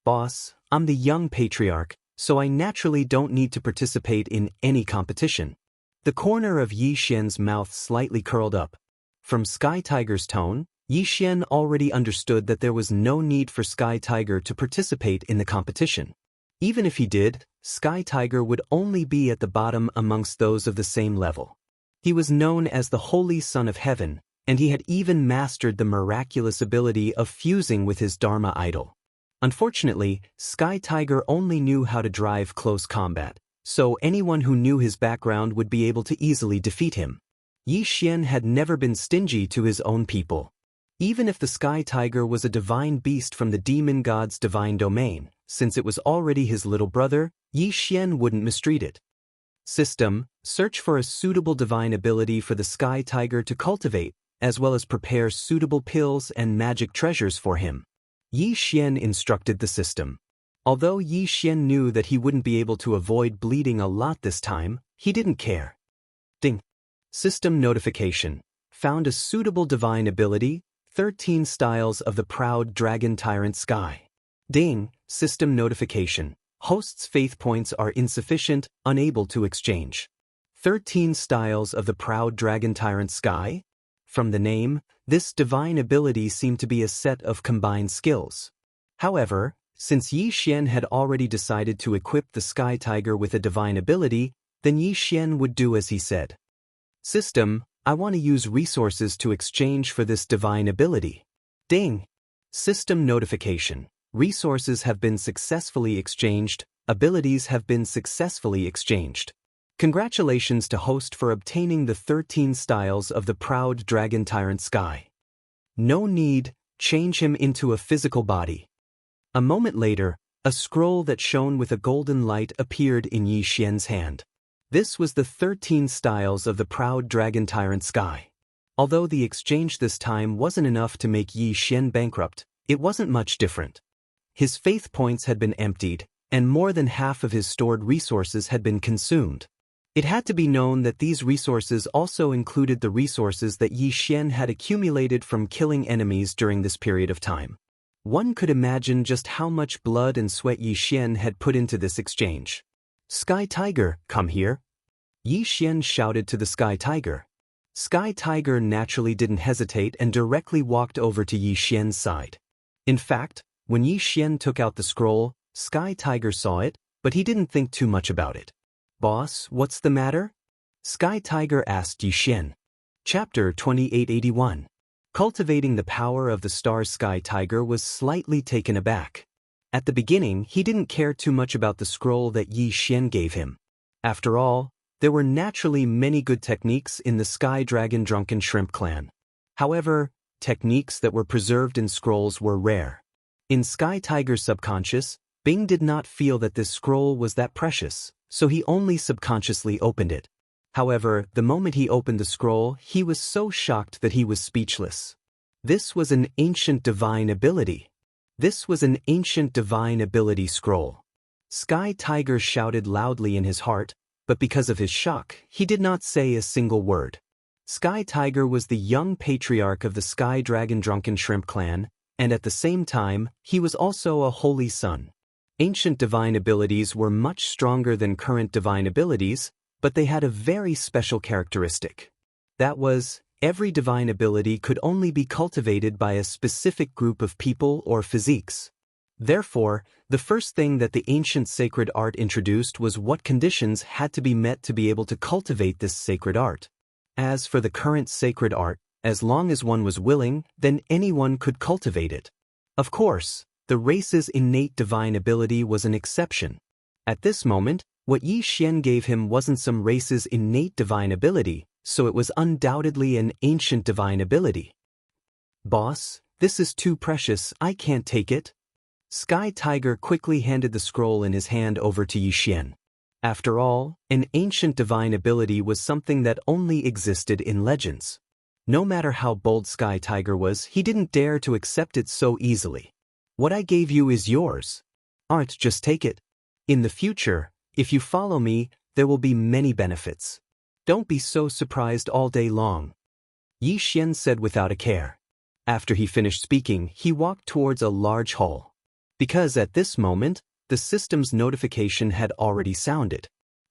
Boss, I'm the young patriarch, so I naturally don't need to participate in any competition. The corner of Yi Xian's mouth slightly curled up. From Sky Tiger's tone, Yi Xian already understood that there was no need for Sky Tiger to participate in the competition. Even if he did, Sky Tiger would only be at the bottom amongst those of the same level. He was known as the Holy Son of Heaven, and he had even mastered the miraculous ability of fusing with his Dharma idol. Unfortunately, Sky Tiger only knew how to drive close combat, so anyone who knew his background would be able to easily defeat him. Yi Xian had never been stingy to his own people. Even if the Sky Tiger was a divine beast from the demon god's divine domain, since it was already his little brother, Yi Xian wouldn't mistreat it. System, search for a suitable divine ability for the Sky Tiger to cultivate, as well as prepare suitable pills and magic treasures for him. Yi Xian instructed the system. Although Yi Xian knew that he wouldn't be able to avoid bleeding a lot this time, he didn't care. Ding. System notification. Found a suitable divine ability, 13 styles of the proud dragon tyrant Sky. Ding. System notification. Host's faith points are insufficient, unable to exchange. 13 styles of the proud dragon tyrant Sky? From the name, this divine ability seemed to be a set of combined skills. However, since Yi Xian had already decided to equip the Sky Tiger with a divine ability, then Yi Xian would do as he said. System, I want to use resources to exchange for this divine ability. Ding! System notification. Resources have been successfully exchanged, abilities have been successfully exchanged. Congratulations to host for obtaining the 13 styles of the proud dragon tyrant Sky. No need, change him into a physical body. A moment later, a scroll that shone with a golden light appeared in Yi Xian's hand. This was the 13 styles of the proud dragon tyrant Sky. Although the exchange this time wasn't enough to make Yi Xian bankrupt, it wasn't much different. His faith points had been emptied, and more than half of his stored resources had been consumed. It had to be known that these resources also included the resources that Yi Xian had accumulated from killing enemies during this period of time. One could imagine just how much blood and sweat Yi Xian had put into this exchange. Sky Tiger, come here. Yi Xian shouted to the Sky Tiger. Sky Tiger naturally didn't hesitate and directly walked over to Yi Xian's side. In fact, when Yi Xian took out the scroll, Sky Tiger saw it, but he didn't think too much about it. Boss, what's the matter? Sky Tiger asked Yi Xian. Chapter 2881. Cultivating the power of the stars. Sky Tiger was slightly taken aback. At the beginning, he didn't care too much about the scroll that Yi Xian gave him. After all, there were naturally many good techniques in the Sky Dragon Drunken Shrimp clan. However, techniques that were preserved in scrolls were rare. In Sky Tiger's subconscious, Bing did not feel that this scroll was that precious, so he only subconsciously opened it. However, the moment he opened the scroll, he was so shocked that he was speechless. This was an ancient divine ability. This was an ancient divine ability scroll. Sky Tiger shouted loudly in his heart, but because of his shock, he did not say a single word. Sky Tiger was the young patriarch of the Sky Dragon Drunken Shrimp clan, and at the same time, he was also a holy son. Ancient divine abilities were much stronger than current divine abilities, but they had a very special characteristic. That was, every divine ability could only be cultivated by a specific group of people or physiques. Therefore, the first thing that the ancient sacred art introduced was what conditions had to be met to be able to cultivate this sacred art. As for the current sacred art, as long as one was willing, then anyone could cultivate it. Of course, the race's innate divine ability was an exception. At this moment, what Yi Xian gave him wasn't some race's innate divine ability, so it was undoubtedly an ancient divine ability. Boss, this is too precious, I can't take it. Sky Tiger quickly handed the scroll in his hand over to Yi Xian. After all, an ancient divine ability was something that only existed in legends. No matter how bold Sky Tiger was, he didn't dare to accept it so easily. What I gave you is yours. Just take it. In the future, if you follow me, there will be many benefits. Don't be so surprised all day long. Yi Xian said without a care. After he finished speaking, he walked towards a large hall. Because at this moment, the system's notification had already sounded.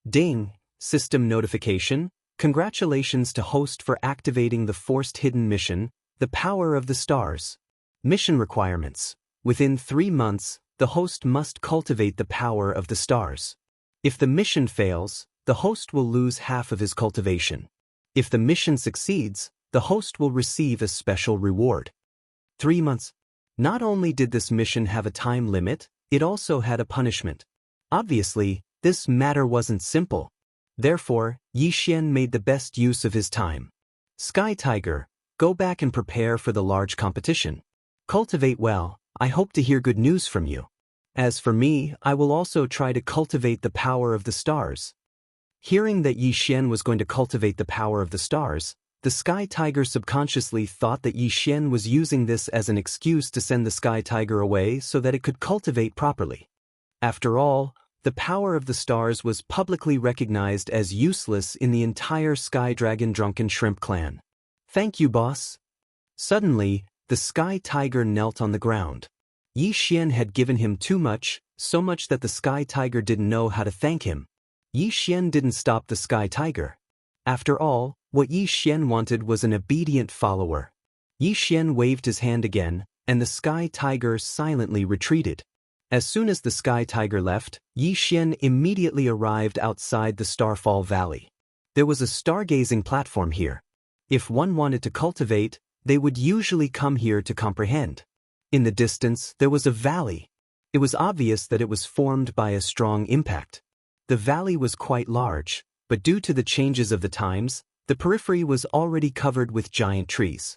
Ding! System notification. Congratulations to host for activating the forced hidden mission, The Power of the Stars. Mission requirements. Within 3 months, the host must cultivate the power of the stars. If the mission fails, the host will lose half of his cultivation. If the mission succeeds, the host will receive a special reward. 3 months. Not only did this mission have a time limit, it also had a punishment. Obviously, this matter wasn't simple. Therefore, Yi Xian made the best use of his time. Sky Tiger, go back and prepare for the large competition. Cultivate well, I hope to hear good news from you. As for me, I will also try to cultivate the power of the stars. Hearing that Yi Xian was going to cultivate the power of the stars, the Sky Tiger subconsciously thought that Yi Xian was using this as an excuse to send the Sky Tiger away so that it could cultivate properly. After all, the power of the stars was publicly recognized as useless in the entire Sky Dragon Drunken Shrimp clan. Thank you, boss. Suddenly, the Sky Tiger knelt on the ground. Yi Xian had given him too much, so much that the Sky Tiger didn't know how to thank him. Yi Xian didn't stop the Sky Tiger. After all, what Yi Xian wanted was an obedient follower. Yi Xian waved his hand again, and the Sky Tiger silently retreated. As soon as the Sky Tiger left, Yi Xian immediately arrived outside the Starfall Valley. There was a stargazing platform here. If one wanted to cultivate, they would usually come here to comprehend. In the distance, there was a valley. It was obvious that it was formed by a strong impact. The valley was quite large, but due to the changes of the times, the periphery was already covered with giant trees.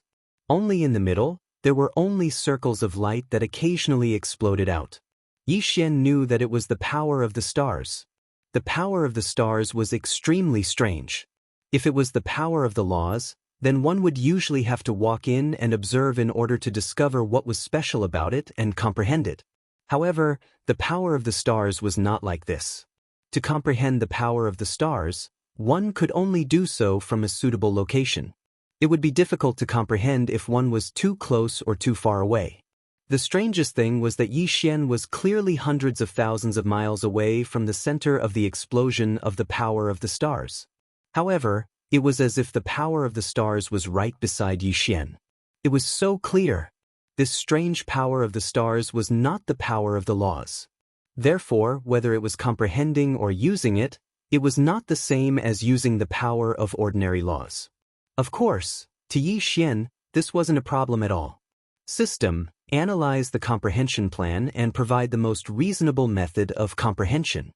Only in the middle, there were only circles of light that occasionally exploded out. Yi Xian knew that it was the power of the stars. The power of the stars was extremely strange. If it was the power of the laws, then one would usually have to walk in and observe in order to discover what was special about it and comprehend it. However, the power of the stars was not like this. To comprehend the power of the stars, one could only do so from a suitable location. It would be difficult to comprehend if one was too close or too far away. The strangest thing was that Yi Xian was clearly hundreds of thousands of miles away from the center of the explosion of the power of the stars. However, it was as if the power of the stars was right beside Yi Xian. It was so clear. This strange power of the stars was not the power of the laws. Therefore, whether it was comprehending or using it, it was not the same as using the power of ordinary laws. Of course, to Yi Xian, this wasn't a problem at all. System, analyze the comprehension plan and provide the most reasonable method of comprehension.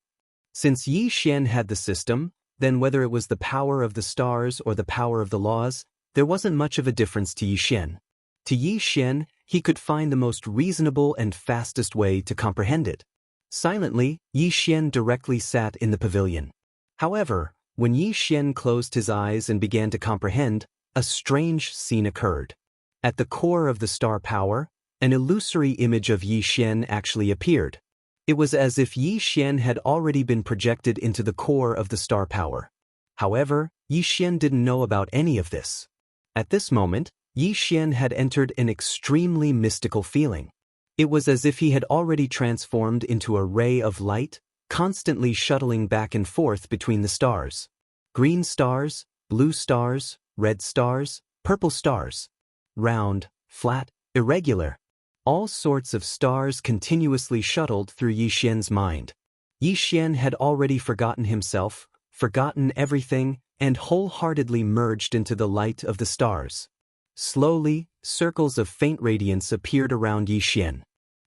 Since Yi Xian had the system, then whether it was the power of the stars or the power of the laws, there wasn't much of a difference to Yi Xian. To Yi Xian, he could find the most reasonable and fastest way to comprehend it. Silently, Yi Xian directly sat in the pavilion. However, when Yi Xian closed his eyes and began to comprehend, a strange scene occurred. At the core of the star power, an illusory image of Yi Xian actually appeared. It was as if Yi Xian had already been projected into the core of the star power. However, Yi Xian didn't know about any of this. At this moment, Yi Xian had entered an extremely mystical feeling. It was as if he had already transformed into a ray of light, constantly shuttling back and forth between the stars. Green stars, blue stars, red stars, purple stars. Round, flat, irregular. All sorts of stars continuously shuttled through Yi Xian's mind. Yi Xian had already forgotten himself, forgotten everything, and wholeheartedly merged into the light of the stars. Slowly, circles of faint radiance appeared around Yixian.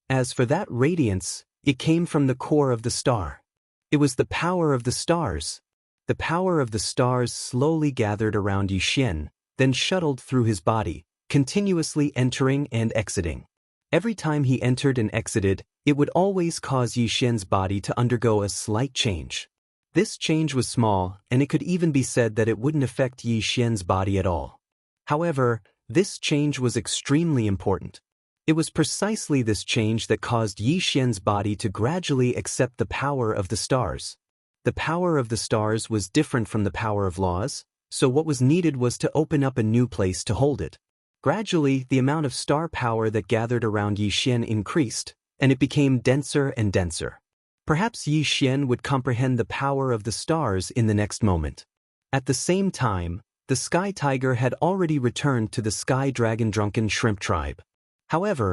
As for that radiance, it came from the core of the star. It was the power of the stars. The power of the stars slowly gathered around Yixian, then shuttled through his body, continuously entering and exiting. Every time he entered and exited, it would always cause Yixian's body to undergo a slight change. This change was small, and it could even be said that it wouldn't affect Yixian's body at all. However, this change was extremely important. It was precisely this change that caused Yixian's body to gradually accept the power of the stars. The power of the stars was different from the power of laws, so what was needed was to open up a new place to hold it. Gradually, the amount of star power that gathered around Yixian increased, and it became denser and denser. Perhaps Yixian would comprehend the power of the stars in the next moment. At the same time, the Sky Tiger had already returned to the Sky Dragon Drunken Shrimp tribe. However,